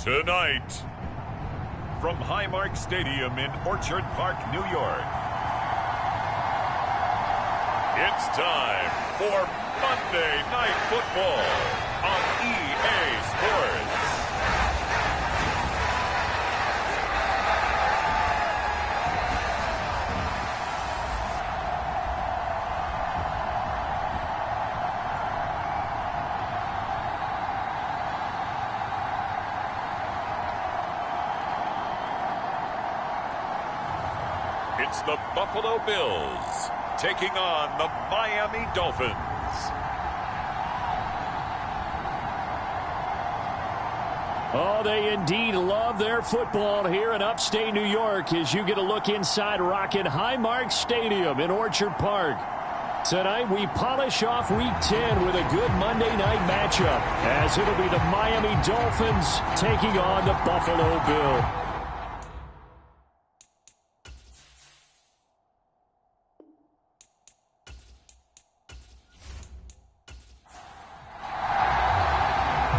Tonight, from Highmark Stadium in Orchard Park, New York, it's time for Monday Night Football on EA Sports. It's the Buffalo Bills taking on the Miami Dolphins. Oh, they indeed love their football here in upstate New York as you get a look inside rockin' Highmark Stadium in Orchard Park. Tonight we polish off Week 10 with a good Monday night matchup as it'll be the Miami Dolphins taking on the Buffalo Bills.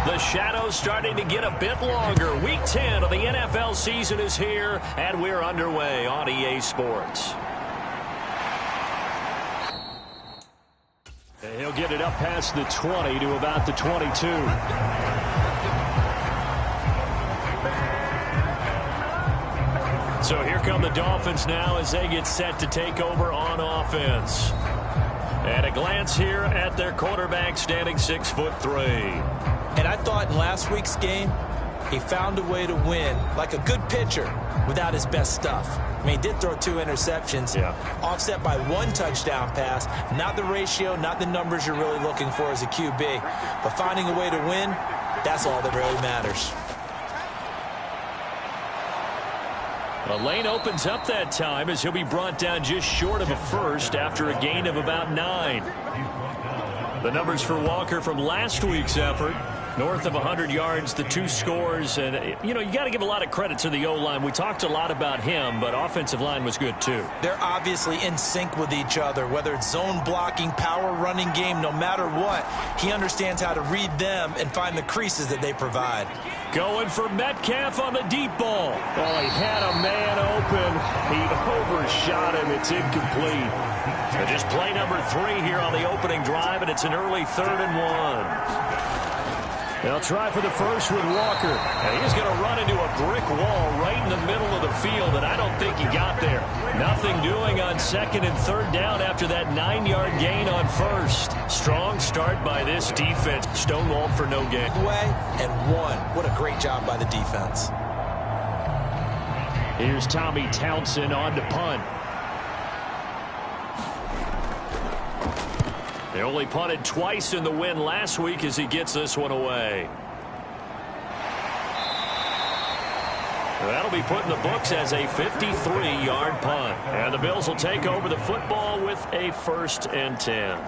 The shadow's starting to get a bit longer. Week 10 of the NFL season is here, and we're underway on EA Sports. And he'll get it up past the 20 to about the 22. So here come the Dolphins now as they get set to take over on offense. And a glance here at their quarterback standing 6'3". And I thought in last week's game, he found a way to win like a good pitcher without his best stuff. I mean, he did throw 2 interceptions, offset by 1 touchdown pass. Not the ratio, not the numbers you're really looking for as a QB. But finding a way to win, that's all that really matters. The lane opens up that time as he'll be brought down just short of a first after a gain of about 9. The numbers for Walker from last week's effort. North of 100 yards, the 2 scores. And, you know, you got to give a lot of credit to the O-line. We talked a lot about him, but offensive line was good, too. They're obviously in sync with each other, whether it's zone blocking, power running game, no matter what. He understands how to read them and find the creases that they provide. Going for Metcalf on the deep ball. Well, he had a man open. He overshot him. It's incomplete. So just play number 3 here on the opening drive, and it's an early 3rd and 1. They'll try for the first with Walker. And he's going to run into a brick wall right in the middle of the field, and I don't think he got there. Nothing doing on 2nd and 3rd down after that 9-yard gain on 1st. Strong start by this defense. Stonewalled for no gain. And 1. What a great job by the defense. Here's Tommy Townsend on to punt. They only punted twice in the win last week as he gets this one away. That'll be put in the books as a 53-yard punt. And the Bills will take over the football with a 1st and 10.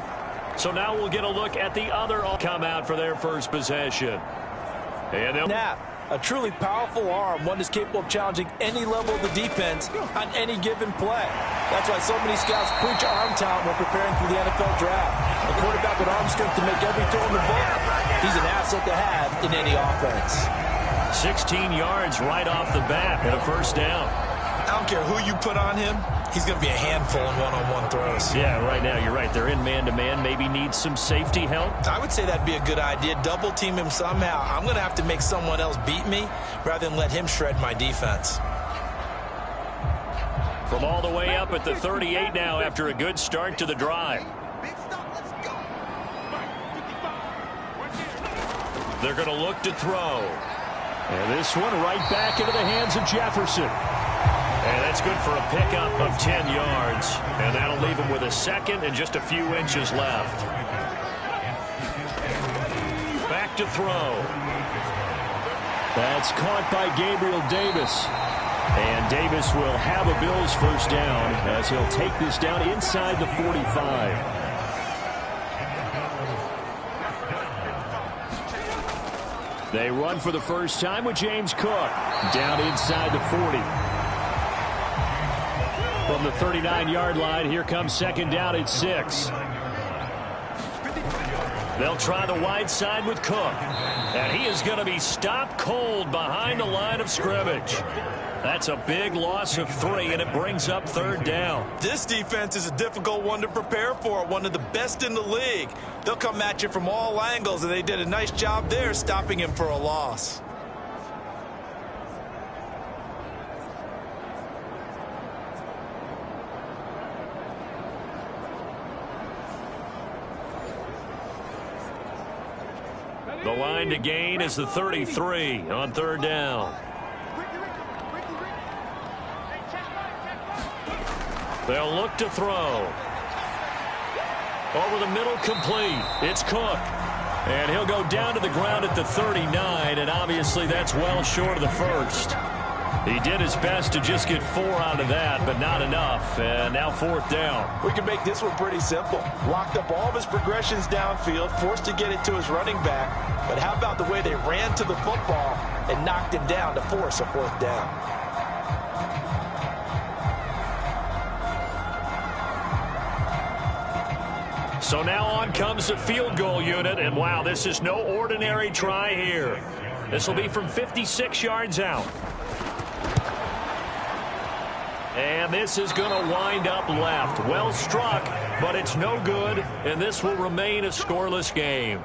So now we'll get a look at the other come out for their first possession. And they'll a truly powerful arm, one that's capable of challenging any level of the defense on any given play. That's why so many scouts preach arm talent when preparing for the NFL draft. A quarterback with arm strength to make every throw in the book, he's an asset to have in any offense. 16 yards right off the bat and a 1st down. I don't care who you put on him, he's going to be a handful in one-on-one throws. Yeah, right now, you're right. They're in man-to-man. Maybe needs some safety help. I would say that'd be a good idea. Double team him somehow. I'm going to have to make someone else beat me rather than let him shred my defense. From all the way up at the 38 now after a good start to the drive. They're going to look to throw. And this one right back into the hands of Jefferson. And that's good for a pickup of 10 yards. And that'll leave him with a 2nd and just a few inches left. Back to throw. That's caught by Gabriel Davis. And Davis will have a Bills 1st down as he'll take this down inside the 45. They run for the first time with James Cook down inside the 40. From the 39-yard line, here comes 2nd down at 6. They'll try the wide side with Cook. And he is going to be stopped cold behind the line of scrimmage. That's a big loss of 3, and it brings up 3rd down. This defense is a difficult one to prepare for, one of the best in the league. They'll come at you from all angles, and they did a nice job there stopping him for a loss. The line to gain is the 33 on 3rd down. They'll look to throw. Over the middle, complete. It's Cook. And he'll go down to the ground at the 39, and obviously that's well short of the first. He did his best to just get 4 out of that, but not enough. And now 4th down. We can make this one pretty simple. Locked up all of his progressions downfield, forced to get it to his running back. But how about the way they ran to the football and knocked him down to force a 4th down? So now on comes the field goal unit, and wow, this is no ordinary try here. This will be from 56 yards out. And this is going to wind up left. Well struck, but it's no good, and this will remain a scoreless game.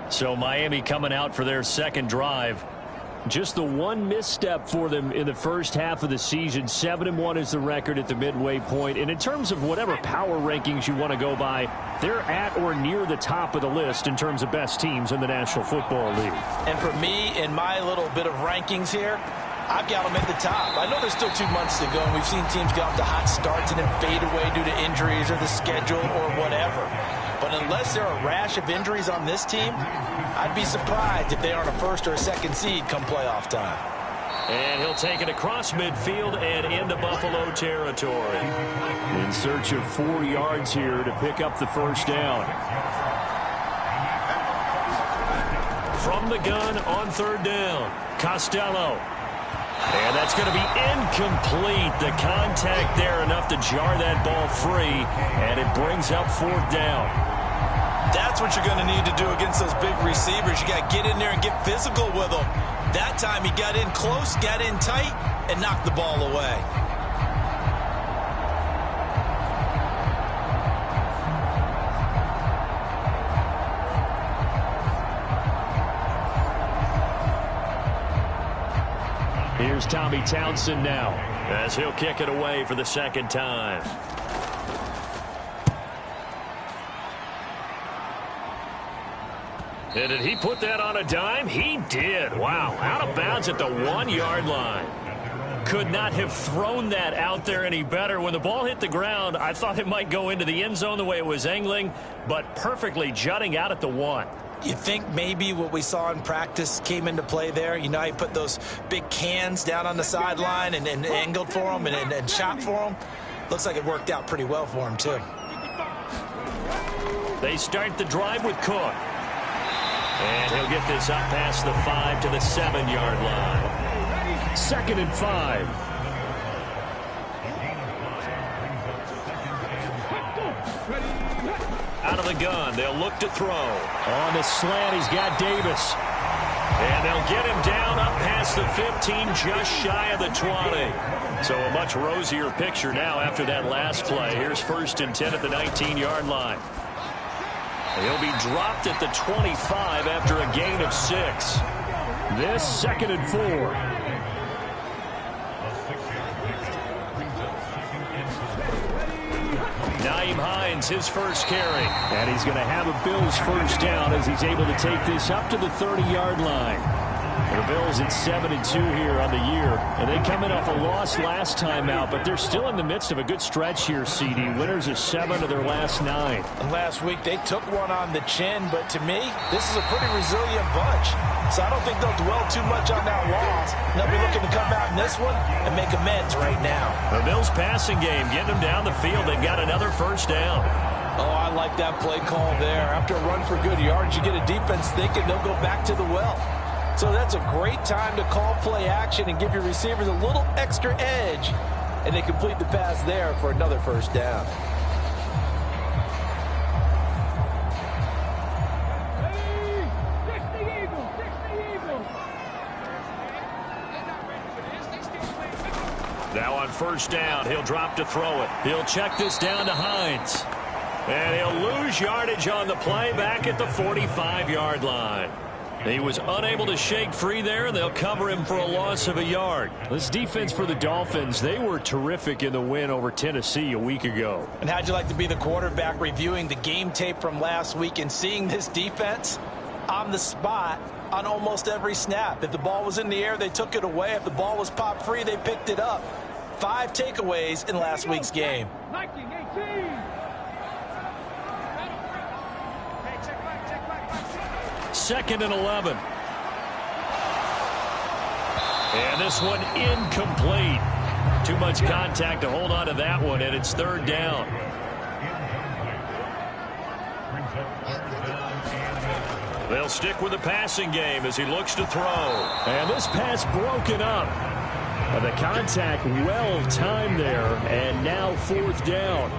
So Miami coming out for their 2nd drive. Just the one misstep for them in the first half of the season. 7-1 is the record at the midway point. And in terms of whatever power rankings you want to go by, they're at or near the top of the list in terms of best teams in the National Football League. And for me, in my little bit of rankings here, I've got them at the top. I know there's still 2 months to go, and we've seen teams get off to hot starts and then fade away due to injuries or the schedule or whatever. But unless there are a rash of injuries on this team, I'd be surprised if they aren't a 1st or a 2nd seed come playoff time. And he'll take it across midfield and into Buffalo territory. In search of 4 yards here to pick up the 1st down. From the gun on 3rd down, Costello. And that's going to be incomplete. The contact there enough to jar that ball free, and it brings up 4th down. That's what you're going to need to do against those big receivers. You got to get in there and get physical with them. That time he got in close, got in tight, and knocked the ball away. Here's Tommy Townsend now as he'll kick it away for the 2nd time. And did he put that on a dime? He did. Wow. Out of bounds at the 1-yard line. Could not have thrown that out there any better. When the ball hit the ground, I thought it might go into the end zone the way it was angling, but perfectly jutting out at the 1. You think maybe what we saw in practice came into play there? You know, he put those big cans down on the sideline and angled for him and shot for him. Looks like it worked out pretty well for him, too. They start the drive with Cook. And he'll get this up past the 5 to the 7-yard line. 2nd and 5. Out of the gun, they'll look to throw. On the slant, he's got Davis. And they'll get him down up past the 15, just shy of the 20. So a much rosier picture now after that last play. Here's 1st and 10 at the 19-yard line. He'll be dropped at the 25 after a gain of 6. This 2nd and 4. Nyheim Hines, his first carry. And he's going to have a Bills 1st down as he's able to take this up to the 30-yard line. The Bills at 7-2 here on the year. And they come in off a loss last time out, but they're still in the midst of a good stretch here, CD. Winners of 7 of their last 9. And last week they took one on the chin, but to me, this is a pretty resilient bunch. So I don't think they'll dwell too much on that loss. They'll be looking to come out in this one and make amends right now. The Bills passing game, getting them down the field. They've got another 1st down. Oh, I like that play call there. After a run for good yards, you get a defense thinking they'll go back to the well. So that's a great time to call play action and give your receivers a little extra edge. And they complete the pass there for another first down. Now on first down, he'll drop to throw it. He'll check this down to Hines. And he'll lose yardage on the play back at the 45-yard line. He was unable to shake free there, and they'll cover him for a loss of a yard. This defense for the Dolphins, they were terrific in the win over Tennessee a week ago. And how'd you like to be the quarterback reviewing the game tape from last week and seeing this defense on the spot on almost every snap? If the ball was in the air, they took it away. If the ball was popped free, they picked it up. 5 takeaways in last week's game. 19-18. Second and 11. And this one incomplete. Too much contact to hold on to that one, and it's third down. They'll stick with the passing game as he looks to throw. And this pass broken up. The contact well timed there, and now fourth down.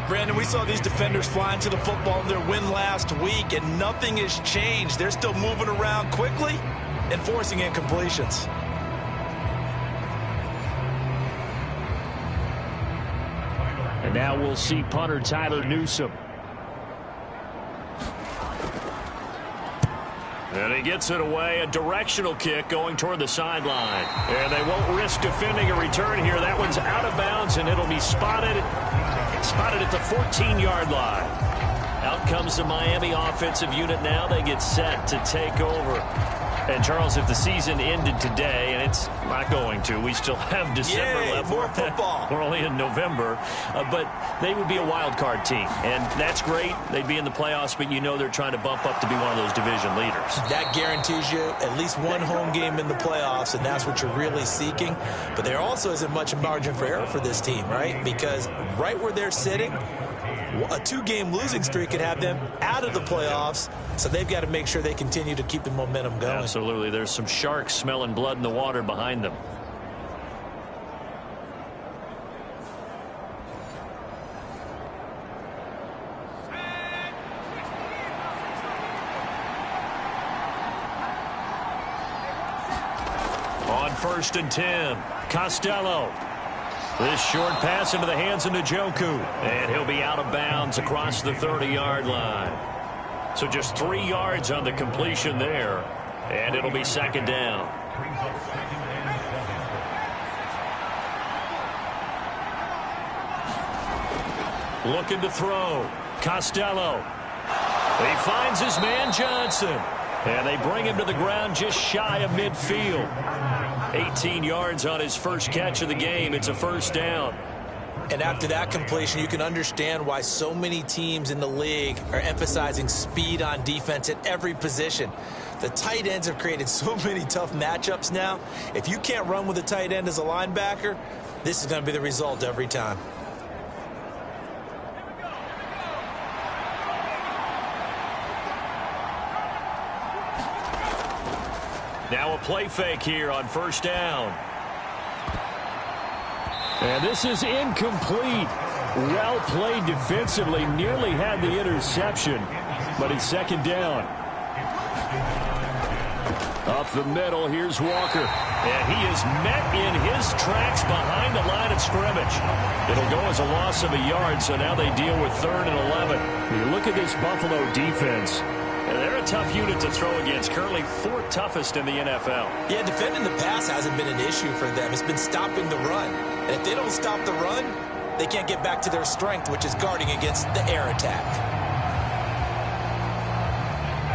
Brandon, we saw these defenders flying to the football in their win last week, and nothing has changed. They're still moving around quickly and forcing incompletions. And now we'll see punter Tyler Newsome. And he gets it away, a directional kick going toward the sideline. And they won't risk defending a return here. That one's out of bounds, and it'll be spotted at the 14-yard line. Out comes the Miami offensive unit now. They get set to take over. And, Charles, if the season ended today, and it's not going to, we still have December left. More football. We're only in November. But they would be a wild card team. And that's great. They'd be in the playoffs, but you know they're trying to bump up to be one of those division leaders. That guarantees you at least one home game in the playoffs, and that's what you're really seeking. But there also isn't much margin for error for this team, right? Because right where they're sitting, a 2-game losing streak could have them out of the playoffs, so they've got to make sure they continue to keep the momentum going. Absolutely. There's some sharks smelling blood in the water behind them. On first and 10, Costello. This short pass into the hands of Njoku. And he'll be out of bounds across the 30-yard line. So just 3 yards on the completion there. And it'll be second down. Looking to throw. Costello. He finds his man Johnson. And they bring him to the ground just shy of midfield. 18 yards on his first catch of the game. It's a first down. And after that completion, you can understand why so many teams in the league are emphasizing speed on defense at every position. The tight ends have created so many tough matchups now. If you can't run with a tight end as a linebacker, this is going to be the result every time. Now a play fake here on first down. And this is incomplete. Well played defensively. Nearly had the interception, but it's second down. Up the middle, here's Walker. And he is met in his tracks behind the line of scrimmage. It'll go as a loss of a yard, so now they deal with third and 11. You look at this Buffalo defense. And they're a tough unit to throw against, currently 4th toughest in the NFL. Yeah, defending the pass hasn't been an issue for them. It's been stopping the run. And if they don't stop the run, they can't get back to their strength, which is guarding against the air attack.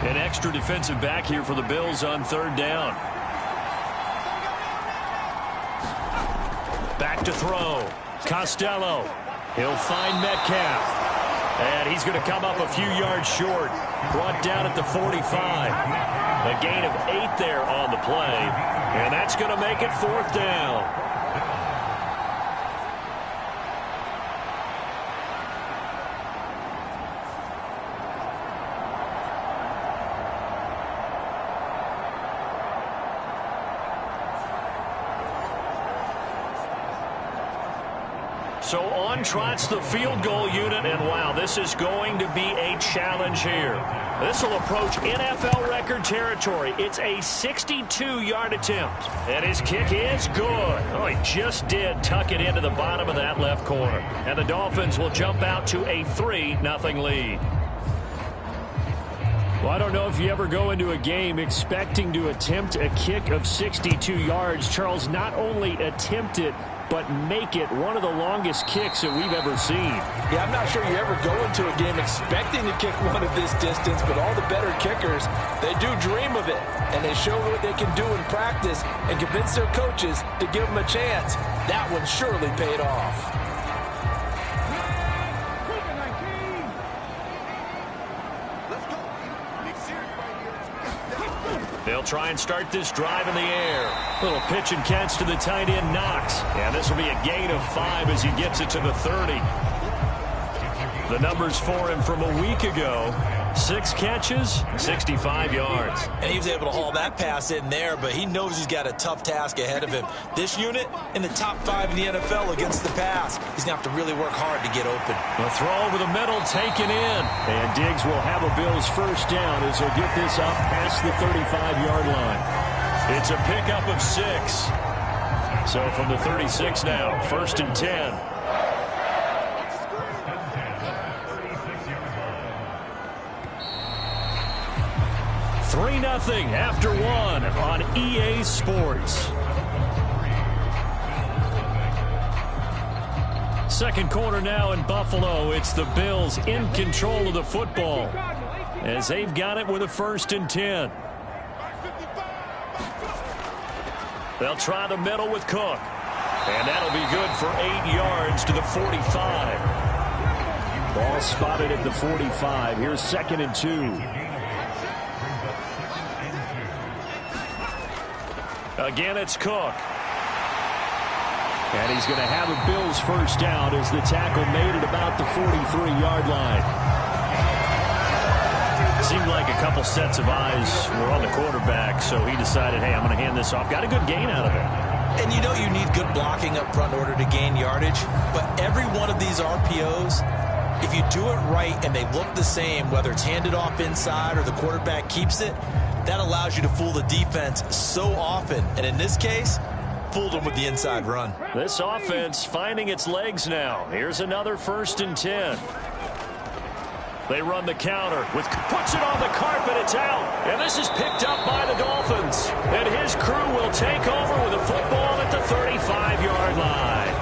An extra defensive back here for the Bills on third down. Back to throw. Costello. He'll find Metcalf. And he's going to come up a few yards short. Brought down at the 45. A gain of 8 there on the play. And that's going to make it fourth down. So on trots the field goal unit, and wow, this is going to be a challenge here. This will approach NFL record territory. It's a 62-yard attempt, and his kick is good. Oh, he just did tuck it into the bottom of that left corner. And the Dolphins will jump out to a 3-0 lead. Well, I don't know if you ever go into a game expecting to attempt a kick of 62 yards. Charles, not only attempt it, but make it one of the longest kicks that we've ever seen. Yeah, I'm not sure you ever go into a game expecting to kick one of this distance, but all the better kickers, they do dream of it, and they show what they can do in practice and convince their coaches to give them a chance. That one surely paid off. They'll try and start this drive in the air. Little pitch and catch to the tight end, Knox. And this will be a gain of 5 as he gets it to the 30. The numbers for him from a week ago: 6 catches, 65 yards. And he was able to haul that pass in there, but he knows he's got a tough task ahead of him. This unit in the top 5 in the NFL against the pass. He's going to have to really work hard to get open. The throw over the middle taken in. And Diggs will have a Bills first down as he'll get this up past the 35-yard line. It's a pickup of 6. So from the 36 now, 1st and 10. 3-0 after 1 on EA Sports. Second quarter now in Buffalo. It's the Bills in control of the football as they've got it with a 1st and 10. They'll try the middle with Cook. And that'll be good for 8 yards to the 45. Ball spotted at the 45. Here's 2nd and 2. Again, it's Cook. And he's going to have a Bills first down as the tackle made it about the 43-yard line. Seemed like a couple sets of eyes were on the quarterback, so he decided, hey, I'm going to hand this off. Got a good gain out of it. And you know you need good blocking up front in order to gain yardage, but every one of these RPOs, if you do it right and they look the same, whether it's handed off inside or the quarterback keeps it, that allows you to fool the defense so often. And in this case, fooled them with the inside run. This offense finding its legs now. Here's another 1st and 10. They run the counter. Puts it on the carpet. It's out. And this is picked up by the Dolphins. And his crew will take over with a football at the 35-yard line.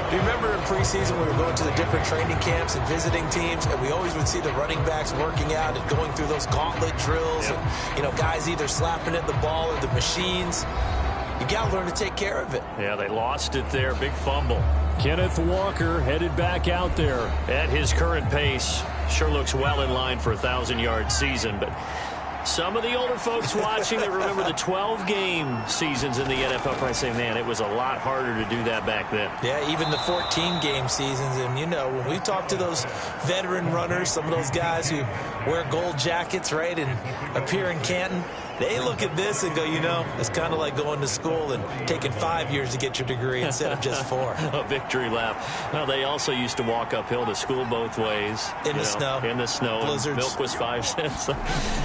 Do you remember in preseason we were going to the different training camps and visiting teams, and we always would see the running backs working out and going through those gauntlet drills, yep. And, you know, guys either slapping at the ball or the machines. You got to learn to take care of it. Yeah, they lost it there. Big fumble. Kenneth Walker headed back out there. At his current pace, sure looks well in line for a 1,000-yard season, but some of the older folks watching that remember the 12-game seasons in the NFL probably say, man, it was a lot harder to do that back then. Yeah, even the 14-game seasons. And, you know, when we talk to those veteran runners, some of those guys who wear gold jackets, right, and appear in Canton, they look at this and go, you know, it's kind of like going to school and taking 5 years to get your degree instead of just 4. A victory lap. Well, they also used to walk uphill to school both ways. In the snow. In the snow. Blizzards. Milk was 5 cents.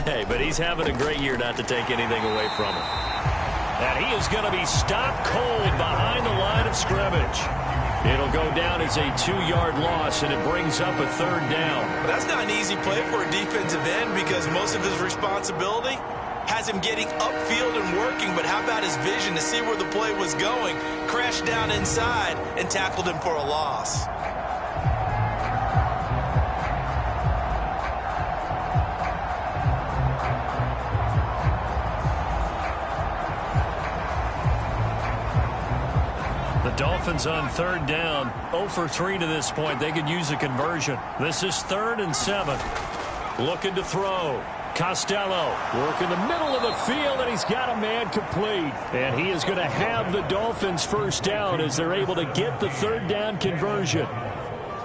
Hey, but he's having a great year, not to take anything away from him. And he is going to be stopped cold behind the line of scrimmage. It'll go down as a 2-yard loss, and it brings up a 3rd down. But that's not an easy play for a defensive end because most of his responsibility has him getting upfield and working, but how about his vision to see where the play was going, crashed down inside, and tackled him for a loss. The Dolphins on 3rd down, 0 for 3 to this point. They could use a conversion. This is 3rd and 7. Looking to throw. Costello working the middle of the field, and he's got a man complete. And he is going to have the Dolphins first down as they're able to get the 3rd down conversion.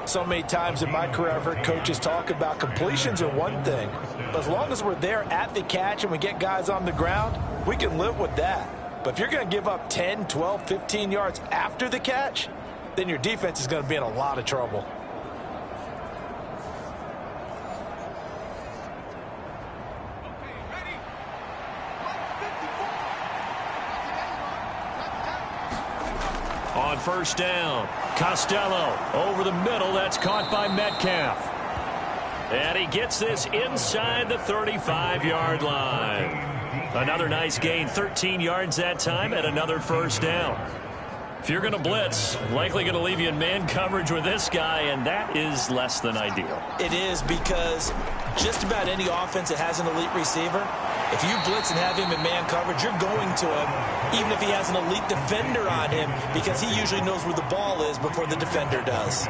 So many times in my career I've heard coaches talk about completions are one thing, but as long as we're there at the catch and we get guys on the ground, we can live with that. But if you're going to give up 10, 12, 15 yards after the catch, then your defense is going to be in a lot of trouble. On first down, Costello over the middle. That's caught by Metcalf. And he gets this inside the 35-yard line. Another nice gain, 13 yards that time, and another first down. If you're going to blitz, likely going to leave you in man coverage with this guy, and that is less than ideal. It is, because just about any offense that has an elite receiver, if you blitz and have him in man coverage, you're going to him, even if he has an elite defender on him, because he usually knows where the ball is before the defender does.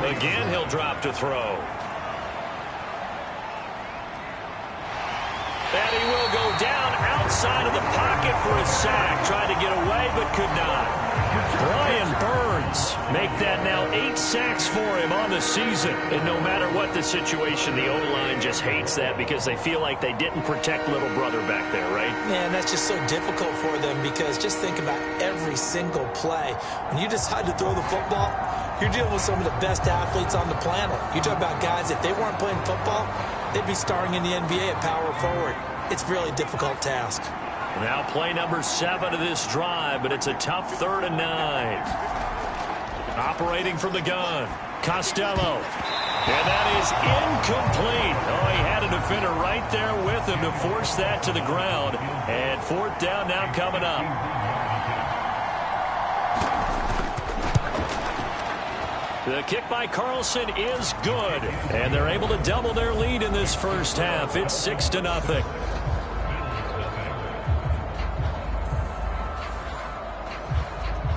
Again, he'll drop to throw. And he will go down outside of the pocket for a sack. Tried to get away, but could not. Brian Burns make that now 8 sacks for him on the season. And no matter what the situation, the O-line just hates that because they feel like they didn't protect little brother back there, right? Man, that's just so difficult for them, because just think about every single play. When you decide to throw the football, you're dealing with some of the best athletes on the planet. You talk about guys, if they weren't playing football, they'd be starring in the NBA at power forward. It's a really difficult task. Now play number 7 of this drive, but it's a tough 3rd and 9. Operating from the gun, Costello. And that is incomplete. Oh, he had a defender right there with him to force that to the ground. And 4th down now coming up. The kick by Carlson is good. And they're able to double their lead in this first half. It's 6-0.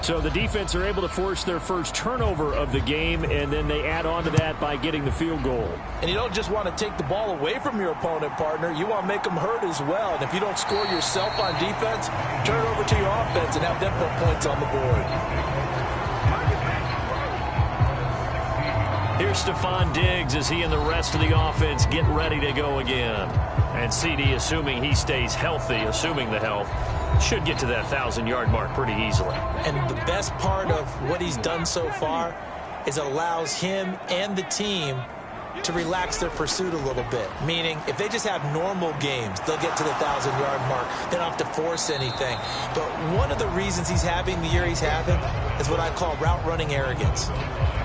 So the defense are able to force their first turnover of the game, and then they add on to that by getting the field goal. And you don't just want to take the ball away from your opponent, partner. You want to make them hurt as well. And if you don't score yourself on defense, turn it over to your offense and have them put points on the board. Here's Stephon Diggs as he and the rest of the offense get ready to go again. And CD, assuming he stays healthy, assuming the health, should get to that 1,000-yard mark pretty easily. And the best part of what he's done so far is it allows him and the team to relax their pursuit a little bit. Meaning, if they just have normal games, they'll get to the 1,000-yard mark. They don't have to force anything. But one of the reasons he's having the year he's having is what I call route-running arrogance.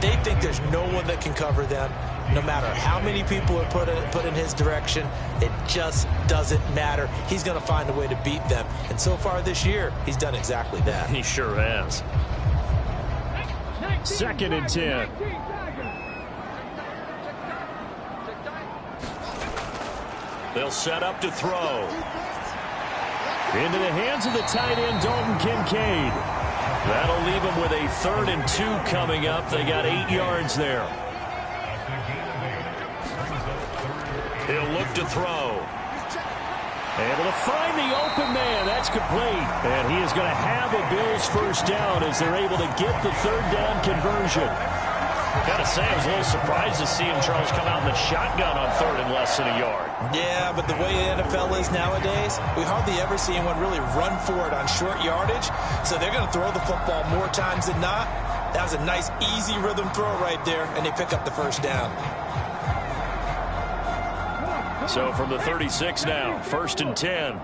They think there's no one that can cover them. No matter how many people are put in his direction, it just doesn't matter. He's going to find a way to beat them. And so far this year, he's done exactly that. He sure has. 2nd and 10. They'll set up to throw. Into the hands of the tight end, Dalton Kincaid. That'll leave them with a 3rd and 2 coming up. They got 8 yards there. He'll look to throw. Able to find the open man. That's complete. And he is going to have a Bills first down as they're able to get the 3rd down conversion. Gotta say, I was a little surprised to see him, Charles, come out in the shotgun on 3rd and less than a yard. Yeah, but the way the NFL is nowadays, we hardly ever see anyone really run for it on short yardage. So they're going to throw the football more times than not. That was a nice, easy rhythm throw right there, and they pick up the first down. So from the 36 now, 1st and 10.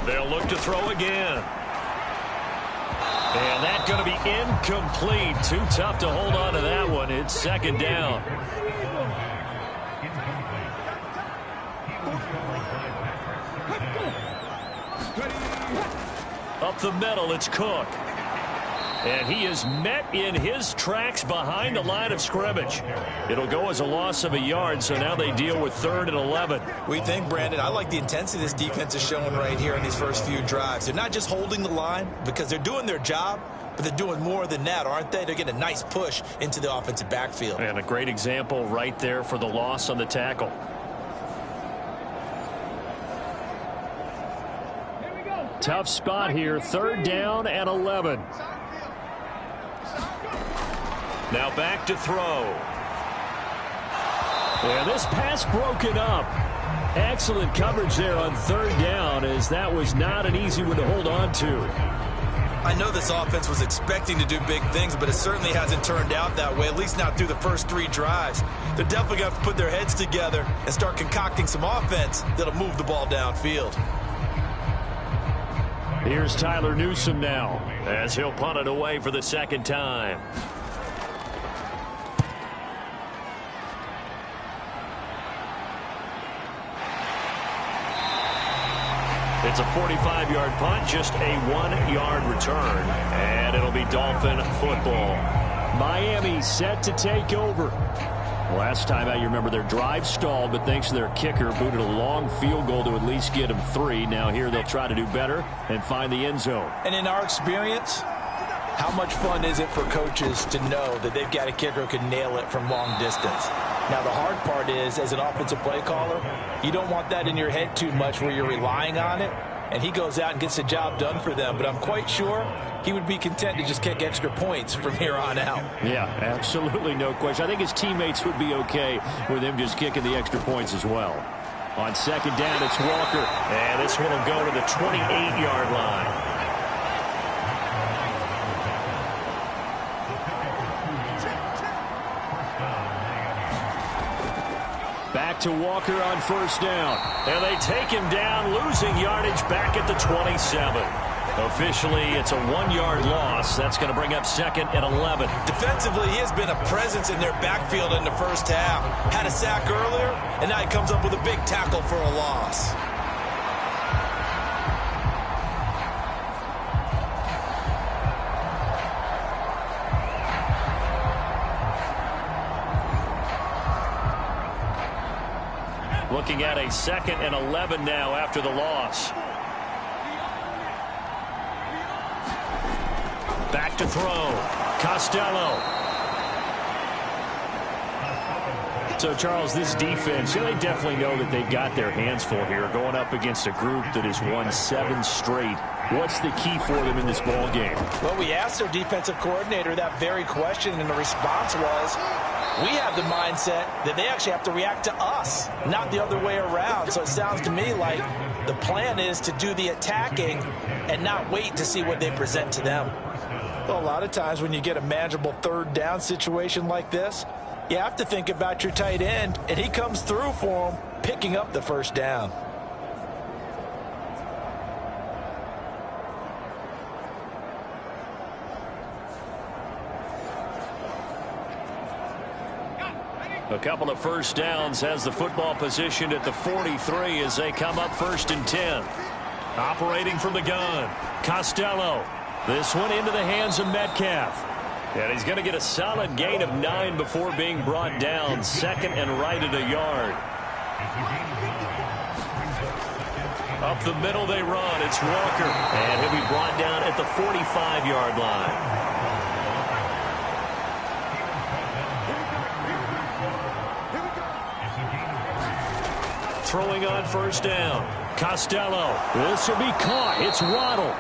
They'll look to throw again. And that's going to be incomplete. Too tough to hold on to that one. It's 2nd down. Up the middle, it's Cook. And he is met in his tracks behind the line of scrimmage. It'll go as a loss of a yard, so now they deal with 3rd and 11. We think, Brandon, I like the intensity this defense is showing right here in these first few drives. They're not just holding the line because they're doing their job, but they're doing more than that, aren't they? They're getting a nice push into the offensive backfield. And a great example right there for the loss on the tackle. Tough spot here. 3rd down and 11. Now back to throw. And this pass broken up. Excellent coverage there on third down, as that was not an easy one to hold on to. I know this offense was expecting to do big things, but it certainly hasn't turned out that way, at least not through the first 3 drives. They're definitely going to have to put their heads together and start concocting some offense that'll move the ball downfield. Here's Tyler Newsome now, as he'll punt it away for the second time. It's a 45-yard punt, just a 1-yard return, and it'll be Dolphin football. Miami set to take over. Last time out, you remember their drive stalled, but thanks to their kicker, booted a long field goal to at least get them 3. Now here they'll try to do better and find the end zone. And in our experience, how much fun is it for coaches to know that they've got a kicker who can nail it from long distance? Now, the hard part is, as an offensive play caller, you don't want that in your head too much where you're relying on it, and he goes out and gets the job done for them. But I'm quite sure he would be content to just kick extra points from here on out. Yeah, absolutely no question. I think his teammates would be okay with him just kicking the extra points as well. On second down, it's Walker, and this one will go to the 28-yard line. Back to Walker on first down. And they take him down, losing yardage back at the 27. Officially, it's a 1-yard loss. That's going to bring up second and 11. Defensively, he has been a presence in their backfield in the first half. Had a sack earlier, and now he comes up with a big tackle for a loss. Looking at a second and 11 now after the loss. Back to throw. Costello. So, Charles, this defense, they definitely know that they've got their hands full here, going up against a group that has won 7 straight. What's the key for them in this ball game? Well, we asked their defensive coordinator that very question, and the response was, we have the mindset that they actually have to react to us, not the other way around. So it sounds to me like the plan is to do the attacking and not wait to see what they present to them. Well, a lot of times when you get a manageable third down situation like this, you have to think about your tight end, and he comes through for him, picking up the first down. A couple of first downs has the football positioned at the 43 as they come up 1st and 10. Operating from the gun, Costello. This one into the hands of Metcalf. And he's going to get a solid gain of 9 before being brought down. Second and right at a yard. Up the middle they run. It's Walker. And he'll be brought down at the 45-yard line. Throwing on first down. Costello. This will be caught. It's Waddle.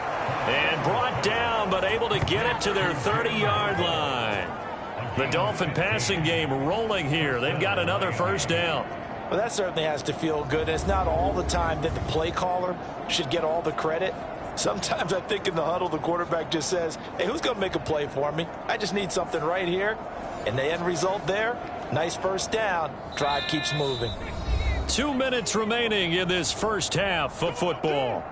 And brought down, but able to get it to their 30-yard line. The Dolphin passing game rolling here. They've got another first down. Well, that certainly has to feel good. It's not all the time that the play caller should get all the credit. Sometimes I think in the huddle, the quarterback just says, hey, who's going to make a play for me? I just need something right here. And the end result there, nice first down. Drive keeps moving. 2 minutes remaining in this first half of football.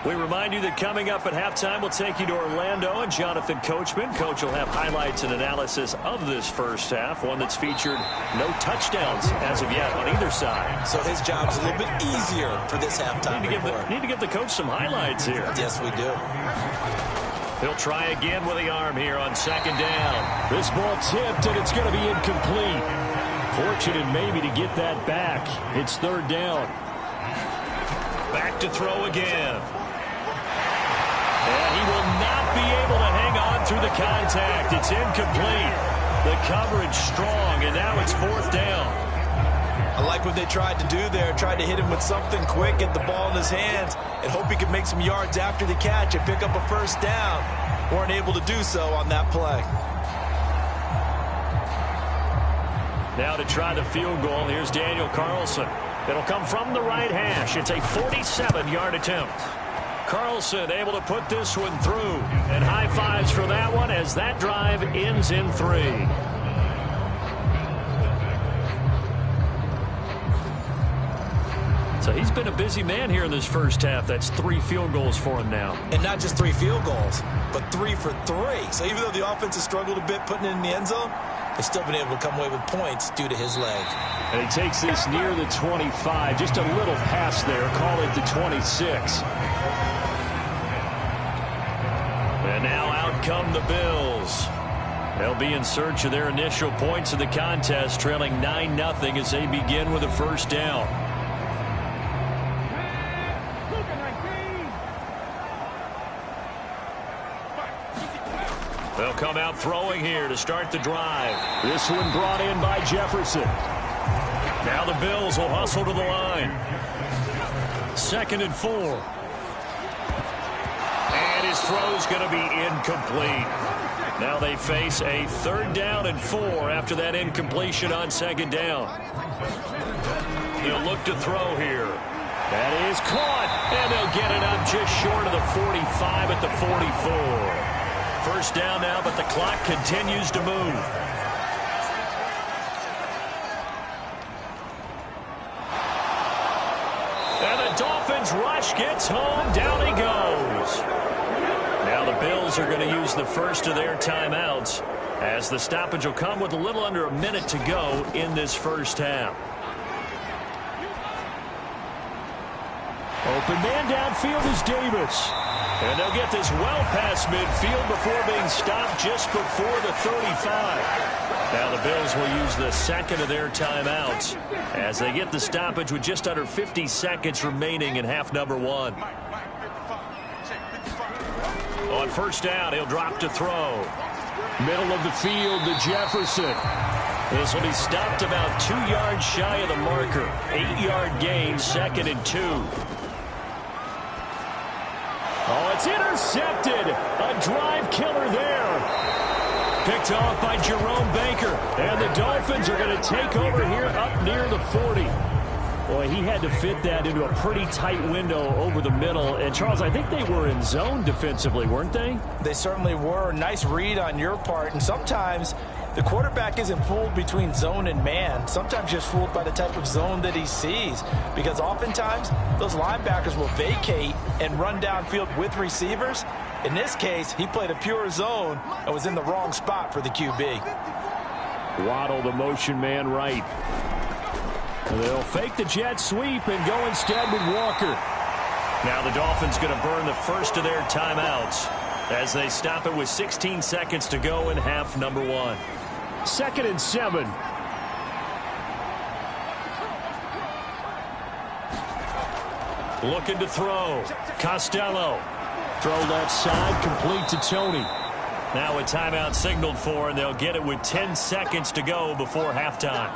We remind you that coming up at halftime, we'll take you to Orlando and Jonathan Coachman. Coach will have highlights and analysis of this first half, one that's featured no touchdowns as of yet on either side. So his job's a little bit easier for this halftime report. Need to give the coach some highlights here. Yes, we do. He'll try again with the arm here on second down. This ball tipped, and it's going to be incomplete. Fortunate maybe to get that back. It's third down. Back to throw again. And he will not be able to hang on through the contact. It's incomplete. The coverage strong, and now it's fourth down. I like what they tried to do there. Tried to hit him with something quick, get the ball in his hands, and hope he could make some yards after the catch and pick up a first down. Weren't able to do so on that play. Now to try the field goal, here's Daniel Carlson. It'll come from the right hash. It's a 47-yard attempt. Carlson able to put this one through. And high fives for that one as that drive ends in 3. So he's been a busy man here in this first half. That's 3 field goals for him now. And not just 3 field goals, but 3 for 3. So even though the offense has struggled a bit putting it in the end zone, they've still been able to come away with points due to his leg. And he takes this near the 25. Just a little pass there. Call it the 26. And now out come the Bills. They'll be in search of their initial points of the contest, trailing 9-0 as they begin with a first down. They'll come out throwing here to start the drive. This one brought in by Jefferson. Now the Bills will hustle to the line. 2nd and 4. And his throw's going to be incomplete. Now they face a 3rd down and 4 after that incompletion on 2nd down. He'll look to throw here. That is caught. And they'll get it up just short of the 45 at the 44. First down now, but the clock continues to move. And the Dolphins rush gets home. Down he goes. Now the Bills are going to use the first of their timeouts as the stoppage will come with a little under a minute to go in this first half. Open man downfield is Davis. And they'll get this well past midfield before being stopped just before the 35. Now the Bills will use the second of their timeouts as they get the stoppage with just under 50 seconds remaining in half number 1. On first down, he'll drop to throw. Middle of the field to Jefferson. This will be stopped about 2 yards shy of the marker. 8-yard gain, 2nd and 2. Oh, it's intercepted. A drive killer there. Picked off by Jerome Baker. And the Dolphins are going to take over here up near the 40. Boy, he had to fit that into a pretty tight window over the middle. And, Charles, I think they were in zone defensively, weren't they? They certainly were. Nice read on your part. And sometimes the quarterback isn't fooled between zone and man. Sometimes just fooled by the type of zone that he sees. Because oftentimes, those linebackers will vacate and run downfield with receivers. In this case, he played a pure zone and was in the wrong spot for the QB. Waddle, the motion man right. They'll fake the jet sweep and go instead with Walker. Now the Dolphins going to burn the first of their timeouts as they stop it with 16 seconds to go in half number 1. 2nd and 7. Looking to throw. Costello. Throw left side, complete to Tony. Now a timeout signaled for, and they'll get it with 10 seconds to go before halftime.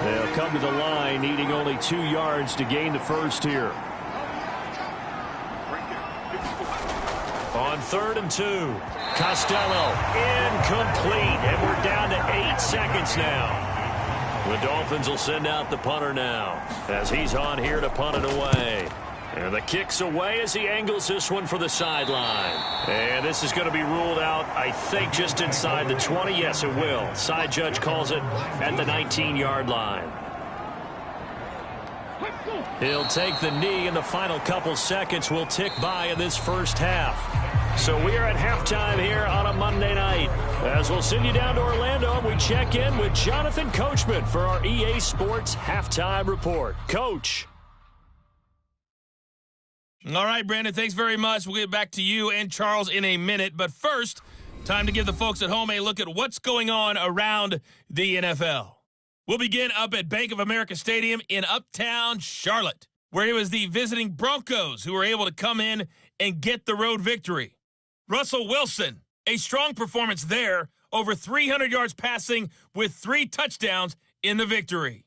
They'll come to the line, needing only 2 yards to gain the first here. On 3rd and 2, Costello incomplete, and we're down to 8 seconds now. The Dolphins will send out the punter now as he's on here to punt it away. And the kick's away as he angles this one for the sideline. And this is going to be ruled out, I think, just inside the 20. Yes, it will. Side judge calls it at the 19-yard line. He'll take the knee, and the final couple seconds will tick by in this first half. So we are at halftime here on a Monday night. As we'll send you down to Orlando, and we check in with Jonathan Coachman for our EA Sports Halftime Report. Coach. All right, Brandon, thanks very much. We'll get back to you and Charles in a minute. But first, time to give the folks at home a look at what's going on around the NFL. We'll begin up at Bank of America Stadium in Uptown Charlotte, where it was the visiting Broncos who were able to come in and get the road victory. Russell Wilson, a strong performance there, over 300 yards passing with 3 touchdowns in the victory.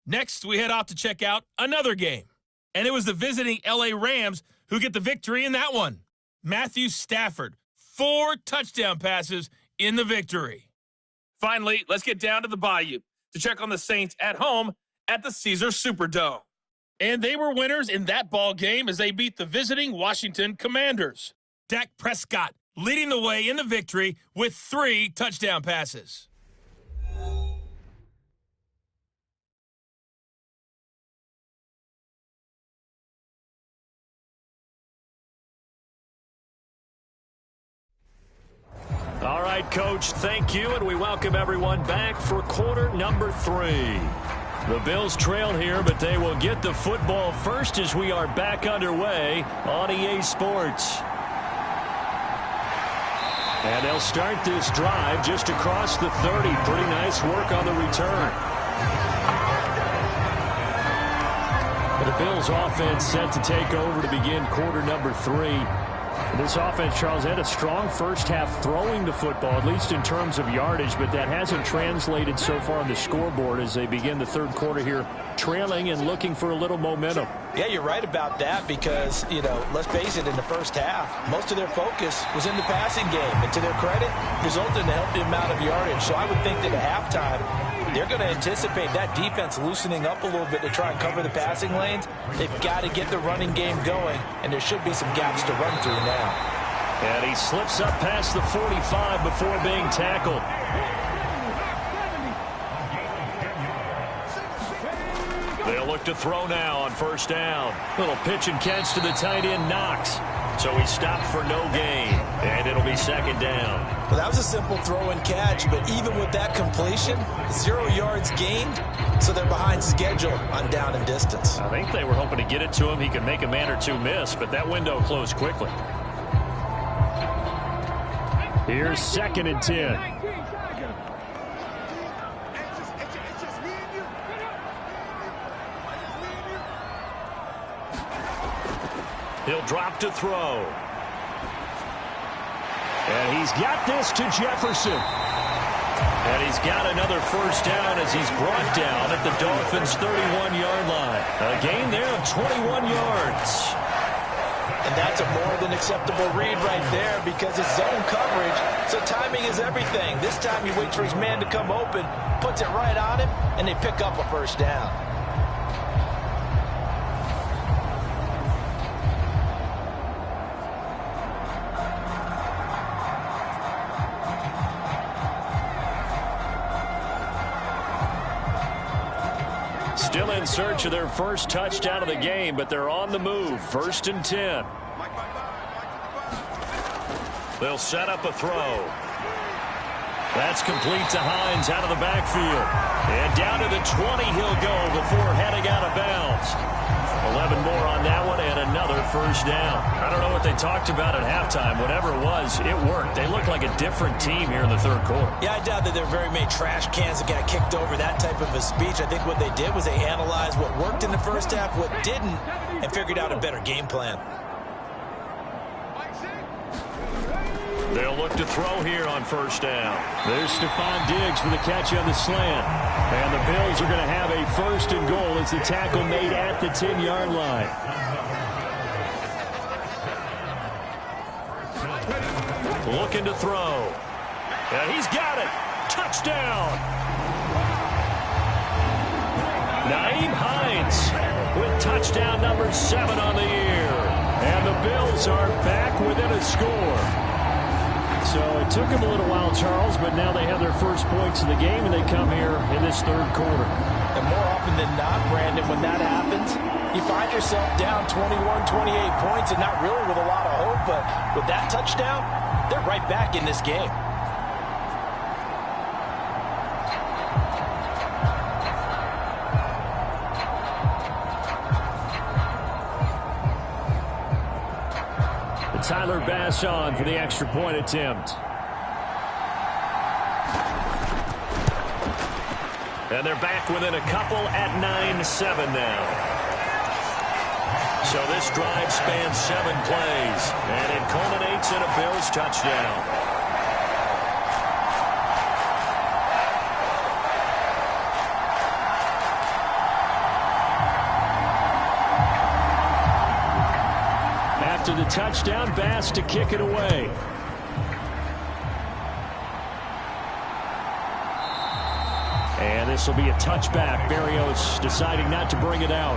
Next, we head off to check out another game. And it was the visiting L.A. Rams who get the victory in that one. Matthew Stafford, 4 touchdown passes in the victory. Finally, let's get down to the Bayou to check on the Saints at home at the Caesars Superdome. And they were winners in that ball game as they beat the visiting Washington Commanders. Dak Prescott leading the way in the victory with 3 touchdown passes. All right, Coach, thank you, and we welcome everyone back for quarter number 3. The Bills trail here, but they will get the football first as we are back underway on EA Sports. And they'll start this drive just across the 30. Pretty nice work on the return. The Bills offense set to take over to begin quarter number 3. This offense, Charles, had a strong first half throwing the football, at least in terms of yardage, but that hasn't translated so far on the scoreboard as they begin the third quarter here, trailing and looking for a little momentum. Yeah, you're right about that because, let's face it, in the first half, most of their focus was in the passing game. And to their credit, resulted in a healthy amount of yardage. So I would think that at halftime, they're going to anticipate that defense loosening up a little bit to try and cover the passing lanes. They've got to get the running game going, and there should be some gaps to run through now. And he slips up past the 45 before being tackled. They'll look to throw now on first down. Little pitch and catch to the tight end, Knox. So he stopped for no gain, and it'll be second down. Well, that was a simple throw and catch, but even with that completion, 0 yards gained, so they're behind schedule on down and distance. I think they were hoping to get it to him. He could make a man or two miss, but that window closed quickly. Here's 2nd and 10. He'll drop to throw. And he's got this to Jefferson. And he's got another first down as he's brought down at the Dolphins' 31-yard line. A gain there of 21 yards. And that's a more than acceptable read right there because it's zone coverage, so timing is everything. This time he waits for his man to come open, puts it right on him, and they pick up a first down. Still in search of their first touchdown of the game, but they're on the move. 1st and 10. They'll set up a throw. That's complete to Hines out of the backfield. And down to the 20 he'll go before heading out of bounds. 11 more on that one and another first down. I don't know what they talked about at halftime. Whatever it was, it worked. They look like a different team here in the third quarter. Yeah, I doubt that there are very many trash cans that got kicked over, that type of a speech. I think what they did was they analyzed what worked in the first half, what didn't, and figured out a better game plan. They'll look to throw here on first down. There's Stephon Diggs for the catch on the slant. And the Bills are going to have a 1st and goal as the tackle made at the 10-yard line. Looking to throw. And he's got it. Touchdown. Nyheim Hines with touchdown number 7 on the year. And the Bills are back within a score. So it took them a little while, Charles, but now they have their first points of the game, and they come here in this third quarter. And more often than not, Brandon, when that happens, you find yourself down 21, 28 points, and not really with a lot of hope, but with that touchdown, they're right back in this game. Tyler Bass on for the extra point attempt. And they're back within a couple at 9-7 now. So this drive spans 7 plays, and it culminates in a Bills touchdown. To the touchdown, Bass to kick it away. This will be a touchback. Berrios deciding not to bring it out.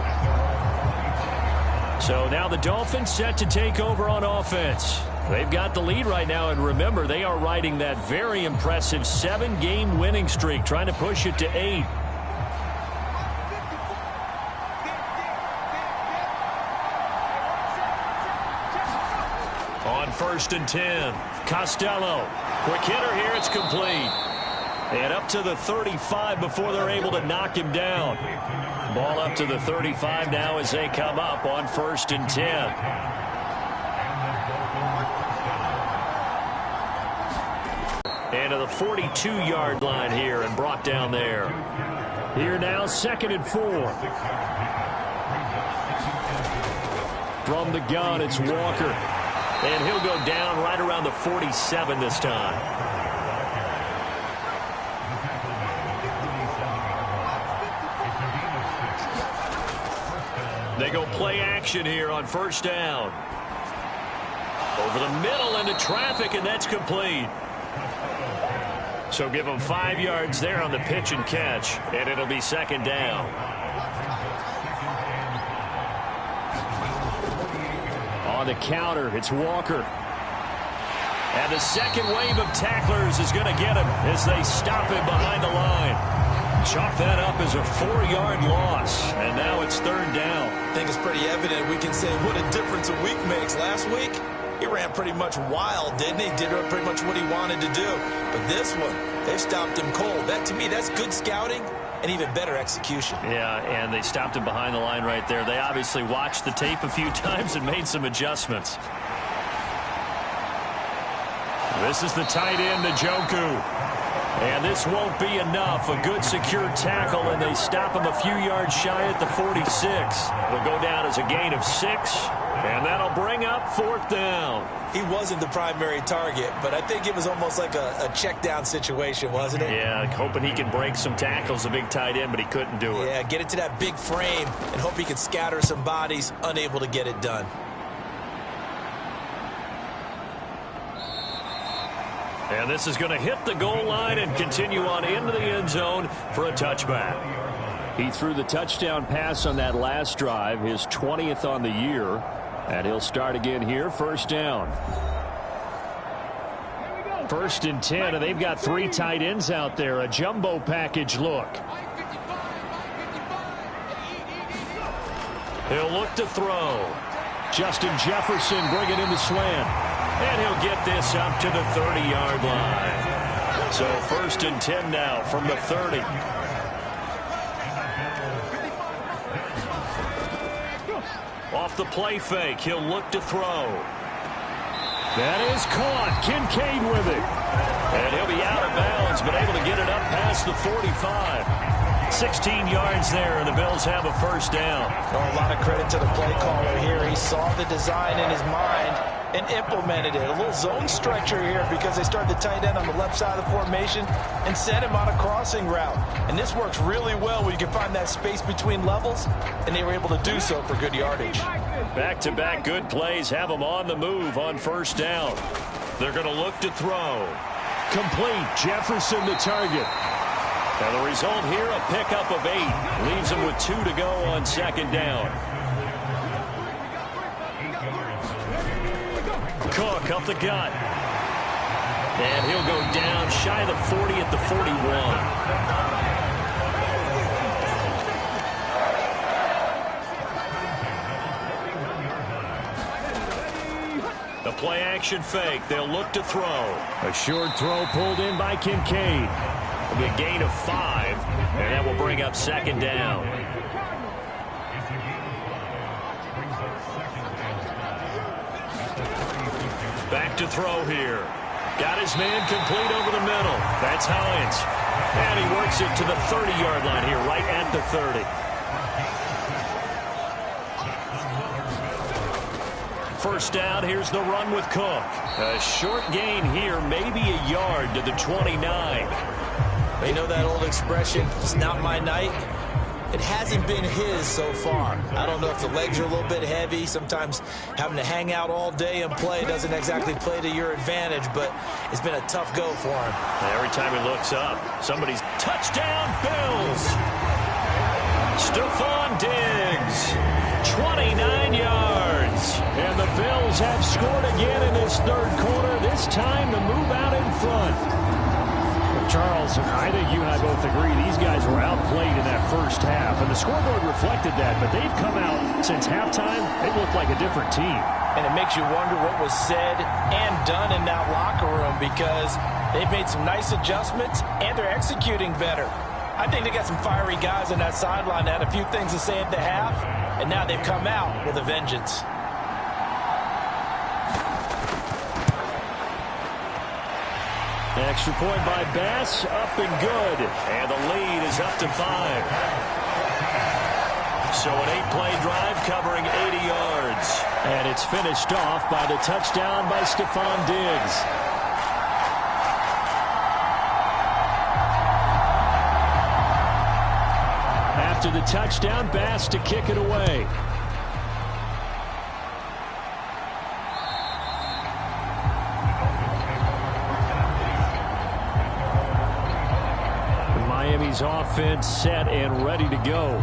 So now the Dolphins set to take over on offense. They've got the lead right now, and remember, they are riding that very impressive 7-game winning streak, trying to push it to 8. On 1st and 10, Costello. Quick hitter here, it's complete. And up to the 35 before they're able to knock him down. Ball up to the 35 now as they come up on 1st and 10. And to the 42-yard line here and brought down there. Here now, 2nd and 4. From the gun, it's Walker. And he'll go down right around the 47 this time. They go play action here on 1st down. Over the middle into traffic, and that's complete. So give them 5 yards there on the pitch and catch, and it'll be 2nd down. On the counter, it's Walker. And the second wave of tacklers is going to get him as they stop him behind the line. Chalk that up as a 4-yard loss, and now it's 3rd down. I think it's pretty evident. We can say what a difference a week makes. Last week, he ran pretty much wild, didn't he? Did pretty much what he wanted to do. But this one, they stopped him cold. That, to me, that's good scouting and even better execution. Yeah, and they stopped him behind the line right there. They obviously watched the tape a few times and made some adjustments. This is the tight end, Njoku. And this won't be enough. A good secure tackle, and they stop him a few yards shy at the 46. It'll go down as a gain of 6, and that'll bring up 4th down. He wasn't the primary target, but I think it was almost like a check down situation, wasn't it? Yeah, hoping he can break some tackles, a big tight end, but he couldn't do it. Yeah, get it to that big frame and hope he can scatter some bodies, unable to get it done. And this is going to hit the goal line and continue on into the end zone for a touchback. He threw the touchdown pass on that last drive, his 20th on the year. And he'll start again here, 1st down. 1st and 10, and they've got 3 tight ends out there. A jumbo package look. He'll look to throw. Justin Jefferson bringing in the slant. And he'll get this up to the 30-yard line. So 1st and 10 now from the 30. Off the play fake, he'll look to throw. That is caught. Kincaid with it. And he'll be out of bounds, but able to get it up past the 45. 16 yards there, and the Bills have a 1st down. Oh, a lot of credit to the play caller here. He saw the design in his mind and implemented it. A little zone stretcher here because they started the tight end on the left side of the formation and sent him on a crossing route. And this works really well when you can find that space between levels, and they were able to do so for good yardage. Back-to-back good plays have them on the move on 1st down. They're going to look to throw. Complete. Jefferson the target. And the result here, a pickup of 8. Leaves them with 2 to go on 2nd down. Cook up the gut. And he'll go down shy of the 40 at the 41. The play action fake. They'll look to throw. A short throw pulled in by Kincaid. It'll be a gain of 5, and that will bring up 2nd down. Back to throw here. Got his man complete over the middle. That's Hines. And he works it to the 30-yard line here, right at the 30. First down, here's the run with Cook. A short gain here, maybe a yard to the 29. You know that old expression, it's not my night? It hasn't been his so far. I don't know if the legs are a little bit heavy. Sometimes having to hang out all day and play doesn't exactly play to your advantage, but it's been a tough go for him. Every time he looks up, somebody's Touchdown, Bills. Stephon Diggs, 29 yards. And the Bills have scored again in this third quarter, this time to move out in front. Charles, I think you and I both agree these guys were outplayed in that first half, and the scoreboard reflected that, but they've come out since halftime. They look like a different team. And it makes you wonder what was said and done in that locker room, because they've made some nice adjustments and they're executing better. I think they got some fiery guys on that sideline that had a few things to say at the half, and now they've come out with a vengeance. Extra point by Bass, up and good. And the lead is up to 5. So an 8-play drive covering 80 yards. And it's finished off by the touchdown by Stephon Diggs. After the touchdown, Bass to kick it away. Miami's offense set and ready to go.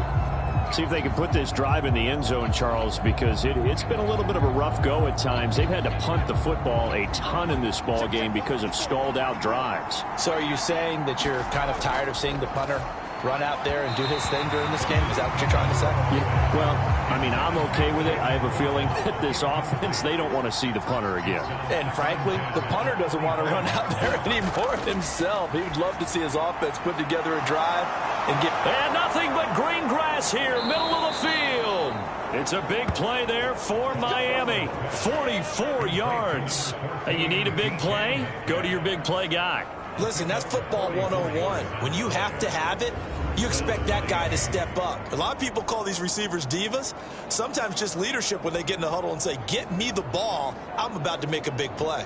See if they can put this drive in the end zone, Charles, because it's been a little bit of a rough go at times. They've had to punt the football a ton in this ball game because of stalled out drives. So are you saying that you're kind of tired of seeing the punter run out there and do his thing during this game? Is that what you're trying to say? Yeah, well, I mean, I'm okay with it. I have a feeling that this offense, they don't want to see the punter again. And frankly, the punter doesn't want to run out there anymore himself. He would love to see his offense put together a drive and get... And nothing but green grass here, middle of the field. It's a big play there for Miami. 44 yards. Hey, you need a big play? Go to your big play guy. Listen, that's football 101. When you have to have it, you expect that guy to step up. A lot of people call these receivers divas. Sometimes just leadership when they get in the huddle and say, get me the ball. I'm about to make a big play.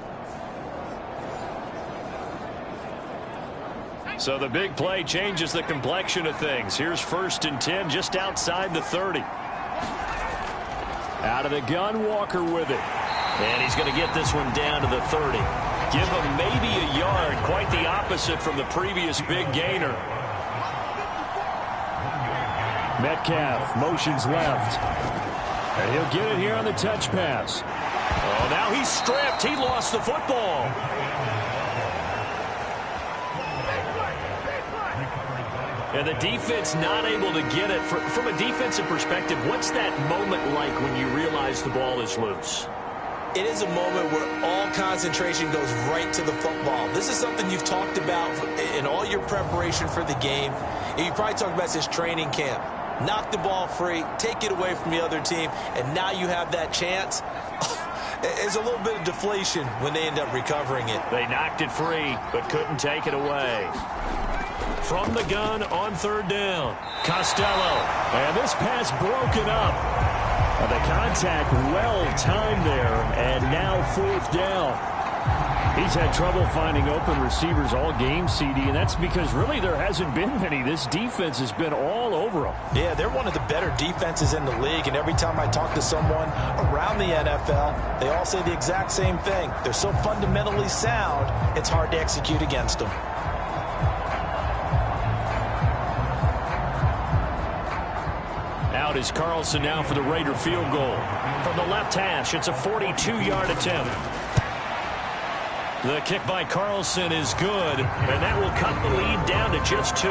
So the big play changes the complexion of things. Here's 1st and 10 just outside the 30. Out of the gun, Walker with it. And he's going to get this one down to the 30. Give him maybe a yard. Quite the opposite from the previous big gainer. Metcalf motions left. And he'll get it here on the touch pass. Oh, now he's stripped. He lost the football. And the defense not able to get it. From a defensive perspective, what's that moment like when you realize the ball is loose? It is a moment where all concentration goes right to the football. This is something you've talked about in all your preparation for the game. And you probably talked about this training camp. Knock the ball free, take it away from the other team, and now you have that chance. There's a little bit of deflation when they end up recovering it. They knocked it free, but couldn't take it away. From the gun on 3rd down, Costello. And this pass broken up. The contact well-timed there, and now 4th down. He's had trouble finding open receivers all game, CD, and that's because really there hasn't been many. This defense has been all over them. Yeah, they're one of the better defenses in the league, and every time I talk to someone around the NFL, they all say the exact same thing. They're so fundamentally sound, it's hard to execute against them. Out is Carlson now for the Raider field goal. From the left hash, it's a 42-yard attempt. The kick by Carlson is good, and that will cut the lead down to just 2.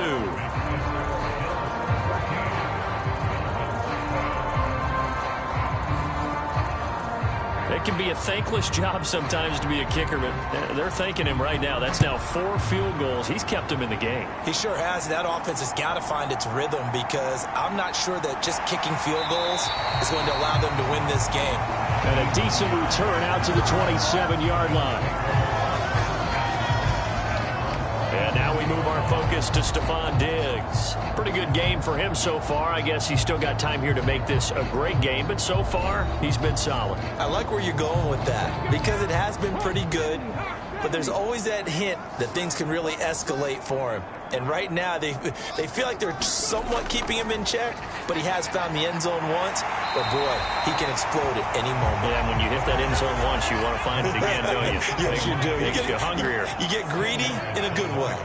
It can be a thankless job sometimes to be a kicker, but they're thanking him right now. That's now 4 field goals. He's kept him in the game. He sure has. That offense has got to find its rhythm, because I'm not sure that just kicking field goals is going to allow them to win this game. And a decent return out to the 27-yard line. And now we move our focus to Stephon Diggs. Pretty good game for him so far. I guess he's still got time here to make this a great game, but so far he's been solid. I like where you're going with that, because it has been pretty good, but there's always that hint that things can really escalate for him. And right now they feel like they're somewhat keeping him in check, but he has found the end zone once. But boy, he can explode at any moment. Yeah, when you hit that end zone once, you want to find it again, don't you? Yes, you do. Makes you hungrier. You get greedy in a good way.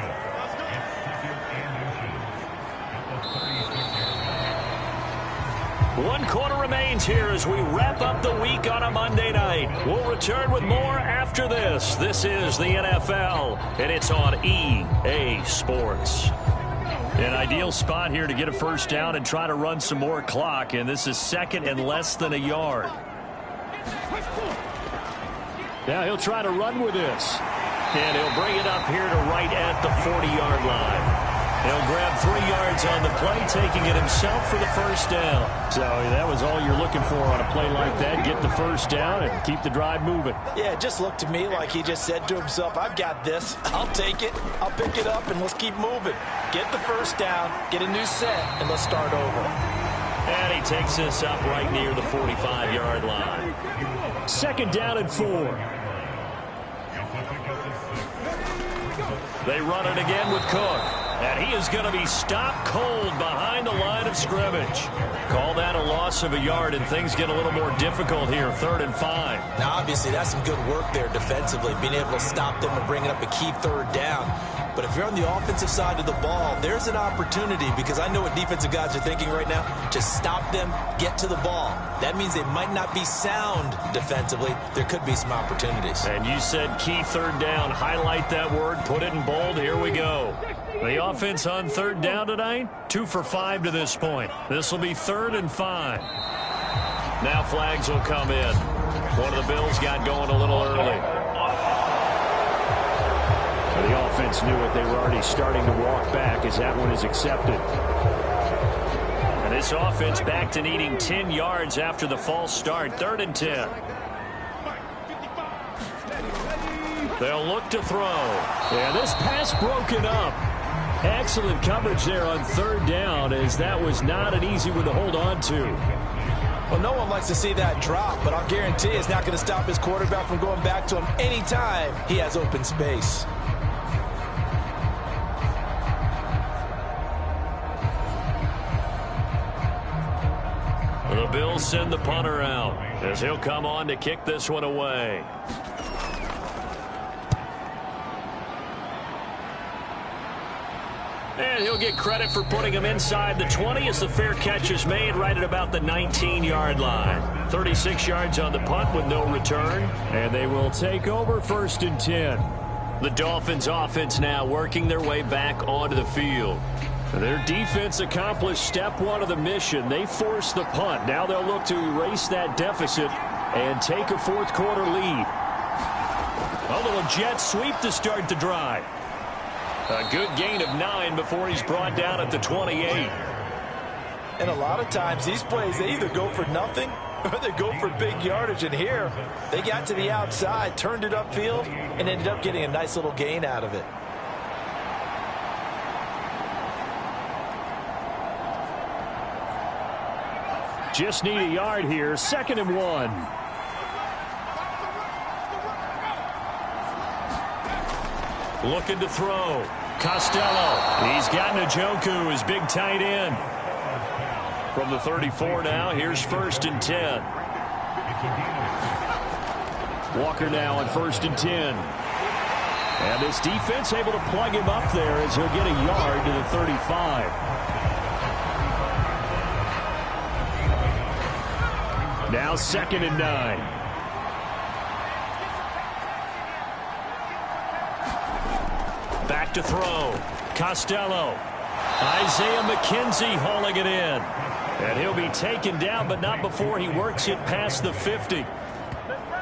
1 quarter remains here as we wrap up the week on a Monday night. We'll return with more after this. This is the NFL, and it's on EA Sports. An ideal spot here to get a first down and try to run some more clock, and this is second and less than a yard. Now he'll try to run with this, and he'll bring it up here to right at the 40-yard line. He'll grab 3 yards on the play, taking it himself for the first down. So that was all you're looking for on a play like that, get the first down and keep the drive moving. Yeah, it just looked to me like he just said to himself, I've got this. I'll take it. I'll pick it up, and let's keep moving. Get the first down, get a new set, and let's start over. And he takes this up right near the 45-yard line. 2nd down and 4. They run it again with Cook. And he is going to be stopped cold behind the line of scrimmage. Call that a loss of a yard, and things get a little more difficult here, 3rd and 5. Now, obviously, that's some good work there defensively, being able to stop them and bringing up a key 3rd down. But if you're on the offensive side of the ball, there's an opportunity, because I know what defensive guys are thinking right now. Just stop them, get to the ball. That means they might not be sound defensively. There could be some opportunities. And you said key 3rd down. Highlight that word, put it in bold. Here we go. The offense on 3rd down tonight, 2 for 5 to this point. This will be 3rd and 5. Now flags will come in. One of the Bills got going a little early. The offense knew it. They were already starting to walk back as that one is accepted. And this offense back to needing 10 yards after the false start. 3rd and 10. They'll look to throw. Yeah, this pass broken up. Excellent coverage there on 3rd down, as that was not an easy one to hold on to. Well, no one likes to see that drop, but I'll guarantee it's not going to stop his quarterback from going back to him anytime he has open space. The Bills send the punter out as he'll come on to kick this one away. And he'll get credit for putting him inside the 20 as the fair catch is made right at about the 19-yard line. 36 yards on the punt with no return. And they will take over 1st and 10. The Dolphins offense now working their way back onto the field. Their defense accomplished step 1 of the mission. They forced the punt. Now they'll look to erase that deficit and take a 4th quarter lead. A little jet sweep to start the drive. A good gain of 9 before he's brought down at the 28. And a lot of times these plays, they either go for nothing or they go for big yardage. And here, they got to the outside, turned it upfield, and ended up getting a nice little gain out of it. Just need a yard here. 2nd and 1. Looking to throw. Costello. He's got Njoku, his big tight end. From the 34 now, here's 1st and 10. Walker now on 1st and 10. And this defense able to plug him up there as he'll get a yard to the 35. Now 2nd and 9. Back to throw. Costello. Isaiah McKenzie hauling it in. And he'll be taken down, but not before he works it past the 50.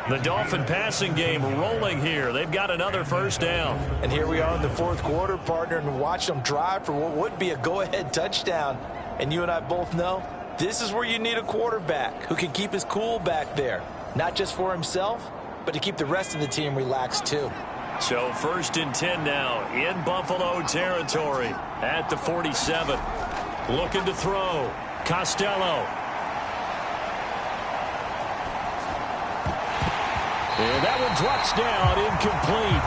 The Dolphin passing game rolling here. They've got another 1st down. And here we are in the 4th quarter, partner, and watch them drive for what would be a go-ahead touchdown. And you and I both know this is where you need a quarterback who can keep his cool back there. Not just for himself, but to keep the rest of the team relaxed too. So 1st and 10 now in Buffalo territory at the 47. Looking to throw. Costello. And that one drops down, incomplete.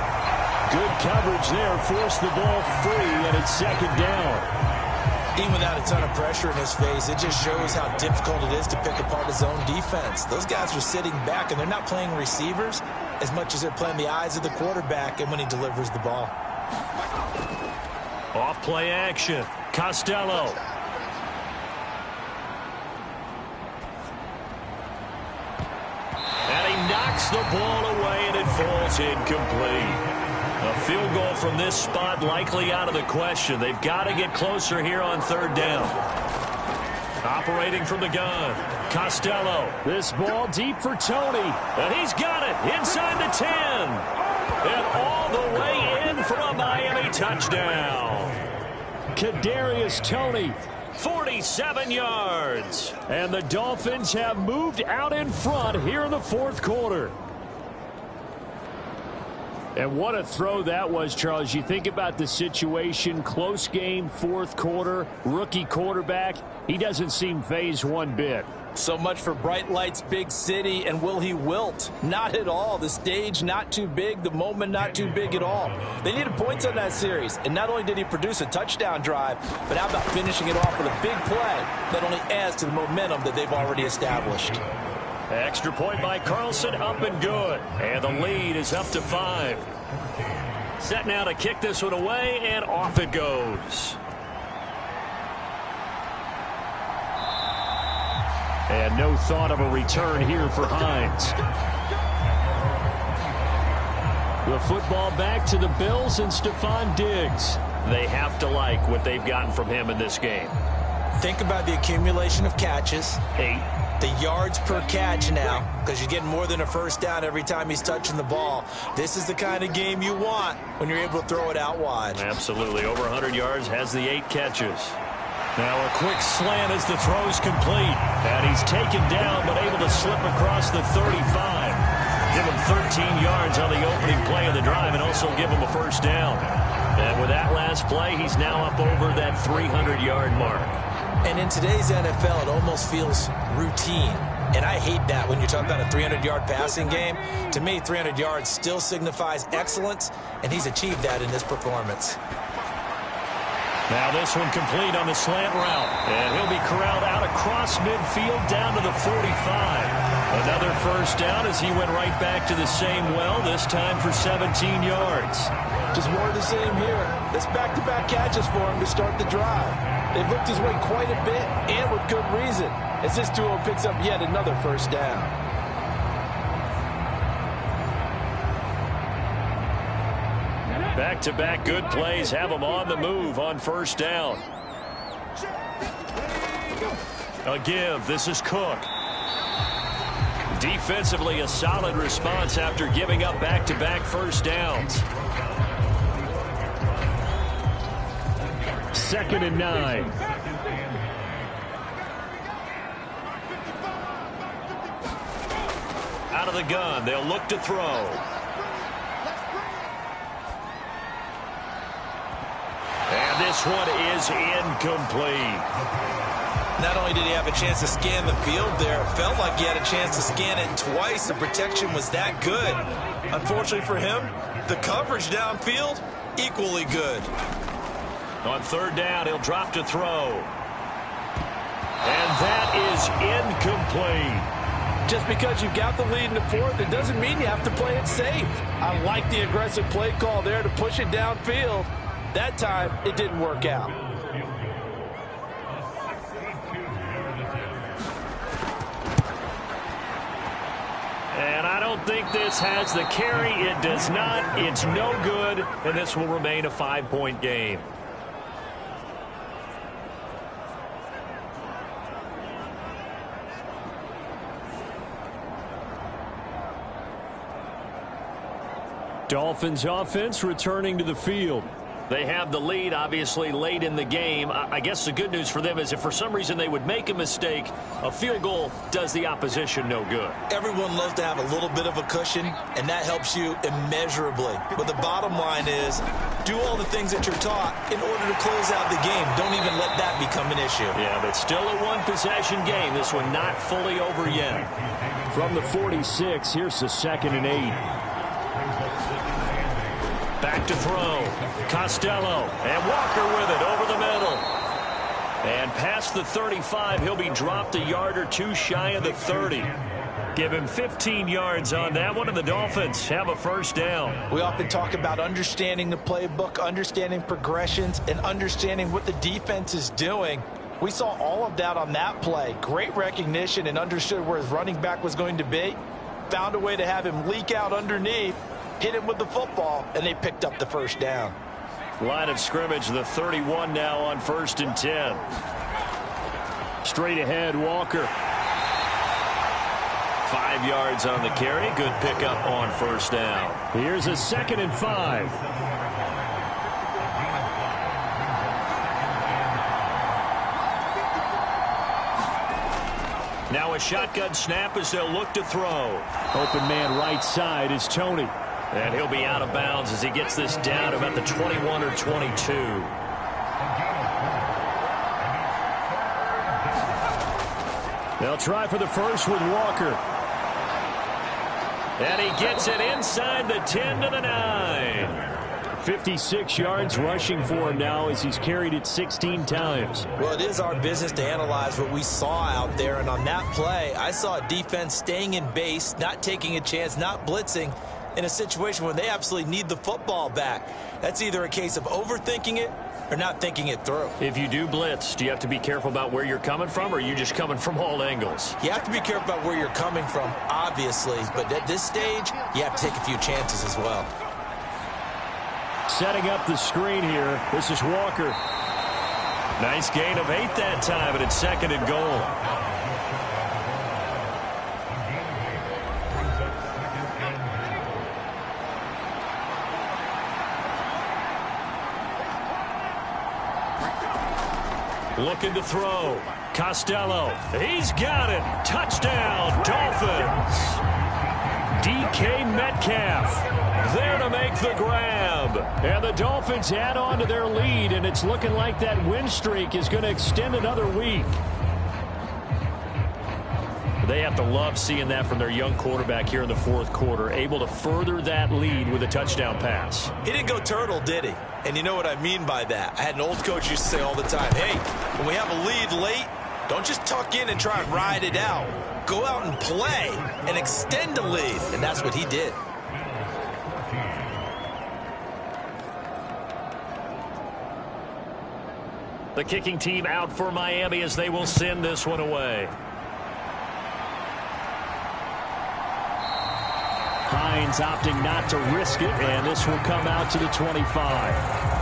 Good coverage there, forced the ball free, and it's 2nd down. Even without a ton of pressure in his face, it just shows how difficult it is to pick apart his own defense. Those guys are sitting back, and they're not playing receivers as much as they're playing the eyes of the quarterback and when he delivers the ball. Off play action. Costello. Knocks the ball away, and it falls incomplete. A field goal from this spot likely out of the question. They've got to get closer here on third down. Operating from the gun, Costello. This ball deep for Tony. And he's got it inside the 10. And all the way in for a Miami touchdown. Kadarius Toney. 47 yards. And the Dolphins have moved out in front here in the fourth quarter. And what a throw that was, Charles. You think about the situation, close game, fourth quarter, rookie quarterback. He doesn't seem fazed one bit. So much for bright lights, big city, and will he wilt? Not at all. The stage not too big, the moment not too big at all. They needed points on that series, and not only did he produce a touchdown drive, but how about finishing it off with a big play that only adds to the momentum that they've already established. Extra point by Carlson, up and good. And the lead is up to 5. Set now to kick this one away, and off it goes. And no thought of a return here for Hines. The football back to the Bills and Stephon Diggs. They have to like what they've gotten from him in this game. Think about the accumulation of catches. 8. The yards per catch now, because you're getting more than a first down every time he's touching the ball. This is the kind of game you want when you're able to throw it out wide. Absolutely. Over 100 yards, has the 8 catches. Now a quick slant as the throw's complete. And he's taken down, but able to slip across the 35. Give him 13 yards on the opening play of the drive and also give him a first down. And with that last play, he's now up over that 300-yard mark. And in today's NFL, it almost feels routine. And I hate that when you're talking about a 300-yard passing game. To me, 300 yards still signifies excellence, and he's achieved that in this performance. Now this one complete on the slant route. And he'll be corralled out across midfield down to the 45. Another first down as he went right back to the same well, this time for 17 yards. Just more of the same here. That's back-to-back catches for him to start the drive. They've looked his way quite a bit, and with good reason, as this duo picks up yet another first down. Back-to-back good plays have them on the move on first down. A give. This is Cook. Defensively, a solid response after giving up back-to-back first downs. 2nd and 9. Out of the gun, they'll look to throw. And this one is incomplete. Not only did he have a chance to scan the field there, it felt like he had a chance to scan it twice. The protection was that good. Unfortunately for him, the coverage downfield, equally good. On third down, he'll drop to throw. And that is incomplete. Just because you've got the lead in the fourth, it doesn't mean you have to play it safe. I like the aggressive play call there to push it downfield. That time, it didn't work out. And I don't think this has the carry. It does not. It's no good. And this will remain a 5-point game. Dolphins offense returning to the field. They have the lead, obviously, late in the game. I guess the good news for them is if for some reason they would make a mistake, a field goal does the opposition no good. Everyone loves to have a little bit of a cushion, and that helps you immeasurably. But the bottom line is, do all the things that you're taught in order to close out the game. Don't even let that become an issue. Yeah, but still a one-possession game. This one not fully over yet. From the 46, here's the 2nd and 8. Back to throw. Costello. And Walker with it over the middle. And past the 35, he'll be dropped a yard or two shy of the 30. Give him 15 yards on that one, and the Dolphins have a first down. We often talk about understanding the playbook, understanding progressions, and understanding what the defense is doing. We saw all of that on that play. Great recognition and understood where his running back was going to be. found a way to have him leak out underneath, hit him with the football, and they picked up the first down. Line of scrimmage, the 31 now on 1st and 10. Straight ahead, Walker. 5 yards on the carry. Good pickup on 1st down. Here's a 2nd and 5. Now a shotgun snap as they'll look to throw. Open man right side is Tony. And he'll be out of bounds as he gets this down about the 21 or 22. They'll try for the first with Walker. And he gets it inside the 10 to the 9. 56 yards rushing for him now as he's carried it 16 times. Well, it is our business to analyze what we saw out there. And on that play, I saw a defense staying in base, not taking a chance, not blitzing in a situation where they absolutely need the football back. That's either a case of overthinking it or not thinking it through. If you do blitz, do you have to be careful about where you're coming from, or are you just coming from all angles? You have to be careful about where you're coming from, obviously. But at this stage, you have to take a few chances as well. Setting up the screen here. This is Walker. Nice gain of 8 that time, and it's 2nd and goal. Looking to throw. Costello. He's got it. Touchdown, Dolphins. DK Metcalf there to make the grab. And the Dolphins add on to their lead, and it's looking like that win streak is going to extend another week. They have to love seeing that from their young quarterback here in the 4th quarter, able to further that lead with a touchdown pass. He didn't go turtle, did he? And you know what I mean by that. I had an old coach used to say all the time, hey, when we have a lead late, don't just tuck in and try and ride it out. Go out and play and extend the lead. And that's what he did. The kicking team out for Miami as they will send this one away. Hines opting not to risk it, and this will come out to the 25.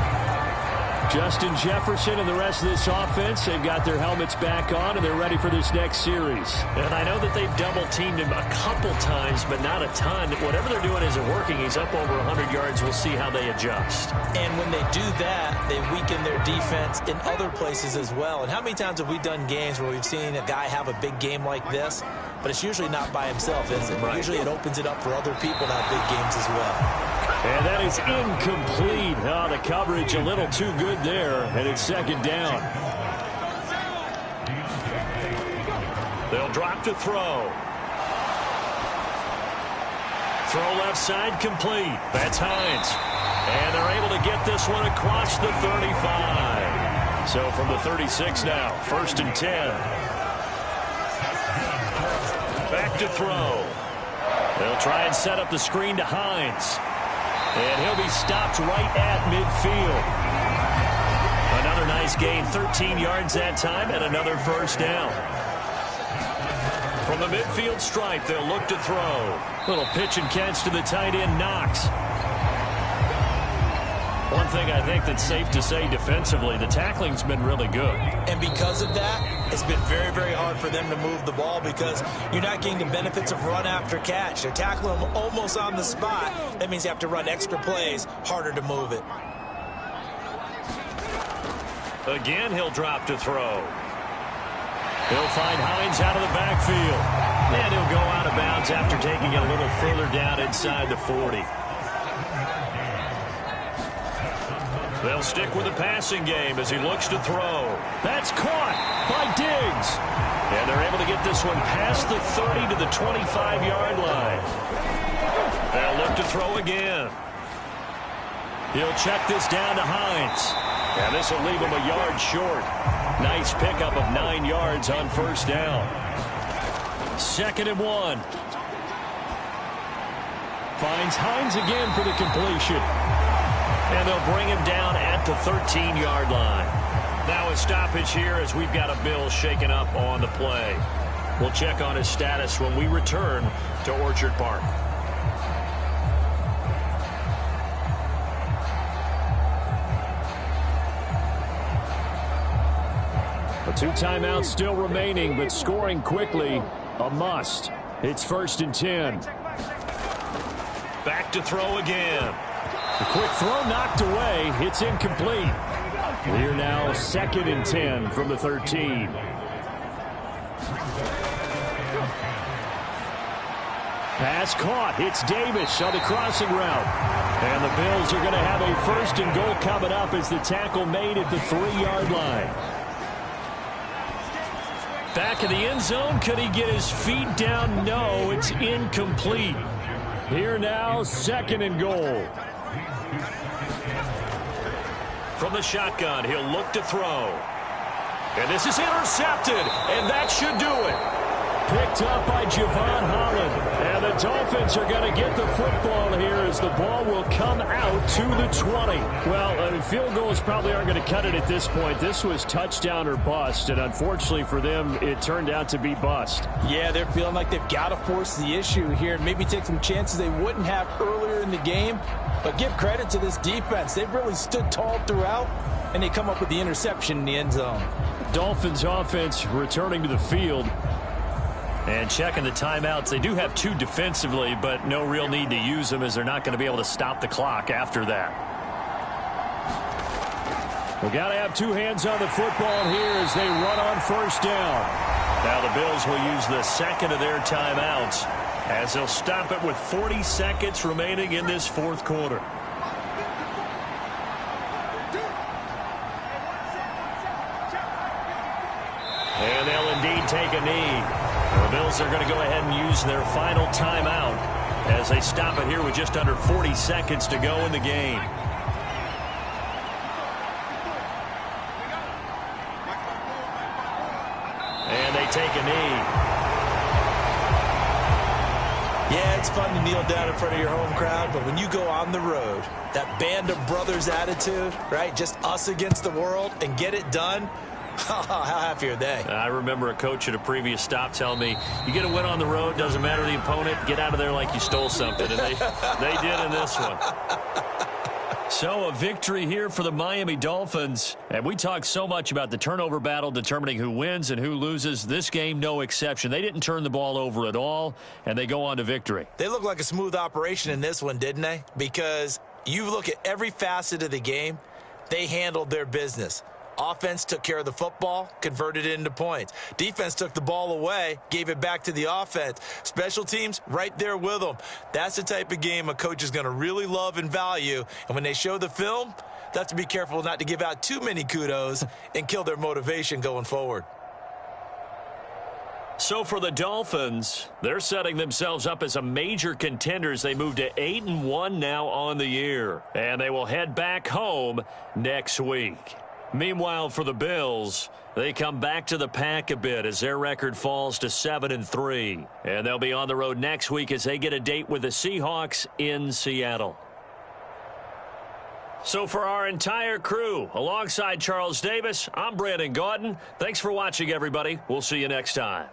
Justin Jefferson and the rest of this offense, they've got their helmets back on, and they're ready for this next series. And I know that they've double-teamed him a couple times, but not a ton. Whatever they're doing isn't working. He's up over 100 yards. We'll see how they adjust. And when they do that, they weaken their defense in other places as well. And how many times have we done games where we've seen a guy have a big game like this, but it's usually not by himself, is it? Right. Usually it opens it up for other people to have big games as well. And that is incomplete. Oh, the coverage a little too good there, and it's 2nd down. They'll drop to throw. Throw left side complete. That's Hines. And they're able to get this one across the 35. So from the 36 now, 1st and 10. Back to throw. They'll try and set up the screen to Hines. And he'll be stopped right at midfield. Another nice gain, 13 yards that time, and another 1st down. From the midfield stripe, they'll look to throw. Little pitch and catch to the tight end, Knox. One thing I think that's safe to say defensively, the tackling's been really good. And because of that, it's been very, very hard for them to move the ball because you're not getting the benefits of run after catch. They're tackling them almost on the spot. That means you have to run extra plays, harder to move it. Again, he'll drop to throw. He'll find Hines out of the backfield. And he'll go out of bounds after taking it a little further down inside the 40. They'll stick with the passing game as he looks to throw. That's caught by Diggs. And they're able to get this one past the 30 to the 25-yard line. They'll look to throw again. He'll check this down to Hines. And this will leave him a yard short. Nice pickup of 9 yards on 1st down. 2nd and 1. Finds Hines again for the completion. And they'll bring him down at the 13-yard line. Now a stoppage here as we've got a Bill shaken up on the play. We'll check on his status when we return to Orchard Park. The 2 timeouts still remaining, but scoring quickly, a must. It's 1st and 10. Back to throw again. The quick throw knocked away. It's incomplete. We're now 2nd and 10 from the 13. Pass caught. It's Davis on the crossing route. And the Bills are going to have a 1st and goal coming up as the tackle made at the 3-yard line. Back in the end zone. Could he get his feet down? No, it's incomplete. Here now, 2nd and goal. From the shotgun, he'll look to throw. And this is intercepted, and that should do it. Picked up by Javon Holland. And the Dolphins are going to get the football here as the ball will come out to the 20. Well, field goals probably aren't going to cut it at this point. This was touchdown or bust, and unfortunately for them, it turned out to be bust. Yeah, they're feeling like they've got to force the issue here and maybe take some chances they wouldn't have earlier in the game. But give credit to this defense. They've really stood tall throughout, and they come up with the interception in the end zone. Dolphins offense returning to the field. And checking the timeouts. They do have 2 defensively, but no real need to use them as they're not going to be able to stop the clock after that. We've got to have 2 hands on the football here as they run on 1st down. Now the Bills will use the 2nd of their timeouts as they'll stop it with 40 seconds remaining in this 4th quarter. And they'll indeed take a knee. The Bills are going to go ahead and use their final timeout as they stop it here with just under 40 seconds to go in the game. And they take a knee. Yeah, it's fun to kneel down in front of your home crowd, but when you go on the road, that band of brothers attitude, right, just us against the world, and get it done, how happy are they? I remember a coach at a previous stop telling me, you get a win on the road, doesn't matter the opponent, get out of there like you stole something. And they did in this one. So a victory here for the Miami Dolphins. And we talked so much about the turnover battle determining who wins and who loses. This game, no exception. They didn't turn the ball over at all, and they go on to victory. They look like a smooth operation in this one, didn't they? Because you look at every facet of the game, they handled their business. Offense took care of the football, converted it into points. Defense took the ball away, gave it back to the offense. Special teams, right there with them. That's the type of game a coach is going to really love and value. And when they show the film, they have to be careful not to give out too many kudos and kill their motivation going forward. So for the Dolphins, they're setting themselves up as a major contender as they move to 8-1 now on the year. And they will head back home next week. Meanwhile, for the Bills, they come back to the pack a bit as their record falls to 7-3. And they'll be on the road next week as they get a date with the Seahawks in Seattle. So for our entire crew, alongside Charles Davis, I'm Brandon Gaudin. Thanks for watching, everybody. We'll see you next time.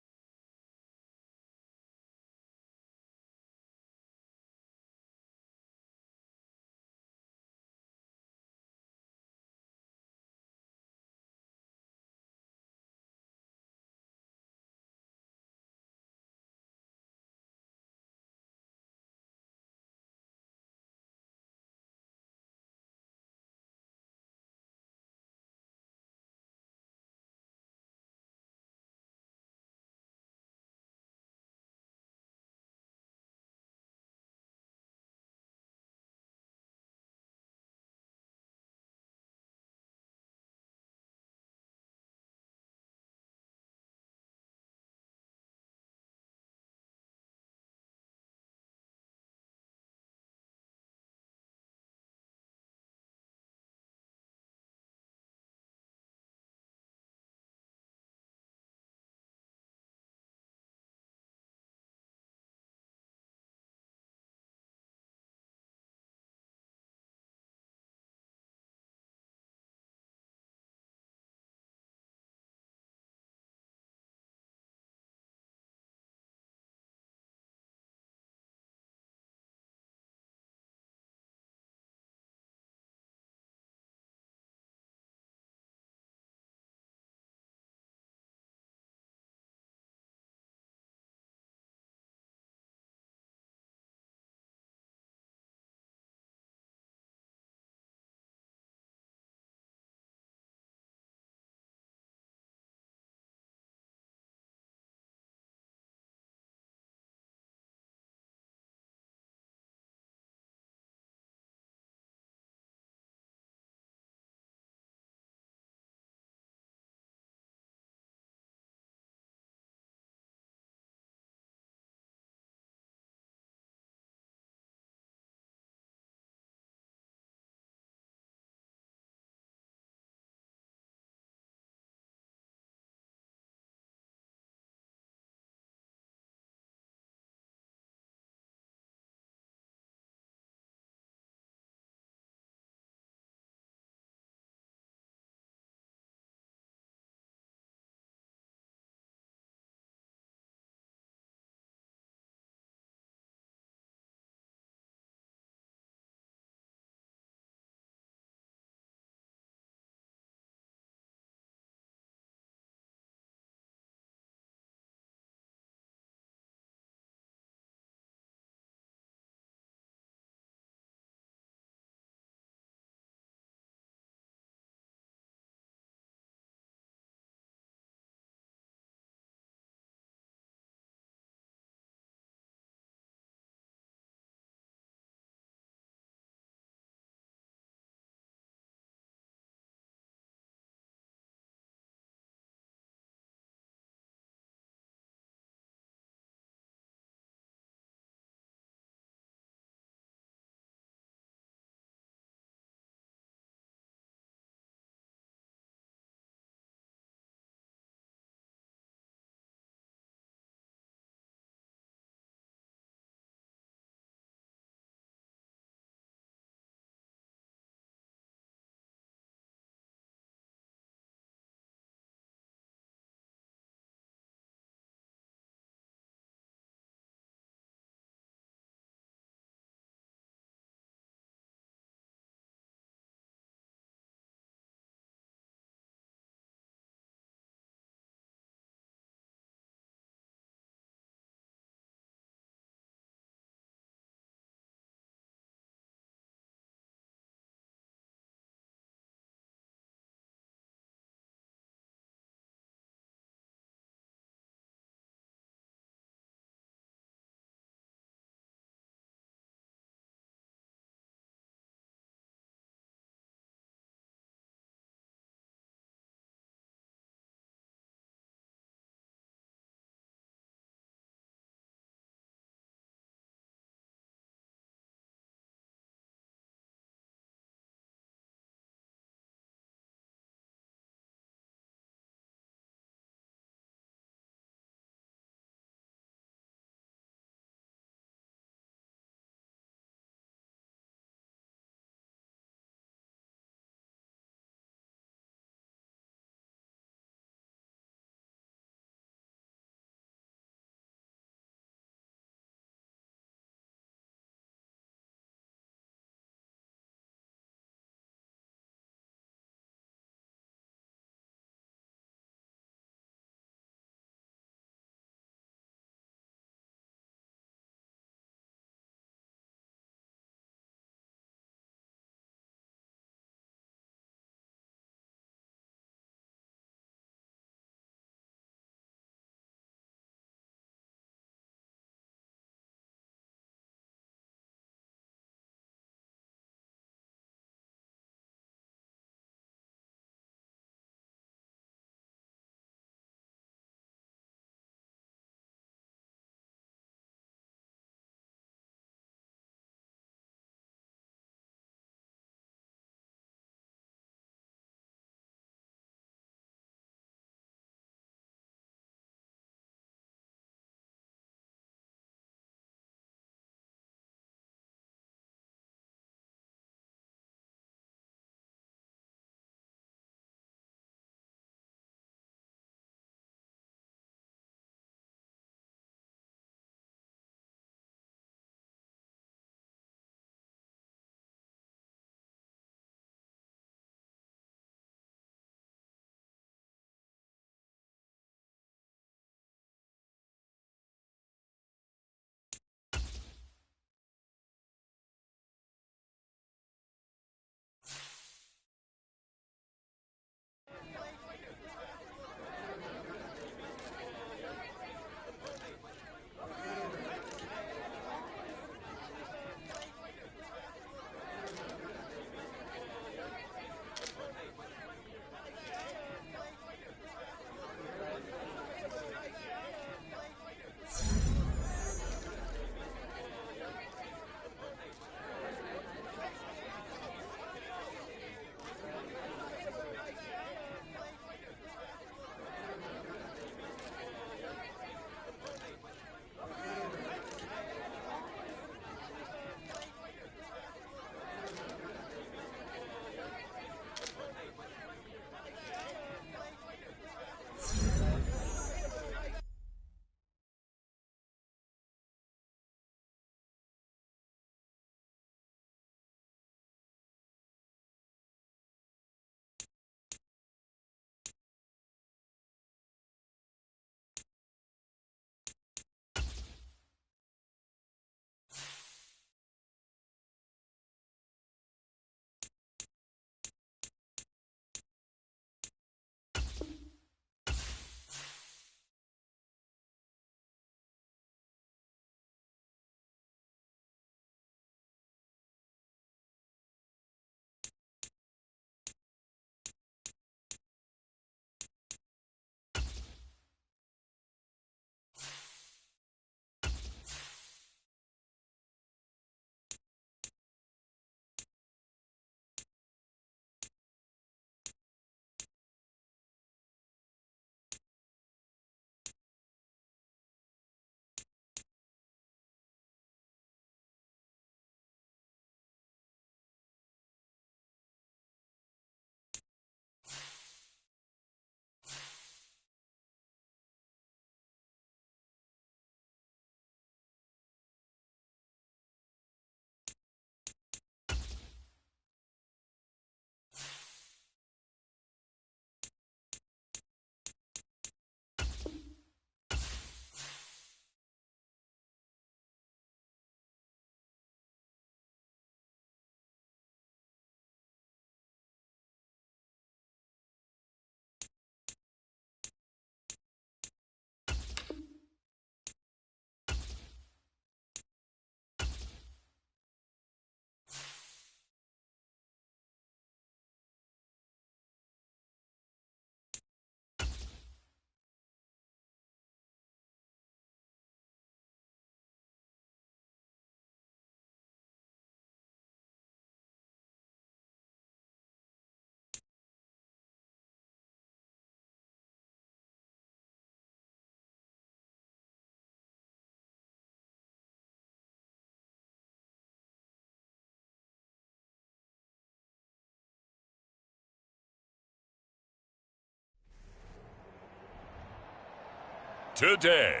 today.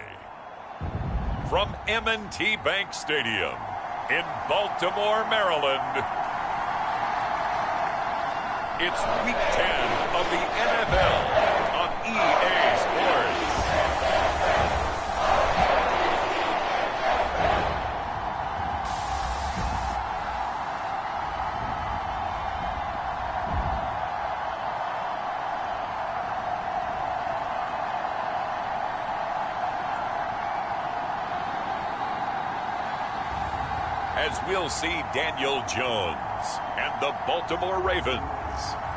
From M&T Bank Stadium in Baltimore, Maryland, it's Week 10 of the NFL on EA Sports. As we'll see Daniel Jones and the Baltimore Ravens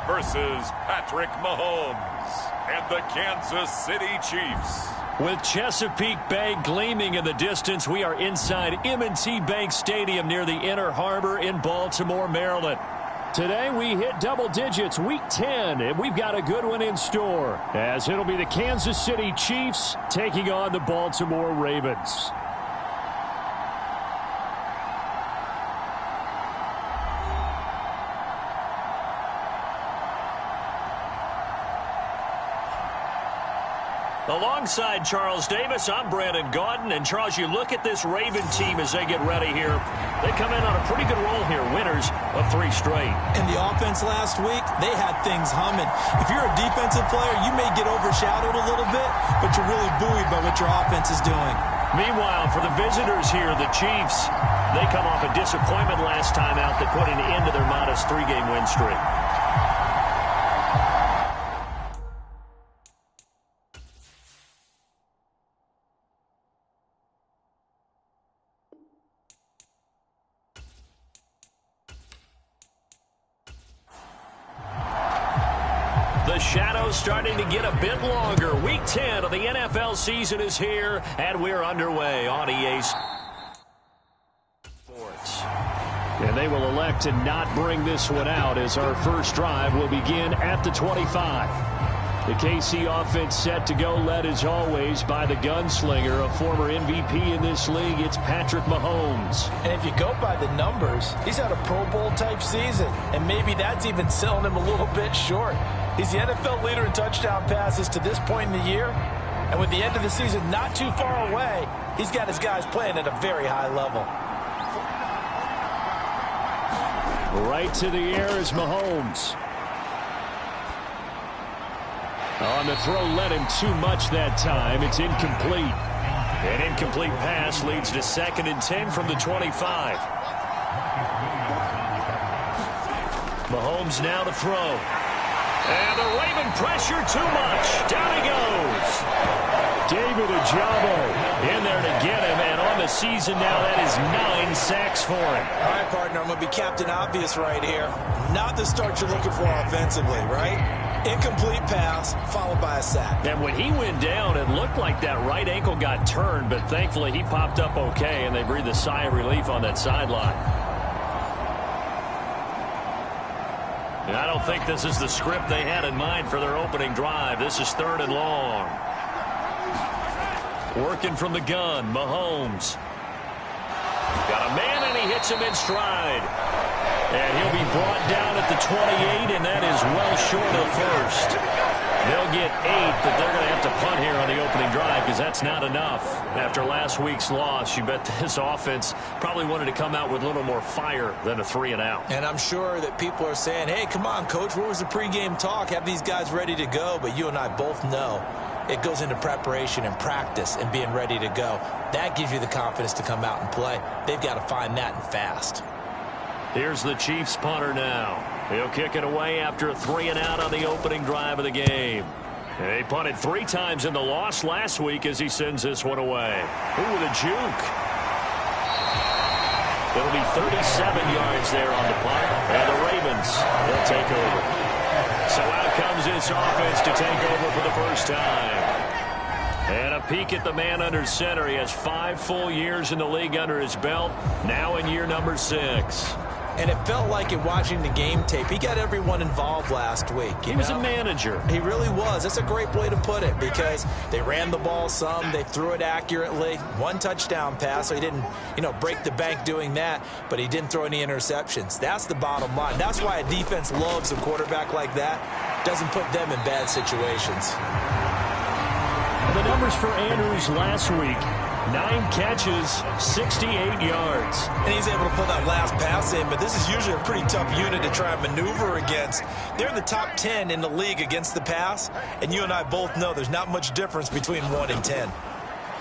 versus Patrick Mahomes and the Kansas City Chiefs. With Chesapeake Bay gleaming in the distance, we are inside M&T Bank Stadium near the Inner Harbor in Baltimore, Maryland. Today we hit double digits, Week 10, and we've got a good one in store, as it'll be the Kansas City Chiefs taking on the Baltimore Ravens. Alongside Charles Davis, I'm Brandon Gaudin. And, Charles, you look at this Raven team as they get ready here. They come in on a pretty good roll here, winners of 3 straight. And the offense last week, they had things humming. If you're a defensive player, you may get overshadowed a little bit, but you're really buoyed by what your offense is doing. Meanwhile, for the visitors here, the Chiefs, they come off a disappointment last time out that put an end to their modest 3-game win streak. The shadows starting to get a bit longer. Week 10 of the NFL season is here, and we're underway on EA Sports. And they will elect to not bring this one out as our first drive will begin at the 25. The KC offense set to go, led as always by the gunslinger, a former MVP in this league. It's Patrick Mahomes. And if you go by the numbers, he's had a Pro Bowl type season, and maybe that's even selling him a little bit short. He's the NFL leader in touchdown passes to this point in the year, and with the end of the season not too far away, he's got his guys playing at a very high level. Right to the air is Mahomes. On the throw, led him too much that time. It's incomplete. An incomplete pass leads to 2nd and 10 from the 25. Mahomes now to throw. And the Raven pressure too much. Down he goes. David Ojabo in there to get him. And on the season now, that is 9 sacks for him. All right, partner, I'm going to be Captain Obvious right here. Not the start you're looking for offensively, right? Incomplete pass, followed by a sack. And when he went down, it looked like that right ankle got turned, but thankfully he popped up okay, and they breathed a sigh of relief on that sideline. And I don't think this is the script they had in mind for their opening drive. This is 3rd and long. Working from the gun, Mahomes. Got a man, and he hits him in stride. And he'll be brought down at the 28, and that is well short of first. They'll get 8, but they're going to have to punt here on the opening drive because that's not enough. After last week's loss, you bet this offense probably wanted to come out with a little more fire than a 3-and-out. And I'm sure that people are saying, hey, come on, Coach, where was the pregame talk? Have these guys ready to go? But you and I both know it goes into preparation and practice and being ready to go. That gives you the confidence to come out and play. They've got to find that and fast. Here's the Chiefs punter now. He'll kick it away after a 3-and-out on the opening drive of the game. He punted 3 times in the loss last week as he sends this one away. Ooh, with a juke. It'll be 37 yards there on the punt, and the Ravens will take over. So out comes this offense to take over for the first time. And a peek at the man under center. He has 5 full years in the league under his belt, now in year number 6. And it felt like in watching the game tape, he got everyone involved last week. He was a manager. He really was. That's a great way to put it because they ran the ball some. They threw it accurately. 1 touchdown pass, so he didn't, break the bank doing that, but he didn't throw any interceptions. That's the bottom line. That's why a defense loves a quarterback like that. Doesn't put them in bad situations. The the numbers for Andrews last week: 9 catches, 68 yards. And he's able to pull that last pass in, but this is usually a pretty tough unit to try and maneuver against. They're in the top 10 in the league against the pass, and you and I both know there's not much difference between 1 and 10.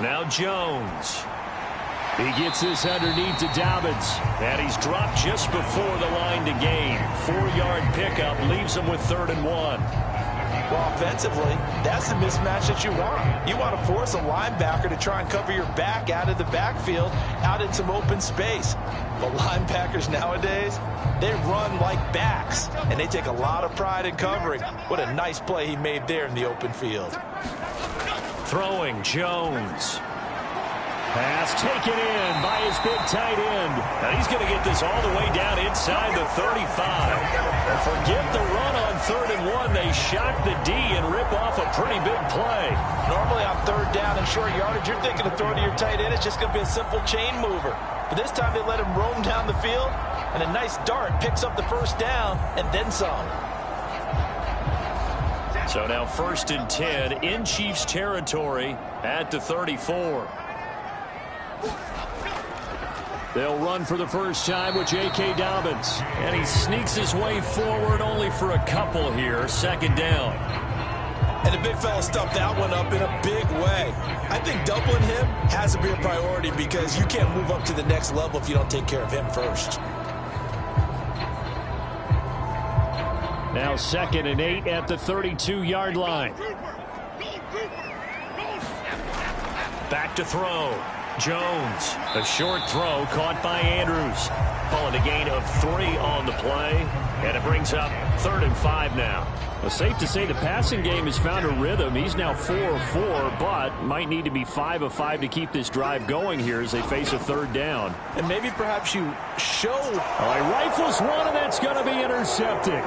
Now Jones. He gets this underneath to Dobbins, and he's dropped just before the line to gain. 4-yard pickup leaves him with 3rd and 1. Well, offensively, that's the mismatch that you want. You want to force a linebacker to try and cover your back out of the backfield, out in some open space. But linebackers nowadays, they run like backs, and they take a lot of pride in covering. What a nice play he made there in the open field. Throwing Jones. Pass taken in by his big tight end. And he's going to get this all the way down inside the 35. Forget the run on 3rd and 1. They shock the D and rip off a pretty big play. Normally on 3rd down and short yardage, you're thinking of throwing to your tight end. It's just going to be a simple chain mover. But this time they let him roam down the field, and a nice dart picks up the 1st down and then some. So now 1st and 10 in Chiefs territory at the 34. They'll run for the first time with J.K. Dobbins. And he sneaks his way forward only for a couple here. 2nd down. And the big fella stuffed that one up in a big way. I think doubling him has to be a priority because you can't move up to the next level if you don't take care of him first. Now 2nd and 8 at the 32-yard line. Back to throw. Jones, a short throw caught by Andrews. Calling a gain of 3 on the play, and it brings up 3rd and 5 now. Well, safe to say the passing game has found a rhythm. He's now 4 of 4, but might need to be 5 of 5 to keep this drive going here as they face a 3rd down. And maybe perhaps you show. Oh, he rifles one, and that's going to be intercepted.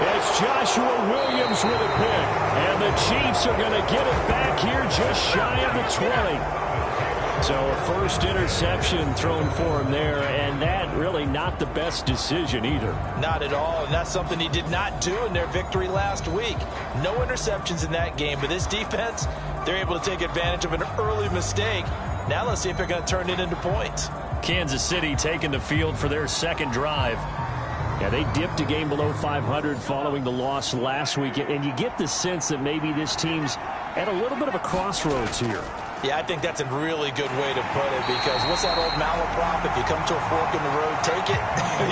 It's Joshua Williams with a pick, and the Chiefs are going to get it back here just shy of the 20. So a first interception thrown for him there, and that really not the best decision either. Not at all, and that's something he did not do in their victory last week. No interceptions in that game, but this defense, they're able to take advantage of an early mistake. Now let's see if they're going to turn it into points. Kansas City taking the field for their 2nd drive. Yeah, they dipped a game below 500 following the loss last week, and you get the sense that maybe this team's at a little bit of a crossroads here. Yeah, I think that's a really good way to put it because what's that old malaprop? If you come to a fork in the road, take it.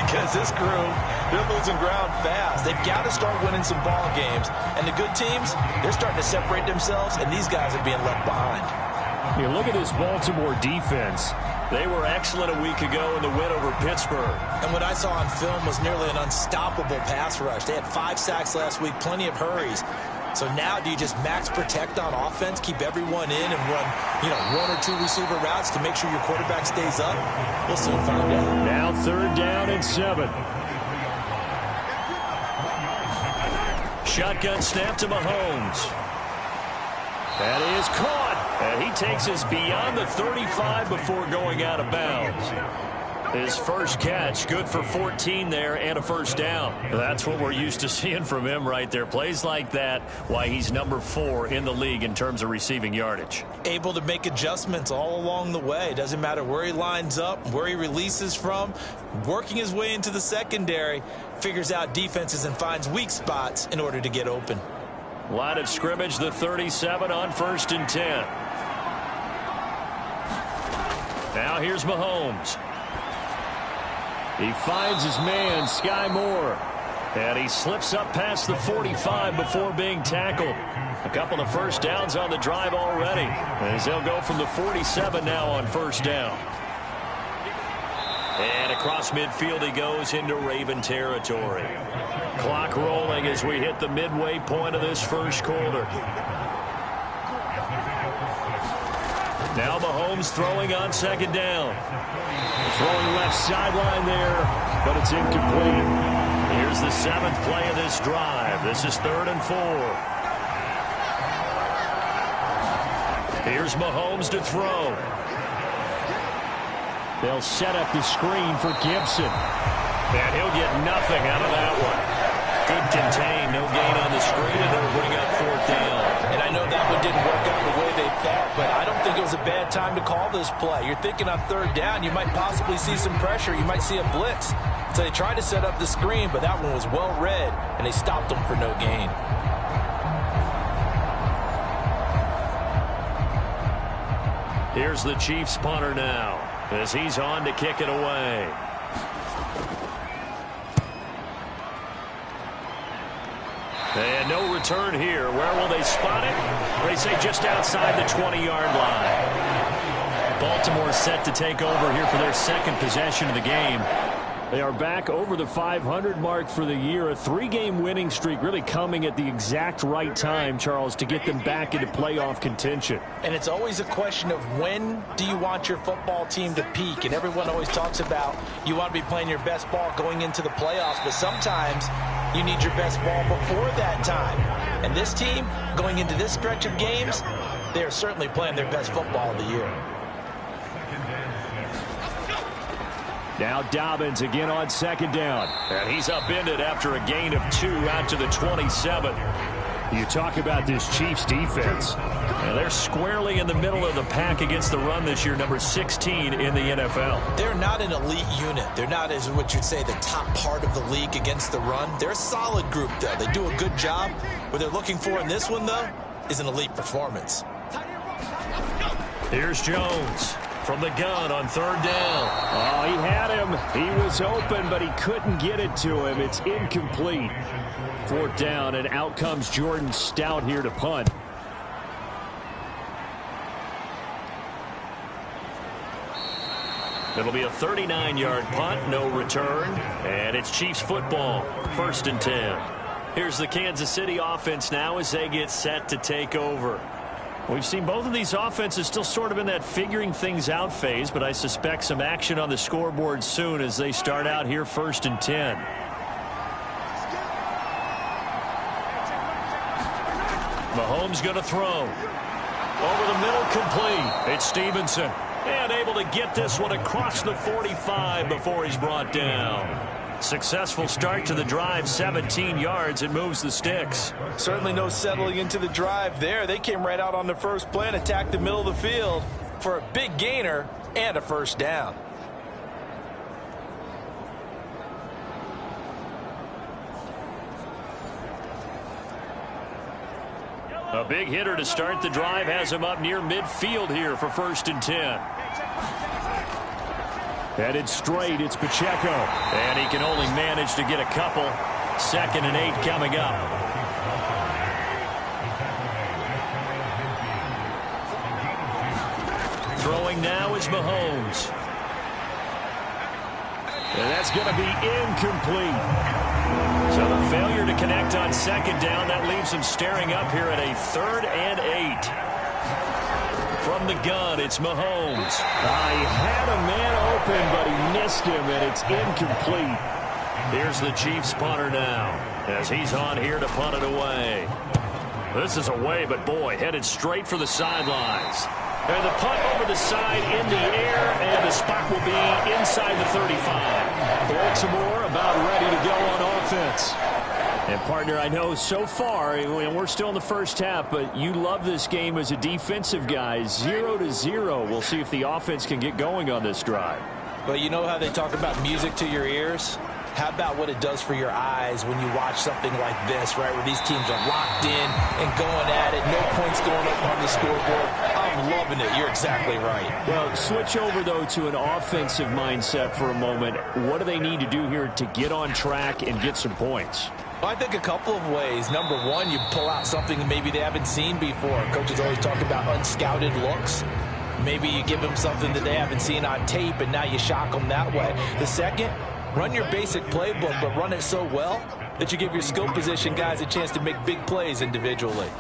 Because this crew, they're losing ground fast. They've got to start winning some ball games. And the good teams, they're starting to separate themselves, and these guys are being left behind. You look at this Baltimore defense. They were excellent a week ago in the win over Pittsburgh. And what I saw on film was nearly an unstoppable pass rush. They had 5 sacks last week, plenty of hurries. So now do you just max protect on offense, keep everyone in and run, 1 or 2 receiver routes to make sure your quarterback stays up? We'll soon find out. Now 3rd down and 7. Shotgun snap to Mahomes. That is caught. And he takes us beyond the 35 before going out of bounds. His first catch, good for 14 there and a 1st down. That's what we're used to seeing from him right there. Plays like that, why he's number 4 in the league in terms of receiving yardage. Able to make adjustments all along the way. Doesn't matter where he lines up, where he releases from. Working his way into the secondary, figures out defenses and finds weak spots in order to get open. Line of scrimmage, the 37 on 1st and 10. Now here's Mahomes. He finds his man, Sky Moore. And he slips up past the 45 before being tackled. A couple of 1st downs on the drive already, as they'll go from the 47 now on 1st down. And across midfield he goes into Raven territory. Clock rolling as we hit the midway point of this 1st quarter. Now Mahomes throwing on 2nd down. Throwing left sideline there, but it's incomplete. Here's the 7th play of this drive. This is 3rd and 4. Here's Mahomes to throw. They'll set up the screen for Gibson. And he'll get nothing out of that one. Good contain, no gain on the screen, and they'll bring up 4th down. And I know that one didn't work out the way they thought, but I don't think it was a bad time to call this play. You're thinking on third down, you might possibly see some pressure. You might see a blitz. So they tried to set up the screen, but that one was well read, and they stopped them for no gain. Here's the Chiefs punter now as he's on to kick it away. And no return here. Where will they spot it? They say just outside the 20-yard line. Baltimore set to take over here for their second possession of the game. They are back over the 500 mark for the year. A 3-game winning streak really coming at the exact right time, Charles, to get them back into playoff contention. And it's always a question of when do you want your football team to peak? And everyone always talks about you want to be playing your best ball going into the playoffs, but sometimes you need your best ball before that time. And this team, going into this stretch of games, they are certainly playing their best football of the year. Now Dobbins again on second down. And he's upended after a gain of 2 out to the 27. You talk about this Chiefs defense. And they're squarely in the middle of the pack against the run this year, number 16 in the NFL. They're not an elite unit. They're not, as what you'd say, the top part of the league against the run. They're a solid group, though. They do a good job. What they're looking for in this one, though, is an elite performance. Here's Jones from the gun on third down. Oh, he had him. He was open, but he couldn't get it to him. It's incomplete. Fourth down, and out comes Jordan Stout here to punt. It'll be a 39-yard punt, no return, and it's Chiefs football, 1st and 10. Here's the Kansas City offense now as they get set to take over. We've seen both of these offenses still sort of in that figuring things out phase, but I suspect some action on the scoreboard soon as they start out here 1st and 10. Mahomes going to throw. Over the middle, complete. It's Stevenson. And able to get this one across the 45 before he's brought down. Successful start to the drive, 17 yards, and moves the sticks. Certainly no settling into the drive there. They came right out on the first play and attacked the middle of the field for a big gainer and a first down. A big hitter to start the drive has him up near midfield here for 1st and 10. Headed straight, it's Pacheco. And he can only manage to get a couple. 2nd and 8 coming up. Throwing now is Mahomes. And that's going to be incomplete. So the failure to connect on 2nd down, that leaves him staring up here at a 3rd and 8. From the gun, it's Mahomes. He had a man open, but he missed him, and it's incomplete. Here's the Chiefs punter now as he's on here to punt it away. This is away, but boy, headed straight for the sidelines. And the punt over the side in the air, and the spot will be inside the 35. Baltimore about ready to go on offense. And, partner, I know so far, and we're still in the first half, but you love this game as a defensive guy. 0-0. We'll see if the offense can get going on this drive. But you know how they talk about music to your ears? How about what it does for your eyes when you watch something like this, right, where these teams are locked in and going at it, no points going up on the scoreboard? I'm loving it. You're exactly right. Well, switch over, though, to an offensive mindset for a moment. What do they need to do here to get on track and get some points? Well, I think a couple of ways. Number one, you pull out something maybe they haven't seen before. Coaches always talk about unscouted looks. Maybe you give them something that they haven't seen on tape, and now you shock them that way. The second, run your basic playbook, but run it so well that you give your skill position guys a chance to make big plays individually.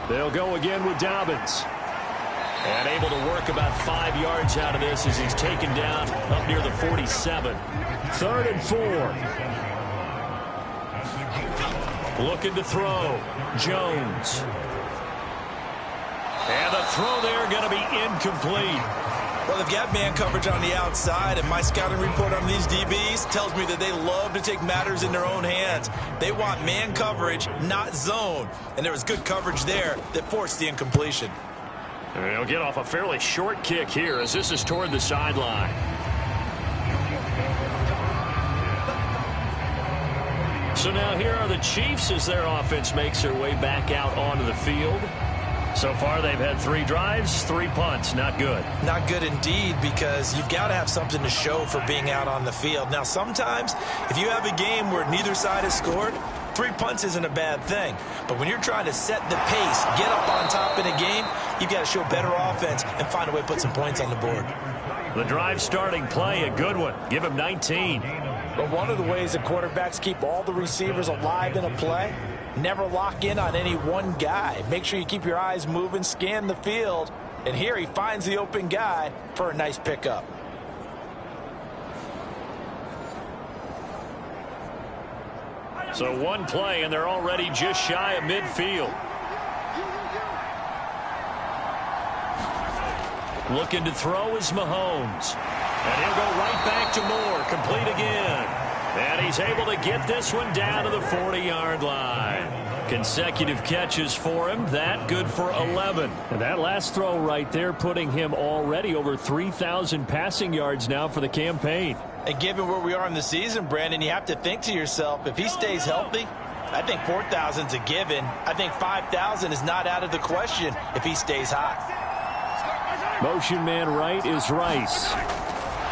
They'll go again with Dobbins. And able to work about 5 yards out of this as he's taken down up near the 47. 3rd and 4. Looking to throw. Jones. And the throw there going to be incomplete. Well, they've got man coverage on the outside, and my scouting report on these DBs tells me that they love to take matters in their own hands. They want man coverage, not zone. And there was good coverage there that forced the incompletion. And he'll get off a fairly short kick here as this is toward the sideline. So now here are the Chiefs as their offense makes their way back out onto the field. So far, they've had 3 drives, 3 punts. Not good. Not good indeed, because you've got to have something to show for being out on the field. Now, sometimes, if you have a game where neither side has scored, 3 punts isn't a bad thing. But when you're trying to set the pace, get up on top in a game, you've got to show better offense and find a way to put some points on the board. The drive starting play, a good one. Give him 19. But one of the ways that quarterbacks keep all the receivers alive in a play, never lock in on any one guy. Make sure you keep your eyes moving, scan the field. And here he finds the open guy for a nice pickup. So one play, and they're already just shy of midfield. Looking to throw is Mahomes. And he'll go right back to Moore. Complete again. And he's able to get this one down to the 40-yard line. Consecutive catches for him. That good for 11. And that last throw right there putting him already over 3,000 passing yards now for the campaign. And given where we are in the season, Brandon, you have to think to yourself, if he stays healthy, I think 4,000's a given. I think 5,000 is not out of the question if he stays hot. Motion man right is Rice.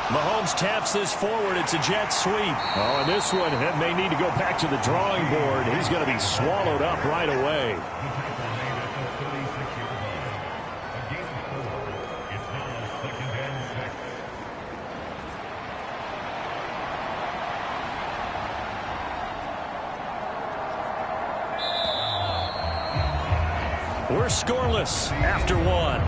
Mahomes taps this forward. It's a jet sweep. Oh, and this one may need to go back to the drawing board. He's going to be swallowed up right away. We're scoreless after 1.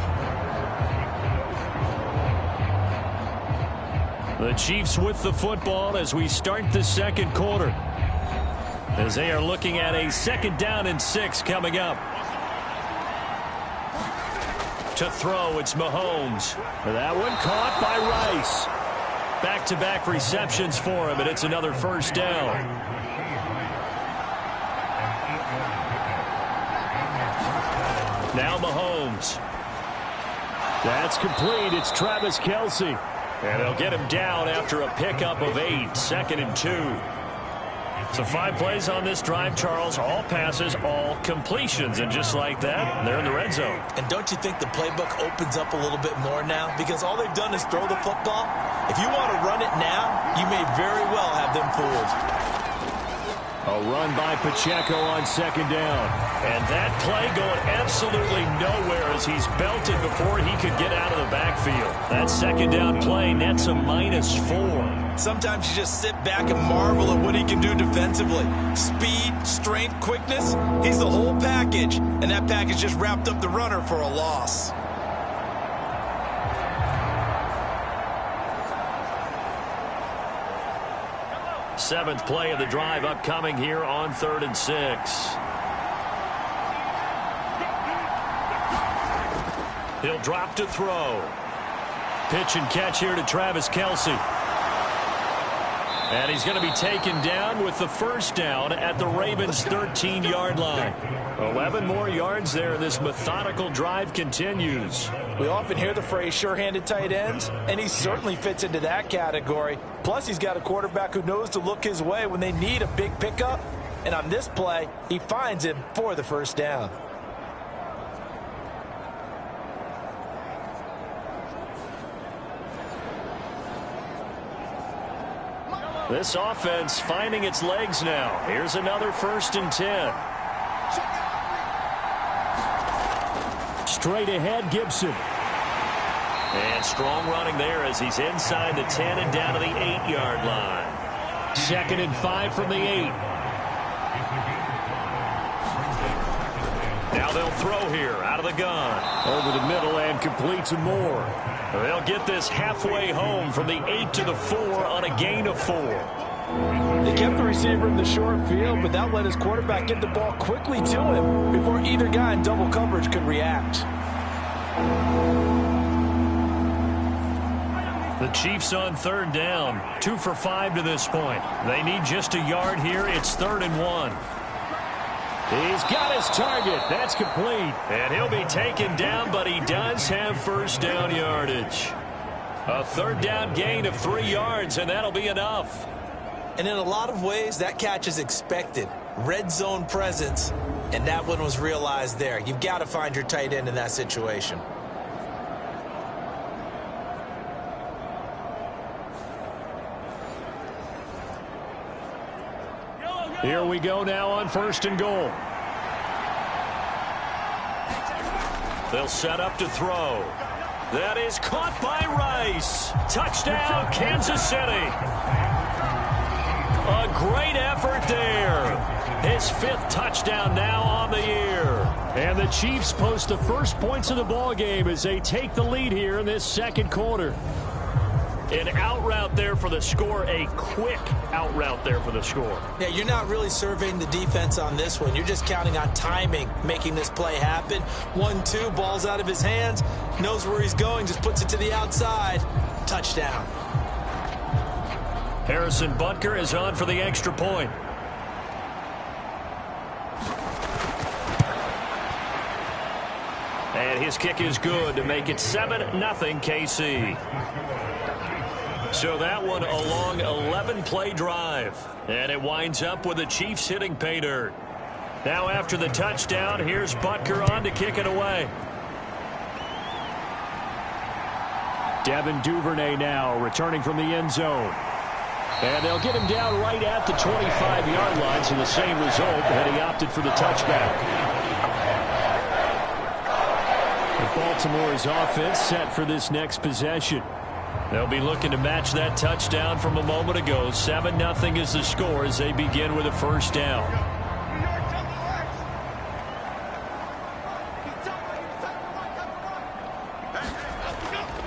The Chiefs with the football as we start the second quarter. As they are looking at a 2nd down and 6 coming up. To throw, it's Mahomes. That one caught by Rice. Back-to-back receptions for him, and it's another 1st down. Now Mahomes. That's complete. It's Travis Kelce. And they'll get him down after a pickup of 8, 2nd and 2. So 5 plays on this drive, Charles. All passes, all completions. And just like that, they're in the red zone. And don't you think the playbook opens up a little bit more now? Because all they've done is throw the football. If you want to run it now, you may very well have them fooled. A run by Pacheco on 2nd down. And that play going absolutely nowhere as he's belted before he could get out of the backfield. That 2nd down play nets a -4. Sometimes you just sit back and marvel at what he can do defensively. Speed, strength, quickness, he's the whole package. And that package just wrapped up the runner for a loss. Seventh play of the drive upcoming here on 3rd and 6. He'll drop to throw. Pitch and catch here to Travis Kelce. And he's going to be taken down with the 1st down at the Ravens' 13-yard line. 11 more yards there. This methodical drive continues. We often hear the phrase sure-handed tight ends, and he certainly fits into that category. Plus, he's got a quarterback who knows to look his way when they need a big pickup. And on this play, he finds him for the 1st down. This offense finding its legs now. Here's another 1st and 10. Straight ahead, Gibson. And strong running there as he's inside the 10 and down to the 8-yard line. 2nd and 5 from the 8. Now they'll throw here out of the gun. Over the middle and complete to Moore. They'll get this halfway home from the 8 to the 4 on a gain of 4. They kept the receiver in the short field, but that let his quarterback get the ball quickly to him before either guy in double coverage could react. The Chiefs on 3rd down. 2 for 5 to this point. They need just a yard here. It's 3rd and 1. He's got his target. That's complete. And he'll be taken down, but he does have first down yardage. A third down gain of 3 yards, and that'll be enough. And in a lot of ways, that catch is expected. Red zone presence, and that one was realized there. You've got to find your tight end in that situation. Here we go now on 1st and goal. They'll set up to throw. That is caught by Rice. Touchdown, Kansas City. A great effort there. His 5th touchdown now on the year. And the Chiefs post the first points of the ball game as they take the lead here in this second quarter. An out route there for the score, a quick out route there for the score. Yeah, you're not really surveying the defense on this one. You're just counting on timing, making this play happen. 1-2, ball's out of his hands, knows where he's going, just puts it to the outside. Touchdown. Harrison Butker is on for the extra point. And his kick is good to make it 7-0 KC. So that one a long 11-play drive. And it winds up with the Chiefs hitting pay dirt. Now after the touchdown, here's Butker on to kick it away. Devin Duvernay now returning from the end zone. And they'll get him down right at the 25-yard line, so the same result, but he opted for the touchback. Baltimore's offense set for this next possession. They'll be looking to match that touchdown from a moment ago. 7-0 is the score as they begin with a first down.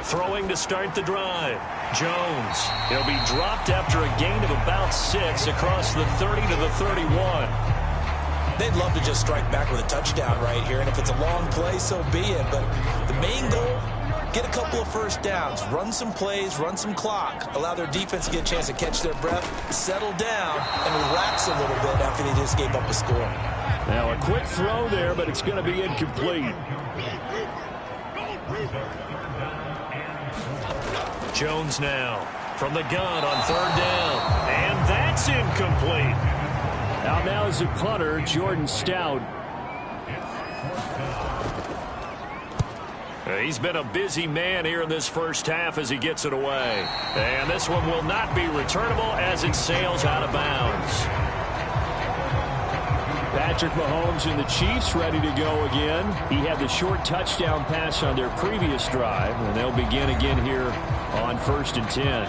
Throwing to start the drive. Jones. He'll be dropped after a gain of about 6 across the 30 to the 31. They'd love to just strike back with a touchdown right here, and if it's a long play, so be it. But the main goal, get a couple of first downs, run some plays, run some clock, allow their defense to get a chance to catch their breath, settle down, and relax a little bit after they just gave up a score. Now a quick throw there, but it's going to be incomplete. Jones now from the gun on 3rd down, and that's incomplete. Out now is the punter, Jordan Stout. He's been a busy man here in this first half as he gets it away. And this one will not be returnable as it sails out of bounds. Patrick Mahomes and the Chiefs ready to go again. He had the short touchdown pass on their previous drive, and they'll begin again here on 1st and 10.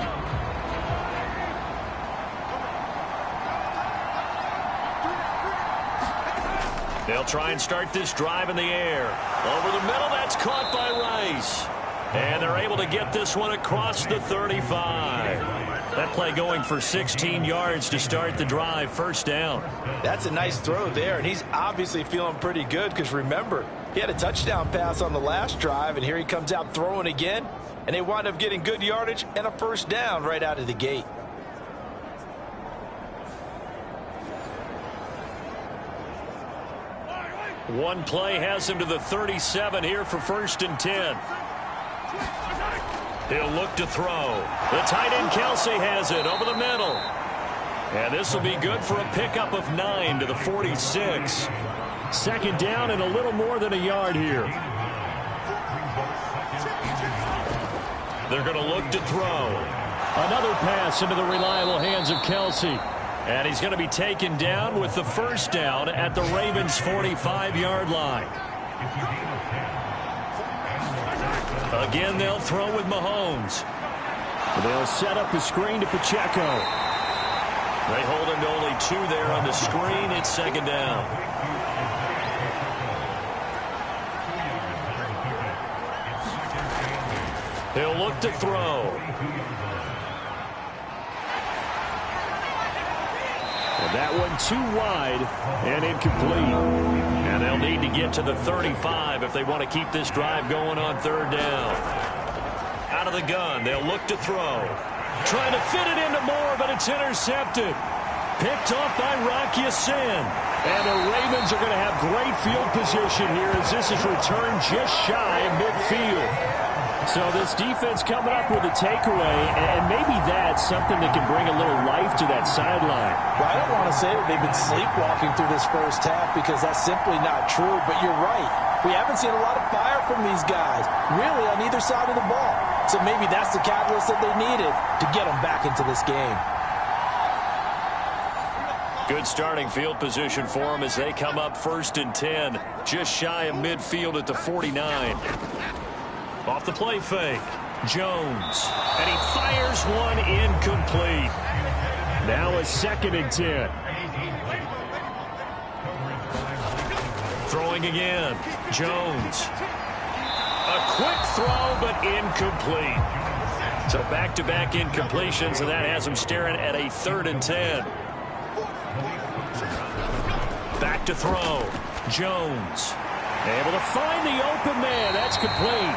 They'll try and start this drive in the air. Over the middle, that's caught by Rice. And they're able to get this one across the 35. That play going for 16 yards to start the drive, first down. That's a nice throw there, and he's obviously feeling pretty good because, remember, he had a touchdown pass on the last drive, and here he comes out throwing again, and they wind up getting good yardage and a first down right out of the gate. One play has him to the 37 here for 1st and 10. He'll look to throw. The tight end Kelsey has it over the middle. And this will be good for a pickup of 9 to the 46. 2nd down and a little more than a yard here. They're going to look to throw. Another pass into the reliable hands of Kelsey. And he's going to be taken down with the first down at the Ravens' 45-yard line. Again, they'll throw with Mahomes. They'll set up the screen to Pacheco. They hold him to only 2 there on the screen. It's 2nd down. He'll look to throw. That one too wide and incomplete. And they'll need to get to the 35 if they want to keep this drive going on 3rd down. Out of the gun, they'll look to throw. Trying to fit it into Moore, but it's intercepted. Picked off by Rock Ya-Sin. And the Ravens are going to have great field position here as this is returned just shy of midfield. So this defense coming up with a takeaway, and maybe that's something that can bring a little life to that sideline. Well, I don't want to say that they've been sleepwalking through this first half because that's simply not true, but you're right. We haven't seen a lot of fire from these guys, really, on either side of the ball. So maybe that's the catalyst that they needed to get them back into this game. Good starting field position for them as they come up 1st and 10, just shy of midfield at the 49. Off the play fake, Jones, and he fires one incomplete. Now a 2nd and 10. Throwing again, Jones. A quick throw, but incomplete. So back-to-back incompletions, and that has him staring at a 3rd and 10. Back to throw, Jones. Able to find the open man. That's complete.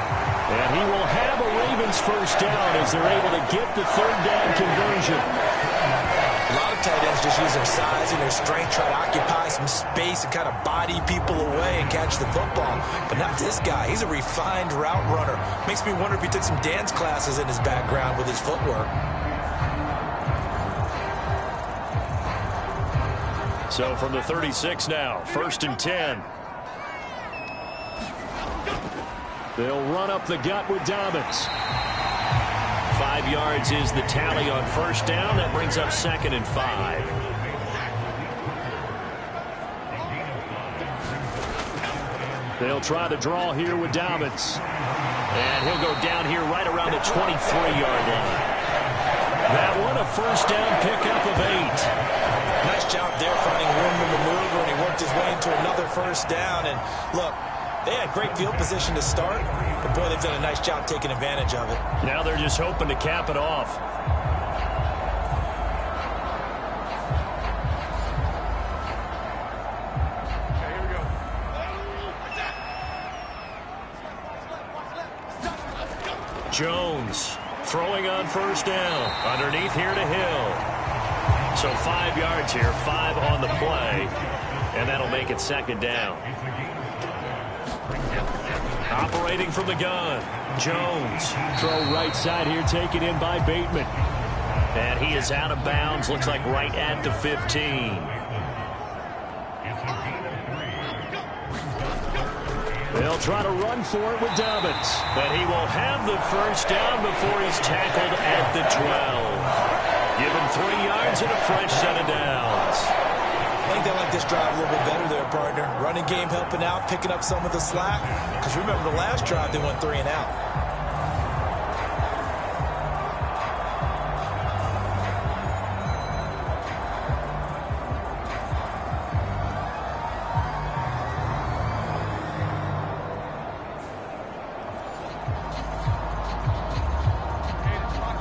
And he will have a Ravens first down as they're able to get the 3rd down conversion. A lot of tight ends just use their size and their strength, try to occupy some space and kind of body people away and catch the football. But not this guy. He's a refined route runner. Makes me wonder if he took some dance classes in his background with his footwork. So from the 36 now, 1st and 10. They'll run up the gut with Dobbins. 5 yards is the tally on 1st down. That brings up 2nd and 5. They'll try to draw here with Dobbins. And he'll go down here right around the 23-yard line. That one a 1st down pickup of 8. Nice job there finding room to maneuver, and he worked his way into another 1st down. And look, they had great field position to start, but boy, they've done a nice job taking advantage of it. Now they're just hoping to cap it off. Jones throwing on 1st down. Underneath here to Hill. So 5 yards here, 5 on the play, and that'll make it 2nd down. Operating from the gun, Jones. Throw right side here, taken in by Bateman. And he is out of bounds, looks like right at the 15. They'll try to run for it with Dobbins. But he will have the 1st down before he's tackled at the 12. Give him 3 yards and a fresh set of downs. I think they like this drive a little bit better there, partner. Running game helping out, picking up some of the slack. Because remember, the last drive, they went 3 and out.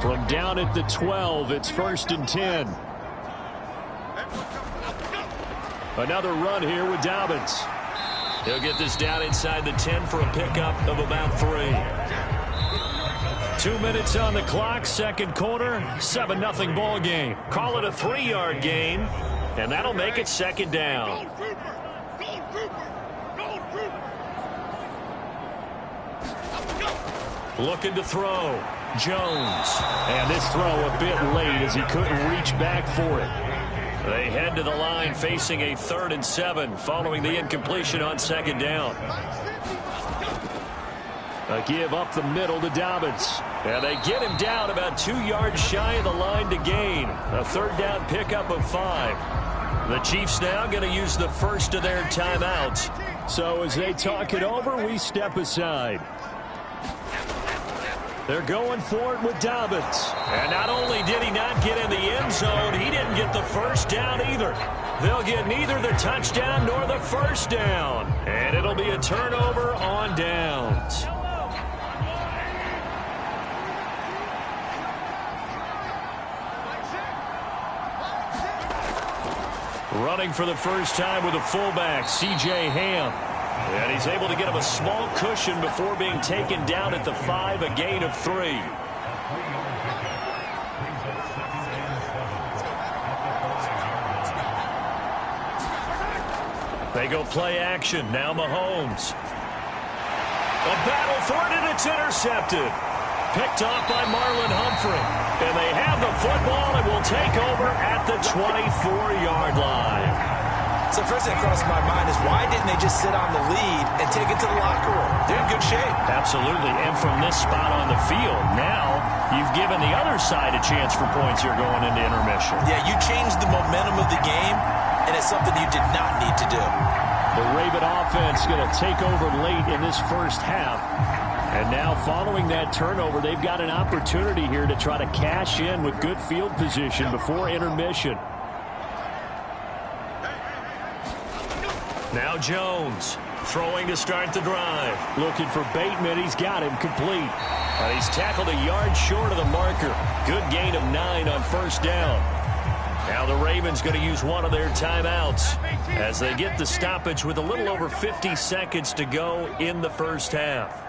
From down at the 12, it's 1st and 10. Another run here with Dobbins. He'll get this down inside the 10 for a pickup of about 3. 2 minutes on the clock, 2nd quarter, 7-0 ball game. Call it a 3-yard gain, and that'll make it 2nd down. Looking to throw, Jones. And this throw a bit late as he couldn't reach back for it. They head to the line facing a 3rd and 7 following the incompletion on 2nd down. A give up the middle to Dobbins. And they get him down about 2 yards shy of the line to gain. A 3rd down pickup of 5. The Chiefs now going to use the first of their timeouts. So as they talk it over, we step aside. They're going for it with Dobbins. And not only did he not get in the end zone, he didn't get the 1st down either. They'll get neither the touchdown nor the 1st down. And it'll be a turnover on downs. Running for the first time with a fullback, C.J. Ham. And he's able to get him a small cushion before being taken down at the 5, a gain of 3. They go play action. Now Mahomes. A battle for it, and it's intercepted. Picked off by Marlon Humphrey. And they have the football and will take over at the 24-yard line. So first thing that crossed my mind is why didn't they just sit on the lead and take it to the locker room? They're in good shape. Absolutely. And from this spot on the field, now you've given the other side a chance for points here going into intermission. Yeah, you changed the momentum of the game, and it's something you did not need to do. The Raven offense going to take over late in this first half. And now following that turnover, they've got an opportunity here to try to cash in with good field position before intermission. Now Jones throwing to start the drive. Looking for Bateman. He's got him complete. And he's tackled a yard short of the marker. Good gain of 9 on first down. Now the Ravens going to use one of their timeouts as they get the stoppage with a little over 50 seconds to go in the first half.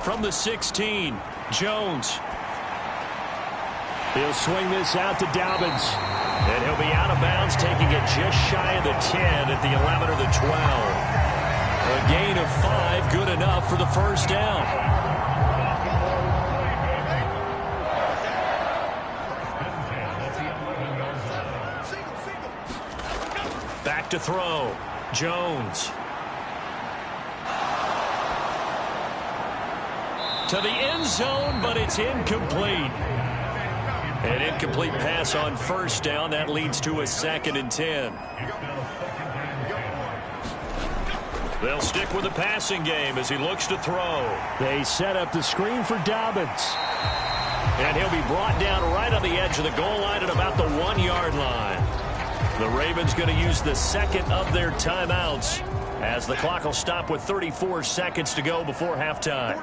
From the 16, Jones. He'll swing this out to Dobbins. And he'll be out of bounds, taking it just shy of the 10 at the 11 or the 12. A gain of 5, good enough for the first down. Back to throw. Jones. To the end zone, but it's incomplete. An incomplete pass on first down. That leads to a 2nd and 10. They'll stick with the passing game as he looks to throw. They set up the screen for Dobbins. And he'll be brought down right on the edge of the goal line at about the 1-yard line. The Ravens going to use the second of their timeouts as the clock will stop with 34 seconds to go before halftime.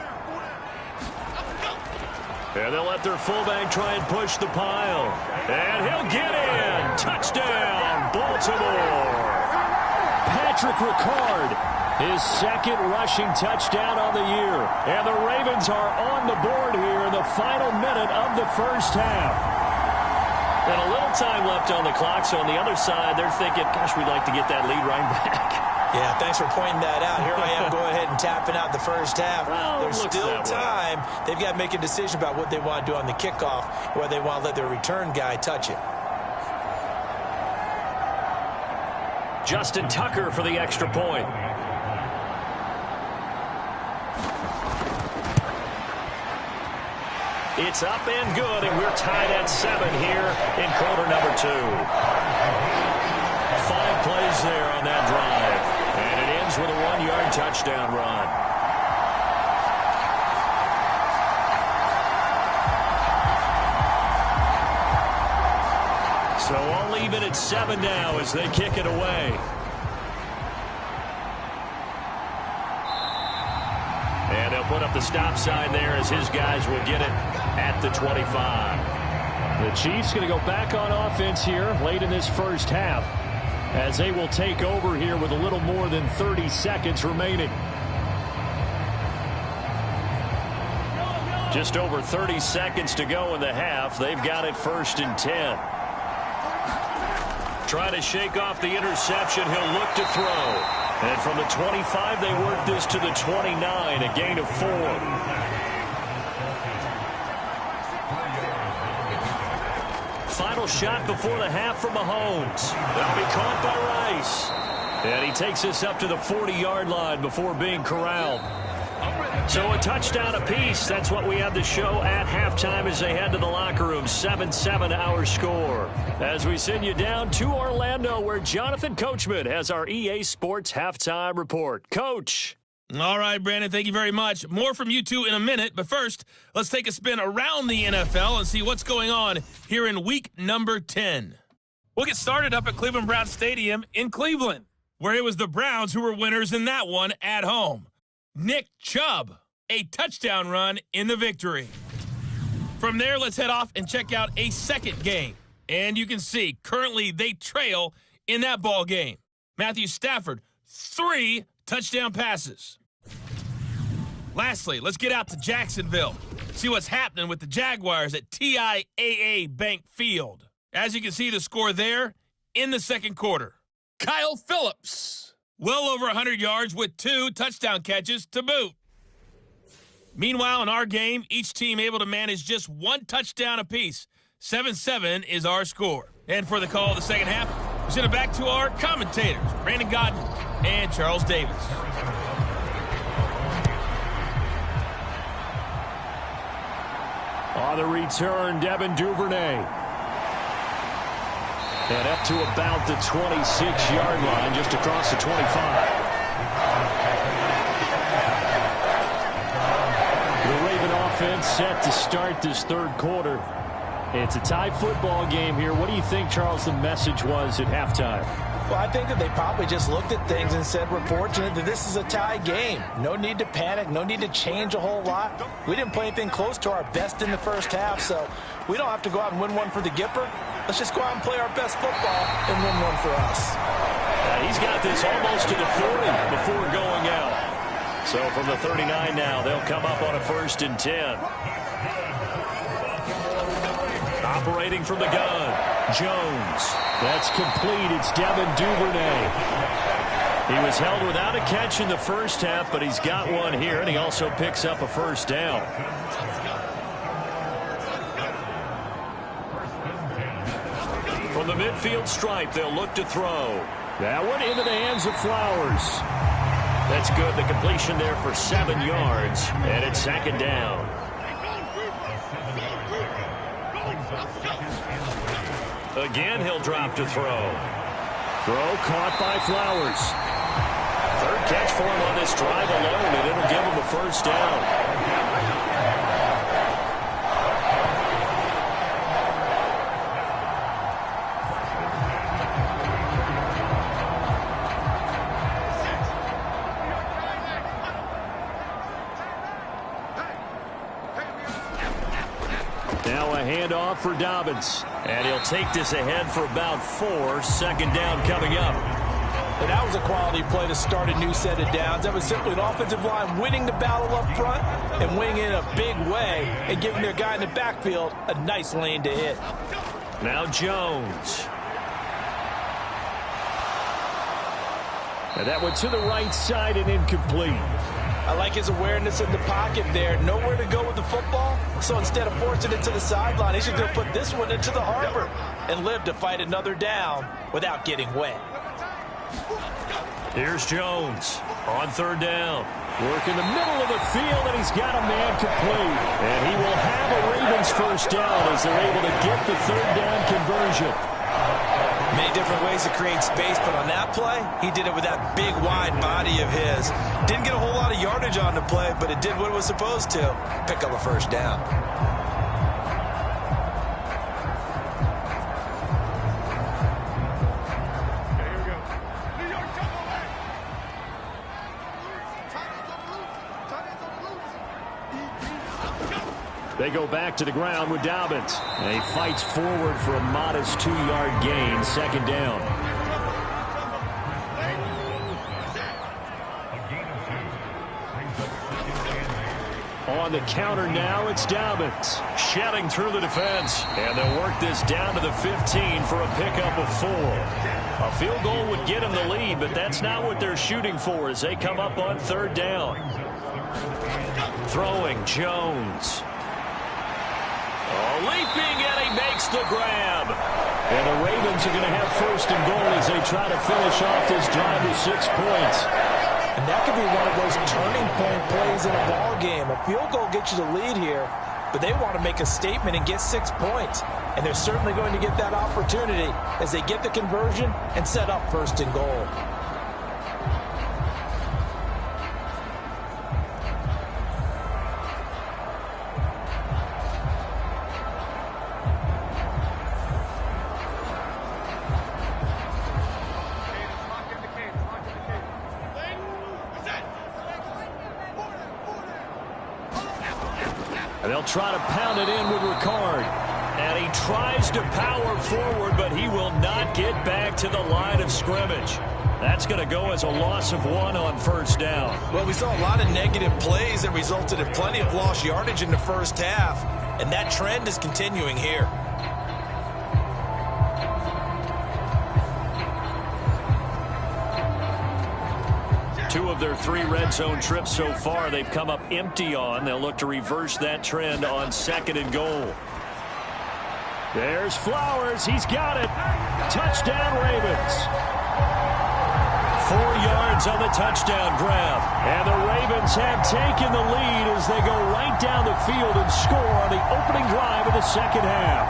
And they'll let their fullback try and push the pile. And he'll get in. Touchdown, Baltimore. Patrick Ricard, his second rushing touchdown on the year. And the Ravens are on the board here in the final minute of the first half. And a little time left on the clock, so on the other side, they're thinking, gosh, we'd like to get that lead right back. Yeah, thanks for pointing that out. Here I am going ahead and tapping out the first half. Well, there's still time. Way. They've got to make a decision about what they want to do on the kickoff, whether they want to let their return guy touch it. Justin Tucker for the extra point. It's up and good, and we're tied at 7 here in quarter number 2. 5 plays there on that drive. And it ends with a 1-yard touchdown run. So all even at 7 now as they kick it away. And they'll put up the stop sign there as his guys will get it at the 25. The Chiefs going to go back on offense here late in this first half, as they will take over here with a little more than 30 seconds remaining. Just over 30 seconds to go in the half. They've got it 1st and 10. Try to shake off the interception. He'll look to throw. And from the 25, they work this to the 29, a gain of 4. Final shot before the half for Mahomes. That'll be caught by Rice. And he takes us up to the 40-yard line before being corralled. So a touchdown apiece. That's what we have to show at halftime as they head to the locker room. 7-7 our score. As we send you down to Orlando, where Jonathan Coachman has our EA Sports halftime report. Coach. All right, Brandon, thank you very much. More from you two in a minute, but first, let's take a spin around the NFL and see what's going on here in week number 10. We'll get started up at Cleveland Browns Stadium in Cleveland, where it was the Browns who were winners in that one at home. Nick Chubb, a touchdown run in the victory. From there, let's head off and check out a second game. And you can see, currently they trail in that ball game. Matthew Stafford, 3 touchdown passes. Lastly, let's get out to Jacksonville. See what's happening with the Jaguars at TIAA Bank Field. As you can see, the score there in the second quarter. Kyle Phillips. Well over 100 yards with 2 touchdown catches to boot. Meanwhile, in our game, each team able to manage just 1 touchdown apiece. 7-7 is our score. And for the call of the second half, we send it back to our commentators, Brandon Godden and Charles Davis. On the return, Devin Duvernay. And up to about the 26-yard line, just across the 25. The Raven offense set to start this third quarter. It's a tie football game here. What do you think, Charles, the message was at halftime? Well, I think that they probably just looked at things and said, we're fortunate that this is a tie game. No need to panic. No need to change a whole lot. We didn't play anything close to our best in the first half, so we don't have to go out and win one for the Gipper. Let's just go out and play our best football and win one for us. He's got this almost to the 40 before going out. So from the 39 now, they'll come up on a 1st and 10. Operating from the gun, Jones. That's complete. It's Devin Duvernay. He was held without a catch in the first half, but he's got one here, and he also picks up a 1st down. From the midfield stripe, they'll look to throw. That one into the hands of Flowers. That's good. The completion there for 7 yards, and it's 2nd down. Again, he'll drop to throw. Throw caught by Flowers. 3rd catch for him on this drive alone, and it'll give him a 1st down. Now a handoff for Dobbins. And he'll take this ahead for about 4. 2nd down coming up. And that was a quality play to start a new set of downs. That was simply an offensive line winning the battle up front and winning in a big way and giving their guy in the backfield a nice lane to hit. Now Jones. And that went to the right side and incomplete. I like his awareness in the pocket there. Nowhere to go with the football. So instead of forcing it to the sideline, he's going to put this one into the harbor and live to fight another down without getting wet. Here's Jones on 3rd down. Work in the middle of the field, and he's got a man complete. And he will have a Ravens 1st down as they're able to get the 3rd down conversion. Many different ways to create space, but on that play, he did it with that big, wide body of his. Didn't get a whole lot of yardage on the play, but it did what it was supposed to. Pick up a 1st down. They go back to the ground with Dobbins. And he fights forward for a modest 2-yard gain. 2nd down. On the counter now, it's Dobbins. Shedding through the defense. And they'll work this down to the 15 for a pickup of 4. A field goal would get them the lead, but that's not what they're shooting for as they come up on 3rd down. Throwing Jones. Leaping, and he makes the grab. And the Ravens are going to have 1st and goal as they try to finish off this drive with 6 points. And that could be one of those turning point plays in a ball game. A field goal gets you the lead here, but they want to make a statement and get 6 points. And they're certainly going to get that opportunity as they get the conversion and set up 1st and goal. They'll try to pound it in with Ricard. And he tries to power forward, but he will not get back to the line of scrimmage. That's going to go as a loss of 1 on 1st down. Well, we saw a lot of negative plays that resulted in plenty of lost yardage in the first half. And that trend is continuing here. 2 of their 3 red zone trips so far, they've come up empty on. They'll look to reverse that trend on 2nd and goal. There's Flowers. He's got it. Touchdown, Ravens. 4 yards on the touchdown grab. And the Ravens have taken the lead as they go right down the field and score on the opening drive of the second half.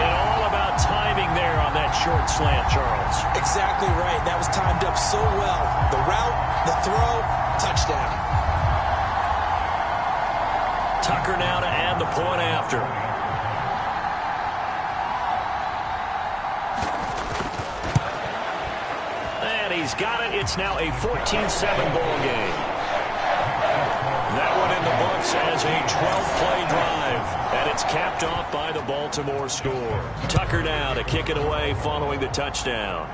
And all about timing there on that short slant, Charles. Exactly right. That was timed up so well. The route, the throw, touchdown. Tucker now to add the point after. And he's got it. It's now a 14-7 ball game. That one in the books as a 12-play drive. And it's capped off by the Baltimore score. Tucker now to kick it away following the touchdown.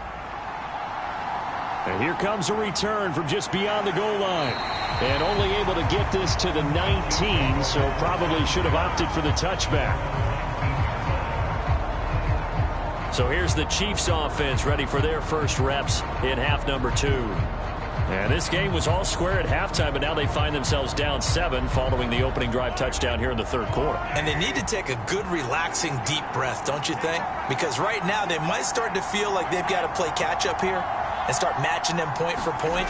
And here comes a return from just beyond the goal line. And only able to get this to the 19, so probably should have opted for the touchback. So here's the Chiefs offense ready for their first reps in half number 2. And this game was all square at halftime, but now they find themselves down 7 following the opening drive touchdown here in the 3rd quarter. And they need to take a good, relaxing, deep breath, don't you think? Because right now they might start to feel like they've got to play catch-up here and start matching them point for point.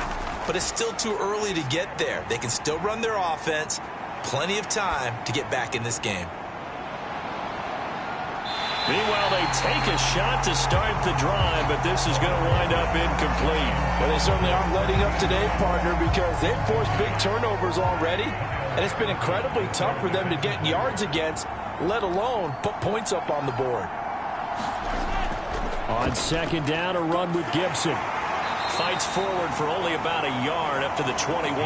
But it's still too early to get there. They can still run their offense. Plenty of time to get back in this game. Meanwhile, they take a shot to start the drive, but this is going to wind up incomplete. Well, they certainly aren't letting up today, partner, because they've forced big turnovers already, and it's been incredibly tough for them to get yards against, let alone put points up on the board. On 2nd down, a run with Gibson. Fights forward for only about a yard up to the 21.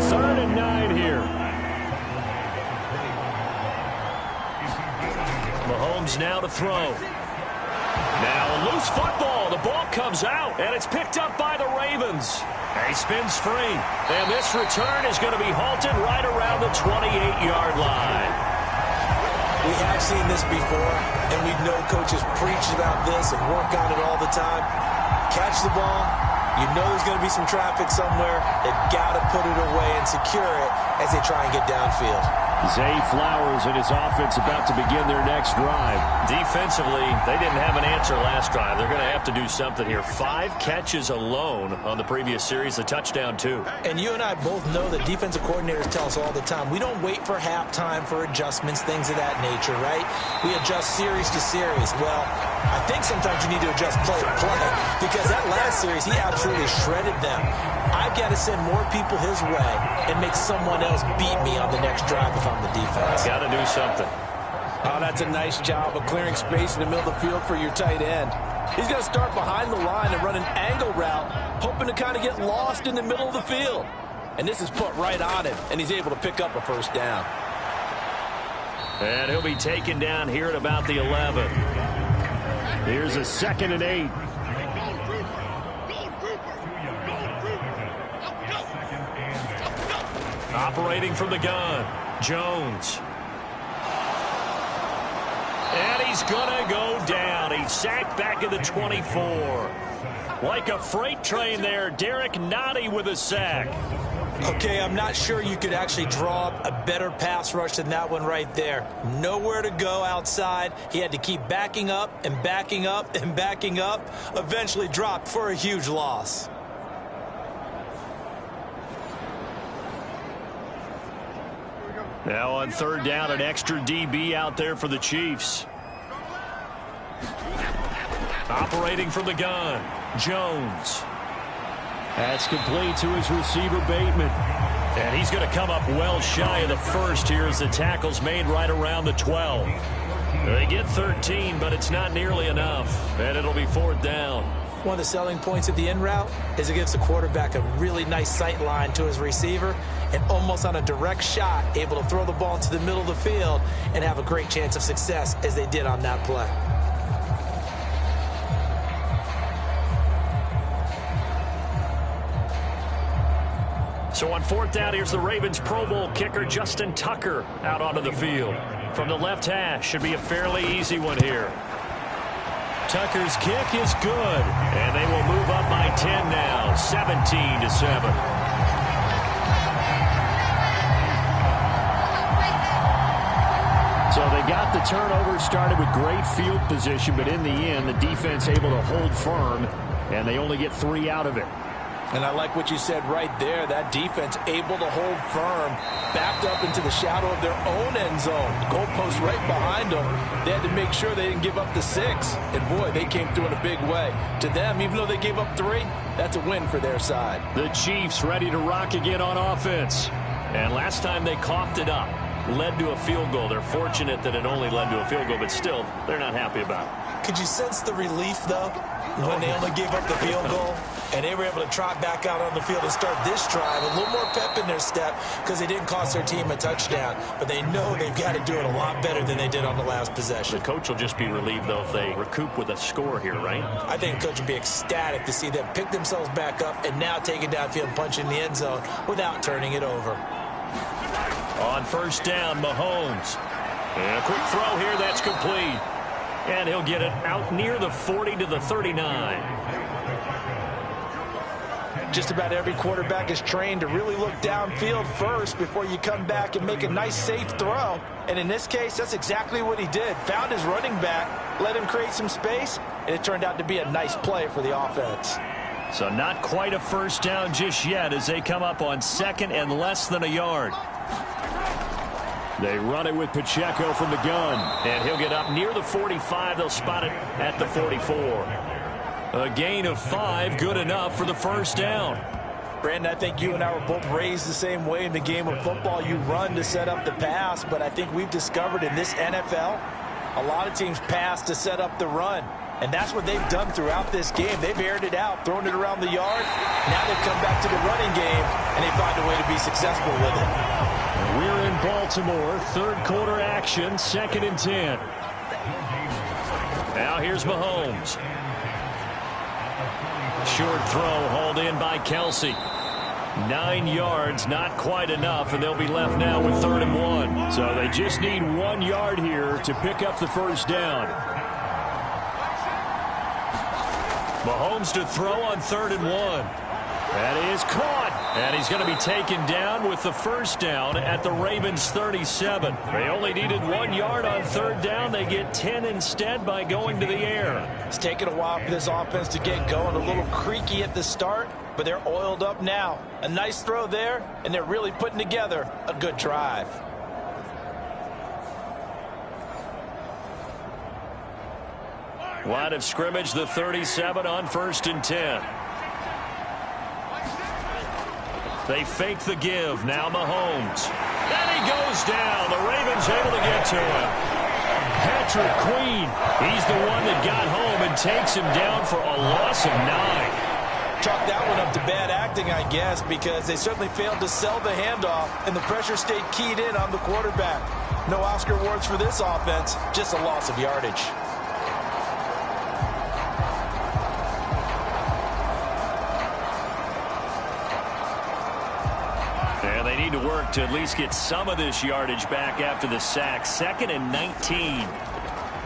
3rd and 9 here. Mahomes now to throw. Now a loose football. The ball comes out, and it's picked up by the Ravens. He spins free. And this return is going to be halted right around the 28-yard line. We have seen this before, and we know coaches preach about this and work on it all the time. Catch the ball. You know there's going to be some traffic somewhere. They've got to put it away and secure it as they try and get downfield. Zay Flowers and his offense about to begin their next drive. Defensively, they didn't have an answer last drive. They're going to have to do something here. 5 catches alone on the previous series, a touchdown too. And you and I both know that defensive coordinators tell us all the time, we don't wait for halftime for adjustments, things of that nature, right? We adjust series to series. Well, I think sometimes you need to adjust play to play because that last series, he absolutely shredded them. I've got to send more people his way and make someone else beat me on the next drive if I'm the defense. Got to do something. Oh, that's a nice job of clearing space in the middle of the field for your tight end. He's going to start behind the line and run an angle route, hoping to kind of get lost in the middle of the field. And this is put right on him, and he's able to pick up a first down. And he'll be taken down here at about the 11. Here's a 2nd and 8. Operating from the gun, Jones. And he's going to go down. He's sacked back at the 24. Like a freight train there, Derek Nottie with a sack. Okay, I'm not sure you could actually draw up a better pass rush than that one right there. Nowhere to go outside. He had to keep backing up and backing up and backing up. Eventually dropped for a huge loss. Now on 3rd down, an extra DB out there for the Chiefs. Operating from the gun, Jones. That's complete to his receiver, Bateman. And he's going to come up well shy of the first here as the tackle's made right around the 12. They get 13, but it's not nearly enough. And it'll be 4th down. One of the selling points of the in route is it gives the quarterback a really nice sight line to his receiver and almost on a direct shot able to throw the ball into the middle of the field and have a great chance of success as they did on that play. So on 4th down, here's the Ravens Pro Bowl kicker Justin Tucker out onto the field. From the left hash, should be a fairly easy one here. Tucker's kick is good. And they will move up by 10 now, 17-7. So they got the turnover started with great field position, but in the end, the defense able to hold firm, and they only get 3 out of it. And I like what you said right there. That defense able to hold firm, backed up into the shadow of their own end zone. Goalpost right behind them. They had to make sure they didn't give up the 6. And, boy, they came through in a big way. To them, even though they gave up 3, that's a win for their side. The Chiefs ready to rock again on offense. And last time they coughed it up, led to a field goal. They're fortunate that it only led to a field goal, but still, they're not happy about it. Could you sense the relief, though, when they only gave up the field goal? And they were able to trot back out on the field and start this drive. A little more pep in their step because they didn't cost their team a touchdown. But they know they've got to do it a lot better than they did on the last possession. The coach will just be relieved, though, if they recoup with a score here, right? I think the coach will be ecstatic to see them pick themselves back up and now take it downfield and punch in the end zone without turning it over. On first down, Mahomes. And a quick throw here, that's complete. And he'll get it out near the 40 to the 39. Just about every quarterback is trained to really look downfield first before you come back and make a nice, safe throw. And in this case, that's exactly what he did. Found his running back, let him create some space, and it turned out to be a nice play for the offense. So not quite a first down just yet as they come up on 2nd and less than a yard. They run it with Pacheco from the gun. And he'll get up near the 45. They'll spot it at the 44. A gain of 5, good enough for the first down. Brandon, I think you and I were both raised the same way in the game of football. You run to set up the pass, but I think we've discovered in this NFL, a lot of teams pass to set up the run. And that's what they've done throughout this game. They've aired it out, thrown it around the yard. Now they've come back to the running game, and they find a way to be successful with it. We're in Baltimore, 3rd quarter action, 2nd and 10. Now here's Mahomes. Short throw hauled in by Kelsey. 9 yards, not quite enough, and they'll be left now with 3rd and 1. So they just need 1 yard here to pick up the first down. Mahomes to throw on 3rd and 1. That is caught. And he's going to be taken down with the first down at the Ravens' 37. They only needed 1 yard on 3rd down. They get 10 instead by going to the air. It's taken a while for this offense to get going. A little creaky at the start, but they're oiled up now. A nice throw there, and they're really putting together a good drive. Line of scrimmage, the 37 on 1st and 10. They fake the give. Now Mahomes. And he goes down. The Ravens able to get to him. Patrick Queen. He's the one that got home and takes him down for a loss of 9. Chalk that one up to bad acting, I guess, because they certainly failed to sell the handoff, and the pressure stayed keyed in on the quarterback. No Oscar awards for this offense, just a loss of yardage. And they need to work to at least get some of this yardage back after the sack. 2nd and 19.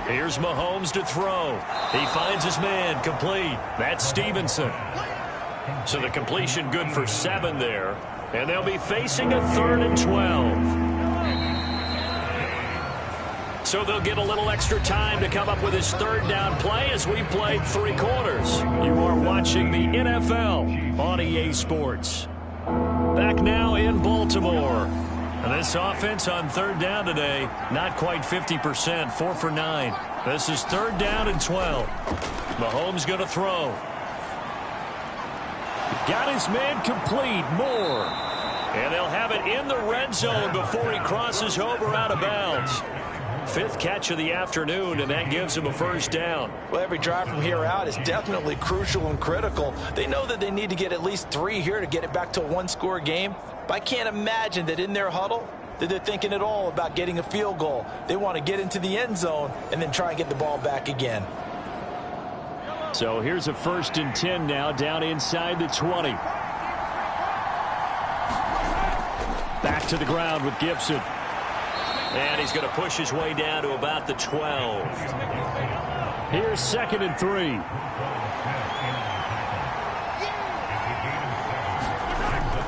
Here's Mahomes to throw. He finds his man, complete. That's Stevenson. So the completion good for 7 there. And they'll be facing a 3rd and 12. So they'll get a little extra time to come up with his 3rd down play as we played 3 quarters. You are watching the NFL on EA Sports. Back now in Baltimore. And this offense on 3rd down today, not quite 50%, 4 for 9. This is 3rd down and 12. Mahomes going to throw. Got his man complete, Moore. And they'll have it in the red zone before he crosses over out of bounds. 5th catch of the afternoon, and that gives him a first down. Well, every drive from here out is definitely crucial and critical. They know that they need to get at least 3 here to get it back to a 1-score game. But I can't imagine that in their huddle that they're thinking at all about getting a field goal. They want to get into the end zone and then try and get the ball back again. So here's a 1st and 10 now down inside the 20. Back to the ground with Gibson. And he's going to push his way down to about the 12. Here's 2nd and 3.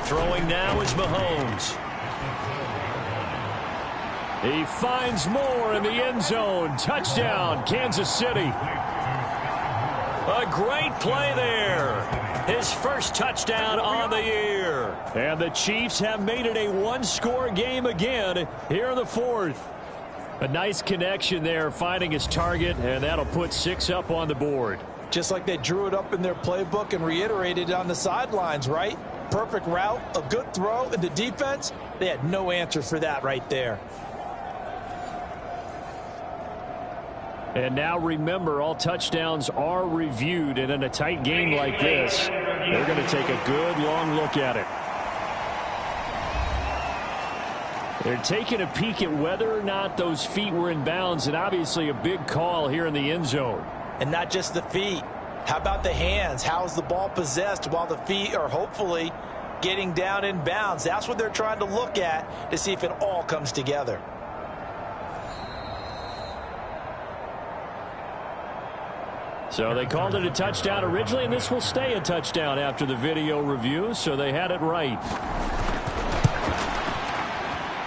Throwing now is Mahomes. He finds more in the end zone. Touchdown, Kansas City. A great play there. His first touchdown on the year. And the Chiefs have made it a one-score game again here in the 4th. A nice connection there, finding his target, and that'll put 6 up on the board. Just like they drew it up in their playbook and reiterated it on the sidelines, right? Perfect route, a good throw, and the defense, they had no answer for that right there. And now remember, all touchdowns are reviewed, and in a tight game like this, they're going to take a good long look at it. They're taking a peek at whether or not those feet were in bounds, and obviously a big call here in the end zone. And not just the feet. How about the hands? How is the ball possessed while the feet are hopefully getting down in bounds? That's what they're trying to look at to see if it all comes together. So they called it a touchdown originally, and this will stay a touchdown after the video review, so they had it right.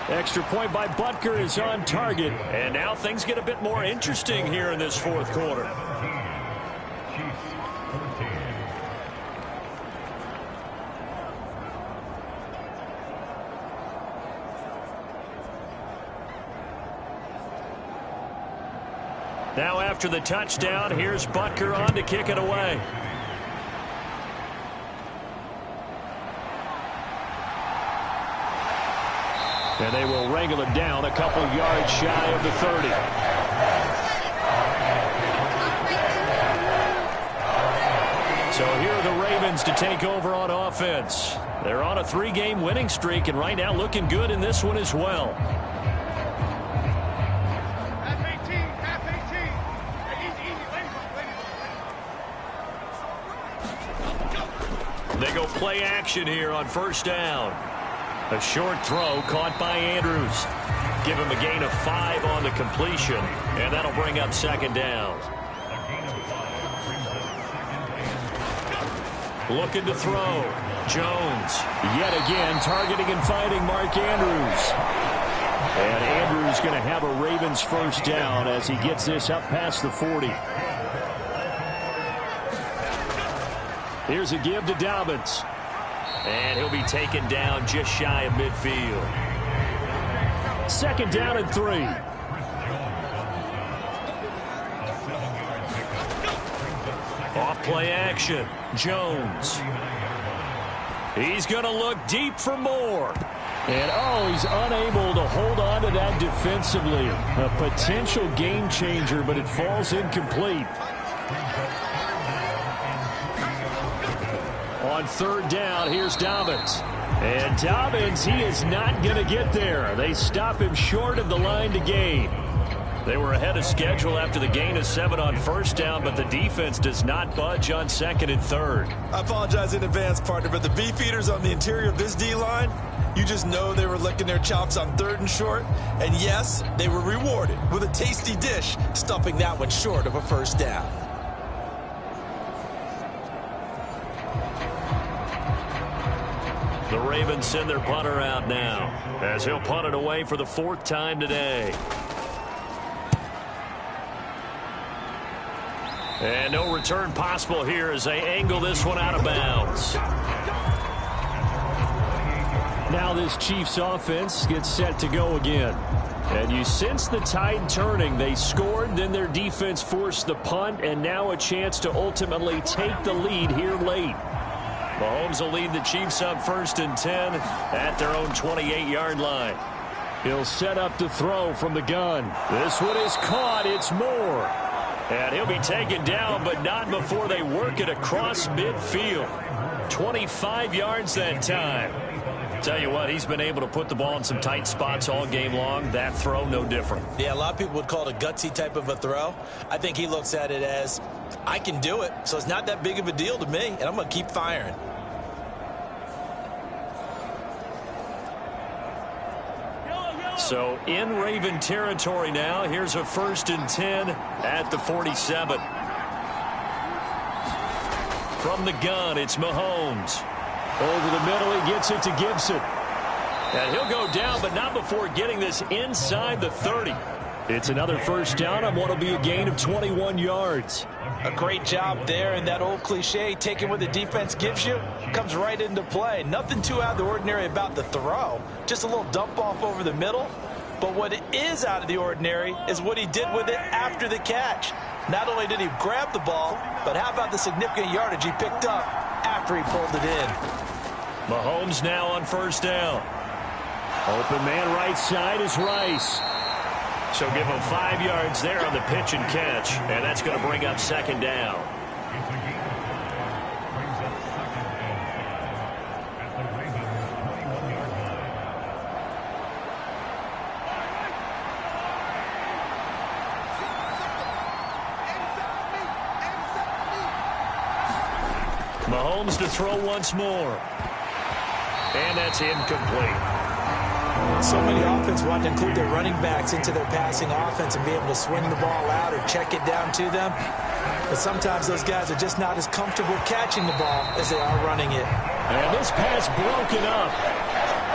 Extra point by Butker is on target. And now things get a bit more interesting here in this 4th quarter. Now after the touchdown, here's Butker on to kick it away. And they will wrangle it down a couple yards shy of the 30. So here are the Ravens to take over on offense. They're on a 3-game winning streak, and right now looking good in this one as well. They go play action here on 1st down. A short throw caught by Andrews. Give him a gain of 5 on the completion, and that'll bring up 2nd down. Looking to throw. Jones yet again targeting and finding Mark Andrews. And Andrews going to have a Ravens 1st down as he gets this up past the 40. Here's a give to Dobbins. And he'll be taken down just shy of midfield. 2nd down and 3. Off play action. Jones. He's going to look deep for more. And, he's unable to hold on to that defensively. A potential game changer, but it falls incomplete. On 3rd down, here's Dobbins. And Dobbins, he is not going to get there. They stop him short of the line to gain. They were ahead of schedule after the gain of 7 on 1st down, but the defense does not budge on 2nd and 3rd. I apologize in advance, partner, but the beefeaters on the interior of this D-line, you just know they were licking their chops on 3rd and short. And yes, they were rewarded with a tasty dish, stuffing that one short of a 1st down. The Ravens send their punter out now as he'll punt it away for the 4th time today. And no return possible here as they angle this one out of bounds. Now this Chiefs offense gets set to go again. And you sense the tide turning. They scored, then their defense forced the punt, and now a chance to ultimately take the lead here late. Mahomes will lead the Chiefs up 1st and 10 at their own 28-yard line. He'll set up to throw from the gun. This one is caught. It's Moore. And he'll be taken down, but not before they work it across midfield. 25 yards that time. Tell you what, he's been able to put the ball in some tight spots all game long. That throw, no different. Yeah, a lot of people would call it a gutsy type of a throw. I think he looks at it as, I can do it, so it's not that big of a deal to me, and I'm going to keep firing. So in Raven territory now. Here's a 1st and 10 at the 47. From the gun, it's Mahomes. Over the middle, he gets it to Gibson. And he'll go down, but not before getting this inside the 30. It's another 1st down on what will be a gain of 21 yards. A great job there, and that old cliche, taking what the defense gives you, comes right into play. Nothing too out of the ordinary about the throw. Just a little dump off over the middle. But what is out of the ordinary is what he did with it after the catch. Not only did he grab the ball, but how about the significant yardage he picked up after he pulled it in. Mahomes now on 1st down. Open man right side is Rice. So give him 5 yards there on the pitch and catch, and that's going to bring up 2nd down. Mahomes to throw once more. And that's incomplete. So many offenses want to include their running backs into their passing offense and be able to swing the ball out or check it down to them. But sometimes those guys are just not as comfortable catching the ball as they are running it. And this pass broken up.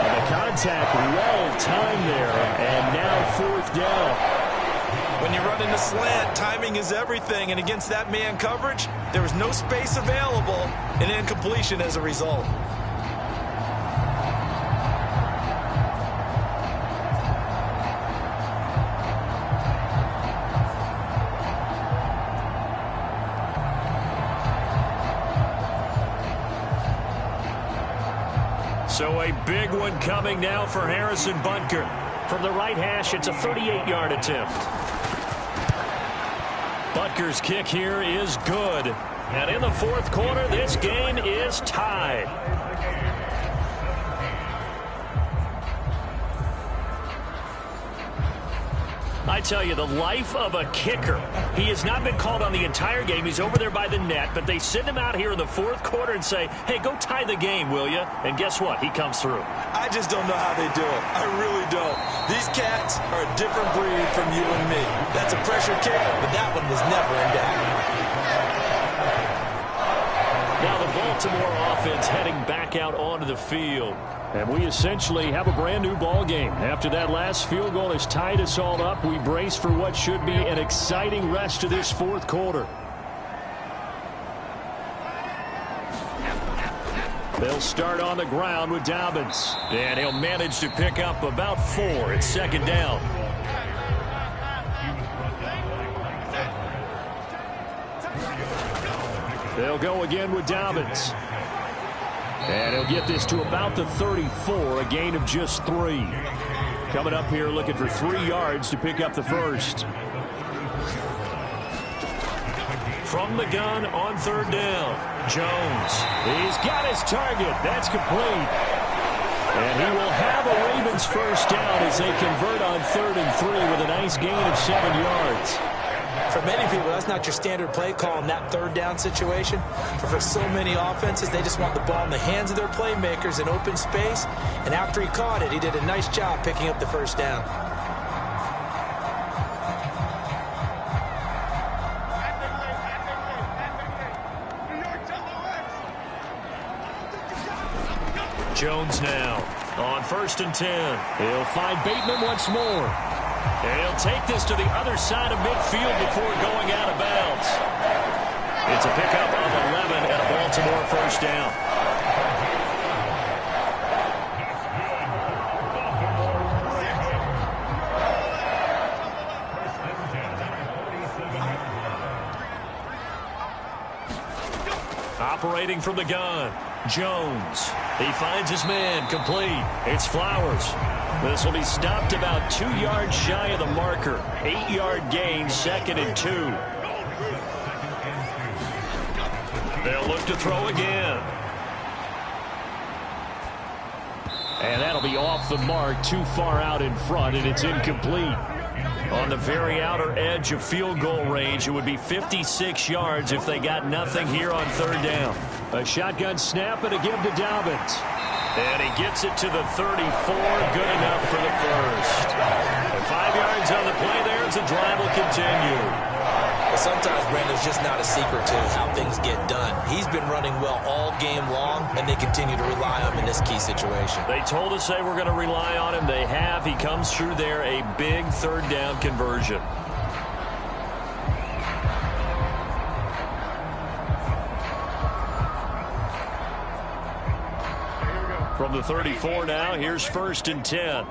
And the contact well timed there. And now 4th down. When you run in a slant, timing is everything. And against that man coverage, there was no space available, and incompletion as a result. So a big one coming now for Harrison Butker. From the right hash, it's a 38-yard attempt. Butker's kick here is good. And in the 4th quarter, this game is tied. I tell you, the life of a kicker. He has not been called on the entire game. He's over there by the net, but they send him out here in the 4th quarter and say, hey, go tie the game, will you? And guess what? He comes through. I just don't know how they do it. I really don't. These cats are a different breed from you and me. That's a pressure kick, but that one was never in doubt. Now the Baltimore offense heading back out onto the field. And we essentially have a brand new ball game. After that last field goal has tied us all up, we brace for what should be an exciting rest of this 4th quarter. They'll start on the ground with Dobbins. And he'll manage to pick up about 4. It's 2nd down. They'll go again with Dobbins. And he'll get this to about the 34, a gain of just 3. Coming up here looking for 3 yards to pick up the 1st. From the gun on 3rd down, Jones. He's got his target. That's complete. And he will have a Ravens 1st down as they convert on 3rd and 3 with a nice gain of 7 yards. For many people, that's not your standard play call in that 3rd down situation. But for so many offenses, they just want the ball in the hands of their playmakers in open space. And after he caught it, he did a nice job picking up the 1st down. Jones now on 1st and 10. He'll find Bateman once more. And he'll take this to the other side of midfield before going out of bounds. It's a pickup of 11 and a Baltimore 1st down. Operating from the gun, Jones. He finds his man, complete. It's Flowers. This will be stopped about 2 yards shy of the marker. 8-yard gain, 2nd and 2. They'll look to throw again. And that'll be off the mark, too far out in front, and it's incomplete. On the very outer edge of field goal range, it would be 56 yards if they got nothing here on 3rd down. A shotgun snap and a give to Dobbins. And he gets it to the 34. Good enough for the first. And 5 yards on the play there as the drive will continue. But sometimes, Brandon, it's just not a secret to how things get done. He's been running well all game long, and they continue to rely on him in this key situation. They told us they were going to rely on him. They have. He comes through there, a big third down conversion. From the 34 now, here's 1st and 10.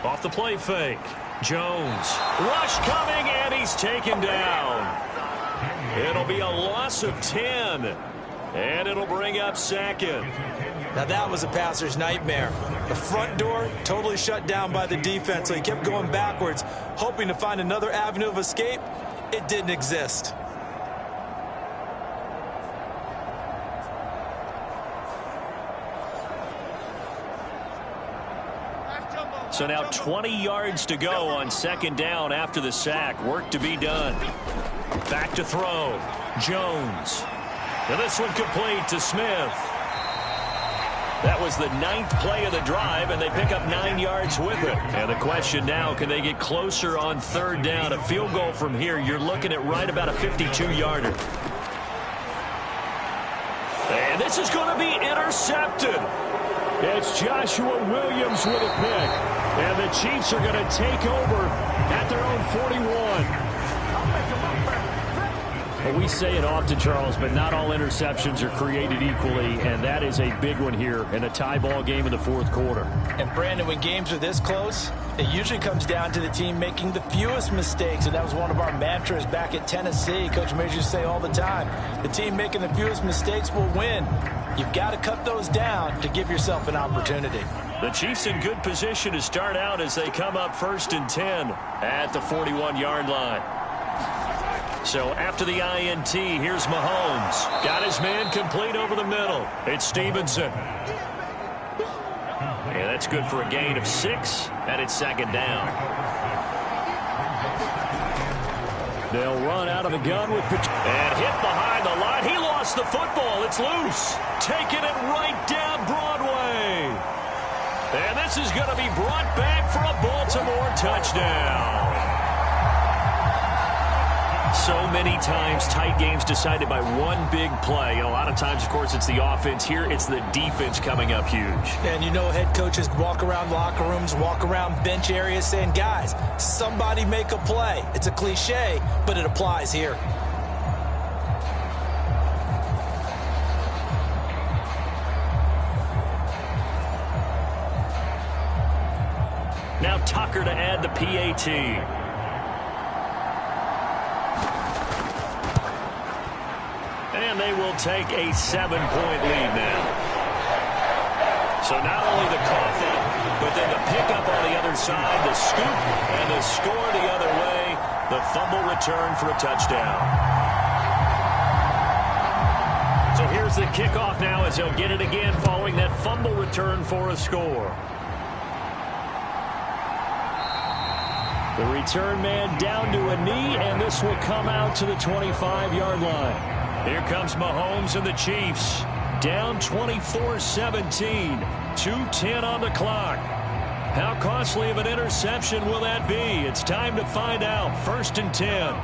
Off the play fake. Jones. Rush coming, and he's taken down. It'll be a loss of 10. And it'll bring up 2nd. Now that was a passer's nightmare. The front door totally shut down by the defense, so he kept going backwards, hoping to find another avenue of escape. It didn't exist. So now 20 yards to go on 2nd down after the sack. Work to be done. Back to throw. Jones. And this one complete to Smith. That was the 9th play of the drive, and they pick up 9 yards with it. And the question now, can they get closer on 3rd down? A field goal from here, you're looking at right about a 52-yarder. And this is going to be intercepted. It's Joshua Williams with a pick. And the Chiefs are going to take over at their own 41. Well, we say it often, Charles, but not all interceptions are created equally, and that is a big one here in a tie ball game in the 4th quarter. And, Brandon, when games are this close, it usually comes down to the team making the fewest mistakes, and that was one of our mantras back at Tennessee. Coach Majors used to say all the time, the team making the fewest mistakes will win. You've got to cut those down to give yourself an opportunity. The Chiefs in good position to start out as they come up 1st and 10 at the 41-yard line. So after the INT, here's Mahomes. Got his man complete over the middle. It's Stevenson. And that's good for a gain of 6, and it's 2nd down. They'll run out of the gun with and hit behind the line. He lost the football. It's loose. Taking it right down Broadway. And this is going to be brought back for a Baltimore touchdown. So many times tight games decided by one big play. A lot of times, of course, it's the offense. Here, it's the defense coming up huge. And you know head coaches walk around locker rooms, walk around bench areas saying, guys, somebody make a play. It's a cliche, but it applies here. Now Tucker to add the PAT. And they will take a 7-point lead now. So not only the cough up, but then the pickup on the other side, the scoop, and the score the other way. The fumble return for a touchdown. So here's the kickoff now as they'll get it again following that fumble return for a score. The return man down to a knee, and this will come out to the 25-yard line. Here comes Mahomes and the Chiefs. Down 24-17. 2:10 on the clock. How costly of an interception will that be? It's time to find out. 1st and 10.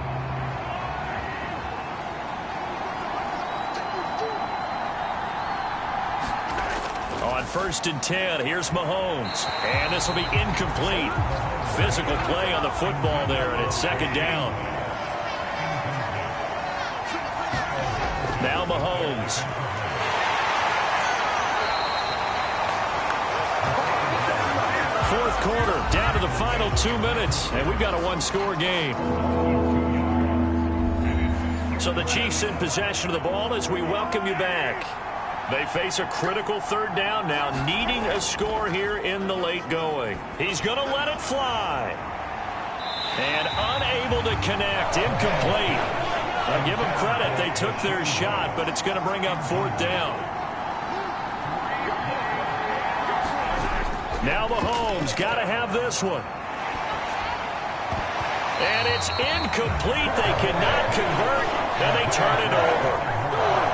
On 1st and 10, here's Mahomes. And this will be incomplete. Physical play on the football there, and it's 2nd down. Now Mahomes. Fourth quarter, down to the final 2 minutes, and we've got a one-score game. So the Chiefs in possession of the ball as we welcome you back. They face a critical 3rd down now, needing a score here in the late going. He's going to let it fly. And unable to connect, incomplete. I'll give them credit. They took their shot, but it's going to bring up 4th down. Now Mahomes got to have this one. And it's incomplete. They cannot convert, and they turn it over.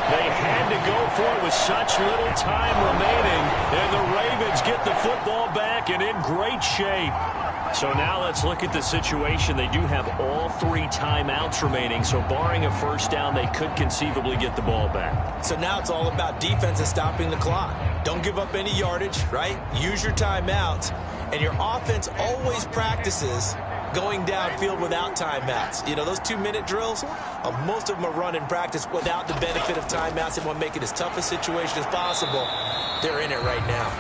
They had to go for it with such little time remaining, and the Ravens get the football back and in great shape. So now let's look at the situation. They do have all 3 timeouts remaining, so barring a first down, they could conceivably get the ball back. So now it's all about defense and stopping the clock. Don't give up any yardage, right? Use your timeouts, and your offense always practices going downfield without timeouts. You know, those 2-minute drills, most of them are run in practice without the benefit of timeouts. They want to make it as tough a situation as possible. They're in it right now.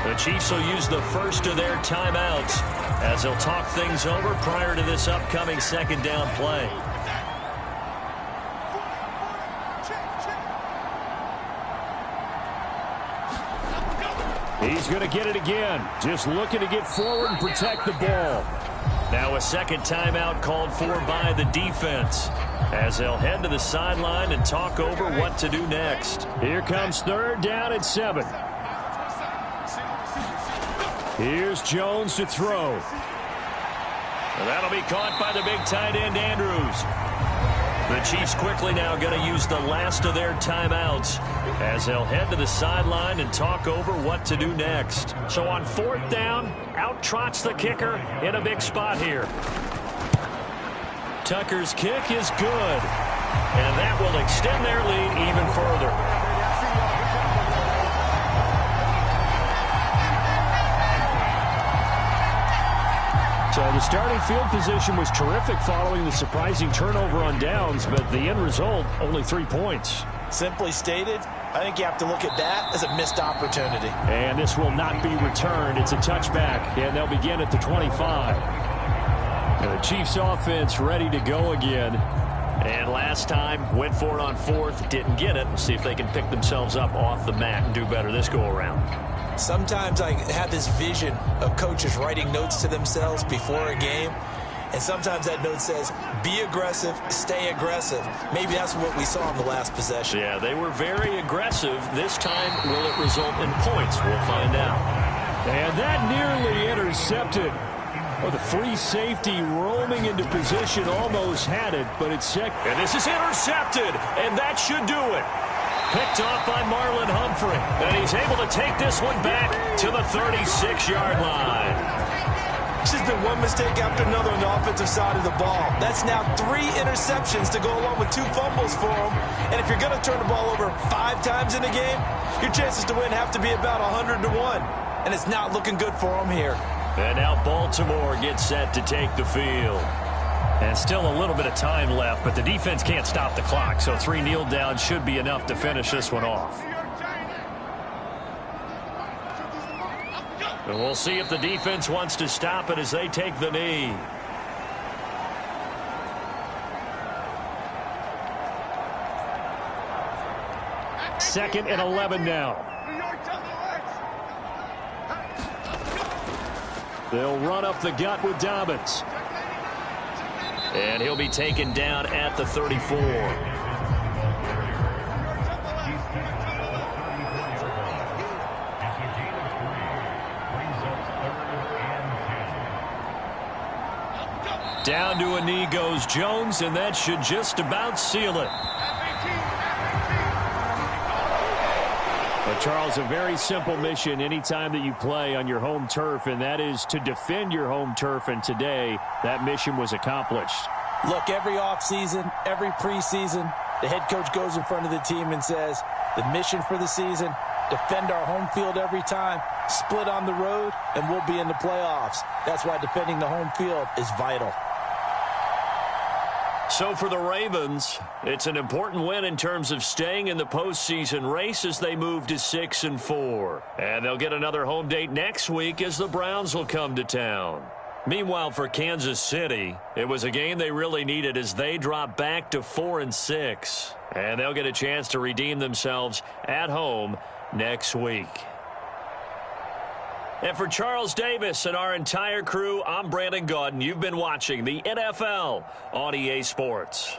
The Chiefs will use the first of their timeouts as they'll talk things over prior to this upcoming second down play. He's going to get it again. Just looking to get forward and protect the ball. Now a second timeout called for by the defense as they'll head to the sideline and talk over what to do next. Here comes 3rd down and 7. Here's Jones to throw. And that'll be caught by the big tight end, Andrews. The Chiefs quickly now going to use the last of their timeouts as they'll head to the sideline and talk over what to do next. So on 4th down, out trots the kicker in a big spot here. Tucker's kick is good, and that will extend their lead even further. So the starting field position was terrific following the surprising turnover on downs, but the end result, only 3 points. Simply stated, I think you have to look at that as a missed opportunity. And this will not be returned. It's a touchback, and they'll begin at the 25. And the Chiefs offense ready to go again. And last time, went for it on 4th, didn't get it. We'll see if they can pick themselves up off the mat and do better this go-around. Sometimes I have this vision of coaches writing notes to themselves before a game, and sometimes that note says, be aggressive, stay aggressive. Maybe that's what we saw in the last possession. Yeah, they were very aggressive. This time, will it result in points? We'll find out. And that nearly intercepted. Well, the free safety roaming into position almost had it, but it's second. And this is intercepted, and that should do it. Picked off by Marlon Humphrey. And he's able to take this one back to the 36-yard line. It's just been one mistake after another on the offensive side of the ball. That's now 3 interceptions to go along with 2 fumbles for him. And if you're going to turn the ball over 5 times in a game, your chances to win have to be about 100 to 1. And it's not looking good for him here. And now Baltimore gets set to take the field. And still a little bit of time left, but the defense can't stop the clock, so 3 kneel downs should be enough to finish this one off. And we'll see if the defense wants to stop it as they take the knee. Second and 11 now. They'll run up the gut with Dobbins. And he'll be taken down at the 34. Down to a knee goes Jones, and that should just about seal it. But Charles, a very simple mission anytime that you play on your home turf, and that is to defend your home turf, and today that mission was accomplished. Look, every offseason, every preseason, the head coach goes in front of the team and says, the mission for the season, defend our home field every time, split on the road, and we'll be in the playoffs. That's why defending the home field is vital. So for the Ravens, it's an important win in terms of staying in the postseason race as they move to 6-4. And they'll get another home date next week as the Browns will come to town. Meanwhile, for Kansas City, it was a game they really needed as they drop back to 4-6. And they'll get a chance to redeem themselves at home next week. And for Charles Davis and our entire crew, I'm Brandon Gaudin. You've been watching the NFL on EA Sports.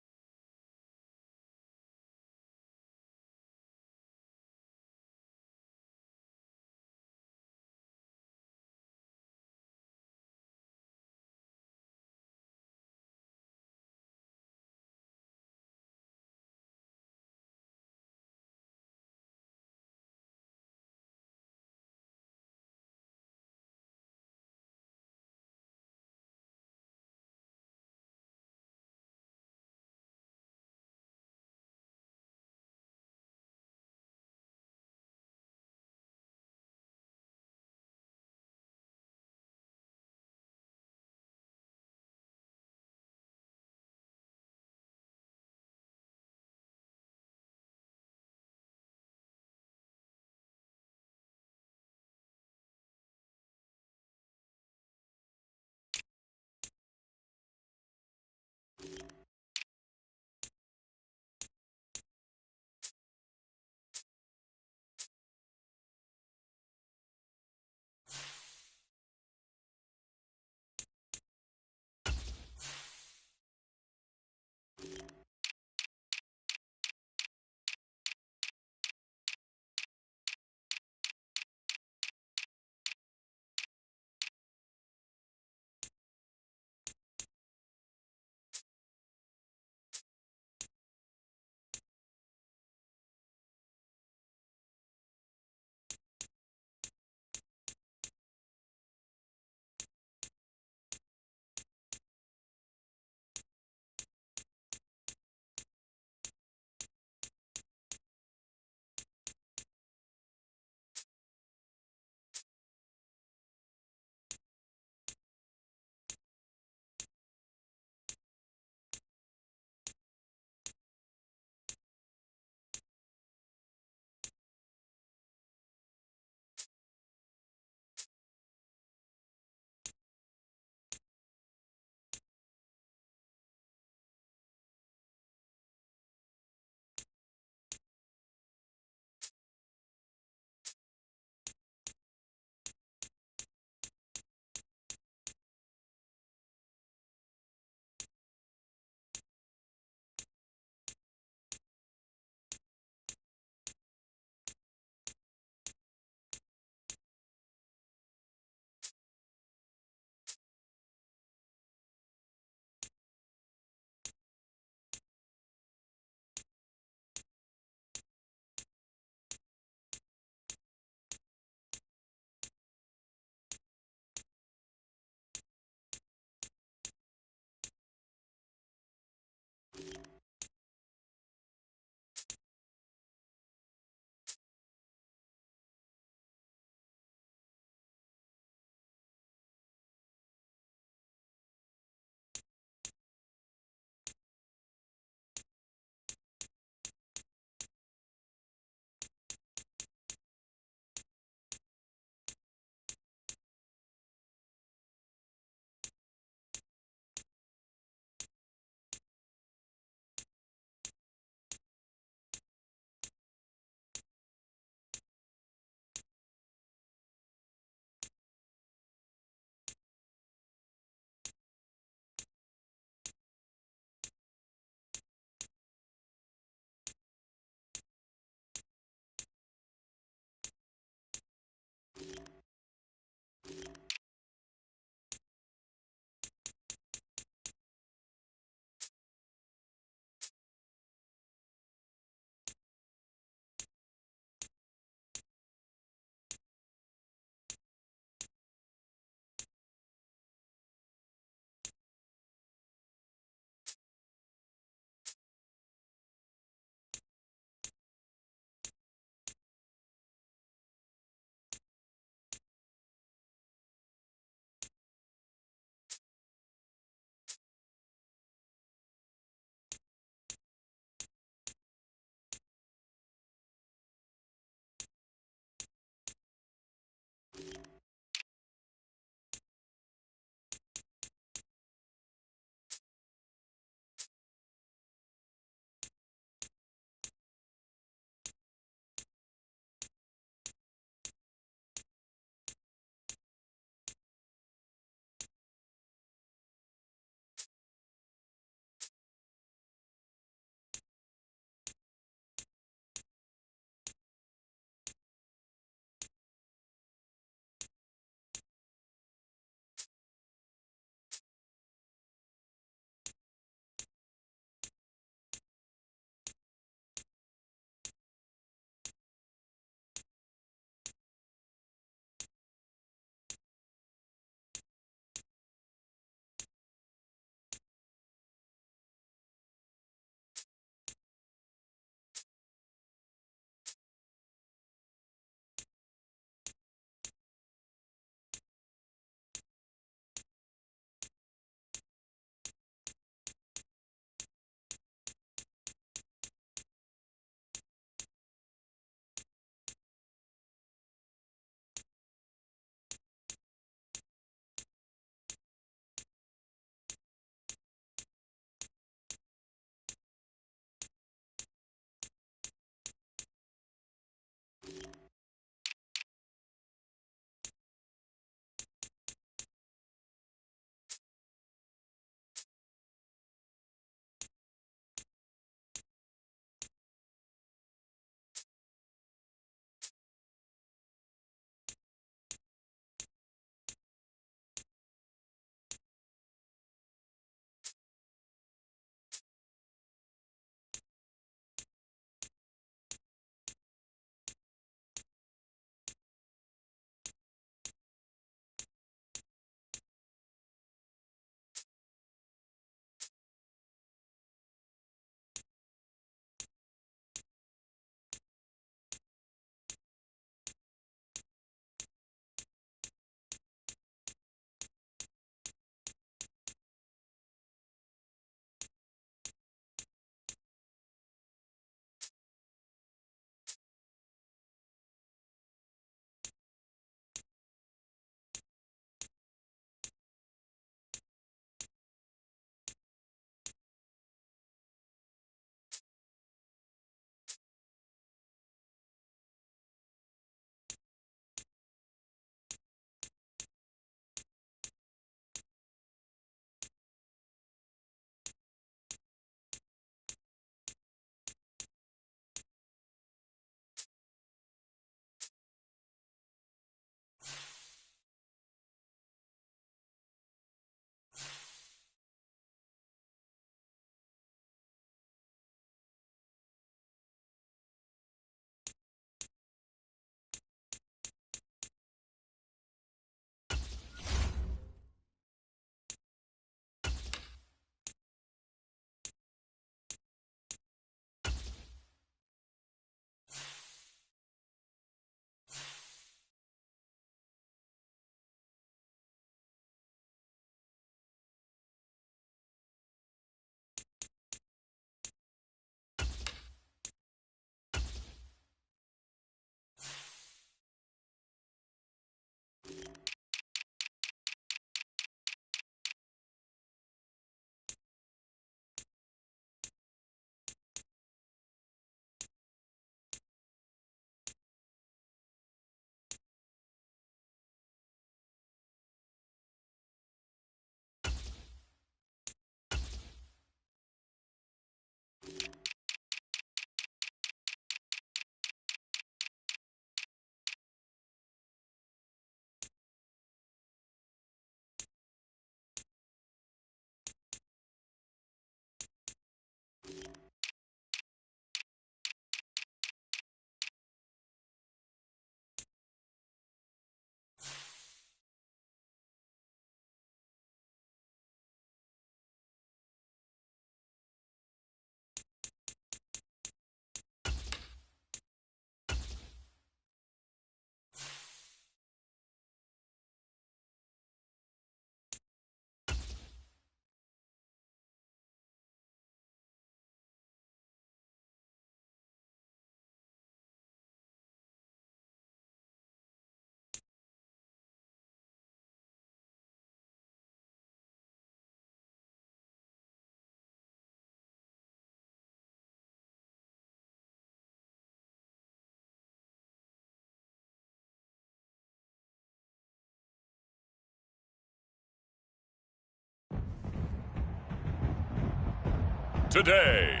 today.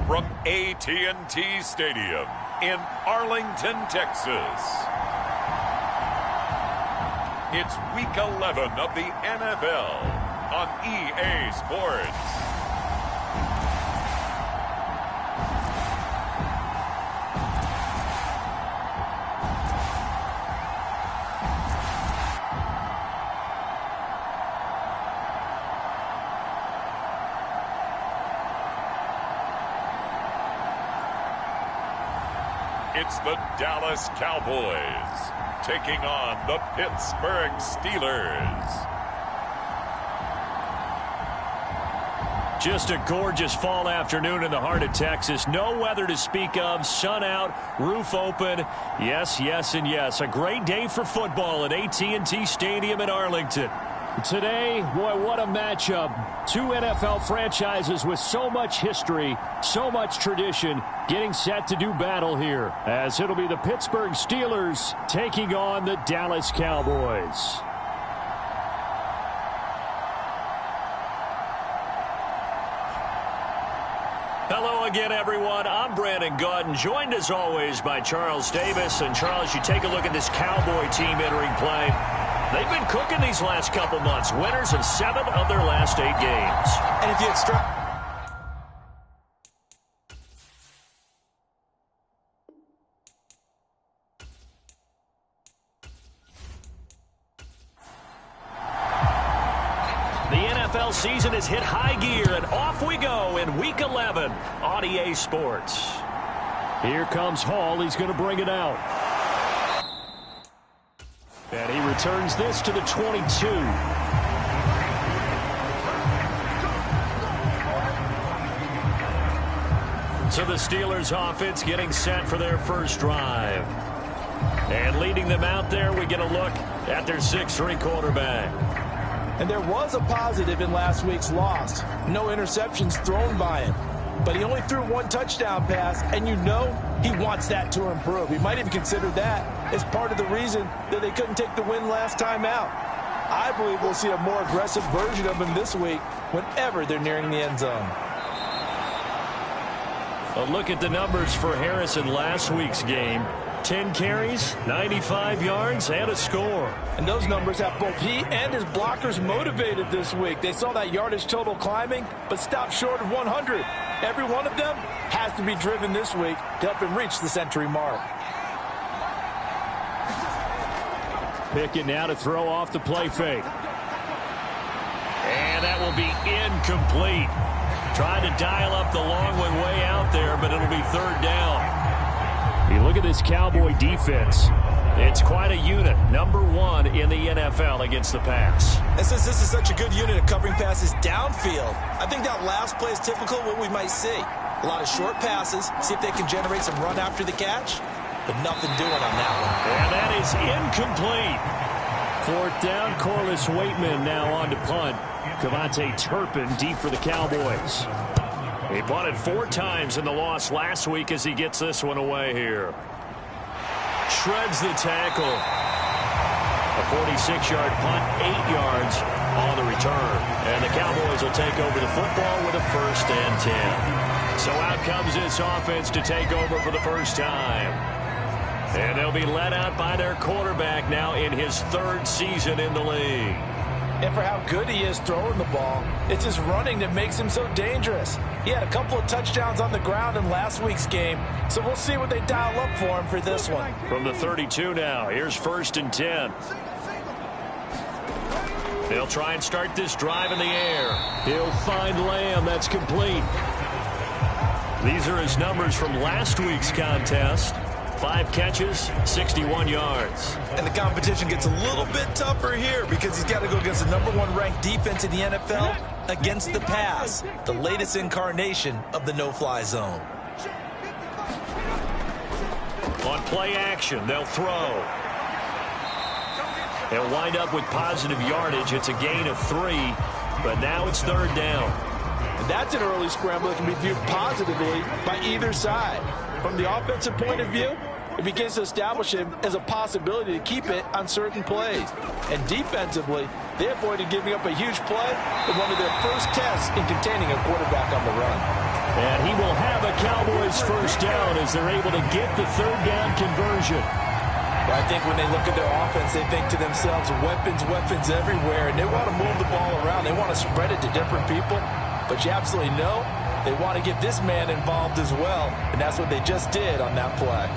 From AT&T Stadium in Arlington, Texas. It's Week 11 of the NFL on EA Sports. It's the Dallas Cowboys taking on the Pittsburgh Steelers. Just a gorgeous fall afternoon in the heart of Texas. No weather to speak of. Sun out, roof open. Yes, yes, and yes. A great day for football at AT&T Stadium in Arlington. Today, boy, what a matchup. Two NFL franchises with so much history, so much tradition, getting set to do battle here, as it'll be the Pittsburgh Steelers taking on the Dallas Cowboys. Hello again, everyone. I'm Brandon Gordon, joined as always by Charles Davis. And Charles, you take a look at this Cowboy team entering play. They've been cooking these last couple months. Winners of 7 of their last 8 games. And if you extract... The NFL season has hit high gear, and off we go in Week 11 on EA Sports. Here comes Hall. He's going to bring it out. And he returns this to the 22. So the Steelers offense getting set for their first drive. And leading them out there, we get a look at their 6'3" quarterback. And there was a positive in last week's loss. No interceptions thrown by him. But he only threw 1 touchdown pass, and you know he wants that to improve. He might even consider that as part of the reason that they couldn't take the win last time out. I believe we'll see a more aggressive version of him this week whenever they're nearing the end zone. A look at the numbers for Harrison last week's game. 10 carries, 95 yards, and a score. And those numbers have both he and his blockers motivated this week. They saw that yardage total climbing, but stopped short of 100. Every one of them has to be driven this week to help him reach the century mark. Pickett now to throw off the play fake. And that will be incomplete. Trying to dial up the long one way out there, but it'll be 3rd down. You look at this Cowboy defense. It's quite a unit. Number 1 in the NFL against the pass. And since this is such a good unit of covering passes downfield, I think that last play is typical of what we might see. A lot of short passes, see if they can generate some run after the catch, but nothing doing on that one. And that is incomplete. 4th down, Corliss Waitman now on to punt. Cavante Turpin deep for the Cowboys. He punted 4 times in the loss last week as he gets this one away here. Shreds the tackle. A 46-yard punt, 8 yards on the return. And the Cowboys will take over the football with a 1st and 10. So out comes this offense to take over for the first time. And they'll be led out by their quarterback now in his 3rd season in the league. And for how good he is throwing the ball, it's his running that makes him so dangerous. He had a couple of touchdowns on the ground in last week's game, so we'll see what they dial up for him for this one. From the 32 now, here's 1st and 10. They'll try and start this drive in the air. He'll find Lamb. That's complete. These are his numbers from last week's contest. 5 catches, 61 yards. And the competition gets a little bit tougher here because he's got to go against the number 1 ranked defense in the NFL against the pass, the latest incarnation of the no-fly zone. On play action, they'll throw. They'll wind up with positive yardage. It's a gain of 3, but now it's 3rd down. And that's an early scramble that can be viewed positively by either side. From the offensive point of view, it begins to establish him as a possibility to keep it on certain plays. And defensively, they avoided giving up a huge play in one of their first tests in containing a quarterback on the run. And he will have a Cowboys first down as they're able to get the third down conversion. I think when they look at their offense, they think to themselves, weapons, weapons everywhere, and they want to move the ball around. They want to spread it to different people, but you absolutely know they want to get this man involved as well, and that's what they just did on that play.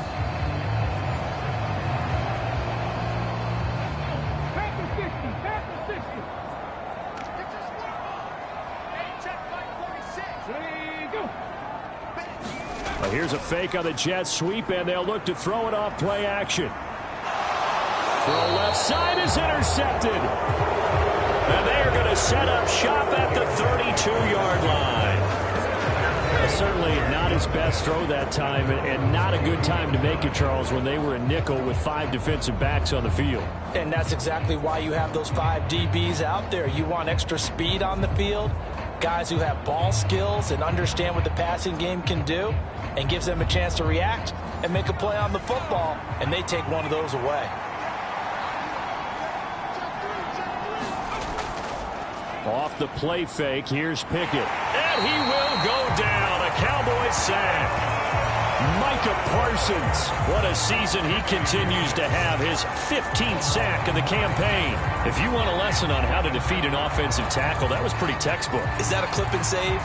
Well, here's a fake on the jet sweep, and they'll look to throw it off play action. Throw left side is intercepted. And they are going to set up shop at the 32-yard line. Certainly not his best throw that time, and not a good time to make it, Charles, when they were in nickel with 5 defensive backs on the field. And that's exactly why you have those 5 DBs out there. You want extra speed on the field, guys who have ball skills and understand what the passing game can do, and gives them a chance to react and make a play on the football, and they take one of those away. Off the play fake, here's Pickett. And he will go down. A Cowboys sack. Micah Parsons. What a season he continues to have. His 15th sack of the campaign. If you want a lesson on how to defeat an offensive tackle, that was pretty textbook. Is that a clip and save?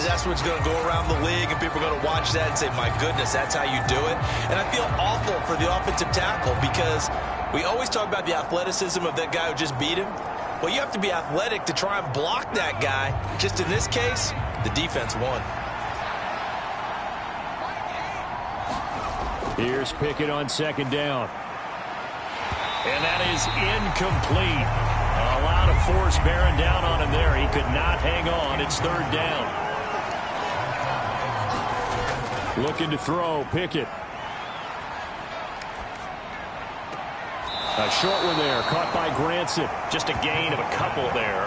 That's what's going to go around the league, and people are going to watch that and say, my goodness, that's how you do it? And I feel awful for the offensive tackle because we always talk about the athleticism of that guy who just beat him. Well, you have to be athletic to try and block that guy. Just in this case, the defense won. Here's Pickett on second down. And that is incomplete. A lot of force bearing down on him there. He could not hang on. It's third down. Looking to throw, Pickett. A short one there, caught by Granson. Just a gain of a couple there.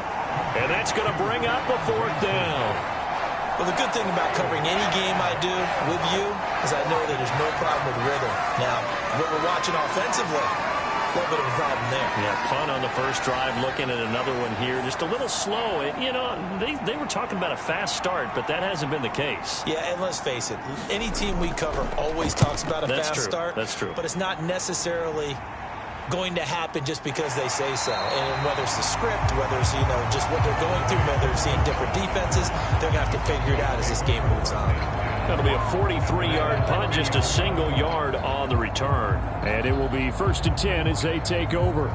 And that's going to bring up a fourth down. Well, the good thing about covering any game I do with you is I know that there's no problem with rhythm. Now, what we're watching offensively, a little bit of a problem there. Yeah, punt on the first drive, looking at another one here. Just a little slow. You know, they were talking about a fast start, but that hasn't been the case. Yeah, and let's face it, any team we cover always talks about a fast start. That's true. But it's not necessarily going to happen just because they say so. And whether it's the script, whether it's, just what they're going through, whether they're seeing different defenses, they're going to have to figure it out as this game moves on. That'll be a 43-yard punt, just a single yard on the return. And it will be 1st and 10 as they take over.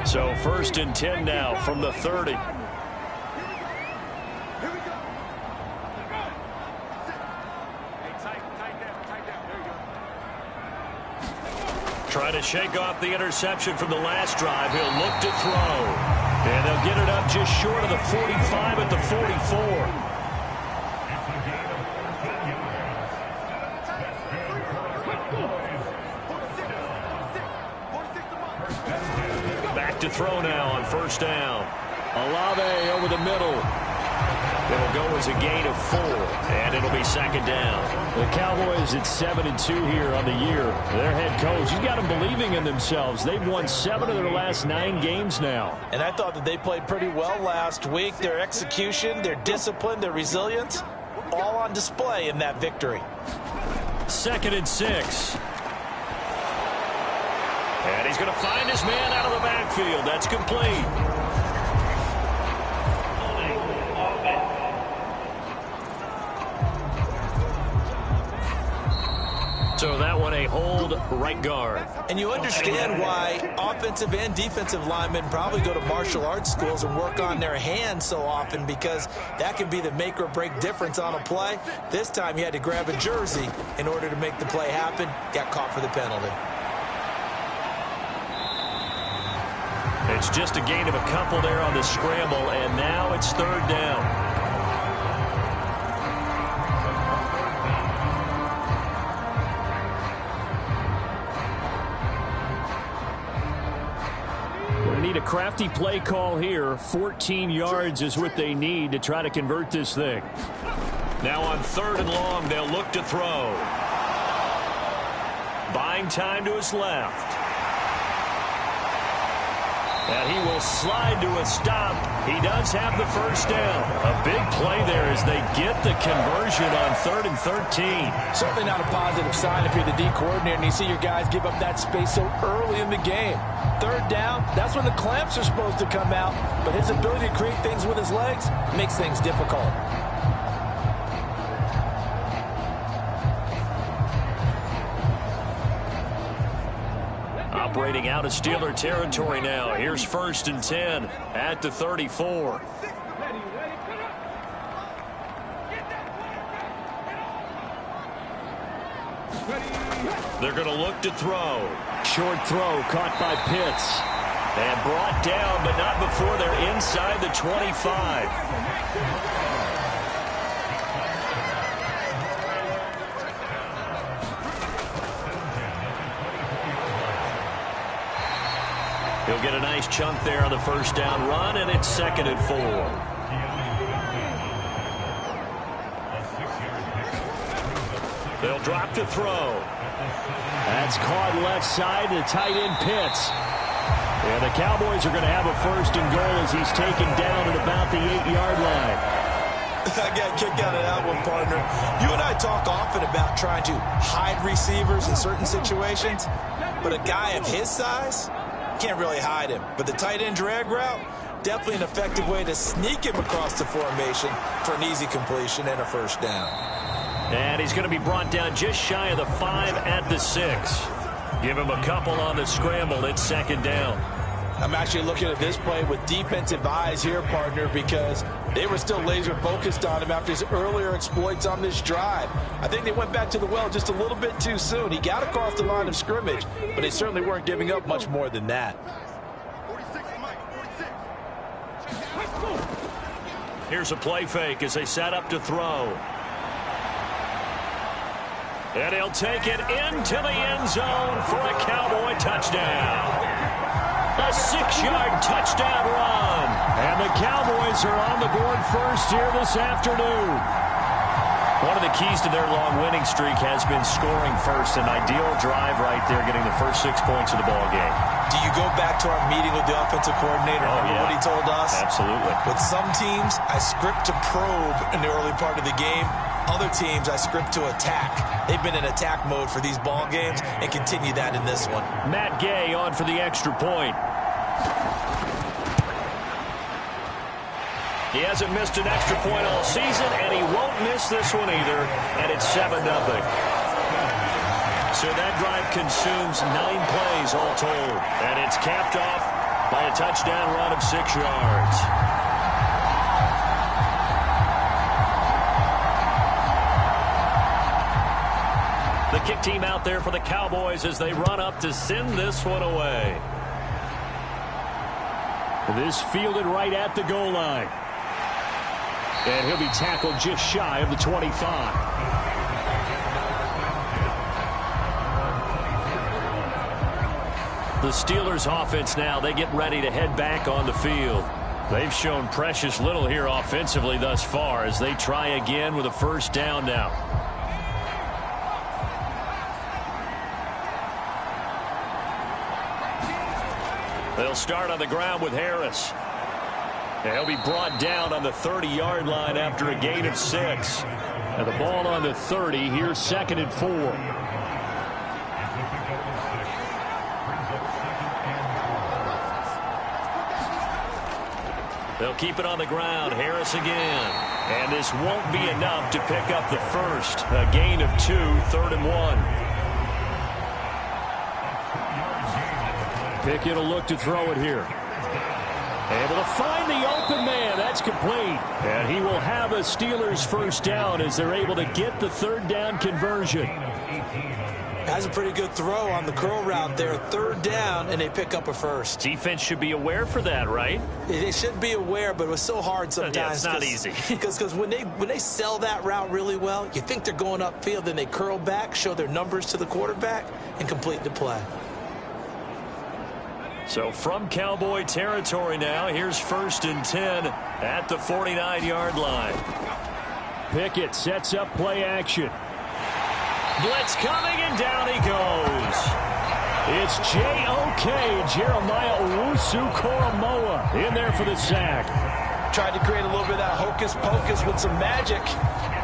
So 1st and 10 now from the 30. Try to shake off the interception from the last drive. He'll look to throw. And they'll get it up just short of the 45 at the 44. Back to throw now on first down. Olave over the middle. It'll go as a gain of 4, and it'll be second down. The Cowboys at 7-2 here on the year. Their head coach, he's got them believing in themselves. They've won 7 of their last 9 games now. And I thought that they played pretty well last week. Their execution, their discipline, their resilience, all on display in that victory. 2nd and 6. And he's going to find his man out of the backfield. That's complete. So that one a hold right guard. And you understand why offensive and defensive linemen probably go to martial arts schools and work on their hands so often, because that can be the make or break difference on a play. This time he had to grab a jersey in order to make the play happen. Got caught for the penalty. It's just a gain of a couple there on the scramble, and now it's third down. Need a crafty play call here. 14 yards is what they need to try to convert this thing. Now on 3rd and long, they'll look to throw. buying time to his left. And he will slide to a stop. He does have the first down. A big play there as they get the conversion on 3rd and 13. Certainly not a positive sign if you're the D coordinator and you see your guys give up that space so early in the game. 3rd down, that's when the clamps are supposed to come out. But his ability to create things with his legs makes things difficult. Operating out of Steeler territory now. Here's 1st and 10 at the 34. They're going to look to throw. Short throw caught by Pitts. And brought down, but not before they're inside the 25. He'll get a nice chunk there on the first down run, and it's 2nd and 4. They'll drop to throw. That's caught left side to tight end Pitts. And the Cowboys are going to have a 1st and goal as he's taken down at about the 8-yard line. I got kicked out of that one, partner. You and I talk often about trying to hide receivers in certain situations, but a guy of his size can't really hide him. But the tight end drag route, definitely an effective way to sneak him across the formation for an easy completion and a 1st down. And he's going to be brought down just shy of the 5 at the 6. Give him a couple on the scramble. It's 2nd down. I'm actually looking at this play with defensive eyes here, partner, because they were still laser focused on him after his earlier exploits on this drive. I think they went back to the well just a little bit too soon. He got across the line of scrimmage, but they certainly weren't giving up much more than that. Here's a play fake as they set up to throw. And he'll take it into the end zone for a Cowboy touchdown. A 6-yard touchdown run. And the Cowboys are on the board first here this afternoon. One of the keys to their long winning streak has been scoring first. An ideal drive right there, getting the first 6 points of the ball game. Do you go back to our meeting with the offensive coordinator? Remember what he told us? Absolutely. With some teams, I script to probe in the early part of the game. Other teams, I script to attack. They've been in attack mode for these ball games and continue that in this one. Matt Gay on for the extra point. He hasn't missed an extra point all season, and he won't miss this one either, and it's 7-0. So that drive consumes 9 plays all told, and it's capped off by a touchdown run of 6 yards. The kick team out there for the Cowboys as they run up to send this one away. This fielded right at the goal line. And he'll be tackled just shy of the 25. The Steelers offense now, they get ready to head back on the field. They've shown precious little here offensively thus far as they try again with a 1st down now. They'll start on the ground with Harris. And he'll be brought down on the 30-yard line after a gain of 6. And the ball on the 30. Here's 2nd and 4. They'll keep it on the ground. Harris again. And this won't be enough to pick up the first. A gain of 2, 3rd and 1. Pickett will look to throw it here. Able to find the open man. That's complete. And he will have a Steelers 1st down as they're able to get the 3rd down conversion. Has a pretty good throw on the curl route there. 3rd down, and they pick up a 1st. Defense should be aware for that, right? They should be aware, but it was so hard sometimes. Yeah, it's not easy. Because when they sell that route really well, you think they're going upfield, then they curl back, show their numbers to the quarterback, and complete the play. So from Cowboy territory now, here's 1st and 10 at the 49-yard line. Pickett sets up play action. Blitz coming, and down he goes. It's J.O.K. Jeremiah Owusu-Koramoah in there for the sack. Tried to create a little bit of that hocus-pocus with some magic.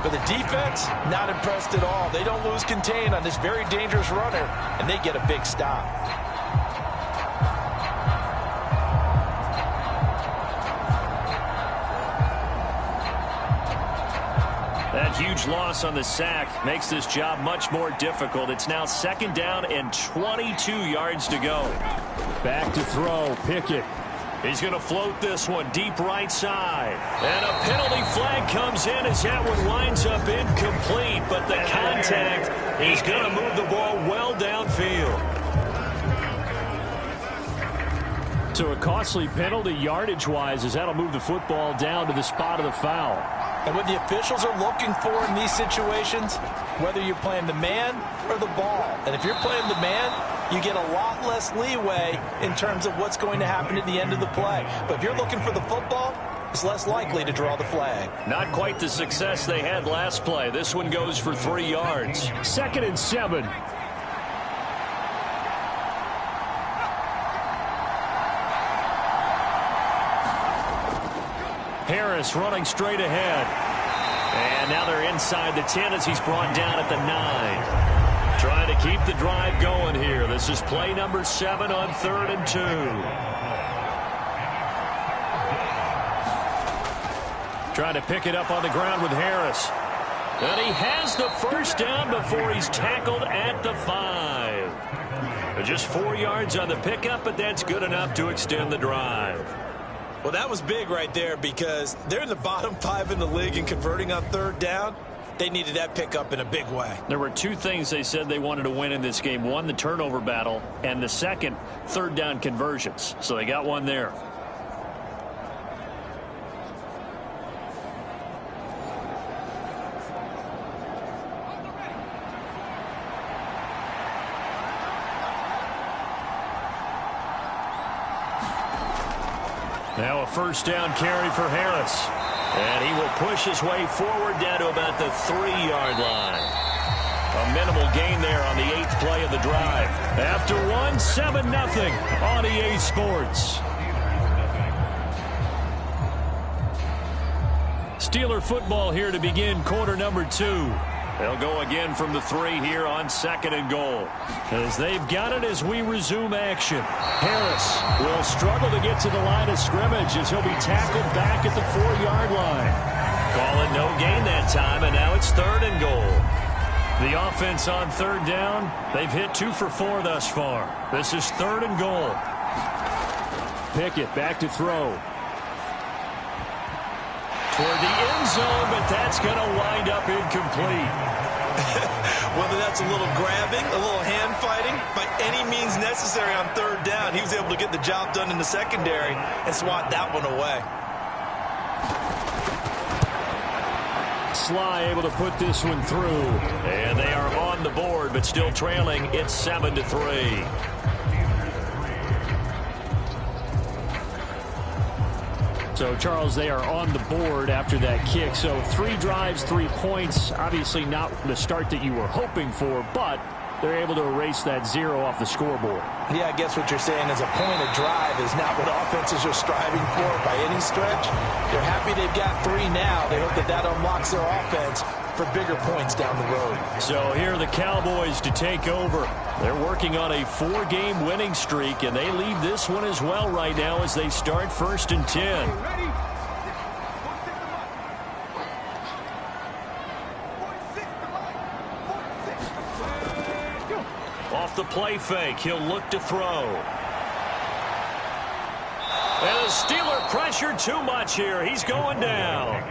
But the defense, not impressed at all. They don't lose contain on this very dangerous runner, and they get a big stop. That huge loss on the sack makes this job much more difficult. It's now 2nd down and 22 yards to go. Back to throw, Pickett. He's going to float this one deep right side. And a penalty flag comes in as that one winds up incomplete. But the contact is going to move the ball well downfield. So a costly penalty yardage-wise as that'll move the football down to the spot of the foul. And what the officials are looking for in these situations, whether you're playing the man or the ball. And if you're playing the man, you get a lot less leeway in terms of what's going to happen at the end of the play. But if you're looking for the football, it's less likely to draw the flag. Not quite the success they had last play. This one goes for 3 yards. 2nd and 7. Harris running straight ahead. And now they're inside the 10 as he's brought down at the 9. Trying to keep the drive going here. This is play number 7 on 3rd and 2. Trying to pick it up on the ground with Harris. And he has the first down before he's tackled at the 5. Just 4 yards on the pickup, but that's good enough to extend the drive. Well, that was big right there because they're in the bottom 5 in the league in converting on 3rd down. They needed that pickup in a big way. There were 2 things they said they wanted to win in this game. One, the turnover battle, and the second, 3rd down conversions. So they got one there. Now a first down carry for Harris. And he will push his way forward down to about the 3-yard line. A minimal gain there on the 8th play of the drive. After 1, 7-0 on EA Sports. Steeler football here to begin quarter number 2. They'll go again from the 3 here on 2nd and goal. As they've got it as we resume action. Harris will struggle to get to the line of scrimmage as he'll be tackled back at the 4-yard line. Call it no gain that time, and now it's 3rd and goal. The offense on 3rd down, they've hit 2 for 4 thus far. This is 3rd and goal. Pickett back to throw. Toward the end zone, but that's going to wind up incomplete. Whether that's a little grabbing, a little hand fighting, by any means necessary on 3rd down, he was able to get the job done in the secondary and swat that one away. Sly able to put this one through. And they are on the board, but still trailing. It's 7-3. So, Charles, they are on the board after that kick. So 3 drives, 3 points. Obviously not the start that you were hoping for, but they're able to erase that 0 off the scoreboard. Yeah, I guess what you're saying is a point of drive is not what offenses are striving for by any stretch. They're happy they've got 3 now. They hope that that unlocks their offense for bigger points down the road. So here are the Cowboys to take over. They're working on a 4-game winning streak, and they lead this one as well right now as they start 1st and 10. Off the play fake, he'll look to throw. And the Steeler pressure too much here. He's going down.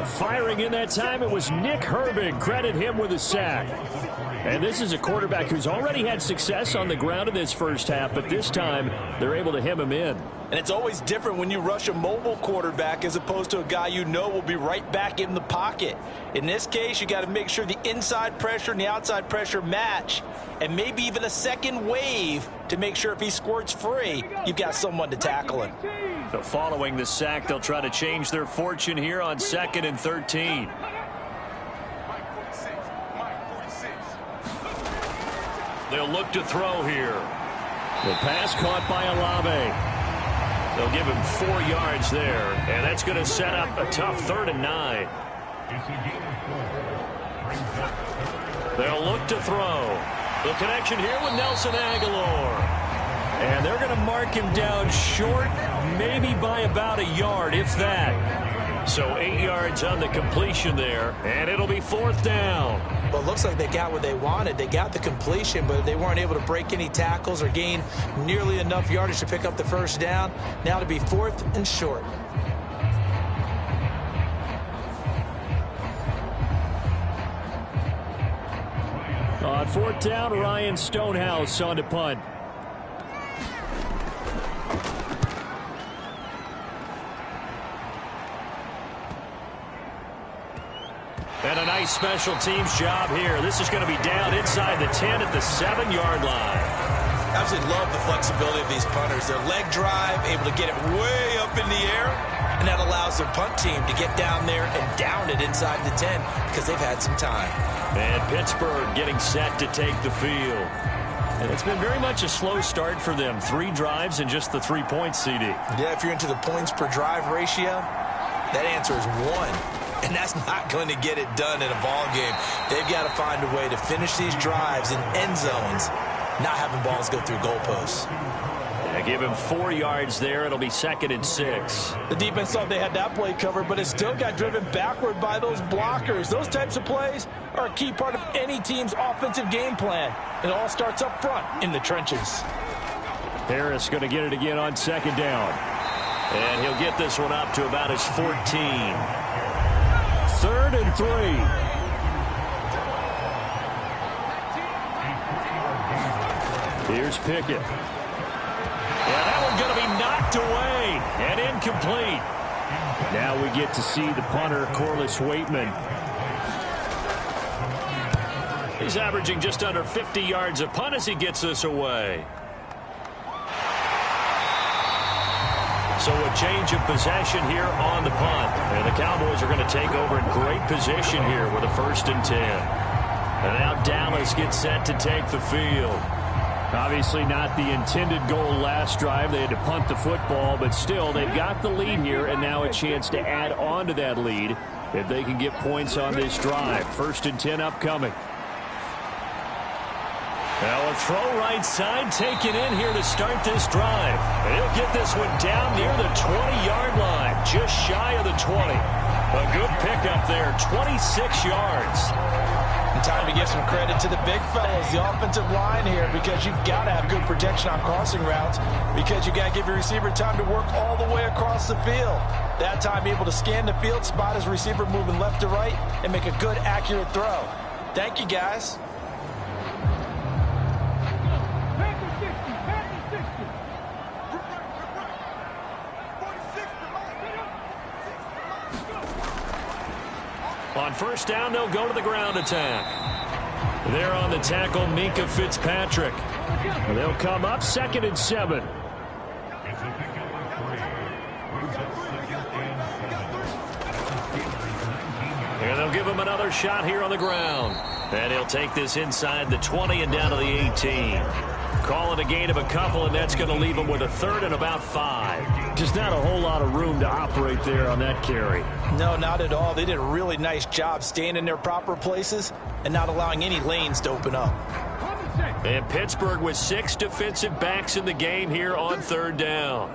Firing in that time, it was Nick Herbig. Credit him with a sack. And this is a quarterback who's already had success on the ground in this first half, but this time they're able to hem him in. And it's always different when you rush a mobile quarterback as opposed to a guy you know will be right back in the pocket. In this case, you got to make sure the inside pressure and the outside pressure match, and maybe even a second wave to make sure if he squirts free, you've got someone to tackle him. So following the sack, they'll try to change their fortune here on 2nd and 13. They'll look to throw here. The pass caught by Olave. They'll give him 4 yards there, and that's going to set up a tough 3rd and 9. They'll look to throw. The connection here with Nelson Aguilar. And they're going to mark him down short, maybe by about a yard, if that. So 8 yards on the completion there, and it'll be 4th down. Well, it looks like they got what they wanted. They got the completion, but they weren't able to break any tackles or gain nearly enough yardage to pick up the first down. Now to be 4th and short. On 4th down, Ryan Stonehouse on to punt. And a nice special teams job here. This is going to be down inside the 10 at the 7-yard line. Absolutely love the flexibility of these punters. Their leg drive, able to get it way up in the air, and that allows their punt team to get down there and down it inside the 10 because they've had some time. And Pittsburgh getting set to take the field. And it's been very much a slow start for them. 3 drives and just the 3 points, CD. Yeah, if you're into the points per drive ratio, that answer is 1. And that's not going to get it done in a ball game. They've got to find a way to finish these drives in end zones, not having balls go through goalposts. Yeah, give him 4 yards there. It'll be 2nd and 6. The defense thought they had that play covered, but it still got driven backward by those blockers. Those types of plays are a key part of any team's offensive game plan. It all starts up front in the trenches. Harris going to get it again on 2nd down. And he'll get this one up to about his 14. 3rd and 3. Here's Pickett. Yeah, that one's going to be knocked away and incomplete. Now we get to see the punter, Corliss Waitman. He's averaging just under 50 yards a punt as he gets this away. So a change of possession here on the punt. And the Cowboys are going to take over in great position here with a 1st and 10. And now Dallas gets set to take the field. Obviously not the intended goal last drive. They had to punt the football, but still they've got the lead here and now a chance to add on to that lead if they can get points on this drive. 1st and 10 upcoming. Now a throw right side taken in here to start this drive. And he'll get this one down near the 20-yard line, just shy of the 20. A good pickup there, 26 yards. And time to give some credit to the big fellas, the offensive line here, because you've got to have good protection on crossing routes because you got to give your receiver time to work all the way across the field. That time able to scan the field, spot his receiver moving left to right, and make a good, accurate throw. Thank you, guys. On 1st down, they'll go to the ground attack. There on the tackle, Minkah Fitzpatrick. They'll come up 2nd and 7. And they'll give him another shot here on the ground. And he'll take this inside the 20 and down to the 18. Calling a gain of a couple, and that's going to leave him with a 3rd and about 5. Just not a whole lot of room to operate there on that carry. No, not at all. They did a really nice job staying in their proper places and not allowing any lanes to open up. And Pittsburgh with 6 defensive backs in the game here on 3rd down.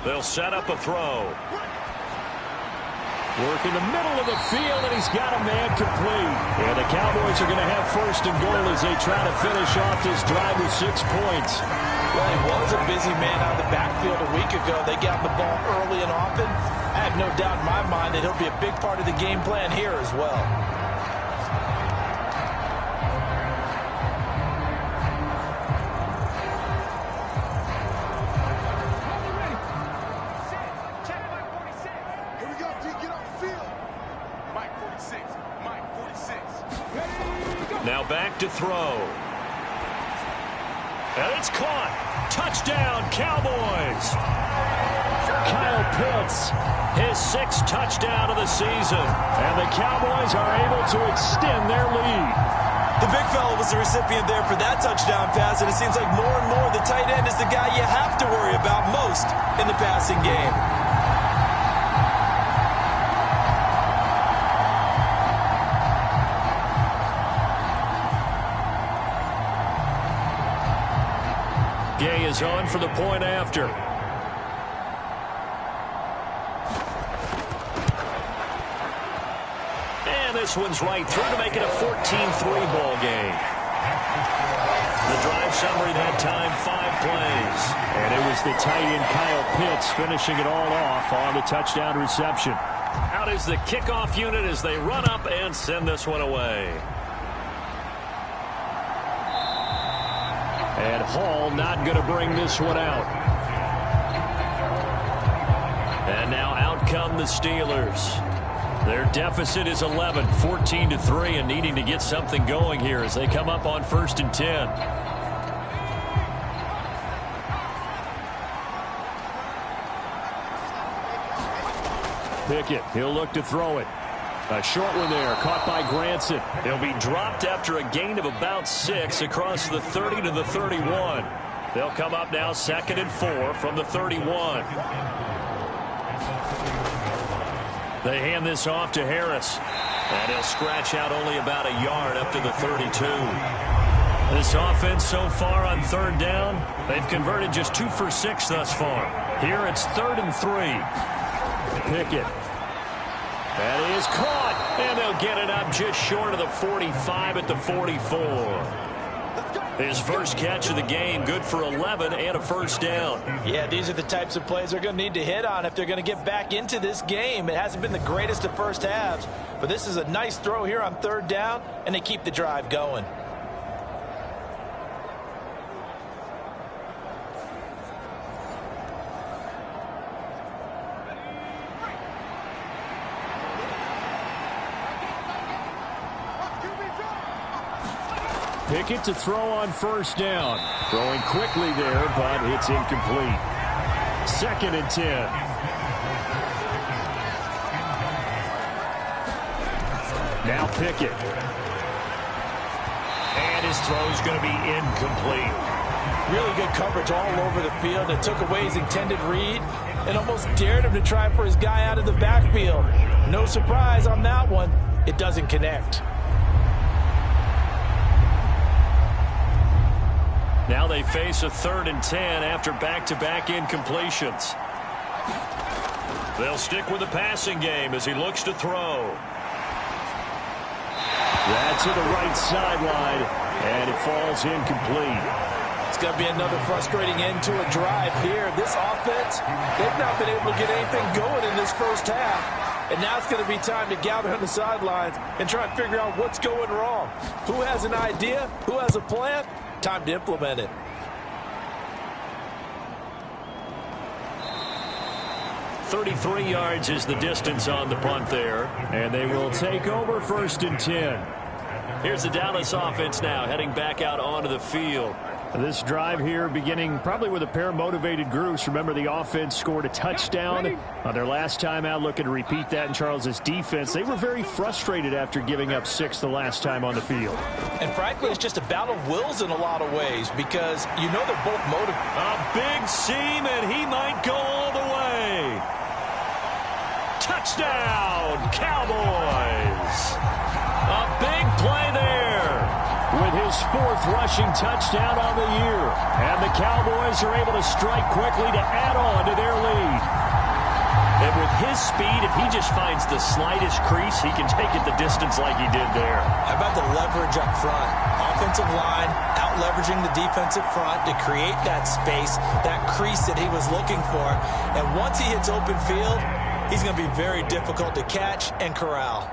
They'll set up a throw. Work in the middle of the field, and he's got a man complete. And the Cowboys are going to have 1st and goal as they try to finish off this drive with 6 points. Well, he was a busy man out of the backfield a week ago. They got the ball early and often. I have no doubt in my mind that he'll be a big part of the game plan here as well. Now back to throw. And it's caught. Touchdown, Cowboys. Kyle Pitts, his 6th touchdown of the season. And the Cowboys are able to extend their lead. The big fella was the recipient there for that touchdown pass, and it seems like more and more the tight end is the guy you have to worry about most in the passing game. Gay is on for the point after. And this one's right through to make it a 14-3 ball game. The drive summary that time, 5 plays. And it was the tight end Kyle Pitts finishing it all off on the touchdown reception. Out is the kickoff unit as they run up and send this one away. And Hall not going to bring this one out. And now out come the Steelers. Their deficit is 11, 14-3, and needing to get something going here as they come up on 1st and 10. Pickett, he'll look to throw it. A short one there, caught by Granson. He'll be dropped after a gain of about 6 across the 30 to the 31. They'll come up now 2nd and 4 from the 31. They hand this off to Harris. And he'll scratch out only about a yard up to the 32. This offense so far on 3rd down, they've converted just 2 for 6 thus far. Here it's 3rd and 3. Pickett. That is caught, and they'll get it up just short of the 45 at the 44. His first catch of the game, good for 11 and a 1st down. Yeah, these are the types of plays they're going to need to hit on if they're going to get back into this game. It hasn't been the greatest of first halves, but this is a nice throw here on 3rd down, and they keep the drive going. Pickett to throw on 1st down. Throwing quickly there, but it's incomplete. 2nd and 10. Now Pickett. And his throw's going to be incomplete. Really good coverage all over the field. It took away his intended read and almost dared him to try for his guy out of the backfield. No surprise on that one. It doesn't connect. Now they face a 3rd and 10 after back-to-back incompletions. They'll stick with the passing game as he looks to throw. That's to the right sideline, and it falls incomplete. It's going to be another frustrating end to a drive here. This offense, they've not been able to get anything going in this first half. And now it's going to be time to gather on the sidelines and try and figure out what's going wrong. Who has an idea? Who has a plan? Time to implement it. .33 yards is the distance on the punt there. And they will take over 1st and 10. Here's the Dallas offense now heading back out onto the field. This drive here beginning probably with a pair of motivated groups. Remember, the offense scored a touchdown on their last time out. Looking to repeat that in Charles's defense. They were very frustrated after giving up 6 the last time on the field. And frankly, it's just a battle of wills in a lot of ways because you know they're both motivated. A big seam, and he might go all the way. Touchdown, Cowboys. A big play there. With his 4th rushing touchdown on the year. And the Cowboys are able to strike quickly to add on to their lead. And with his speed, if he just finds the slightest crease, he can take it the distance like he did there. How about the leverage up front? Offensive line out-leveraging the defensive front to create that space, that crease that he was looking for. And once he hits open field, he's going to be very difficult to catch and corral.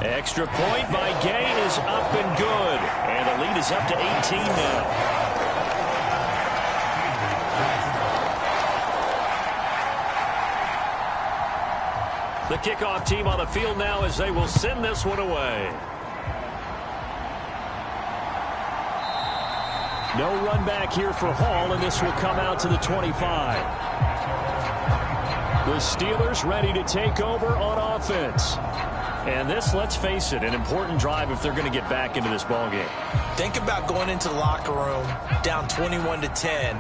Extra point by Gay is up and good. And the lead is up to 18 now. The kickoff team on the field now as they will send this one away. No run back here for Hall, and this will come out to the 25. The Steelers ready to take over on offense. And this, let's face it, an important drive if they're going to get back into this ballgame. Think about going into the locker room down 21-10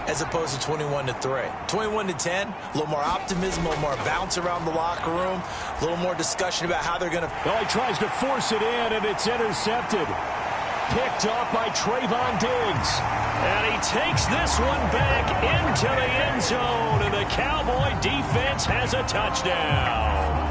as opposed to 21-3. 21-10, a little more optimism, a little more bounce around the locker room, a little more discussion about how they're going to... Well, he tries to force it in, and it's intercepted. Picked off by Trayvon Diggs. And he takes this one back into the end zone, and the Cowboy defense has a touchdown.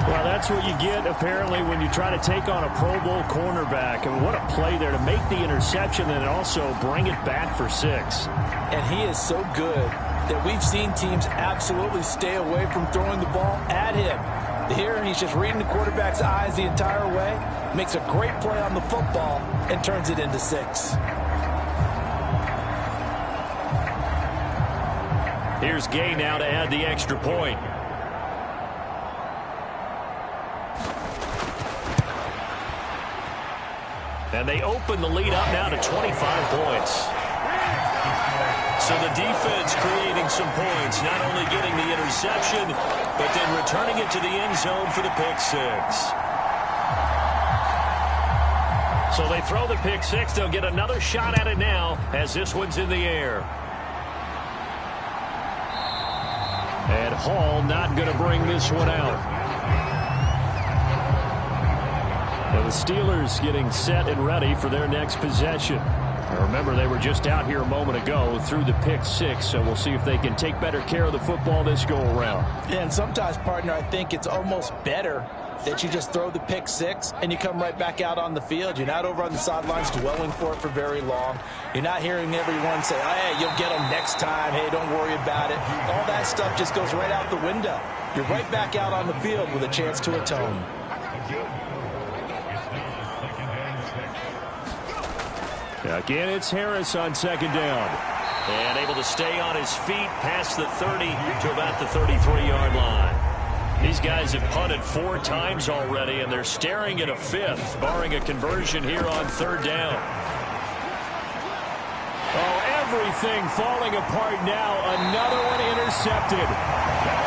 Well, that's what you get, apparently, when you try to take on a Pro Bowl cornerback. And what a play there to make the interception and also bring it back for 6. And he is so good that we've seen teams absolutely stay away from throwing the ball at him. Here, he's just reading the quarterback's eyes the entire way, makes a great play on the football, and turns it into 6. Here's Gay now to add the extra point. And they open the lead up now to 25 points. So the defense creating some points, not only getting the interception, but then returning it to the end zone for the pick 6. So they throw the pick 6. They'll get another shot at it now as this one's in the air. And Hall not going to bring this one out. Well, the Steelers getting set and ready for their next possession. Now remember, they were just out here a moment ago through the pick 6, so we'll see if they can take better care of the football this go-around. Yeah, and sometimes, partner, I think it's almost better that you just throw the pick 6 and you come right back out on the field. You're not over on the sidelines dwelling for it for very long. You're not hearing everyone say, oh, hey, you'll get them next time. Hey, don't worry about it. All that stuff just goes right out the window. You're right back out on the field with a chance to atone. Again, it's Harris on second down. And able to stay on his feet past the 30 to about the 33-yard line. These guys have punted 4 times already, and they're staring at a 5th, barring a conversion here on 3rd down. Oh, everything falling apart now. Another one intercepted.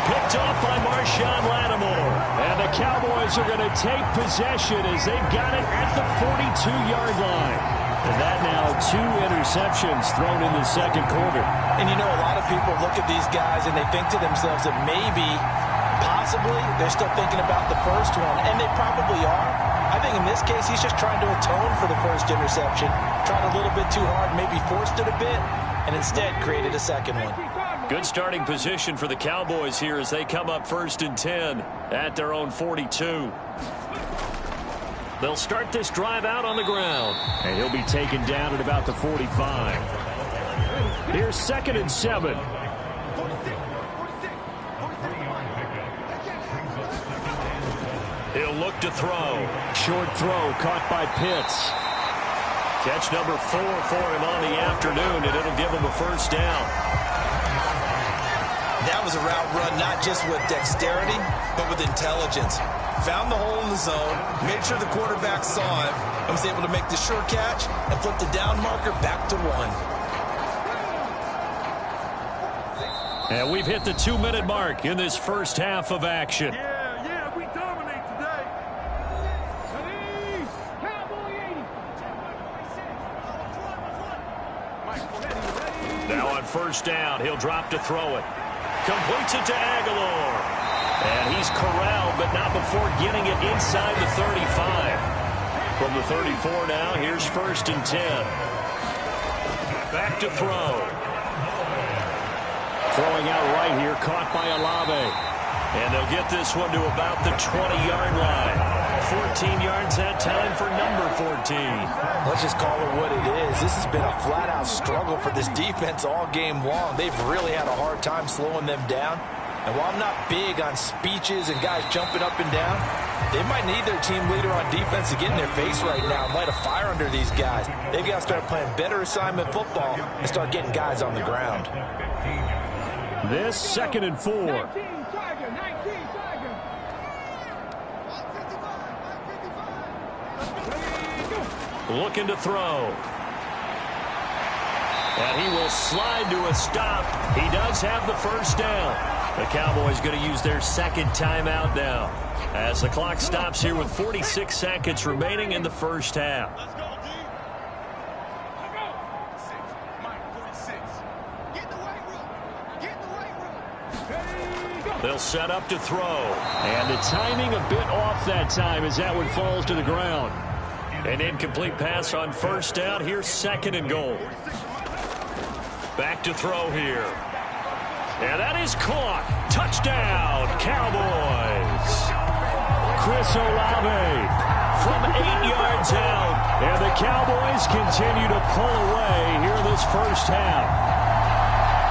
Picked off by Marshawn Lattimore. And the Cowboys are going to take possession as they've got it at the 42-yard line. And that now 2 interceptions thrown in the second quarter. And you know, a lot of people look at these guys and they think to themselves that maybe, possibly, they're still thinking about the first one. And they probably are. I think in this case, he's just trying to atone for the first interception. Tried a little bit too hard, maybe forced it a bit, and instead created a second one. Good starting position for the Cowboys here as they come up 1st and 10 at their own 42. They'll start this drive out on the ground. And he'll be taken down at about the 45. Here's 2nd and 7. He'll look to throw. Short throw caught by Pitts. Catch number 4 for him on the afternoon, and it'll give him a 1st down. That was a route run not just with dexterity, but with intelligence. Found the hole in the zone, made sure the quarterback saw him, and was able to make the sure catch and flip the down marker back to 1. And we've hit the 2-minute mark in this first half of action. Yeah, we dominate today. Now on 1st down, he'll drop to throw it. Completes it to Aguilar. And he's corralled, but not before getting it inside the 35. From the 34 now, here's 1st and 10. Back to throw. Throwing out right here, caught by Olave. And they'll get this one to about the 20-yard line. 14 yards that time for number 14. Let's just call it what it is. This has been a flat-out struggle for this defense all game long. They've really had a hard time slowing them down. And while I'm not big on speeches and guys jumping up and down, they might need their team leader on defense to get in their face right now and light a fire under these guys. They've got to start playing better assignment football and start getting guys on the ground. This 2nd and 4. Looking to throw. And he will slide to a stop. He does have the first down. The Cowboys going to use their second timeout now, as the clock stops here with 46 seconds remaining in the first half. They'll set up to throw. And the timing a bit off that time as that one falls to the ground. An incomplete pass on first down. Here's second and goal. Back to throw here. And that is caught. Touchdown, Cowboys. Chris Olave from 8 yards out. And the Cowboys continue to pull away here in this first half.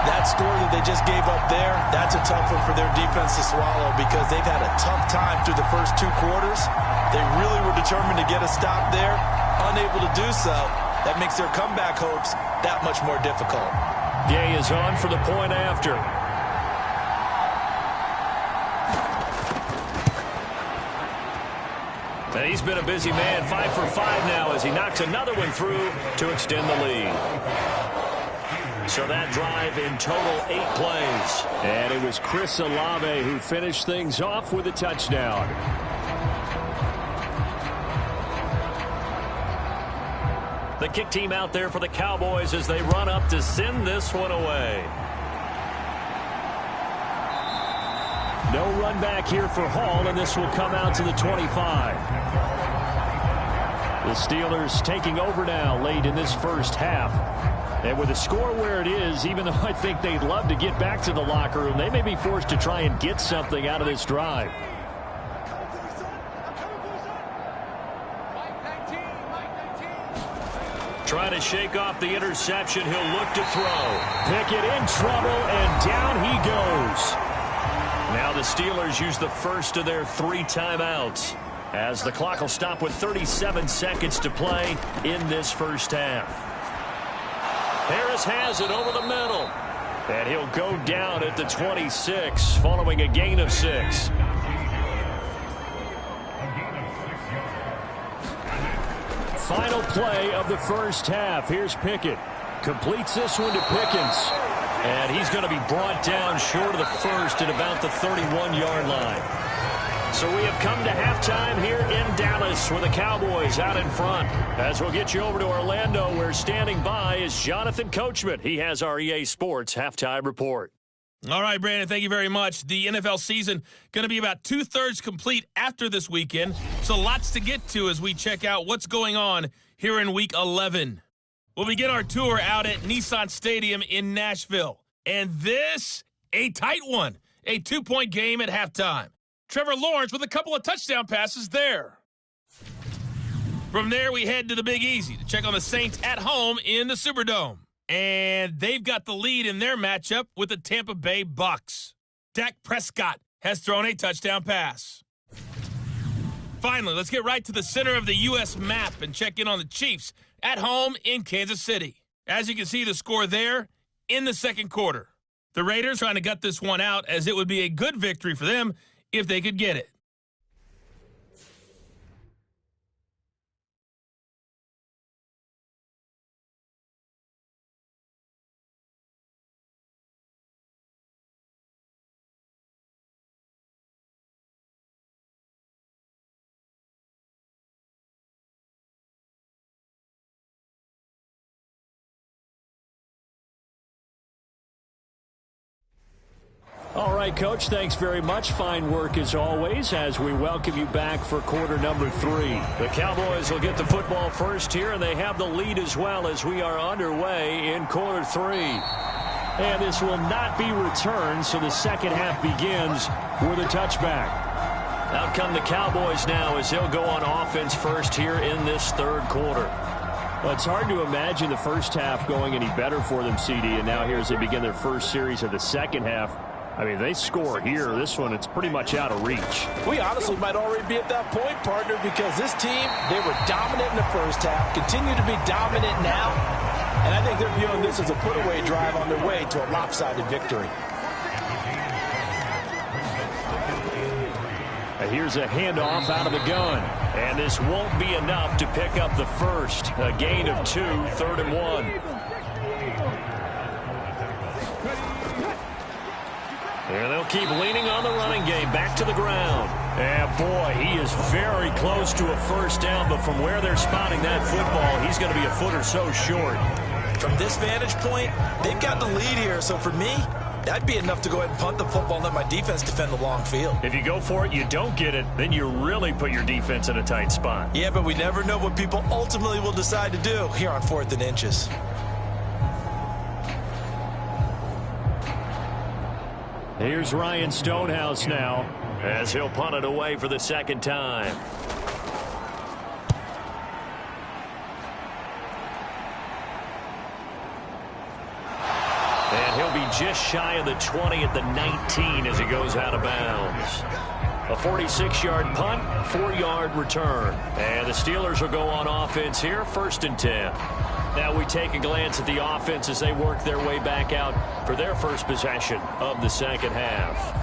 That score that they just gave up there, that's a tough one for their defense to swallow because they've had a tough time through the first 2 quarters. They really were determined to get a stop there, unable to do so. That makes their comeback hopes that much more difficult. Gay is on for the point after. And he's been a busy man, 5 for 5 now as he knocks another one through to extend the lead. So that drive in total 8 plays. And it was Chris Olave who finished things off with a touchdown. The kick team out there for the Cowboys as they run up to send this one away. No run back here for Hall, and this will come out to the 25. The Steelers taking over now late in this first half. And with the score where it is, even though I think they'd love to get back to the locker room, they may be forced to try and get something out of this drive. Trying to shake off the interception. He'll look to throw. Pickett in trouble, and down he goes. Now the Steelers use the first of their 3 timeouts, as the clock will stop with 37 seconds to play in this first half. Harris has it over the middle. And he'll go down at the 26 following a gain of 6. Final play of the first half. Here's Pickett. Completes this one to Pickens. And he's going to be brought down short of the first at about the 31-yard line. So we have come to halftime here in Dallas with the Cowboys out in front. As we'll get you over to Orlando, where standing by is Jonathan Coachman. He has our EA Sports halftime report. All right, Brandon, thank you very much. The NFL season going to be about 2/3 complete after this weekend. So lots to get to as we check out what's going on here in Week 11. We'll begin our tour out at Nissan Stadium in Nashville. And this, a tight one. A 2-point game at halftime. Trevor Lawrence with a couple of touchdown passes there. From there, we head to the Big Easy to check on the Saints at home in the Superdome. And they've got the lead in their matchup with the Tampa Bay Bucks. Dak Prescott has thrown a touchdown pass. Finally, let's get right to the center of the U.S. map and check in on the Chiefs at home in Kansas City. As you can see, the score there in the second quarter. The Raiders trying to gut this one out, as it would be a good victory for them if they could get it. All right, Coach, thanks very much. Fine work as always as we welcome you back for quarter number 3. The Cowboys will get the football first here, and they have the lead as well as we are underway in quarter 3. And this will not be returned, so the second half begins with a touchback. Out come the Cowboys now as they'll go on offense first here in this third quarter. Well, it's hard to imagine the first half going any better for them, CD, and now here as they begin their first series of the second half. I mean, they score here. This one, it's pretty much out of reach. We honestly might already be at that point, partner, because this team, they were dominant in the first half, continue to be dominant now, and I think they're viewing this as a put-away drive on their way to a lopsided victory. Here's a handoff out of the gun. And this won't be enough to pick up the first. A gain of 2, 3rd and 1. And they'll keep leaning on the running game. Back to the ground. And boy, he is very close to a first down, but from where they're spotting that football, he's going to be a foot or so short. From this vantage point, they've got the lead here, so for me, that'd be enough to go ahead and punt the football and let my defense defend the long field. If you go for it, you don't get it, then you really put your defense in a tight spot. Yeah, but we never know what people ultimately will decide to do here on 4th and inches. Here's Ryan Stonehouse now, as he'll punt it away for the second time. And he'll be just shy of the 20 at the 19 as he goes out of bounds. A 46-yard punt, 4-yard return. And the Steelers will go on offense here, 1st and 10. Now we take a glance at the offense as they work their way back out for their first possession of the second half.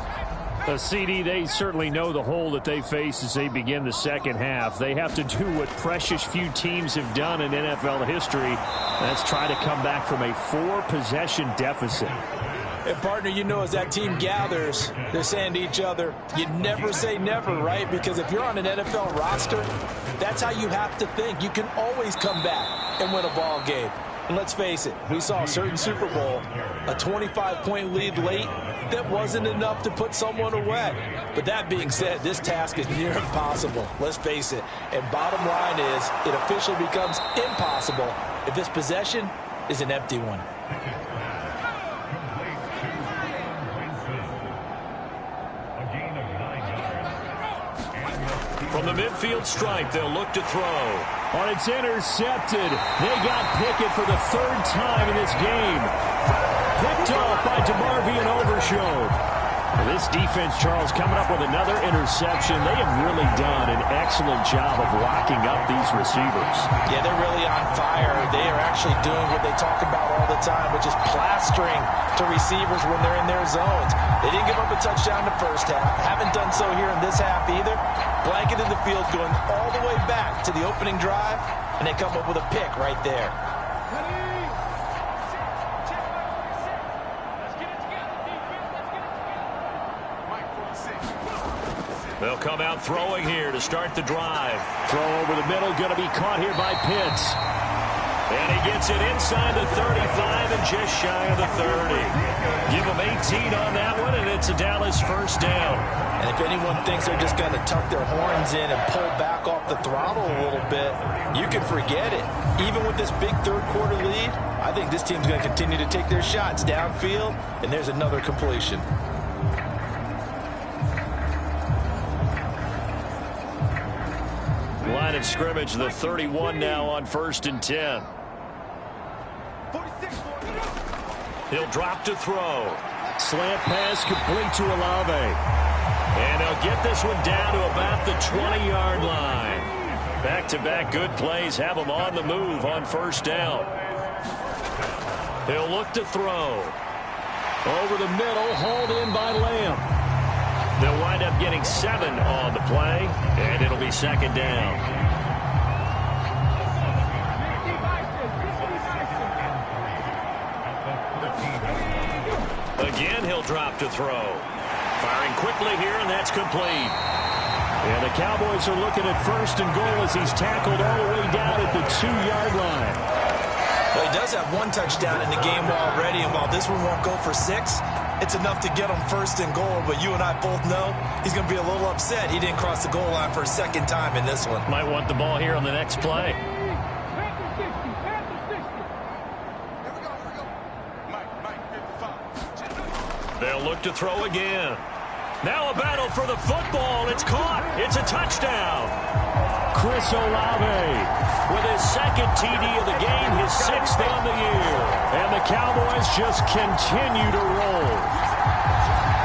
CD, they certainly know the hole that they face as they begin the second half. They have to do what precious few teams have done in NFL history. That's try to come back from a 4-possession deficit. And, partner, you know, as that team gathers, they're saying to each other, you never say never, right? Because if you're on an NFL roster, that's how you have to think. You can always come back and win a ball game. And let's face it, we saw a certain Super Bowl, a 25-point lead late, that wasn't enough to put someone away. But that being said, this task is near impossible. Let's face it. And bottom line is, it officially becomes impossible if this possession is an empty one. From the midfield stripe, they'll look to throw. On it's intercepted. They got Pickett for the 3rd time in this game. Picked off by DeMarvion Overshown. This defense, Charles, coming up with another interception. They have really done an excellent job of locking up these receivers. Yeah, they're really on fire. They are actually doing what they talk about all the time, which is plastering to receivers when they're in their zones. They didn't give up a touchdown in the first half. Haven't done so here in this half either. Blanket in the field going all the way back to the opening drive, and they come up with a pick right there. They'll come out throwing here to start the drive. Throw over the middle, going to be caught here by Pitts. And he gets it inside the 35 and just shy of the 30. Give him 18 on that one, and it's a Dallas first down. And if anyone thinks they're just going to tuck their horns in and pull back off the throttle a little bit, you can forget it. Even with this big third-quarter lead, I think this team's going to continue to take their shots downfield, and there's another completion. Line of scrimmage, the 31 now on 1st and 10. He'll drop to throw. Slant pass complete to Olave. And they'll get this one down to about the 20-yard line. Back-to-back good plays have them on the move on 1st down. He'll look to throw. Over the middle, hauled in by Lamb. They'll wind up getting 7 on the play, and it'll be 2nd down. Again, he'll drop to throw. Firing quickly here, and that's complete. And the Cowboys are looking at 1st and goal as he's tackled all the way down at the 2-yard line. Well, he does have 1 touchdown in the game already, and while this one won't go for 6, it's enough to get him 1st and goal. But you and I both know he's going to be a little upset he didn't cross the goal line for a 2nd time in this one. Might want the ball here on the next play. They'll look to throw again. Now a battle for the football. It's caught. It's a touchdown. Chris Olave with his 2nd TD of the game, his 6th on the year. And the Cowboys just continue to roll.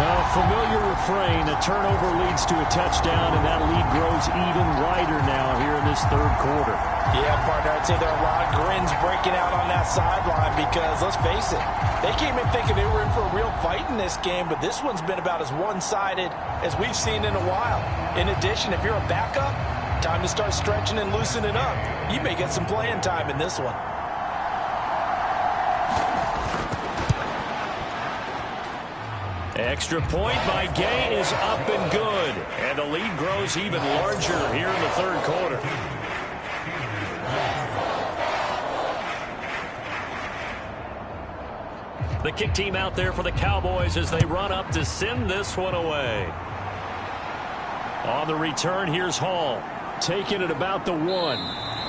A familiar refrain, a turnover leads to a touchdown, and that lead grows even wider now here in this 3rd quarter. Yeah, partner, I'd say there are a lot of grins breaking out on that sideline because, let's face it, they came in thinking they were in for a real fight in this game, but this one's been about as one-sided as we've seen in a while. In addition, if you're a backup, time to start stretching and loosening up. You may get some playing time in this one. Extra point by Gay is up and good. And the lead grows even larger here in the third quarter. The kick team out there for the Cowboys as they run up to send this one away. On the return, here's Hall. Taking it about the 1.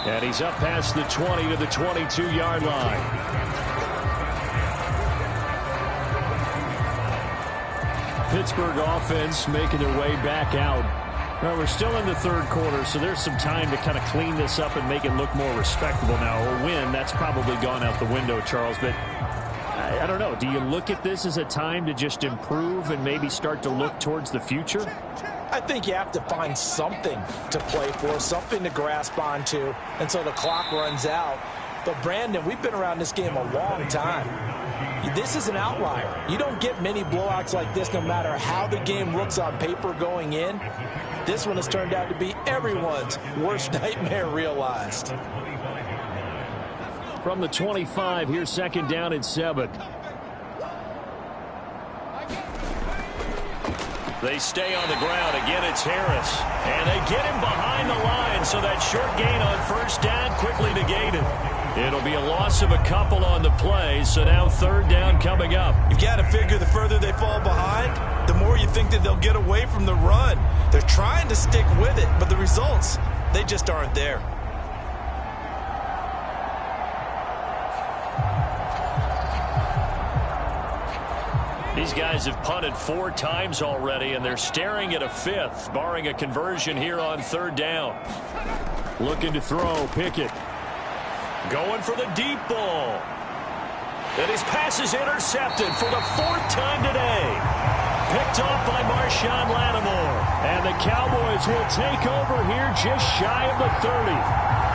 And he's up past the 20 to the 22-yard line. Pittsburgh offense making their way back out. Well, we're still in the third quarter, so there's some time to kind of clean this up and make it look more respectable now. A win, that's probably gone out the window, Charles. But I don't know. Do you look at this as a time to just improve and maybe start to look towards the future? I think you have to find something to play for, something to grasp onto until the clock runs out. But, Brandon, we've been around this game a long time. This is an outlier. You don't get many blowouts like this no matter how the game looks on paper going in. This one has turned out to be everyone's worst nightmare realized. From the 25, here's second down and 7. They stay on the ground. Again, it's Harris. And they get him behind the line, so that short gain on first down quickly negated. It'll be a loss of a couple on the play, so now third down coming up. You've got to figure the further they fall behind, the more you think that they'll get away from the run. They're trying to stick with it, but the results, they just aren't there. These guys have punted 4 times already, and they're staring at a 5th, barring a conversion here on third down. Looking to throw, Pickett. Going for the deep ball. And his pass is intercepted for the 4th time today. Picked off by Marshawn Lattimore. And the Cowboys will take over here just shy of the 30.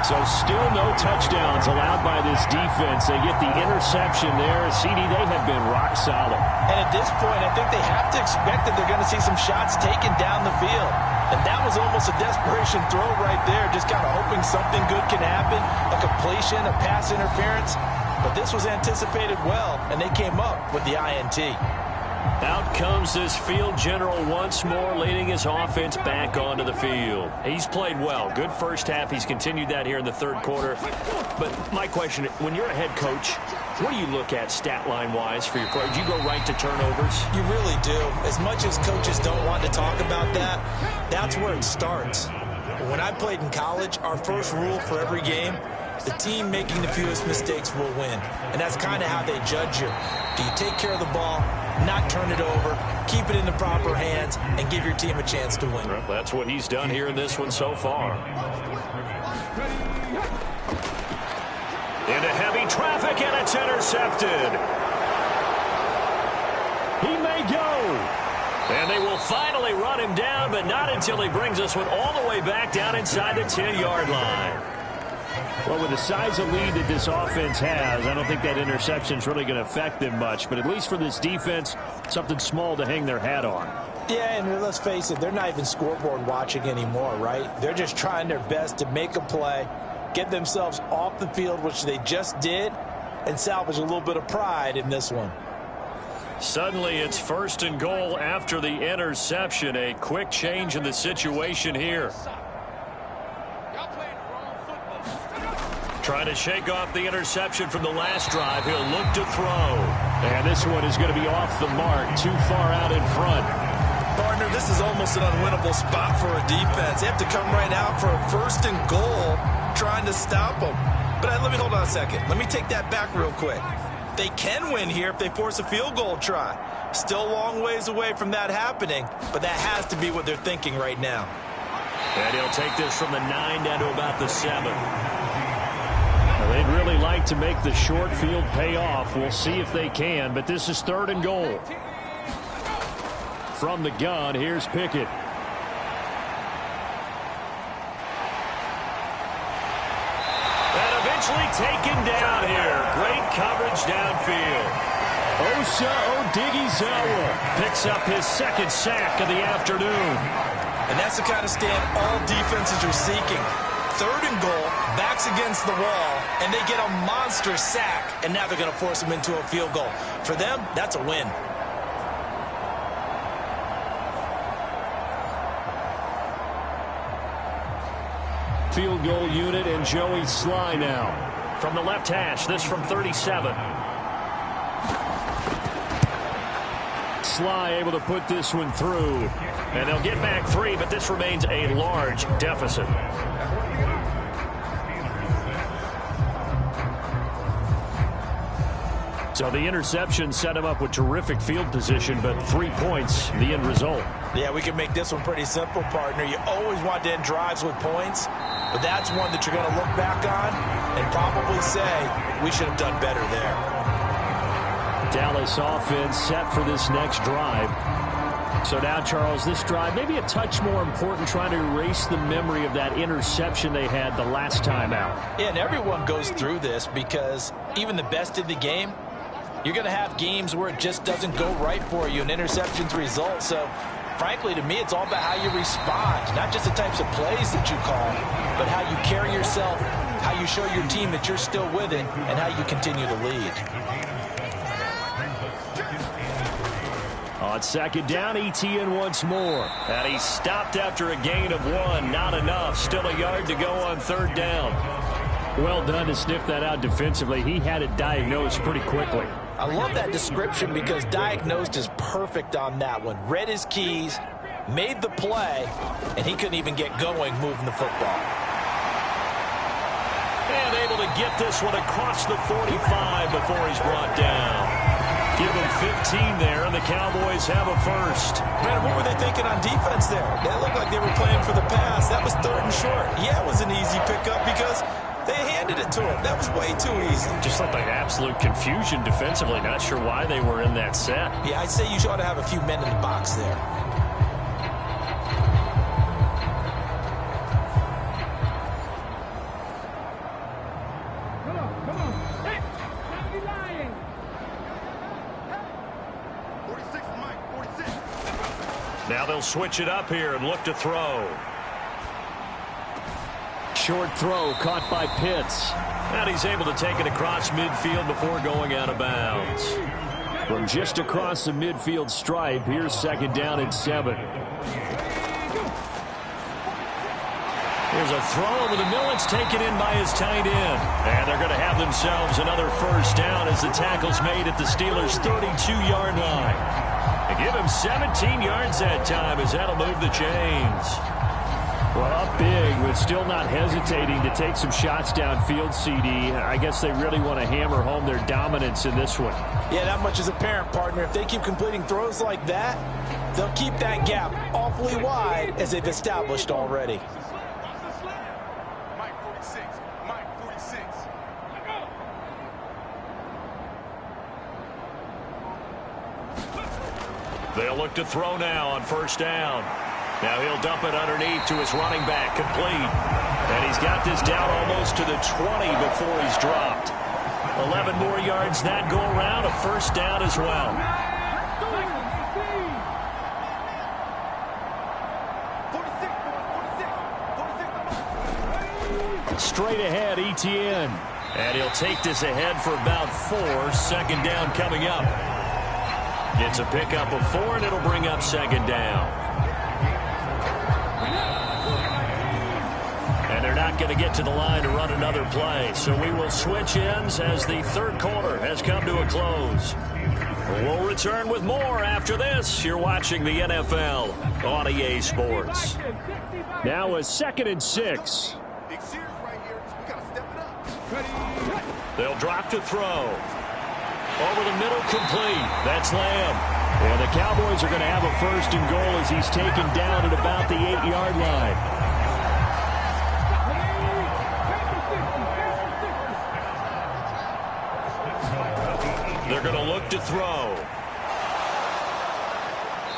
So still no touchdowns allowed by this defense. They get the interception there. CD, they have been rock solid. And at this point, I think they have to expect that they're going to see some shots taken down the field. And that was almost a desperation throw right there, just kind of hoping something good can happen, a completion, a pass interference. But this was anticipated well, and they came up with the INT. Out comes this field general once more, leading his offense back onto the field. He's played well. Good first half. He's continued that here in the third quarter. But my question, when you're a head coach, what do you look at stat line-wise for your play? Do you go right to turnovers? You really do. As much as coaches don't want to talk about that, that's where it starts. When I played in college, our first rule for every game, the team making the fewest mistakes will win. And that's kind of how they judge you. Do you take care of the ball, not turn it over, keep it in the proper hands, and give your team a chance to win? Well, that's what he's done here in this one so far. Into heavy traffic, and it's intercepted. He may go. And they will finally run him down, but not until he brings this one all the way back down inside the 10-yard line. Well, with the size of lead that this offense has, I don't think that interception is really going to affect them much. But at least for this defense, something small to hang their hat on. Yeah, and let's face it, they're not even scoreboard watching anymore, right? They're just trying their best to make a play, get themselves off the field, which they just did, and salvage a little bit of pride in this one. Suddenly, it's first and goal after the interception. A quick change in the situation here. Trying to shake off the interception from the last drive. He'll look to throw. And this one is going to be off the mark, too far out in front. Partner, this is almost an unwinnable spot for a defense. They have to come right out for a first and goal, trying to stop them. But let me hold on a second. Let me take that back real quick. They can win here if they force a field goal try. Still a long ways away from that happening, but that has to be what they're thinking right now. And he'll take this from the 9 down to about the 7. They'd really like to make the short field pay off. We'll see if they can, but this is third and goal. From the gun, here's Pickett. And eventually taken down here. Great coverage downfield. Osa Odighizuwa picks up his second sack of the afternoon. And that's the kind of stand all defenses are seeking. Third and goal, backs against the wall, and they get a monster sack, and now they're going to force them into a field goal. For them, that's a win. Field goal unit and Joey Sly now. From the left hash, this from 37. Sly able to put this one through. And they'll get back 3, but this remains a large deficit. So the interception set him up with terrific field position, but 3 points, the end result. Yeah, we can make this one pretty simple, partner. You always want to end drives with points, but that's one that you're going to look back on and probably say, we should have done better there. Dallas offense set for this next drive. So now, Charles, this drive maybe a touch more important, trying to erase the memory of that interception they had the last time out. Yeah, and everyone goes through this because even the best in the game, you're going to have games where it just doesn't go right for you, and interceptions result. So, frankly, to me, it's all about how you respond, not just the types of plays that you call, but how you carry yourself, how you show your team that you're still with it, and how you continue to lead. On second down, ETN once more. And he stopped after a gain of 1. Not enough. Still a yard to go on third down. Well done to sniff that out defensively. He had it diagnosed pretty quickly. I love that description because diagnosed is perfect on that one. Read his keys, made the play, and he couldn't even get going moving the football. And able to get this one across the 45 before he's brought down. Give him 15 there, and the Cowboys have a first. Man, what were they thinking on defense there? They looked like they were playing for the pass. That was 3rd and short. Yeah, it was an easy pickup because they handed it to him. That was way too easy. Just looked like absolute confusion defensively. Not sure why they were in that set. Yeah, I'd say you ought to have a few men in the box there. Come on. Hey, don't be lying. 46, Mike, 46. Now they'll switch it up here and look to throw. Short throw caught by Pitts. And he's able to take it across midfield before going out of bounds. From just across the midfield stripe, here's second down and 7. Here's a throw over the middle. It's taken in by his tight end. And they're going to have themselves another first down as the tackle's made at the Steelers' 32-yard line. They give him 17 yards that time as that'll move the chains. Well, up big, but still not hesitating to take some shots downfield, CD. I guess they really want to hammer home their dominance in this one. Yeah, that much is apparent, partner. If they keep completing throws like that, they'll keep that gap awfully wide as they've established already. Mike, 46. Mike, 46. They'll look to throw now on first down. Now he'll dump it underneath to his running back, complete. And he's got this down almost to the 20 before he's dropped. 11 more yards that go around, a first down as well. Straight ahead, ETN. And he'll take this ahead for about 4. Second down coming up. It's a pickup of 4, and it'll bring up second down. And they're not going to get to the line to run another play. So we will switch ends as the third quarter has come to a close. We'll return with more after this. You're watching the NFL on EA Sports. Now a 2nd and 6. Big series right here. We got to step it up. They'll drop to throw. Over the middle, complete. That's Lamb. And the Cowboys are going to have a first and goal as he's taken down at about the 8-yard line. They're going to look to throw.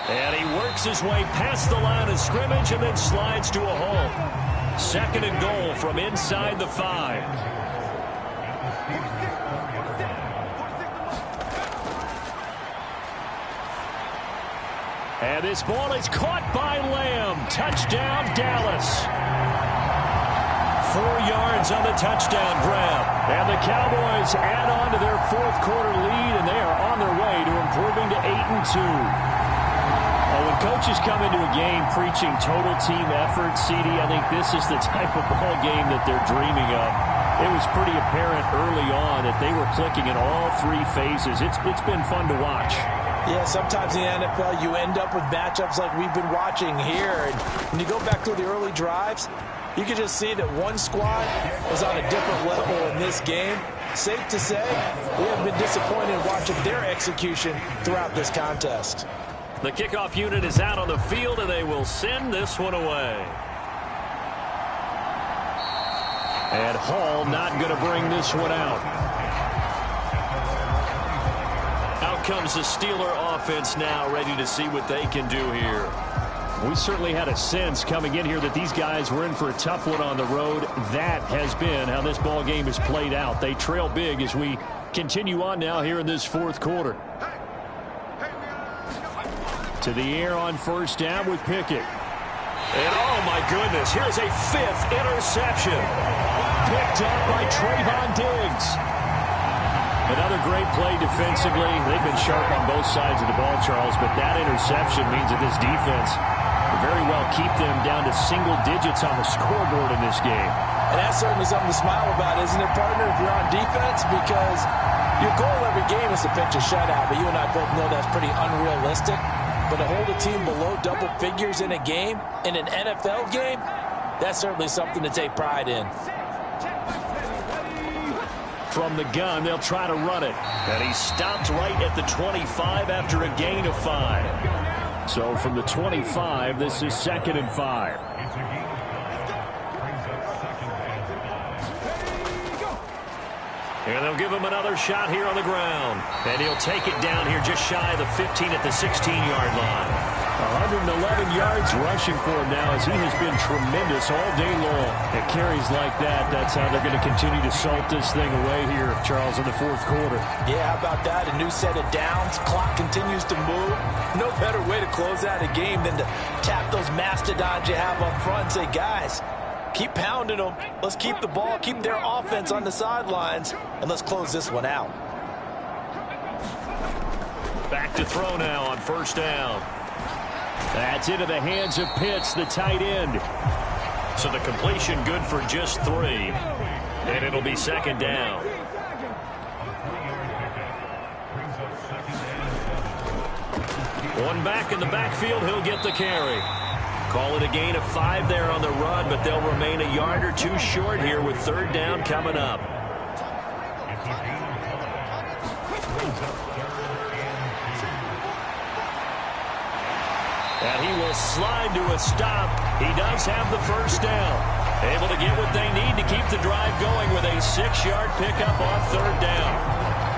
And he works his way past the line of scrimmage and then slides to a hole. Second and goal from inside the 5. And this ball is caught by Lamb. Touchdown, Dallas. 4 yards on the touchdown grab. And the Cowboys add on to their 4th quarter lead, and they are on their way to improving to 8-2. Oh, and Coaches come into a game preaching total team effort. CD, I think this is the type of ball game that they're dreaming of. It was pretty apparent early on that they were clicking in all three phases. It's been fun to watch. Yeah, sometimes in the NFL you end up with matchups like we've been watching here. And when you go back through the early drives, you can just see that one squad was on a different level in this game. Safe to say, we have been disappointed in watching their execution throughout this contest. The kickoff unit is out on the field, and they will send this one away. And Hall not going to bring this one out. Out comes the Steeler offense now, ready to see what they can do here. We certainly had a sense coming in here that these guys were in for a tough one on the road. That has been how this ball game has played out. They trail big as we continue on now here in this fourth quarter. To the air on first down with Pickett. And oh my goodness, here's a fifth interception. Picked up by Trayvon Diggs. Another great play defensively. They've been sharp on both sides of the ball, Charles, but that interception means that this defense will very well keep them down to single digits on the scoreboard in this game. And that's certainly something to smile about, isn't it, partner, if you're on defense? Because your goal every game is to pitch a shutout, but you and I both know that's pretty unrealistic. But to hold a team below double figures in a game, in an NFL game, that's certainly something to take pride in. From the gun, they'll try to run it. And he stopped right at the 25 after a gain of 5. So from the 25, this is 2nd and 5. And they'll give him another shot here on the ground. And he'll take it down here just shy of the 15 at the 16-yard line. 111 yards rushing for him now as he has been tremendous all day long. At carries like that, that's how they're going to continue to salt this thing away here, Charles, in the fourth quarter. Yeah, how about that? A new set of downs. Clock continues to move. No better way to close out a game than to tap those mastodons you have up front and say, guys, keep pounding them. Let's keep the ball, keep their offense on the sidelines, and let's close this one out. Back to throw now on first down. That's into the hands of Pitts, the tight end. So the completion good for just 3. And it'll be 2nd down. One back in the backfield, he'll get the carry. Call it a gain of 5 there on the run, but they'll remain a yard or 2 short here with 3rd down coming up. And he will slide to a stop. He does have the first down. Able to get what they need to keep the drive going with a 6-yard pickup on 3rd down.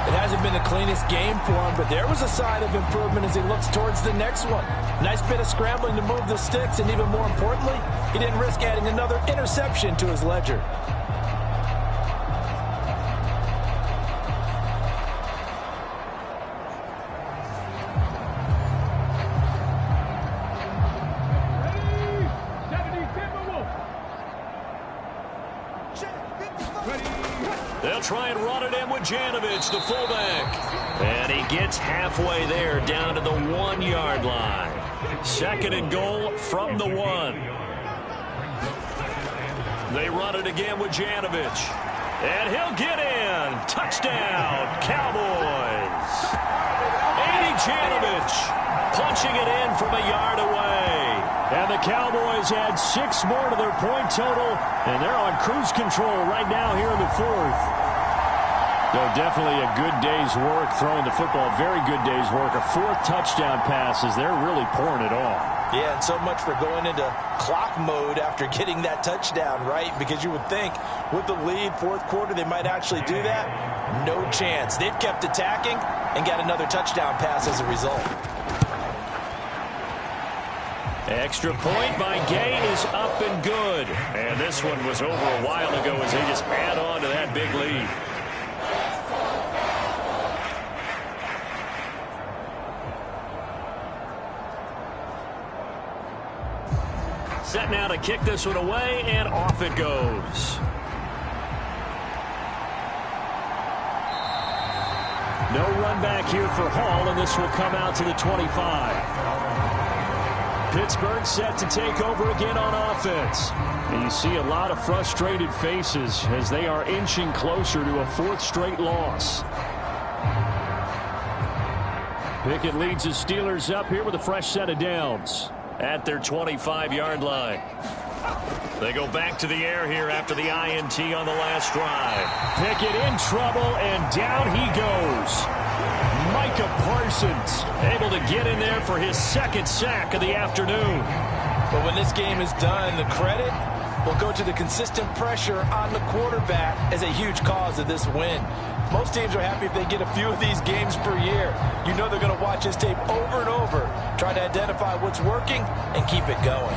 It hasn't been the cleanest game for him, but there was a sign of improvement as he looks towards the next one. Nice bit of scrambling to move the sticks, and even more importantly, he didn't risk adding another interception to his ledger. They'll try and run it in with Janovich, the fullback. And he gets halfway there, down to the 1-yard line. 2nd and goal from the 1. They run it again with Janovich. And he'll get in. Touchdown, Cowboys. Andy Janovich punching it in from a yard away. And the Cowboys add 6 more to their point total, and they're on cruise control right now here in the 4th. Though definitely a good day's work throwing the football. Very good day's work. A 4th touchdown pass as they're really pouring it on. Yeah, and so much for going into clock mode after getting that touchdown, right? Because you would think with the lead, 4th quarter, they might actually do that. No chance. They've kept attacking and got another touchdown pass as a result. Extra point by Gay is up and good. And this one was over a while ago as they just add on to that big lead. Set now to kick this one away, and off it goes. No run back here for Hall, and this will come out to the 25. Pittsburgh set to take over again on offense. And you see a lot of frustrated faces as they are inching closer to a fourth straight loss. Pickett leads the Steelers up here with a fresh set of downs at their 25-yard line. They go back to the air here after the INT on the last drive. Pickett in trouble, and down he goes. Micah Parsons able to get in there for his second sack of the afternoon. But when this game is done, the credit will go to the consistent pressure on the quarterback as a huge cause of this win. Most teams are happy if they get a few of these games per year. You know they're going to watch this tape over and over, try to identify what's working, and keep it going.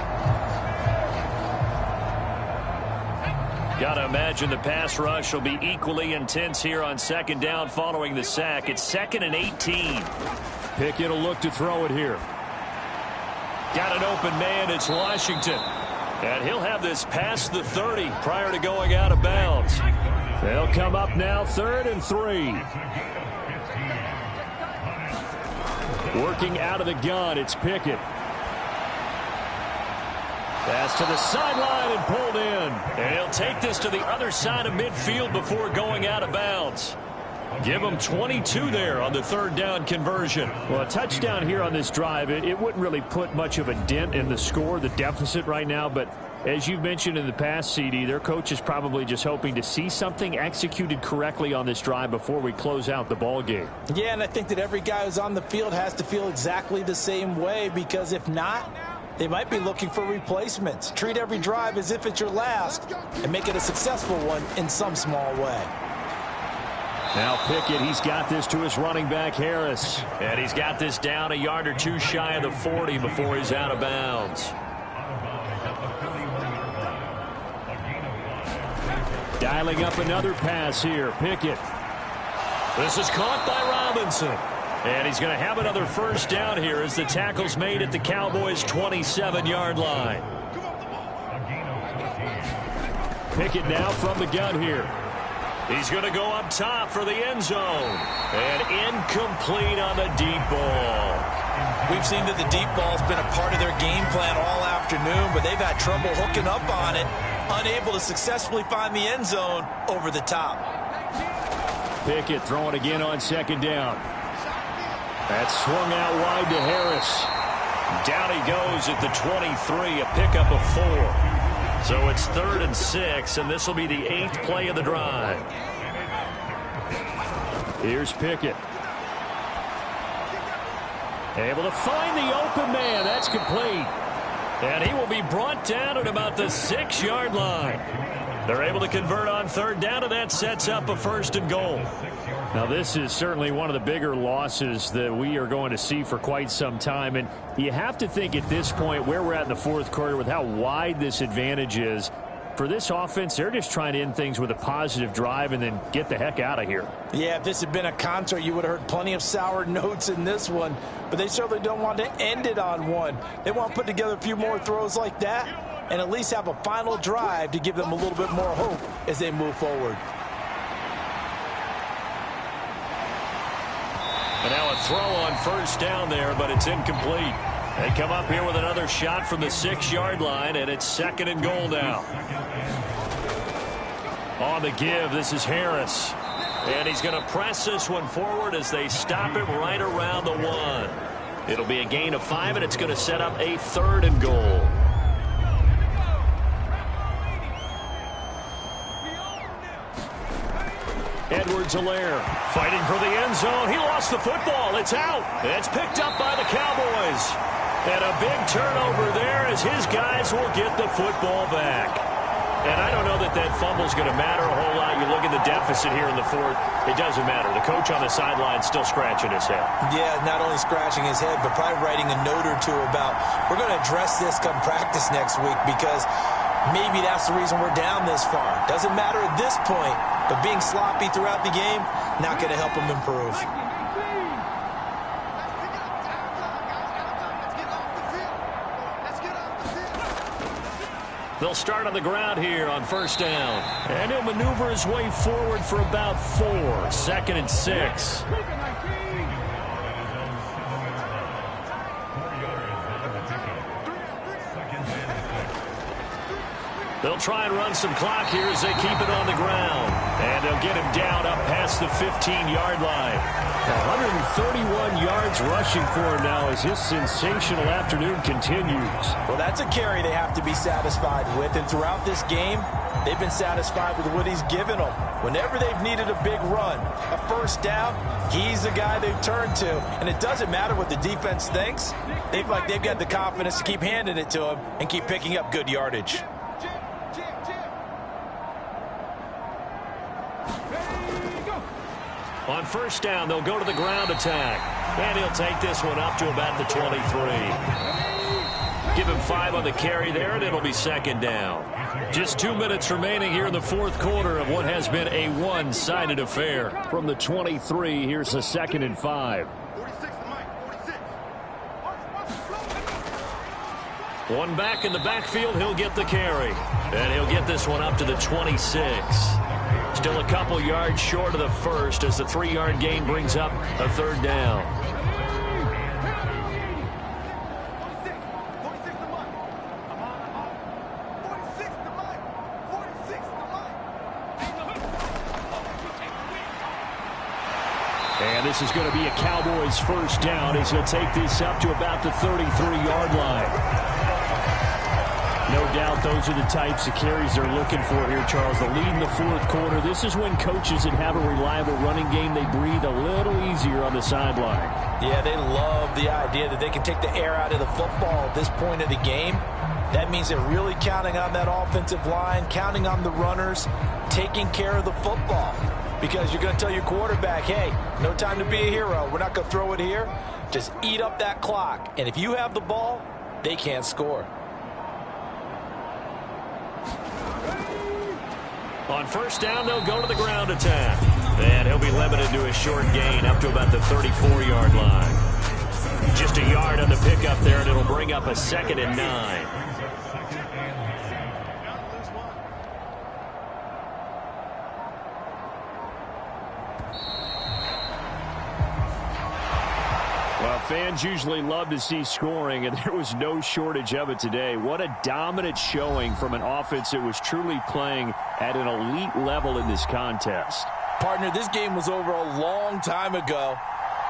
Got to imagine the pass rush will be equally intense here on second down following the sack. It's 2nd and 18. Pickett will look to throw it here. Got an open man. It's Washington. And he'll have this past the 30 prior to going out of bounds. They'll come up now 3rd and 3. Working out of the gun, it's Pickett. Pass to the sideline and pulled in. And he'll take this to the other side of midfield before going out of bounds. Give him 22 there on the 3rd down conversion. Well, a touchdown here on this drive, it wouldn't really put much of a dent in the score, the deficit right now. But as you've mentioned in the past, CD, their coach is probably just hoping to see something executed correctly on this drive before we close out the ball game. Yeah, and I think that every guy who's on the field has to feel exactly the same way, because if not, they might be looking for replacements. Treat every drive as if it's your last and make it a successful one in some small way. Now Pickett, he's got this to his running back, Harris. And he's got this down a yard or two shy of the 40 before he's out of bounds. Dialing up another pass here, Pickett. This is caught by Robinson. And he's going to have another first down here as the tackle's made at the Cowboys' 27-yard line. Pickett now from the gun here. He's going to go up top for the end zone. And incomplete on the deep ball. We've seen that the deep ball's been a part of their game plan all afternoon, but they've had trouble hooking up on it, unable to successfully find the end zone over the top. Pickett throwing again on second down. That's swung out wide to Harris. Down he goes at the 23, a pickup of 4. So it's 3rd and 6, and this will be the 8th play of the drive. Here's Pickett. Able to find the open man. That's complete. And he will be brought down at about the 6-yard line. They're able to convert on 3rd down, and that sets up a 1st and goal. Now, this is certainly one of the bigger losses that we are going to see for quite some time. And you have to think at this point where we're at in the 4th quarter with how wide this advantage is. For this offense, they're just trying to end things with a positive drive and then get the heck out of here. Yeah, if this had been a concert, you would have heard plenty of sour notes in this one. But they certainly don't want to end it on one. They want to put together a few more throws like that and at least have a final drive to give them a little bit more hope as they move forward. And now a throw on 1st down there, but it's incomplete. They come up here with another shot from the 6-yard line, and it's 2nd and goal now. On the give, this is Harris. And he's going to press this one forward as they stop him right around the 1. It'll be a gain of 5, and it's going to set up a 3rd and goal. Edwards-Helaire fighting for the end zone. He lost the football. It's out. It's picked up by the Cowboys. And a big turnover there as his guys will get the football back. And I don't know that that fumble's going to matter a whole lot. You look at the deficit here in the 4th. It doesn't matter. The coach on the sideline still scratching his head. Yeah, not only scratching his head, but probably writing a note or two about, we're going to address this come practice next week, because maybe that's the reason we're down this far. Doesn't matter at this point, but being sloppy throughout the game, not going to help them improve. They'll start on the ground here on 1st down. And he'll maneuver his way forward for about 4. 2nd and 6. They'll try and run some clock here as they keep it on the ground. And they'll get him down up past the 15-yard line. 131 yards rushing for him now as his sensational afternoon continues. Well, that's a carry they have to be satisfied with. And throughout this game, they've been satisfied with what he's given them. Whenever they've needed a big run, a first down, he's the guy they've turned to. And it doesn't matter what the defense thinks. They feel like they've got the confidence to keep handing it to him and keep picking up good yardage. On first down, they'll go to the ground attack. And he'll take this one up to about the 23. Give him 5 on the carry there, and it'll be second down. Just 2 minutes remaining here in the fourth quarter of what has been a one-sided affair. From the 23, here's the 2nd and 5. One back in the backfield, he'll get the carry. And he'll get this one up to the 26. Still a couple yards short of the first as the 3-yard gain brings up a third down. And this is going to be a Cowboys first down as he'll take this up to about the 33-yard line. No doubt those are the types of carries they're looking for here, Charles. The lead in the fourth quarter. This is when coaches that have a reliable running game, they breathe a little easier on the sideline. Yeah, they love the idea that they can take the air out of the football at this point of the game. That means they're really counting on that offensive line, counting on the runners, taking care of the football. Because you're going to tell your quarterback, hey, no time to be a hero. We're not going to throw it here. Just eat up that clock. And if you have the ball, they can't score. On first down, they'll go to the ground attack. And he'll be limited to a short gain up to about the 34-yard line. Just a yard on the pickup there, and it'll bring up a 2nd and 9. Well, fans usually love to see scoring, and there was no shortage of it today. What a dominant showing from an offense that was truly playing at an elite level in this contest. Partner, this game was over a long time ago,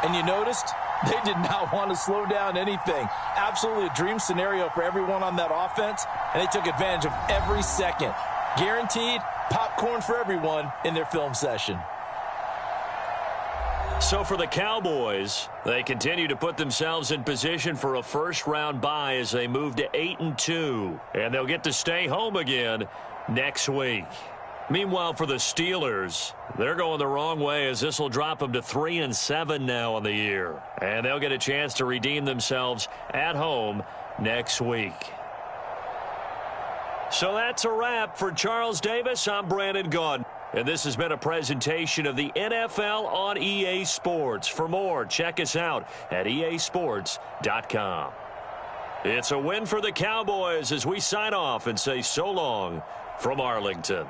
and you noticed they did not want to slow down anything. Absolutely a dream scenario for everyone on that offense, and they took advantage of every second. Guaranteed popcorn for everyone in their film session. So for the Cowboys, they continue to put themselves in position for a first-round bye as they move to 8-2. And they'll get to stay home again next week. Meanwhile, for the Steelers, they're going the wrong way as this will drop them to 3-7 now on the year. And they'll get a chance to redeem themselves at home next week. So that's a wrap. For Charles Davis, I'm Brandon Gaudin. And this has been a presentation of the NFL on EA Sports. For more, check us out at easports.com. It's a win for the Cowboys as we sign off and say so long from Arlington.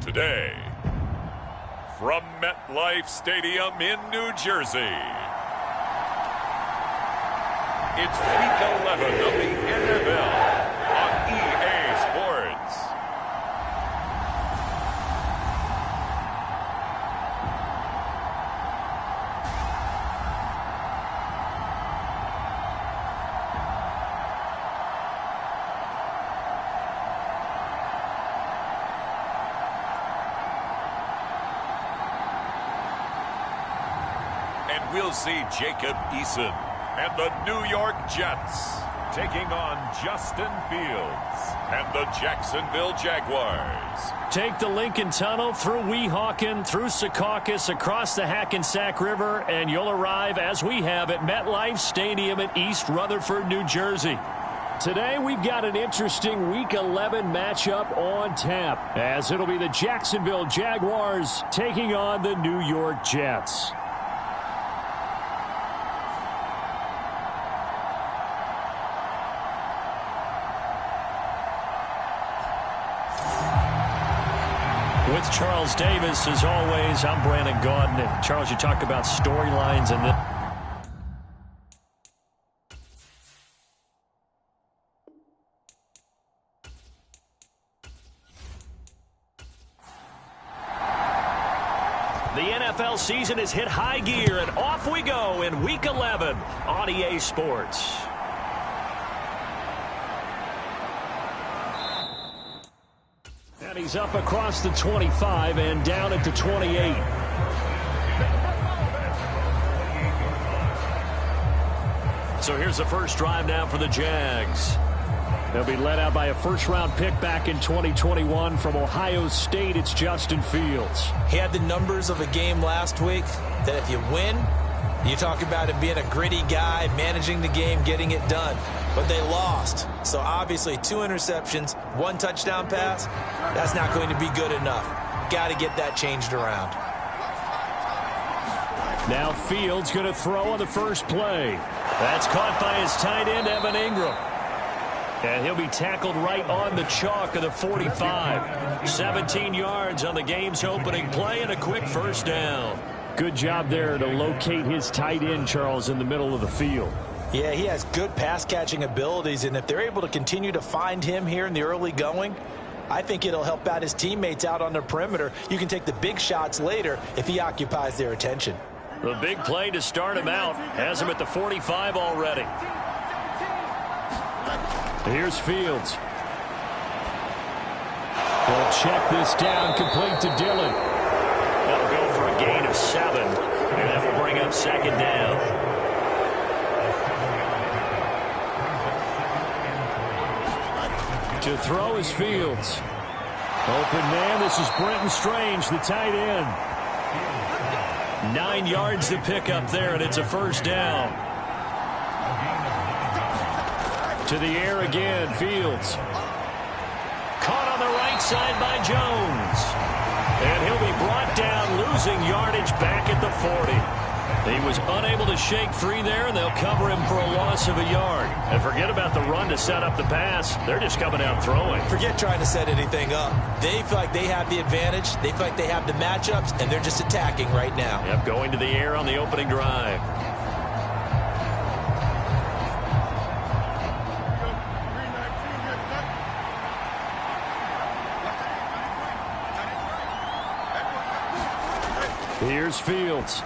Today, from MetLife Stadium in New Jersey, it's Week 11 of the NFL on EA Sports. And we'll see Jacob Eason and the New York Jets taking on Justin Fields and the Jacksonville Jaguars. Take the Lincoln Tunnel through Weehawken, through Secaucus, across the Hackensack River, and you'll arrive, as we have, at MetLife Stadium in East Rutherford, New Jersey. Today, we've got an interesting Week 11 matchup on tap, as it'll be the Jacksonville Jaguars taking on the New York Jets. With Charles Davis, as always, I'm Brandon Gaudin. And Charles, you talked about storylines and the NFL season has hit high gear, and off we go in Week 11 on EA Sports. And he's up across the 25 and down at the 28. So here's the first drive now for the Jags. They'll be led out by a first-round pick back in 2021 from Ohio State. It's Justin Fields. He had the numbers of a game last week that if you win, you talk about him being a gritty guy, managing the game, getting it done. But they lost. So obviously 2 interceptions, 1 touchdown pass, that's not going to be good enough. Got to get that changed around. Now Fields going to throw on the first play. That's caught by his tight end, Evan Ingram. And he'll be tackled right on the chalk of the 45. 17 yards on the game's opening play and a quick first down. Good job there to locate his tight end, Charles, in the middle of the field. Yeah, he has good pass-catching abilities, and if they're able to continue to find him here in the early going, I think it'll help out his teammates out on the perimeter. You can take the big shots later if he occupies their attention. The big play to start him out has him at the 45 already. Here's Fields. They'll check this down, complete to Dillon. That'll go for a gain of 7, and that will bring up second down. To throw is Fields. Open man, this is Brenton Strange, the tight end. 9 yards to pick up there, and it's a first down. To the air again, Fields. Caught on the right side by Jones. And he'll be brought down, losing yardage back at the 40. He was unable to shake free there, and they'll cover him for a loss of a yard. And forget about the run to set up the pass. They're just coming out throwing. Forget trying to set anything up. They feel like they have the advantage. They feel like they have the matchups, and they're just attacking right now. Yep, going to the air on the opening drive. Here's Fields.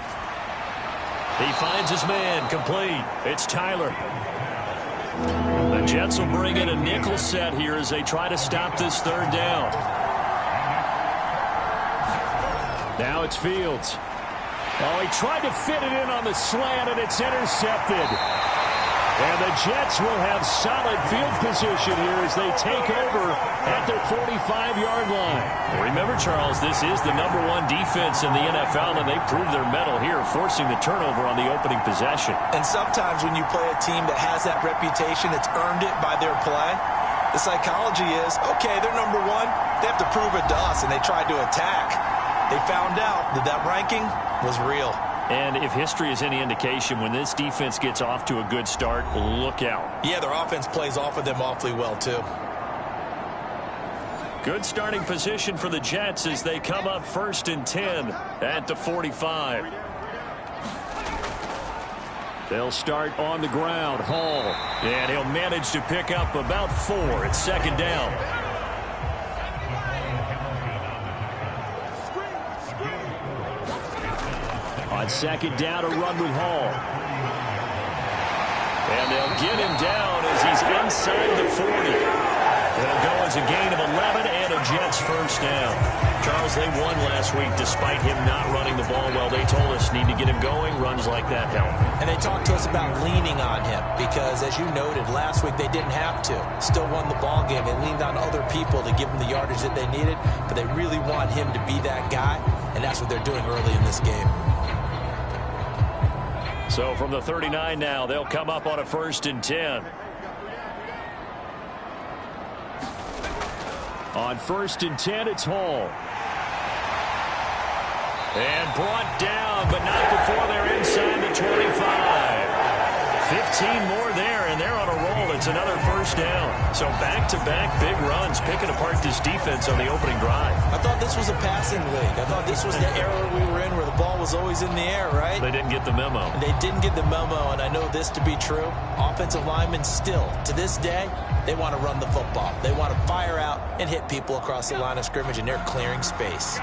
He finds his man, complete. It's Tyler. The Jets will bring in a nickel set here as they try to stop this third down. Now it's Fields. Oh, he tried to fit it in on the slant, and it's intercepted. And the Jets will have solid field position here as they take over at their 45-yard line. Remember, Charles, this is the #1 defense in the NFL, and they proved their mettle here, forcing the turnover on the opening possession. And sometimes when you play a team that has that reputation, it's earned it by their play. The psychology is, okay, they're #1. They have to prove it to us, and they tried to attack. They found out that that ranking was real. And if history is any indication, when this defense gets off to a good start, look out. Yeah, their offense plays off of them awfully well, too. Good starting position for the Jets as they come up 1st and 10 at the 45. They'll start on the ground. Hall. And he'll manage to pick up about 4. It's 2nd down. On 2nd down, a run with Hall. And they'll get him down as he's inside the 40. It'll go as a gain of 11 and a Jets 1st down. Charles, they won last week despite him not running the ball well. They told us need to get him going. Runs like that help. And they talked to us about leaning on him because, as you noted, last week they didn't have to. Still won the ball game. They leaned on other people to give them the yardage that they needed, but they really want him to be that guy, and that's what they're doing early in this game. So from the 39 now, they'll come up on a 1st and 10. On 1st and 10, it's Hall. And brought down, but not before they're inside the 25. 15 more there, and they're on a roll. It's another 1st down. So back-to-back big runs, picking apart this defense on the opening drive. I thought this was a passing league. I thought this was the era we were in where the ball was always in the air, right? They didn't get the memo. They didn't get the memo, and I know this to be true. Offensive linemen still, to this day, they want to run the football. They want to fire out and hit people across the line of scrimmage, and they're clearing space.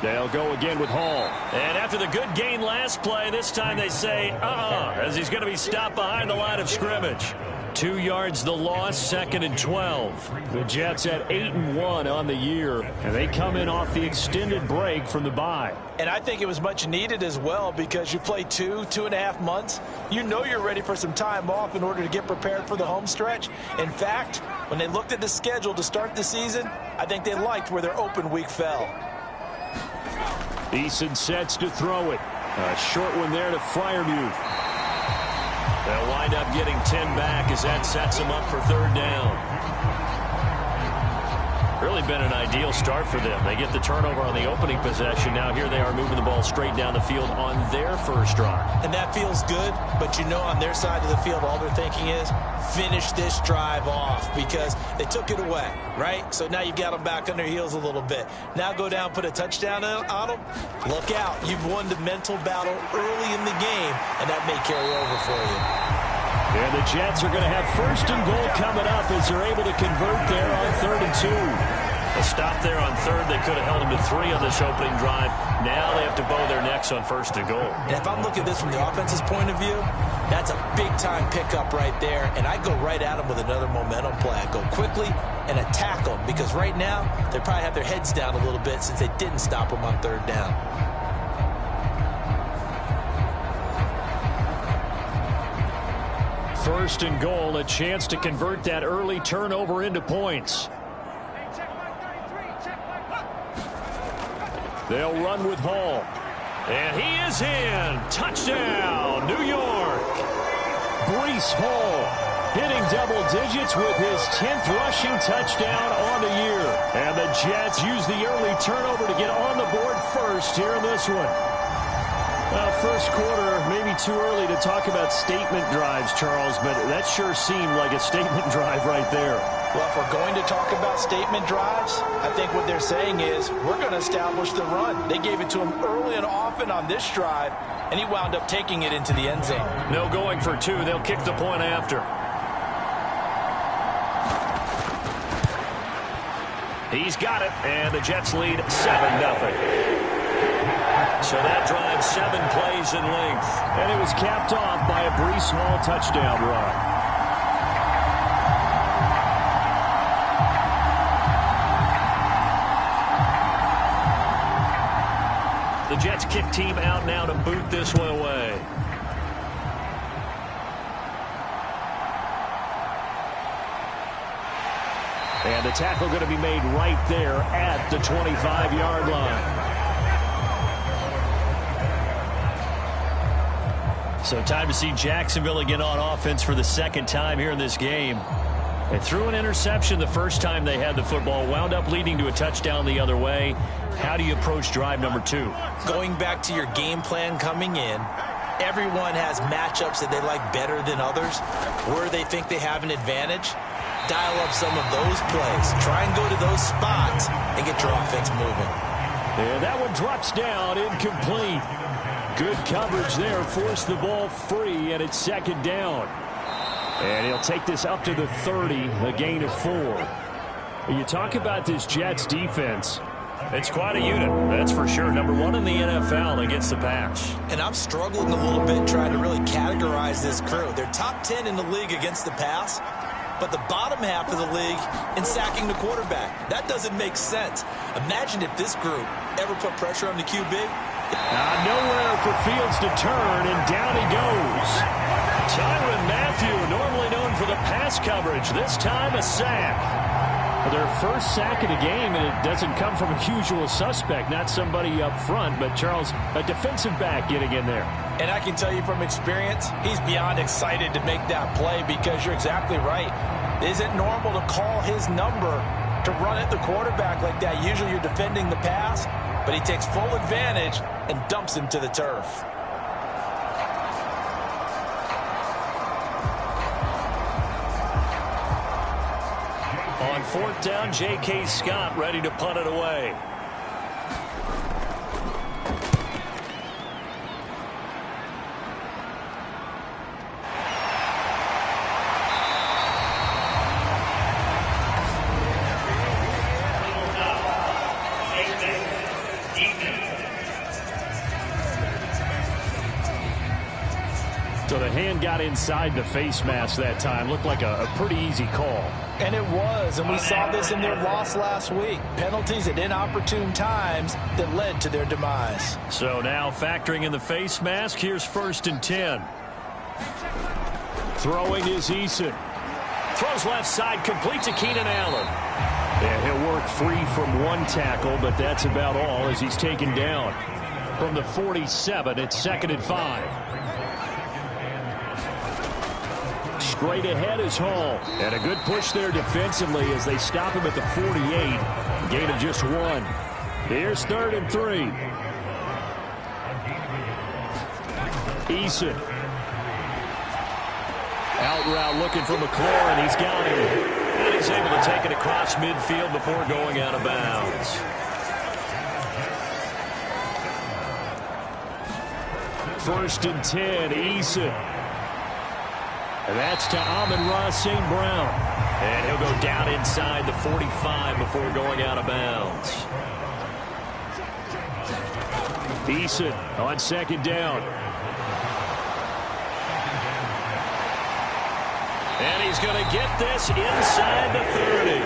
They'll go again with Hall. And after the good gain last play, this time they say, as he's going to be stopped behind the line of scrimmage. 2 yards the loss, 2nd and 12. The Jets at 8-1 on the year, and they come in off the extended break from the bye. And I think it was much needed as well because you play 2.5 months. You know you're ready for some time off in order to get prepared for the home stretch. In fact, when they looked at the schedule to start the season, I think they liked where their open week fell. Eason sets to throw it. A short one there to Freiermuth. They'll wind up getting 10 back as that sets them up for 3rd down. Really been an ideal start for them. They get the turnover on the opening possession. Now here they are moving the ball straight down the field on their 1st drive. And that feels good, but you know on their side of the field all they're thinking is finish this drive off because they took it away, right? So now you've got them back on their heels a little bit. Now go down, put a touchdown on them. Look out. You've won the mental battle early in the game, and that may carry over for you. And the Jets are going to have 1st and goal coming up as they're able to convert there on 3rd and 2. A stop there on 3rd. They could have held them to 3 on this opening drive. Now they have to bow their necks on 1st and goal. And if I'm looking at this from the offense's point of view, that's a big-time pickup right there. And I go right at them with another momentum play. I go quickly and attack them because right now they probably have their heads down a little bit since they didn't stop them on 3rd down. First and goal, a chance to convert that early turnover into points. They'll run with Hall. And he is in. Touchdown, New York. Breece Hall hitting double digits with his 10th rushing touchdown on the year. And the Jets use the early turnover to get on the board first here in this one. Well, 1st quarter, maybe too early to talk about statement drives, Charles, but that sure seemed like a statement drive right there. Well, if we're going to talk about statement drives, I think what they're saying is we're going to establish the run. They gave it to him early and often on this drive, and he wound up taking it into the end zone. No going for 2. They'll kick the point after. He's got it, and the Jets lead 7-0. So that drives 7 plays in length. And it was capped off by a Breece Hall touchdown run. The Jets kick team out now to boot this one away. And the tackle going to be made right there at the 25-yard line. So time to see Jacksonville again on offense for the 2nd time here in this game. They threw an interception the first time they had the football, wound up leading to a touchdown the other way. How do you approach drive number 2? Going back to your game plan coming in, Everyone has matchups that they like better than others, where they think they have an advantage. Dial up some of those plays. Try and go to those spots and get your offense moving. And that one drops down, incomplete. Good coverage there, forced the ball free, and it's second down. And he'll take this up to the 30, a gain of 4. You talk about this Jets defense. It's quite a unit, that's for sure. Number 1 in the NFL against the pass. And I'm struggling a little bit trying to really categorize this crew. They're top 10 in the league against the pass, but the bottom half of the league in sacking the quarterback. That doesn't make sense. Imagine if this group ever put pressure on the QB. Nowhere for Fields to turn, and down he goes. Tyrann Mathieu, normally known for the pass coverage, this time a sack. Their first sack of the game, and it doesn't come from a usual suspect, not somebody up front, but Charles, a defensive back getting in there. And I can tell you from experience, he's beyond excited to make that play because you're exactly right. Is it normal to call his number to run at the quarterback like that? Usually you're defending the pass, but he takes full advantage and dumps him to the turf. On 4th down, J.K. Scott ready to punt it away. So the hand got inside the face mask that time. Looked like a pretty easy call. And it was, and we saw this in their loss last week. Penalties at inopportune times that led to their demise. So now factoring in the face mask, here's 1st and 10. Throwing is Eason. Throws left side, complete to Keenan Allen. Yeah, he'll work free from one tackle, but that's about all as he's taken down. From the 47, it's 2nd and 5. Straight ahead is Hall. And a good push there defensively as they stop him at the 48. Gain of just 1. Here's 3rd and 3. Eason. Out route looking for McClure, and he's got him. And he's able to take it across midfield before going out of bounds. 1st and 10, Eason. And that's to Amon-Ra St. Brown. And he'll go down inside the 45 before going out of bounds. Eason on 2nd down. And he's going to get this inside the 30.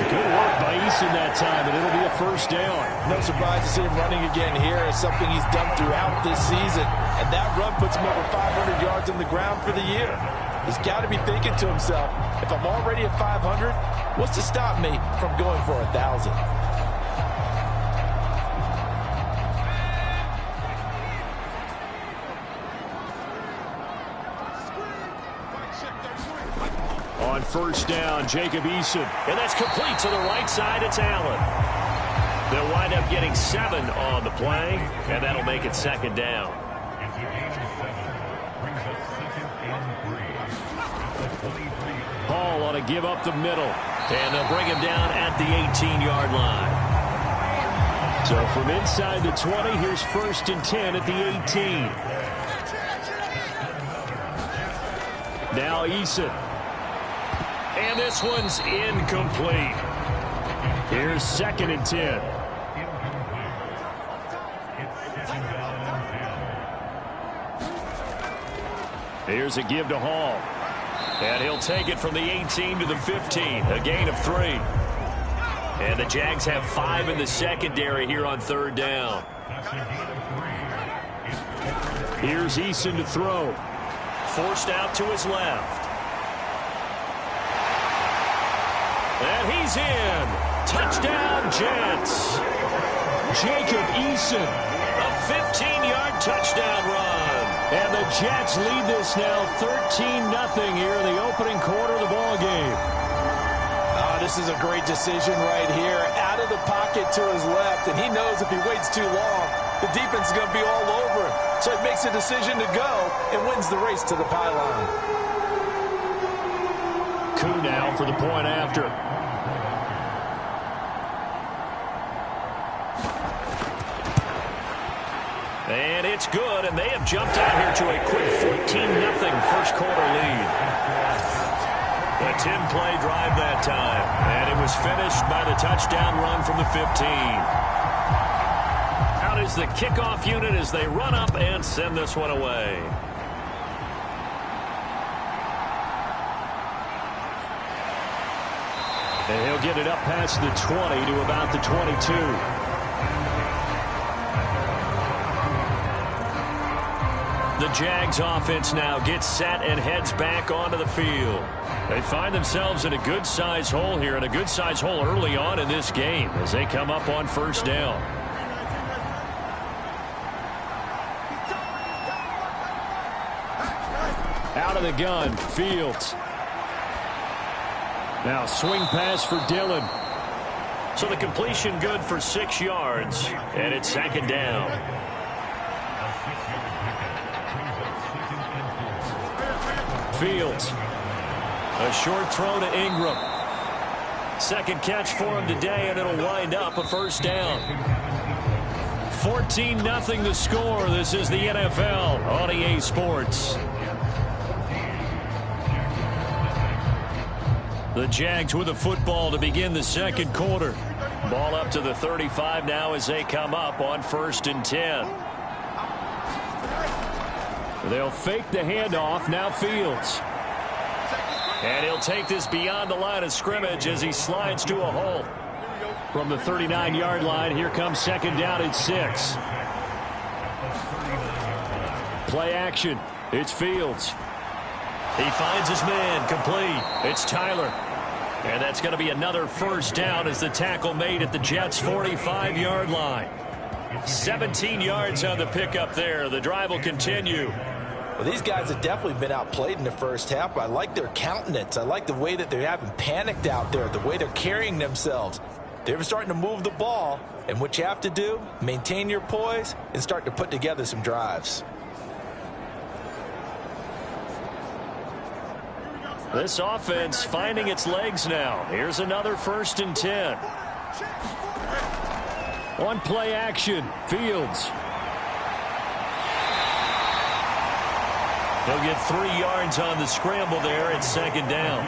Good work by Eason that time, and it'll be a 1st down. No surprise to see him running again here. It's something he's done throughout this season. And that run puts him over 500 yards on the ground for the year. He's got to be thinking to himself, if I'm already at 500, what's to stop me from going for 1,000? On 1st down, Jacob Eason. And that's complete to the right side. It's Allen. They'll wind up getting 7 on the play, and that'll make it 2nd down. Hall ought to give up the middle. And they'll bring him down at the 18-yard line. So from inside the 20, here's 1st and 10 at the 18. Now Eason. And this one's incomplete. Here's 2nd and 10. Here's a give to Hall. And he'll take it from the 18 to the 15. A gain of 3. And the Jags have 5 in the secondary here on 3rd down. Here's Eason to throw. Forced out to his left. And he's in. Touchdown, Jets. Jacob Eason. A 15-yard touchdown run. And the Jets lead this now 13-0 here in the opening quarter of the ball game. This is a great decision right here. Out of the pocket to his left, and he knows if he waits too long, the defense is going to be all over him. So he makes makes a decision to go and wins the race to the pylon. Coup now for the point after. And it's good, and they have jumped out here to a quick 14-0 first quarter lead. A 10-play drive that time, and it was finished by the touchdown run from the 15. Out is the kickoff unit as they run up and send this one away. And he'll get it up past the 20 to about the 22. The Jags offense now gets set and heads back onto the field. They find themselves in a good-sized hole here, and a good-sized hole early on in this game as they come up on first down. Out of the gun, Fields. Now swing pass for Dillon. So the completion good for 6 yards, and it's second down. Fields. A short throw to Ingram. Second catch for him today, and it'll wind up a first down. 14-0 the score. This is the NFL on EA Sports. The Jags with the football to begin the second quarter. Ball up to the 35 now as they come up on 1st and 10. They'll fake the handoff. Now Fields. And he'll take this beyond the line of scrimmage as he slides to a hole. From the 39-yard line, here comes second down at 6. Play action. It's Fields. He finds his man, complete. It's Tyler. And that's going to be another first down as the tackle made at the Jets' 45-yard line. 17 yards on the pickup there. The drive will continue. Well, these guys have definitely been outplayed in the first half, but I like their countenance. I like the way that they haven't panicked out there, the way they're carrying themselves. They're starting to move the ball, and what you have to do, maintain your poise and start to put together some drives. This offense finding its legs now. Here's another 1st and 10. On play action, Fields. He'll get 3 yards on the scramble there at second down.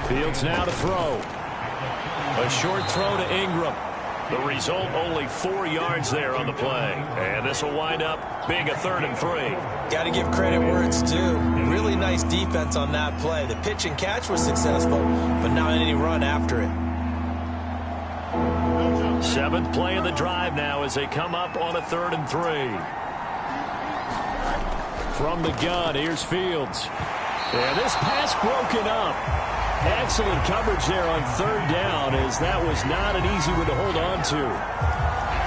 Fields now to throw. A short throw to Ingram. The result, only 4 yards there on the play. And this will wind up being a 3rd and 3. Got to give credit where it's due. Really nice defense on that play. The pitch and catch was successful, but not any run after it. 7th play of the drive now as they come up on a 3rd and 3. From the gun, here's Fields. And this pass broken up. Excellent coverage there on 3rd down, as that was not an easy one to hold on to.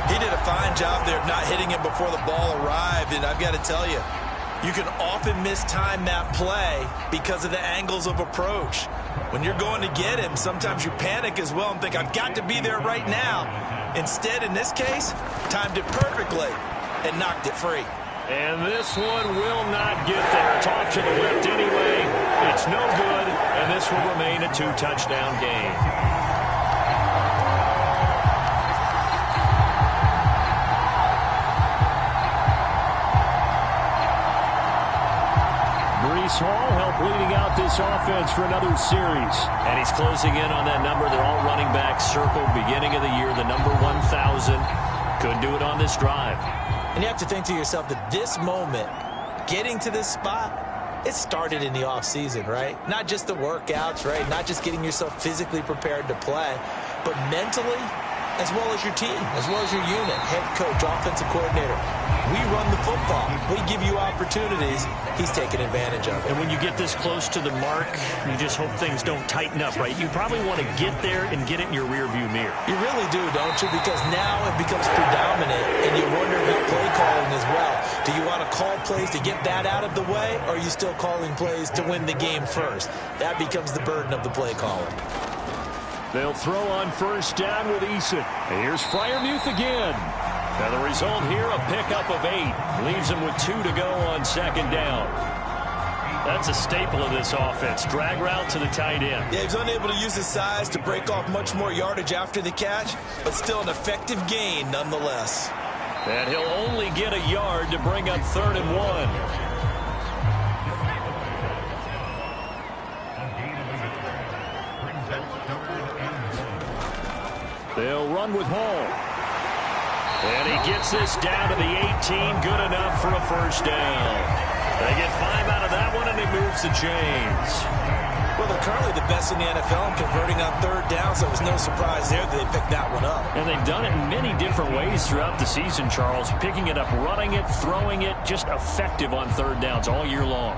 He did a fine job there of not hitting it before the ball arrived, and I've got to tell you, you can often mistime that play because of the angles of approach. When you're going to get him, sometimes you panic as well and think, I've got to be there right now. Instead, in this case, timed it perfectly and knocked it free. And this one will not get there. It's off to the left anyway. It's no good, and this will remain a 2-touchdown game. Breece Hall helped leading out this offense for another series. And he's closing in on that number. They're all running back circled beginning of the year, the number 1,000. Couldn't do it on this drive. And you have to think to yourself that this moment, getting to this spot, it started in the offseason, right? Not just the workouts, right? Not just getting yourself physically prepared to play, but mentally, as well as your team, as well as your unit, head coach, offensive coordinator. We run the football. We give you opportunities. He's taking advantage of it. And when you get this close to the mark, you just hope things don't tighten up, right? You probably want to get there and get it in your rearview mirror. You really do, don't you? Because now it becomes predominant, and you wonder about play calling as well. Do you want to call plays to get that out of the way, or are you still calling plays to win the game first? That becomes the burden of the play calling. They'll throw on first down with Eason. And here's Freiermuth again. Now the result here, a pickup of 8. Leaves him with 2 to go on second down. That's a staple of this offense. Drag route to the tight end. Yeah, he's unable to use his size to break off much more yardage after the catch, but still an effective gain nonetheless. And he'll only get a yard to bring up 3rd and 1. They'll run with Hall. And he gets this down to the 18. Good enough for a first down. They get 5 out of that one, and it moves the chains. Well, they're currently the best in the NFL in converting on 3rd down, so it was no surprise there that they picked that one up. And they've done it in many different ways throughout the season, Charles. Picking it up, running it, throwing it, just effective on 3rd downs all year long.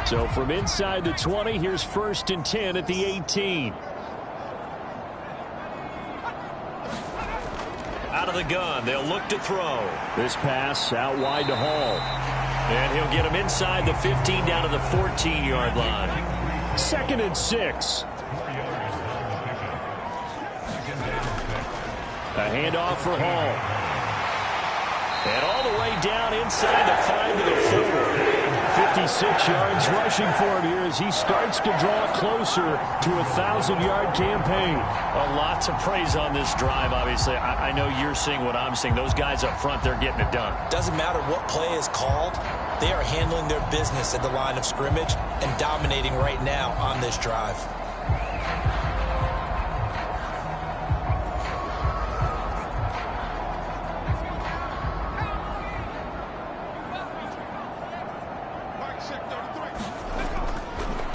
So from inside the 20, here's 1st and 10 at the 18. Out of the gun, they'll look to throw. This pass out wide to Hall. And he'll get him inside the 15 down to the 14-yard line. 2nd and 6. A handoff for Hall. And all the way down inside the 5 to the 4. 56 yards rushing for him here as he starts to draw closer to a 1,000-yard campaign. A lot to praise on this drive, obviously. I know you're seeing what I'm seeing. Those guys up front, they're getting it done. Doesn't matter what play is called. They are handling their business at the line of scrimmage and dominating right now on this drive.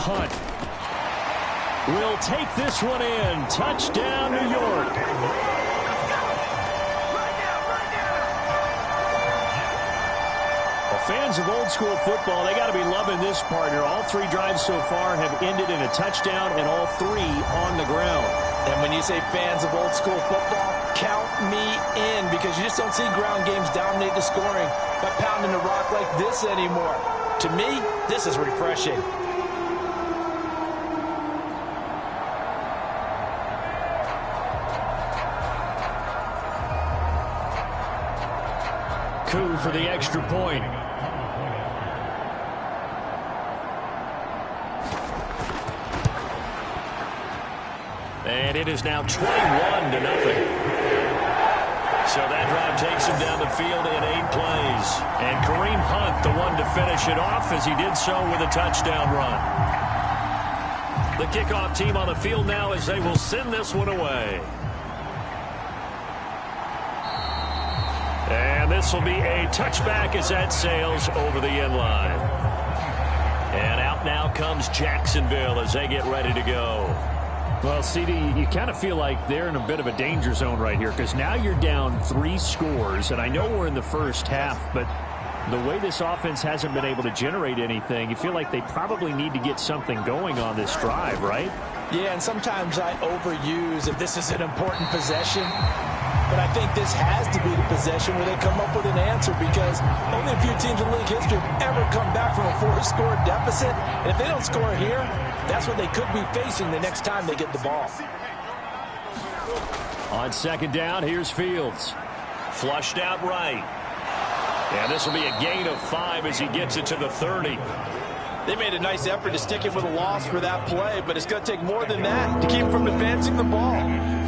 Hunt will take this one in. Touchdown, New York. Well, fans of old school football, they got to be loving this partner. All 3 drives so far have ended in a touchdown, and all 3 on the ground. And when you say fans of old school football, count me in, because you just don't see ground games dominate the scoring by pounding the rock like this anymore. To me, this is refreshing. Coup for the extra point. And it is now 21-0. So that drive takes him down the field in 8 plays. And Kareem Hunt, the one to finish it off, as he did so with a touchdown run. The kickoff team on the field now as they will send this one away. And this will be a touchback as that sails over the end line. And out now comes Jacksonville as they get ready to go. Well, CD, you kind of feel like they're in a bit of a danger zone right here, because now you're down 3 scores, and I know we're in the first half, but the way this offense hasn't been able to generate anything, you feel like they probably need to get something going on this drive, right? Yeah, and sometimes I overuse if this is an important possession. But I think this has to be the possession where they come up with an answer, because only a few teams in league history have ever come back from a 4-score deficit. And if they don't score here, that's what they could be facing the next time they get the ball. On second down, here's Fields. Flushed out right. And this will be a gain of 5 as he gets it to the 30. They made a nice effort to stick him with a loss for that play, but it's going to take more than that to keep him from advancing the ball.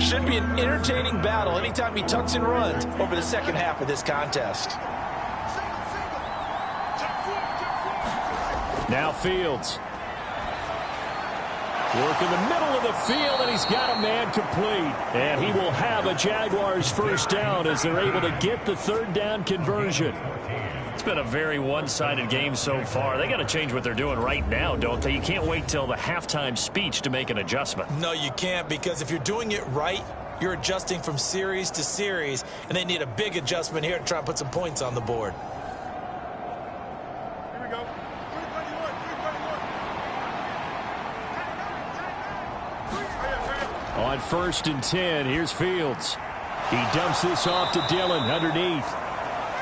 Should be an entertaining battle anytime he tucks and runs over the second half of this contest. Now Fields. Work in the middle of the field, and he's got a man complete. And he will have a Jaguars first down as they're able to get the 3rd down conversion. It's been a very one-sided game so far. They got to change what they're doing right now, don't they? You can't wait till the halftime speech to make an adjustment. No, you can't, because if you're doing it right, you're adjusting from series to series, and they need a big adjustment here to try and put some points on the board. Here we go. On 1st and 10, here's Fields. He dumps this off to Dillon underneath.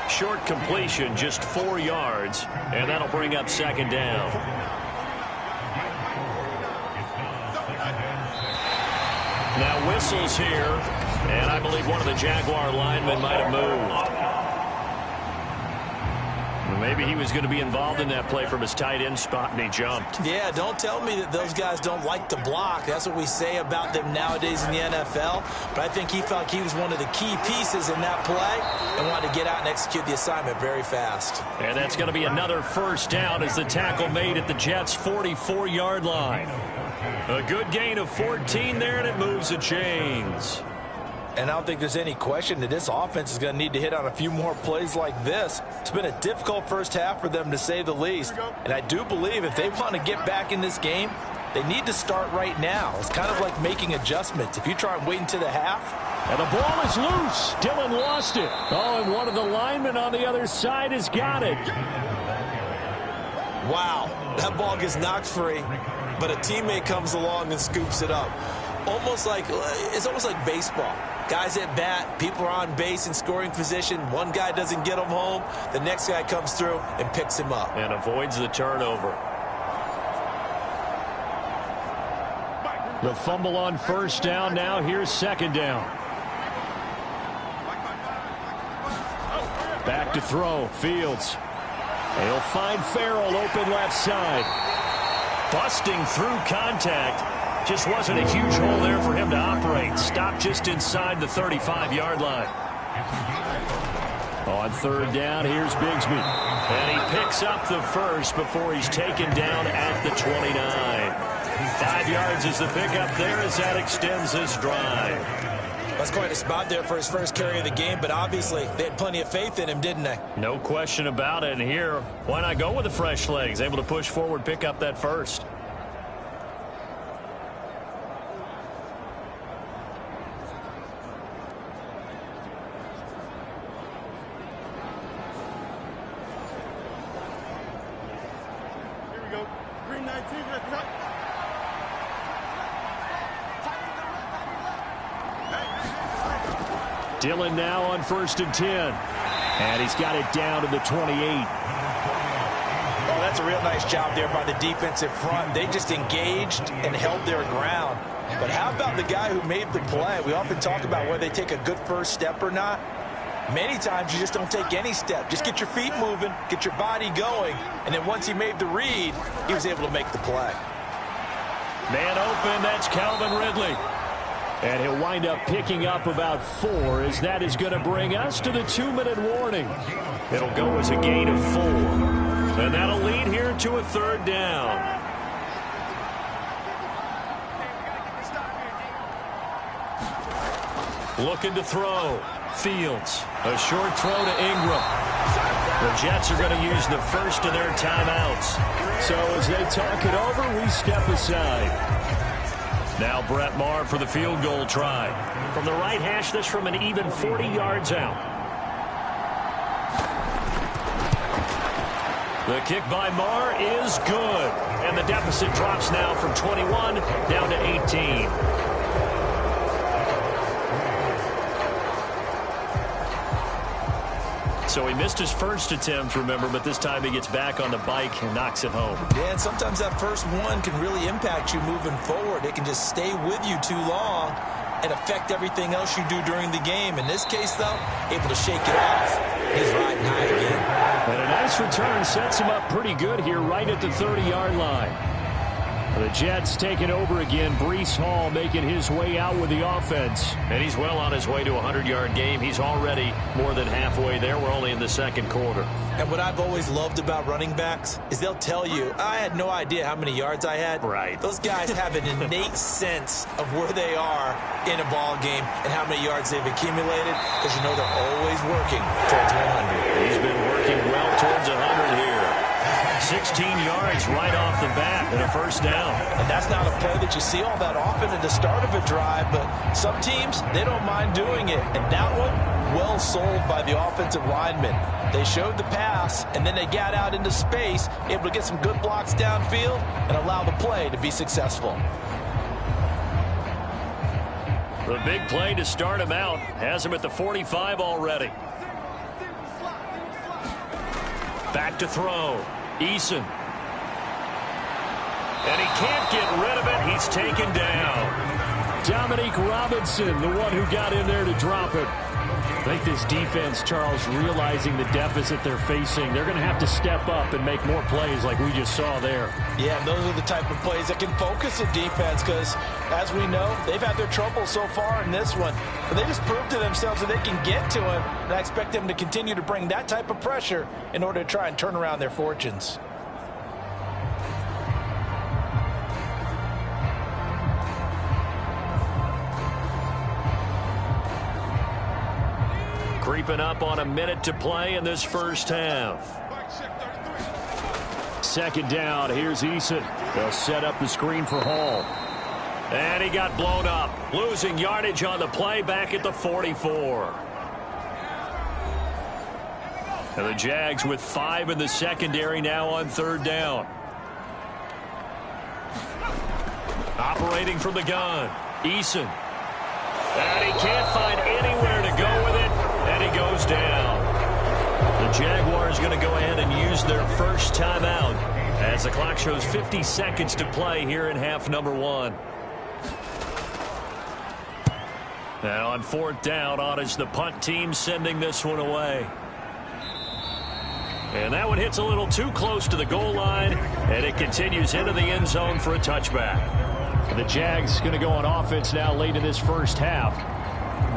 Short completion, just 4 yards, and that'll bring up second down. Now whistles here, and I believe one of the Jaguar linemen might have moved. Maybe he was going to be involved in that play from his tight end spot, and he jumped. Yeah, don't tell me that those guys don't like to block. That's what we say about them nowadays in the NFL. But I think he felt like he was one of the key pieces in that play and wanted to get out and execute the assignment very fast. And that's going to be another first down as the tackle made at the Jets' 44-yard line. A good gain of 14 there, and it moves the chains. And I don't think there's any question that this offense is going to need to hit on a few more plays like this. It's been a difficult first half for them, to say the least. And I do believe if they want to get back in this game, they need to start right now. It's kind of like making adjustments. If you try and wait until the half. And the ball is loose. Dillon lost it. Oh, and one of the linemen on the other side has got it. Wow, that ball gets knocked free, but a teammate comes along and scoops it up. It's almost like baseball. Guys at bat, people are on base in scoring position. One guy doesn't get him home. The next guy comes through and picks him up. And avoids the turnover. The fumble on first down. Now here's second down. Back to throw. Fields. He'll find Farrell open left side. Busting through contact. Just wasn't a huge hole there for him to operate. Stopped just inside the 35-yard line. On third down, here's Bigsby. And he picks up the first before he's taken down at the 29. 5 yards is the pickup there as that extends this drive. That's quite a spot there for his first carry of the game, but obviously they had plenty of faith in him, didn't they? No question about it. And here, why not go with the fresh legs? Able to push forward, pick up that first. Dillon now on 1st and 10. And he's got it down to the 28. Oh, that's a real nice job there by the defensive front. They just engaged and held their ground. But how about the guy who made the play? We often talk about whether they take a good first step or not. Many times you just don't take any step. Just get your feet moving, get your body going, and then once he made the read, he was able to make the play. Man open, that's Calvin Ridley. And he'll wind up picking up about 4 as that is going to bring us to the 2-minute warning. It'll go as a gain of 4. And that'll lead here to a third down. Looking to throw. Fields. A short throw to Ingram. The Jets are going to use the first of their timeouts. So as they talk it over, we step aside. Now Brett Maher for the field goal try. From the right hash, this from an even 40 yards out. The kick by Maher is good. And the deficit drops now from 21 down to 18. So he missed his first attempt, remember, but this time he gets back on the bike and knocks it home. Yeah, and sometimes that first one can really impact you moving forward. It can just stay with you too long and affect everything else you do during the game. In this case, though, able to shake it off. He's riding high again. And a nice return sets him up pretty good here right at the 30-yard line. The Jets taking over again. Breece Hall making his way out with the offense. And he's well on his way to a 100-yard game. He's already more than halfway there. We're only in the second quarter. And what I've always loved about running backs is they'll tell you, I had no idea how many yards I had. Right. Those guys have an innate sense of where they are in a ball game and how many yards they've accumulated because you know they're always working towards 100. He's been working well towards 100 here. 16 yards right off the bat and a first down. And that's not a play that you see all that often at the start of a drive, but some teams, they don't mind doing it. And that one, well sold by the offensive lineman. They showed the pass, and then they got out into space, able to get some good blocks downfield and allow the play to be successful. The big play to start him out has him at the 45 already. Back to throw. Eason. And he can't get rid of it. He's taken down. Dominique Robinson, the one who got in there to drop it. I think this defense, Charles, realizing the deficit they're facing, they're going to have to step up and make more plays like we just saw there. Yeah, those are the type of plays that can focus a defense because, as we know, they've had their trouble so far in this one. But they just proved to themselves that they can get to him, and I expect them to continue to bring that type of pressure in order to try and turn around their fortunes. Creeping up on a minute to play in this first half. Second down, here's Eason. They'll set up the screen for Hall. And he got blown up, losing yardage on the play back at the 44. And the Jags with 5 in the secondary now on third down. Operating from the gun, Eason. And he can't find anywhere to go with it, and he goes down. The Jaguars going to go ahead and use their first timeout as the clock shows 50 seconds to play here in half number 1. Now on fourth down, on is the punt team sending this one away. And that one hits a little too close to the goal line, and it continues into the end zone for a touchback. The Jags going to go on offense now late in this first half.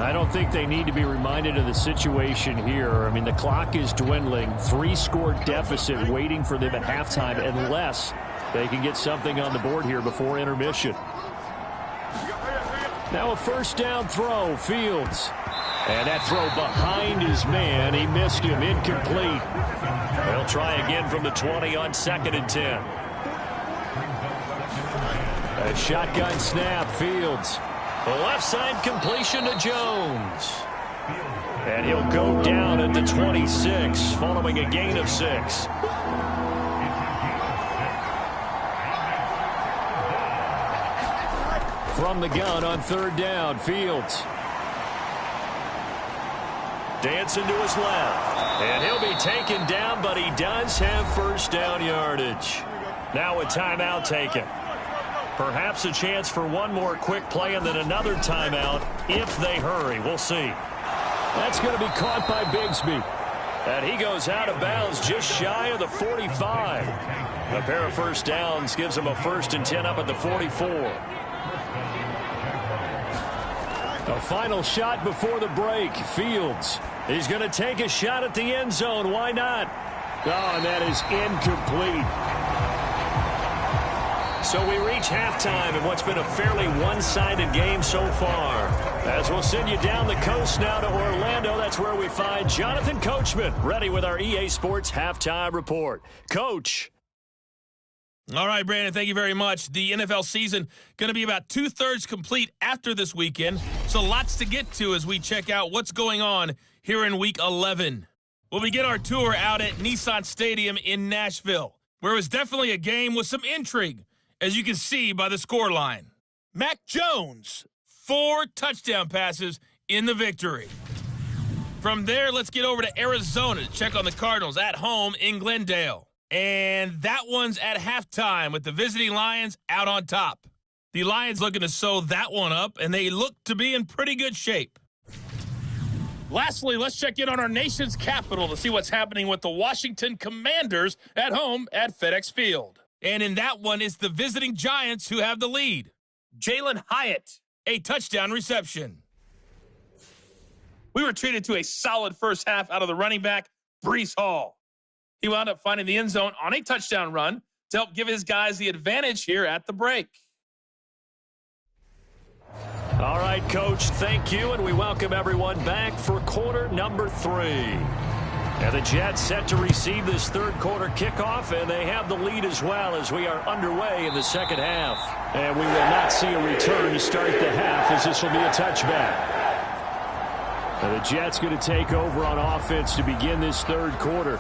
I don't think they need to be reminded of the situation here. I mean, the clock is dwindling. 3-score deficit waiting for them at halftime unless they can get something on the board here before intermission. Now a first down throw, Fields. And that throw behind his man. He missed him, incomplete. They'll try again from the 20 on 2nd and 10. A shotgun snap, Fields. The left side completion to Jones. And he'll go down at the 26 following a gain of 6. From the gun on third down, Fields. Dancing to his left. And he'll be taken down, but he does have first down yardage. Now a timeout taken. Perhaps a chance for one more quick play and then another timeout if they hurry. We'll see. That's going to be caught by Bigsby. And he goes out of bounds just shy of the 45. A pair of first downs gives him a 1st and 10 up at the 44. A final shot before the break. Fields. He's going to take a shot at the end zone. Why not? Oh, and that is incomplete. So we reach halftime in what's been a fairly one-sided game so far. As we'll send you down the coast now to Orlando, that's where we find Jonathan Coachman, ready with our EA Sports Halftime Report. Coach. All right, Brandon, thank you very much. The NFL season going to be about 2/3 complete after this weekend, so lots to get to as we check out what's going on here in Week 11. We'll begin our tour out at Nissan Stadium in Nashville, where it was definitely a game with some intrigue, as you can see by the scoreline. Mac Jones, 4 touchdown passes in the victory. From there, let's get over to Arizona to check on the Cardinals at home in Glendale. And that one's at halftime with the visiting Lions out on top. The Lions looking to sew that one up, and they look to be in pretty good shape. Lastly, let's check in on our nation's capital to see what's happening with the Washington Commanders at home at FedEx Field. And in that one, it's the visiting Giants who have the lead. Jalen Hyatt, a touchdown reception. We were treated to a solid first half out of the running back, Breece Hall. He wound up finding the end zone on a touchdown run to help give his guys the advantage here at the break. All right, Coach, thank you, and we welcome everyone back for quarter number 3. And the Jets set to receive this third quarter kickoff, and they have the lead as well as we are underway in the second half. And we will not see a return to start the half, as this will be a touchback. And the Jets going to take over on offense to begin this third quarter.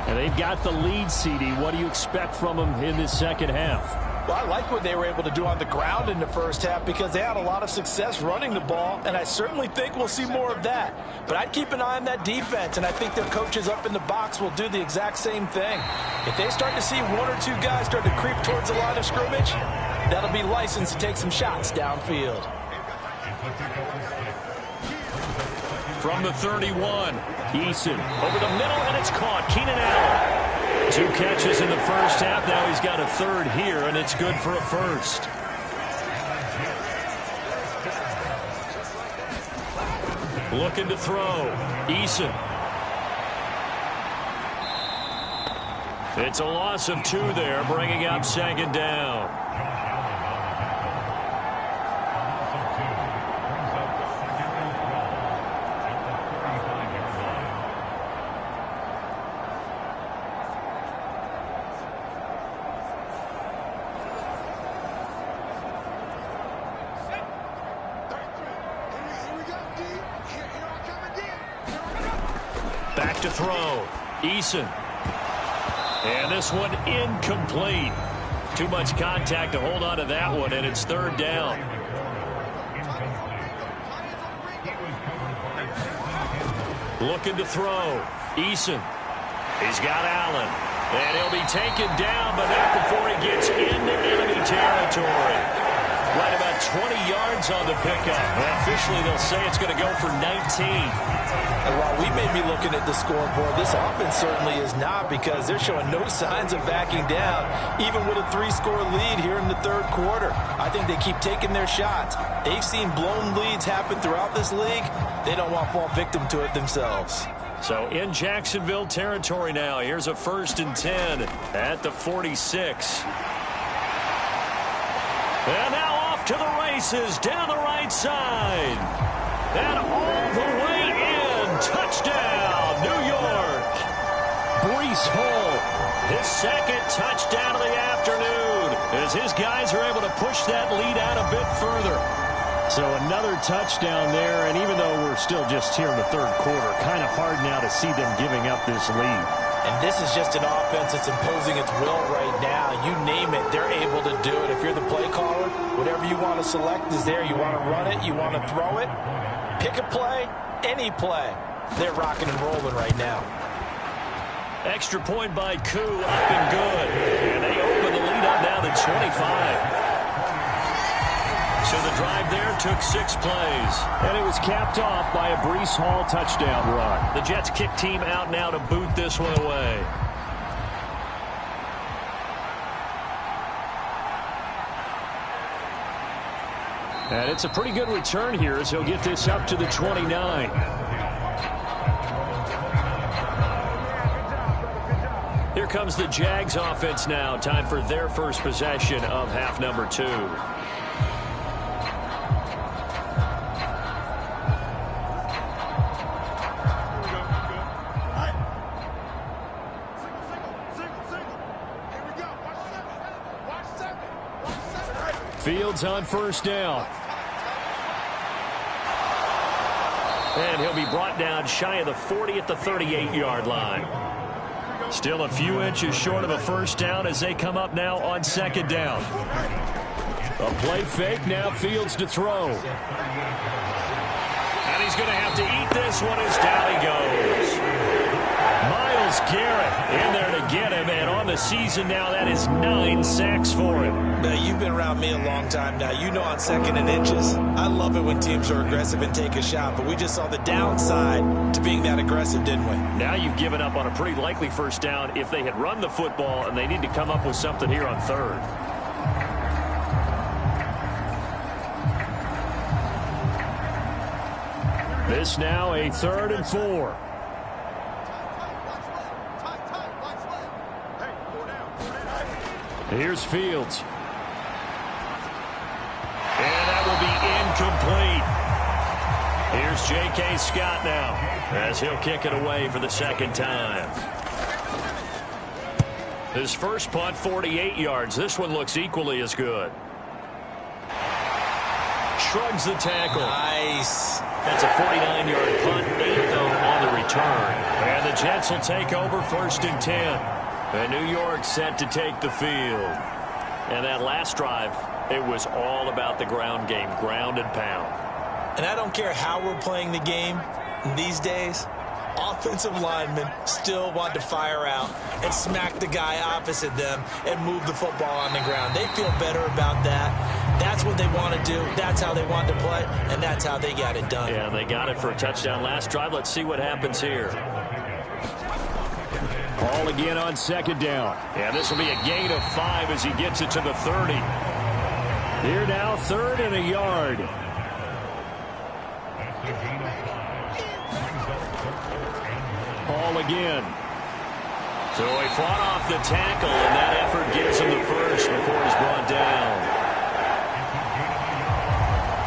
And they've got the lead, CD. What do you expect from them in this second half? Well, I like what they were able to do on the ground in the first half because they had a lot of success running the ball, and I certainly think we'll see more of that. But I'd keep an eye on that defense, and I think their coaches up in the box will do the exact same thing. If they start to see one or two guys start to creep towards the line of scrimmage, that'll be license to take some shots downfield. From the 31, Eason over the middle, and it's caught. Keenan Allen. 2 catches in the first half. Now he's got a third here, and it's good for a first. Looking to throw. Eason. It's a loss of 2 there, bringing up second down. Back to throw. Eason. And this one incomplete. Too much contact to hold on to that one, and it's third down. Looking to throw. Eason. He's got Allen. And he'll be taken down, but not before he gets into enemy territory. Right about 20 yards on the pickup. Well, officially, they'll say it's going to go for 19. And while we may be looking at the scoreboard, this offense certainly is not, because they're showing no signs of backing down, even with a 3-score lead here in the third quarter. I think they keep taking their shots. They've seen blown leads happen throughout this league. They don't want to fall victim to it themselves. So in Jacksonville territory now. Here's a 1st and 10 at the 46. And now off to the races down the right side. And all the way in. Touchdown, New York. Breece Hall, his second touchdown of the afternoon, as his guys are able to push that lead out a bit further. So another touchdown there, and even though we're still just here in the third quarter, kind of hard now to see them giving up this lead. And this is just an offense that's imposing its will right now. You name it, they're able to do it. If you're the play caller, whatever you want to select is there. You want to run it, you want to throw it, pick a play, any play. They're rocking and rolling right now. Extra point by Koo, up and good. And they open the lead up now to 25. So the drive there took 6 plays. And it was capped off by a Breece Hall touchdown run. The Jets kick team out now to boot this one away. And it's a pretty good return here as he'll get this up to the 29. Here comes the Jags offense now. Time for their first possession of half number 2. Fields on first down. And he'll be brought down shy of the 40 at the 38-yard line. Still a few inches short of a first down as they come up now on second down. A play fake, now Fields to throw. And he's going to have to eat this one as down he goes. Myles Garrett in there to get him, and on the season now, that is 9 sacks for him. Now, you've been around me a long time now. You know on 2nd and inches, I love it when teams are aggressive and take a shot, but we just saw the downside to being that aggressive, didn't we? Now you've given up on a pretty likely first down if they had run the football, and they need to come up with something here on third. This now a 3rd and 4. Here's Fields. And that will be incomplete. Here's J.K. Scott now as he'll kick it away for the second time. His first punt, 48 yards. This one looks equally as good. Shrugs the tackle. Nice. That's a 49-yard punt, 8 though on the return. And the Jets will take over 1st and 10. And New York set to take the field. And that last drive, it was all about the ground game, ground and pound. And I don't care how we're playing the game these days, offensive linemen still want to fire out and smack the guy opposite them and move the football on the ground. They feel better about that. That's what they want to do. That's how they want to play, and that's how they got it done. Yeah, they got it for a touchdown last drive. Let's see what happens here. Ball again on second down. Yeah, this will be a gain of 5 as he gets it to the 30. Here now, 3rd and a yard. Ball again. So he fought off the tackle, and that effort gives him the first before he's brought down.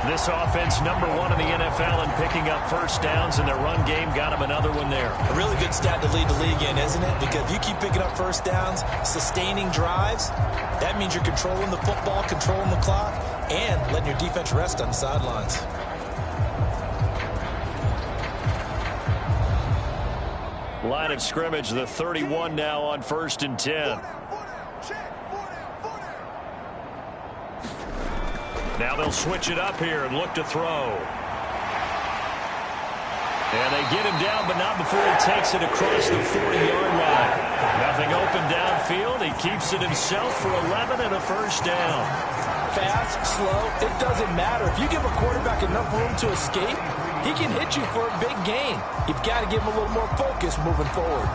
This offense, number 1 in the NFL in picking up first downs, and their run game got him another one there. A really good stat to lead the league in, isn't it? Because if you keep picking up first downs, sustaining drives, that means you're controlling the football, controlling the clock, and letting your defense rest on the sidelines. Line of scrimmage, the 31 now on 1st and 10. Now they'll switch it up here and look to throw. And they get him down, but not before he takes it across the 40-yard line. Nothing open downfield. He keeps it himself for 11 and a first down. Fast, slow, it doesn't matter. If you give a quarterback enough room to escape, he can hit you for a big gain. You've got to give him a little more focus moving forward.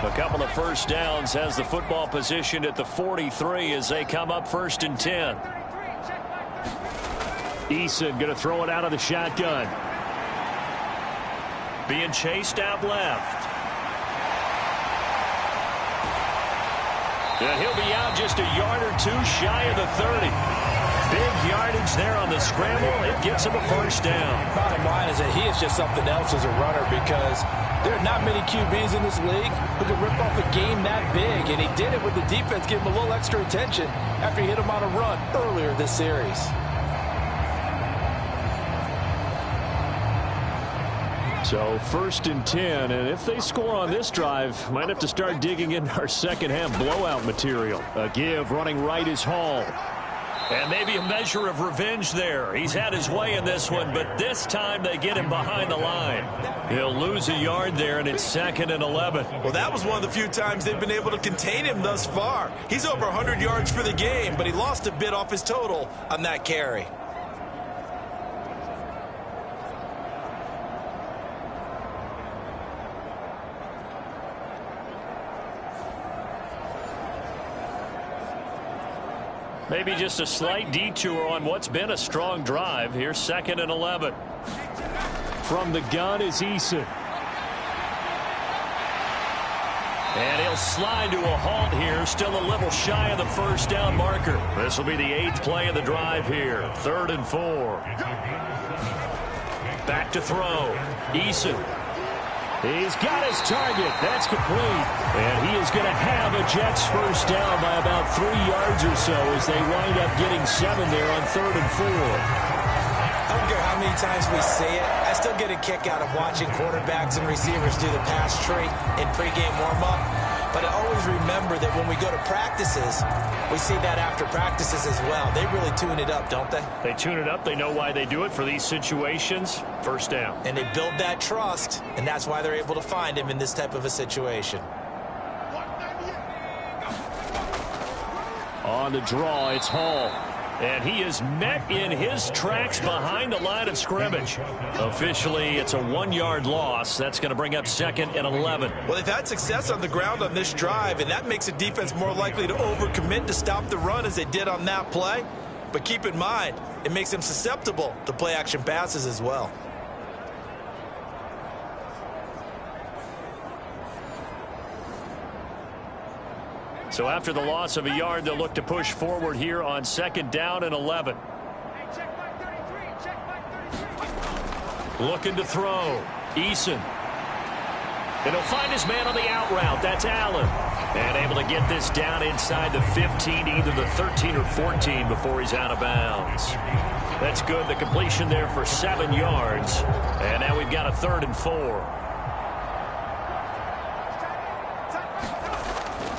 A couple of first downs, has the football positioned at the 43 as they come up 1st and 10. Eason going to throw it out of the shotgun. Being chased out left. And he'll be out just a yard or two shy of the 30. Big yardage there on the scramble. It gets him a first down. Bottom line is that he is just something else as a runner, because there are not many QBs in this league who can rip off a game that big, and he did it with the defense giving him a little extra attention after he hit him on a run earlier this series. So 1st and 10, and if they score on this drive, might have to start digging in our second half blowout material. A give running right is Hall. And maybe a measure of revenge there. He's had his way in this one, but this time they get him behind the line. He'll lose a yard there, and it's 2nd and 11. Well, that was one of the few times they've been able to contain him thus far. He's over 100 yards for the game, but he lost a bit off his total on that carry. Maybe just a slight detour on what's been a strong drive. Here's 2nd and 11. From the gun is Eason. And he'll slide to a halt here, still a little shy of the first down marker. This will be the 8th play of the drive here. 3rd and 4. Back to throw. Eason. He's got his target. That's complete. And he is going to have a Jets first down by about 3 yards or so as they wind up getting 7 there on 3rd and 4. I don't care how many times we say it, I still get a kick out of watching quarterbacks and receivers do the pass tree in pregame warm-up. But I always remember that when we go to practices, we see that after practices as well. They really tune it up, don't they? They tune it up. They know why they do it for these situations. First down. And they build that trust, and that's why they're able to find him in this type of a situation. On the draw, it's Hall. And he is met in his tracks behind the line of scrimmage. Officially, it's a 1-yard loss. That's going to bring up 2nd and 11. Well, they've had success on the ground on this drive, and that makes the defense more likely to overcommit to stop the run as they did on that play. But keep in mind, it makes them susceptible to play-action passes as well. So after the loss of a yard, they'll look to push forward here on 2nd down and 11. Looking to throw. Eason. And he'll find his man on the out route. That's Allen. And able to get this down inside the 15, either the 13 or 14 before he's out of bounds. That's good. The completion there for 7 yards. And now we've got a 3rd and 4.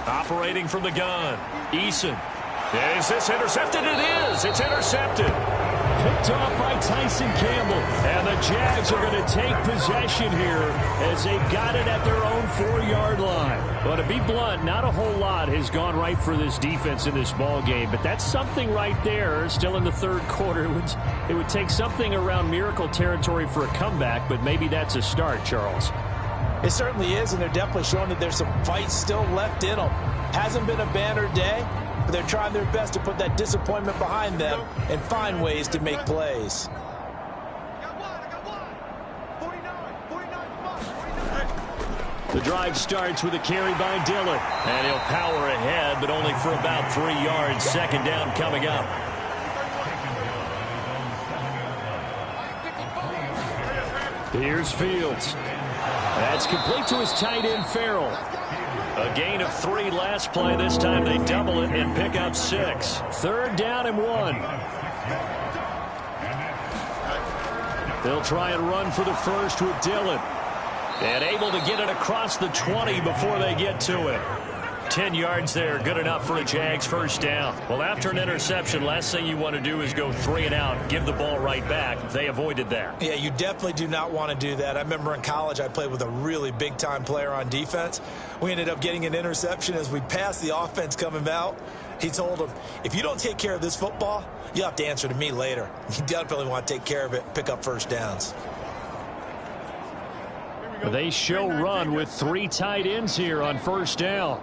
Operating from the gun, Eason. Is this intercepted? It is. It's intercepted. Picked off by Tyson Campbell. And the Jags are going to take possession here as they've got it at their own 4-yard line. But to be blunt, not a whole lot has gone right for this defense in this ball game. But that's something right there. Still in the third quarter. It would take something around miracle territory for a comeback, but maybe that's a start, Charles. It certainly is, and they're definitely showing that there's some fight still left in them. Hasn't been a banner day, but they're trying their best to put that disappointment behind them and find ways to make plays. The drive starts with a carry by Dillon. And he'll power ahead, but only for about 3 yards. Second down coming up. Here's Fields. That's complete to his tight end, Farrell. A gain of 3 last play. This time they double it and pick up 6. Third down and 1. They'll try and run for the first with Dillon. And able to get it across the 20 before they get to it. 10 yards there, good enough for a Jags first down. Well, after an interception, last thing you want to do is go 3 and out, give the ball right back. They avoided that. Yeah, you definitely do not want to do that. I remember in college I played with a really big-time player on defense. We ended up getting an interception as we passed the offense coming out. He told him, if you don't take care of this football, you'll have to answer to me later. You definitely want to take care of it, pick up first downs. They show run with 3 tight ends here on first down.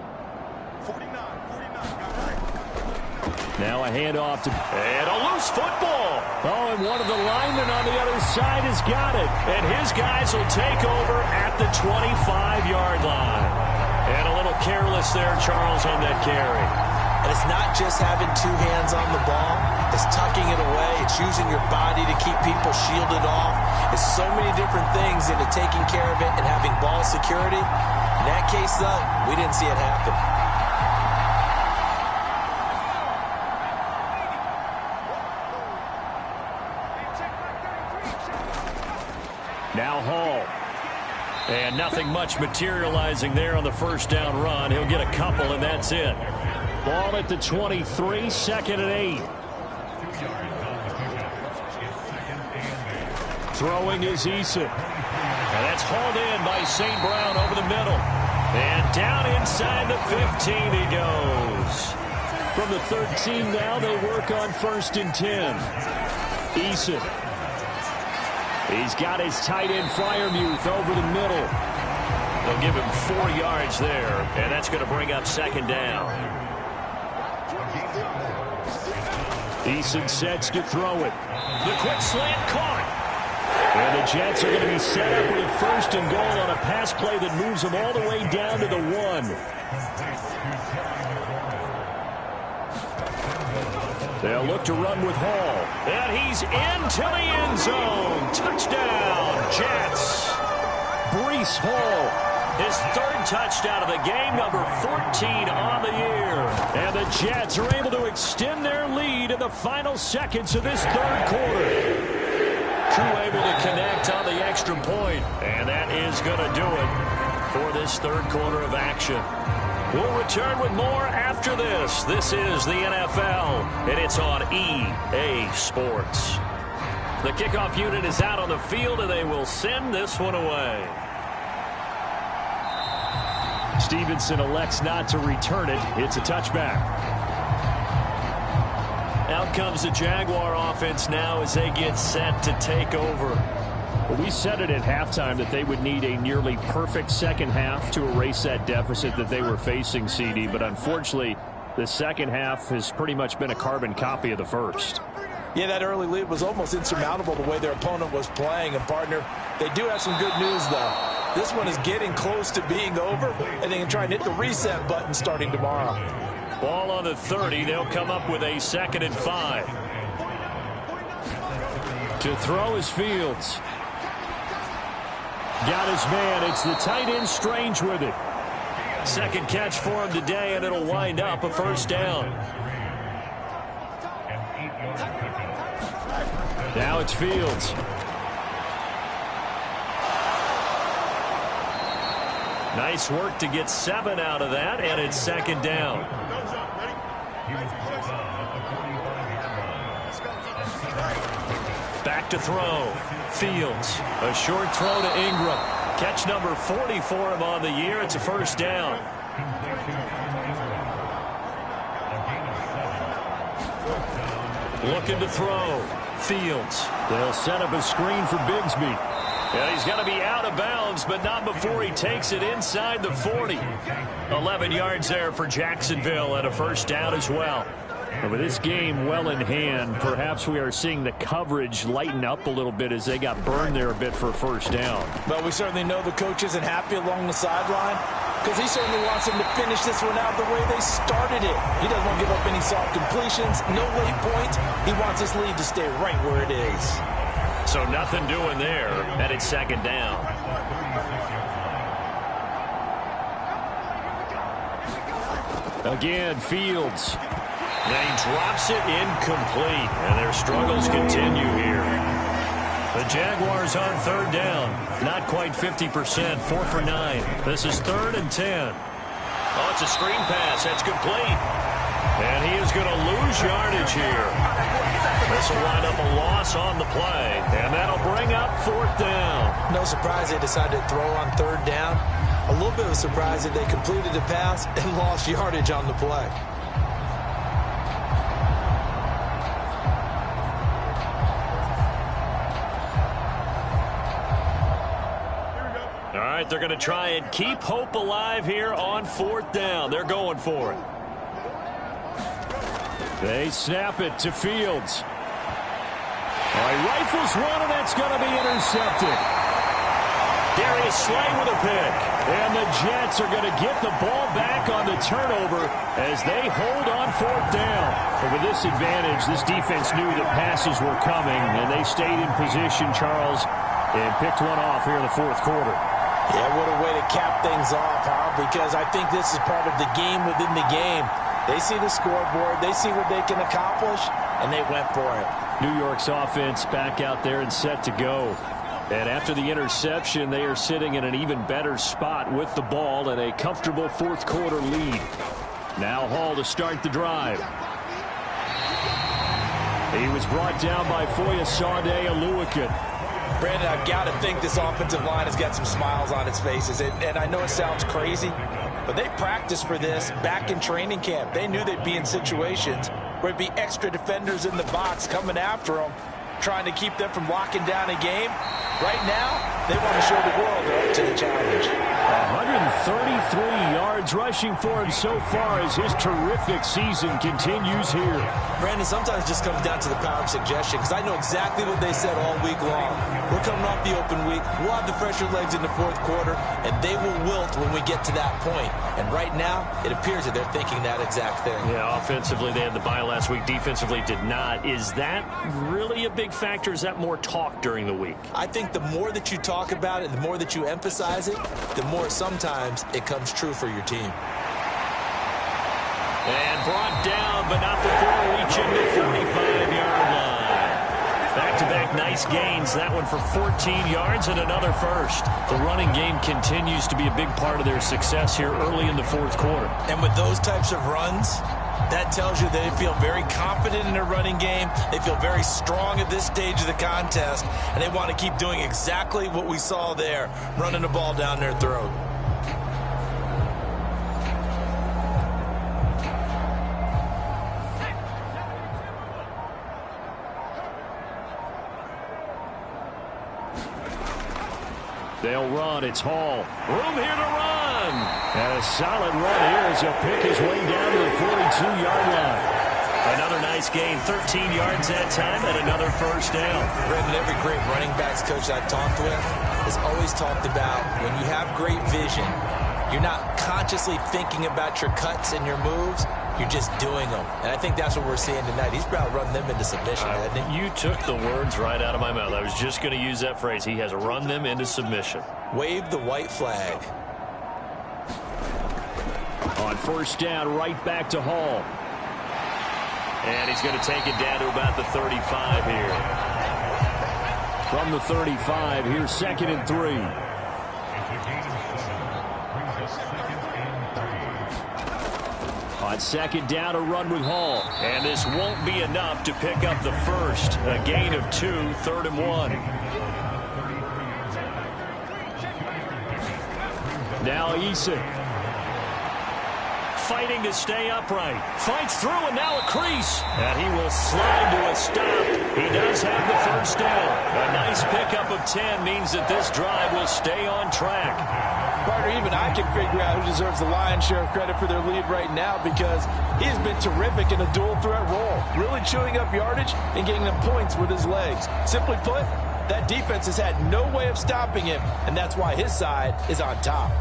Now a handoff to... And a loose football. Oh, and one of the linemen on the other side has got it. And his guys will take over at the 25-yard line. And a little careless there, Charles, on that carry. And it's not just having 2 hands on the ball. It's tucking it away. It's using your body to keep people shielded off. It's so many different things into taking care of it and having ball security. In that case, though, we didn't see it happen. Now Hall. And nothing much materializing there on the first down run. He'll get a couple, and that's it. Ball at the 23, second and 8. Throwing is Eason. And that's hauled in by St. Brown over the middle. And down inside the 15 he goes. From the 13 now, they work on first and 10. Eason. He's got his tight end Fryermuth over the middle. They'll give him 4 yards there, and that's going to bring up second down. Eason sets to throw it. The quick slant caught. And the Jets are going to be set up with a first and goal on a pass play that moves them all the way down to the 1. They'll look to run with Hall. And he's into the end zone. Touchdown, Jets. Breece Hall. His 3rd touchdown of the game, number 14 on the year. And the Jets are able to extend their lead in the final seconds of this 3rd quarter. Crew able to connect on the extra point. And that is going to do it for this 3rd quarter of action. We'll return with more after this. This is the NFL, and it's on EA Sports. The kickoff unit is out on the field, and they will send this one away. Stevenson elects not to return it. It's a touchback. Out comes the Jaguar offense now as they get set to take over. Well, we said it at halftime that they would need a nearly perfect second half to erase that deficit that they were facing, CD. But unfortunately, the second half has pretty much been a carbon copy of the first. Yeah, that early lead was almost insurmountable the way their opponent was playing. And, partner, they do have some good news, though. This one is getting close to being over, and they can try and hit the reset button starting tomorrow. Ball on the 30. They'll come up with a 2nd and 5. To throw is Fields. Got his man. It's the tight end Strange with it. 2nd catch for him today, and it'll wind up a first down. Now it's Fields. Nice work to get 7 out of that, and it's second down. Back to throw. Fields. A short throw to Ingram. Catch number 40 for him on the year. It's a first down. Looking to throw. Fields. They'll set up a screen for Bigsby. And he's going to be out of bounds, but not before he takes it inside the 40. 11 yards there for Jacksonville and a first down as well. And with this game well in hand, perhaps we are seeing the coverage lighten up a little bit as they got burned there a bit for a first down. But we certainly know the coach isn't happy along the sideline because he certainly wants them to finish this one out the way they started it. He doesn't want to give up any soft completions, no late points. He wants his lead to stay right where it is. So nothing doing there, and it's second down. Again, Fields. And he drops it incomplete, and their struggles continue here. The Jaguars on third down. Not quite 50%, 4 for 9. This is 3rd and 10. Oh, it's a screen pass. That's complete. And he is going to lose yardage here. This will wind up a loss on the play, and that'll bring up 4th down. No surprise they decided to throw on 3rd down. A little bit of a surprise that they completed the pass and lost yardage on the play. All right, they're going to try and keep hope alive here on 4th down. They're going for it. They snap it to Fields. All right, rifles one, and that's going to be intercepted. Darius Slay with a pick. And the Jets are going to get the ball back on the turnover as they hold on 4th down. But with this advantage, this defense knew that passes were coming, and they stayed in position, Charles, and picked one off here in the 4th quarter. Yeah, what a way to cap things off, huh? Because I think this is part of the game within the game. They see the scoreboard, they see what they can accomplish, and they went for it. New York's offense back out there and set to go. And after the interception, they are sitting in an even better spot with the ball and a comfortable 4th quarter lead. Now Hall to start the drive. He was brought down by Foyesade Oluwakan. Brandon, I've got to think this offensive line has got some smiles on its faces. And I know it sounds crazy, but they practiced for this back in training camp. They knew they'd be in situations where it'd be extra defenders in the box coming after them, trying to keep them from locking down a game. Right now, they want to show the world they're up to the challenge. 133 yards rushing for him so far as his terrific season continues here. Brandon, sometimes it just comes down to the power of suggestion, because I know exactly what they said all week long. We're coming off the open week. We'll have the fresher legs in the 4th quarter, and they will wilt when we get to that point. And right now, it appears that they're thinking that exact thing. Yeah, offensively, they had the bye last week. Defensively, did not. Is that really a big factor? Is that more talk during the week? I think the more that you talk about it, the more that you emphasize it, the more sometimes it comes true for your team. And brought down, but not before reaching the 45-yard line. Back-to-back nice gains. That one for 14 yards and another first. The running game continues to be a big part of their success here early in the 4th quarter. And with those types of runs, that tells you they feel very confident in their running game. They feel very strong at this stage of the contest, and they want to keep doing exactly what we saw there, running the ball down their throat. They'll run. It's Hall. Room here to run. And a solid run here as he'll pick his way down to the 42-yard line. Another nice gain, 13 yards that time, and another first down. Brandon, every great running backs coach I've talked with has always talked about when you have great vision, you're not consciously thinking about your cuts and your moves. You're just doing them. And I think that's what we're seeing tonight. He's about to run them into submission, hasn't he? You took the words right out of my mouth. I was just going to use that phrase. He has run them into submission. Wave the white flag. On first down, right back to Hall. And he's going to take it down to about the 35 here. From the 35, here's 2nd and 3. On second down, a run with Hall. And this won't be enough to pick up the first. A gain of 2, 3rd and 1. Now Eason. Fighting to stay upright. Fights through and now a crease. And he will slide to a stop. He does have the first down. A nice pickup of 10 means that this drive will stay on track. Partner, even I can figure out who deserves the lion's share of credit for their lead right now because he has been terrific in a dual threat role, really chewing up yardage and getting them points with his legs. Simply put, that defense has had no way of stopping him, and that's why his side is on top.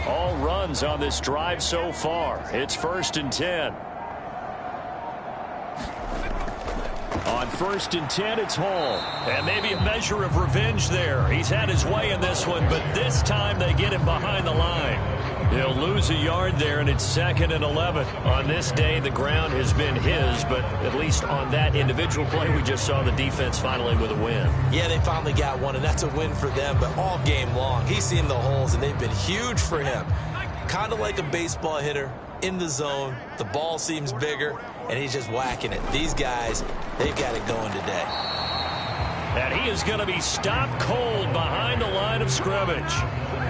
All runs on this drive so far. It's 1st and 10. On 1st and 10, it's Hall. And maybe a measure of revenge there. He's had his way in this one, but this time they get him behind the line. He'll lose a yard there, and it's 2nd and 11. On this day, the ground has been his, but at least on that individual play, we just saw the defense finally with a win. Yeah, they finally got one, and that's a win for them, but all game long, he's seen the holes, and they've been huge for him. Kind of like a baseball hitter in the zone. The ball seems bigger, and he's just whacking it. These guys, they've got it going today. And he is going to be stopped cold behind the line of scrimmage.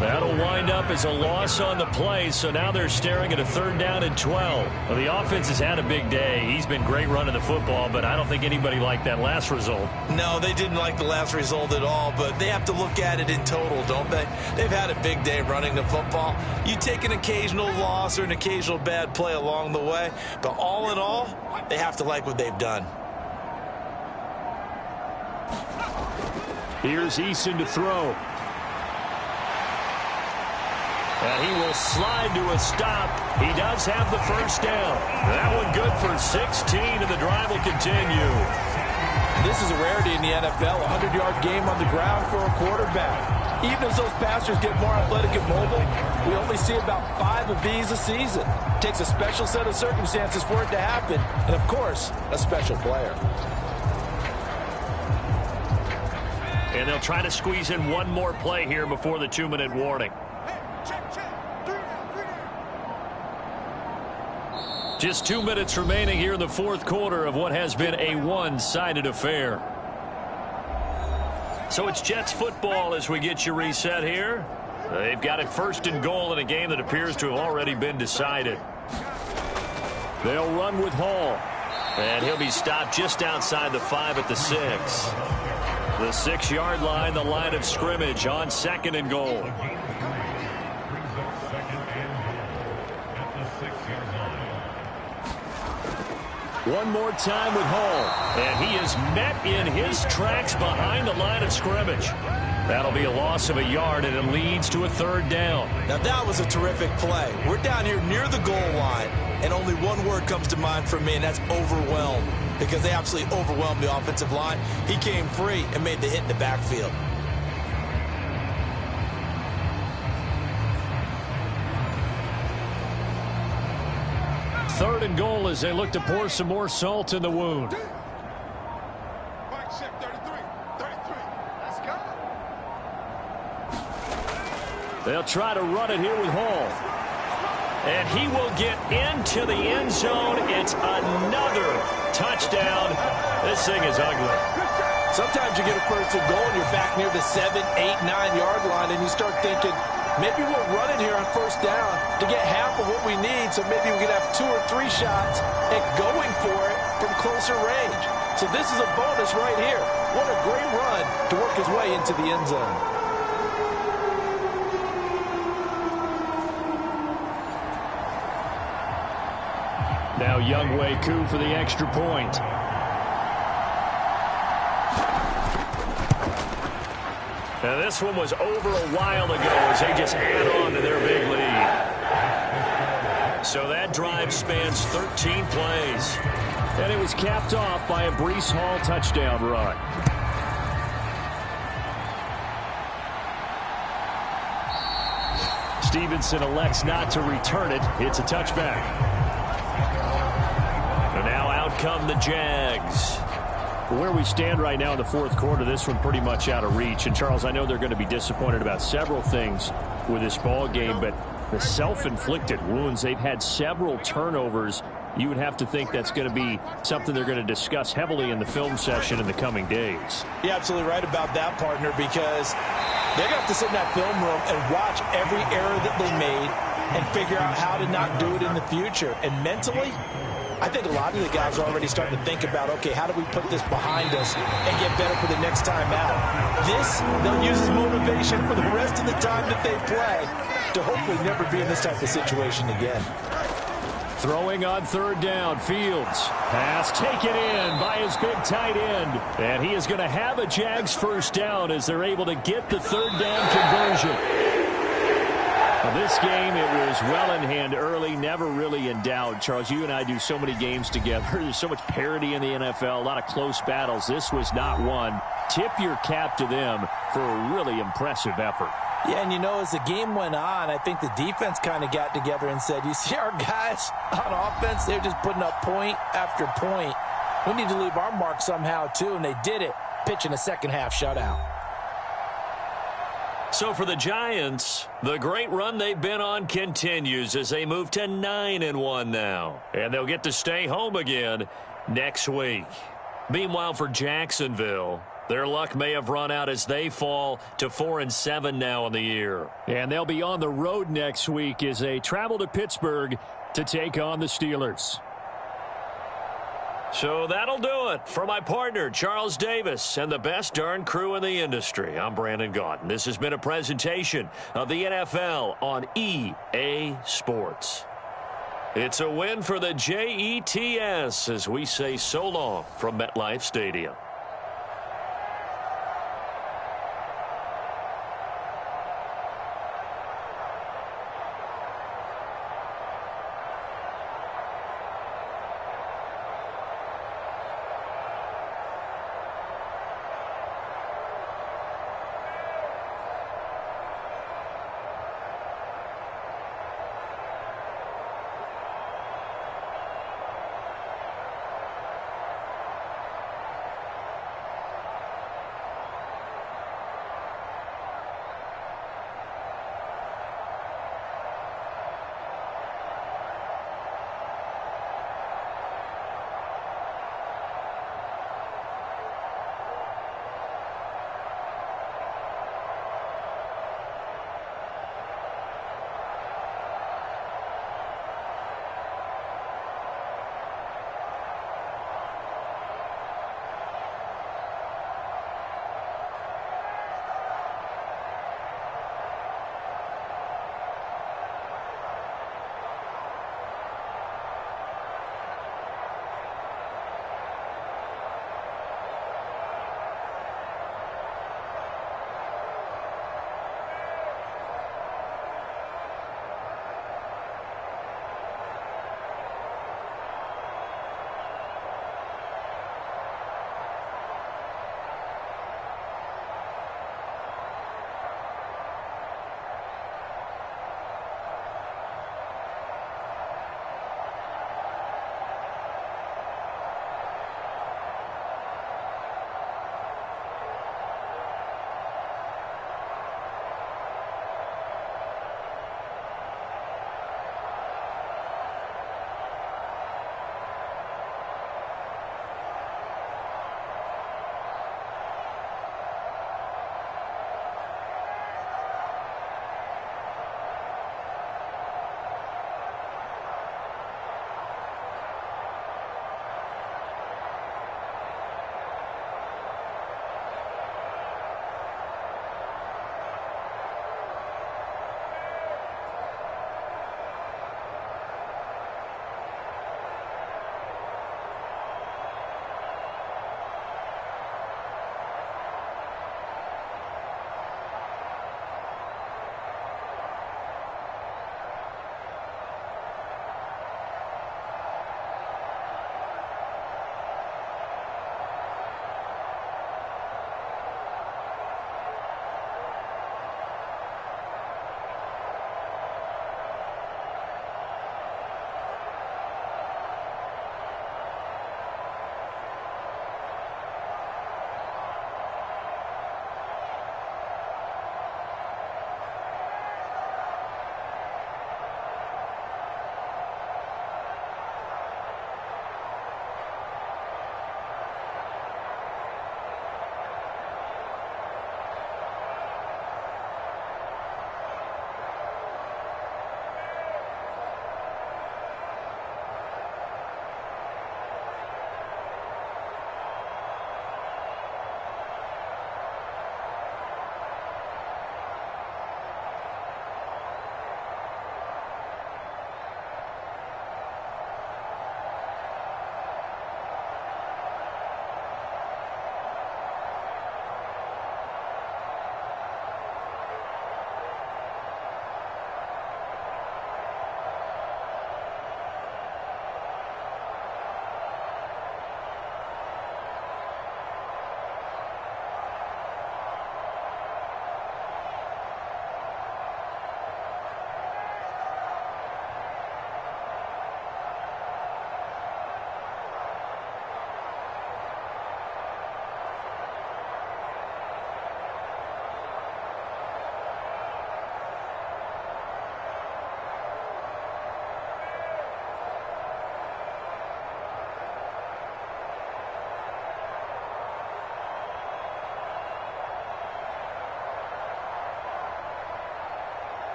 That'll wind up as a loss on the play, so now they're staring at a 3rd down and 12. Well, the offense has had a big day. He's been great running the football, but I don't think anybody liked that last result. No, they didn't like the last result at all, but they have to look at it in total, don't they? They've had a big day running the football. You take an occasional loss or an occasional bad play along the way, but all in all, they have to like what they've done. Here's Eason to throw. And he will slide to a stop. He does have the first down. That one good for 16, and the drive will continue. This is a rarity in the NFL, a 100-yard game on the ground for a quarterback. Even as those passers get more athletic and mobile, we only see about 5 of these a season. It takes a special set of circumstances for it to happen, and, of course, a special player. And they'll try to squeeze in one more play here before the 2-minute warning. Just 2 minutes remaining here in the 4th quarter of what has been a one-sided affair. So it's Jets football as we get you reset here. They've got it 1st and goal in a game that appears to have already been decided. They'll run with Hall. And he'll be stopped just outside the 5 at the 6. The 6-yard line, the line of scrimmage on 2nd and goal. One more time with Hall. And he is met in his tracks behind the line of scrimmage. That'll be a loss of a yard, and it leads to a 3rd down. Now, that was a terrific play. We're down here near the goal line, and only one word comes to mind for me, and that's overwhelmed, because they absolutely overwhelmed the offensive line. He came free and made the hit in the backfield. Third and goal as they look to pour some more salt in the wound. They'll try to run it here with Hall. And he will get into the end zone. It's another touchdown. This thing is ugly. Sometimes you get a 1st and goal and you're back near the 7, 8, 9-yard line, and you start thinking, maybe we'll run it here on 1st down to get half of what we need, so maybe we can have 2 or 3 shots at going for it from closer range. So this is a bonus right here. What a great run to work his way into the end zone. Now Younghoe Koo for the extra point. Now this one was over a while ago as they just add on to their big lead. So that drive spans 13 plays. And it was capped off by a Breece Hall touchdown run. Stevenson elects not to return it. It's a touchback. And now out come the Jags. Where we stand right now in the fourth quarter, this one pretty much out of reach. And, Charles, I know they're going to be disappointed about several things with this ball game, but the self-inflicted wounds, they've had several turnovers. You would have to think that's going to be something they're going to discuss heavily in the film session in the coming days. You're absolutely right about that, partner, because they're going to have to sit in that film room and watch every error that they made and figure out how to not do it in the future. And mentally, I think a lot of the guys are already starting to think about, okay, how do we put this behind us and get better for the next time out? This, they'll use as motivation for the rest of the time that they play to hopefully never be in this type of situation again. Throwing on third down, Fields. Pass taken in by his big tight end. And he is going to have a Jags first down as they're able to get the third down conversion. This game, it was well in hand early, never really in doubt. Charles, you and I do so many games together. There's so much parity in the NFL, a lot of close battles. This was not one. Tip your cap to them for a really impressive effort. Yeah, and you know, as the game went on, I think the defense kind of got together and said, you see our guys on offense, they're just putting up point after point. We need to leave our mark somehow, too, and they did it, pitching a second-half shutout. So for the Giants, the great run they've been on continues as they move to 9-1 now. And they'll get to stay home again next week. Meanwhile, for Jacksonville, their luck may have run out as they fall to 4-7 now in the year. And they'll be on the road next week as they travel to Pittsburgh to take on the Steelers. So that'll do it for my partner, Charles Davis, and the best darn crew in the industry. I'm Brandon Gaudin. This has been a presentation of the NFL on EA Sports. It's a win for the Jets as we say so long from MetLife Stadium.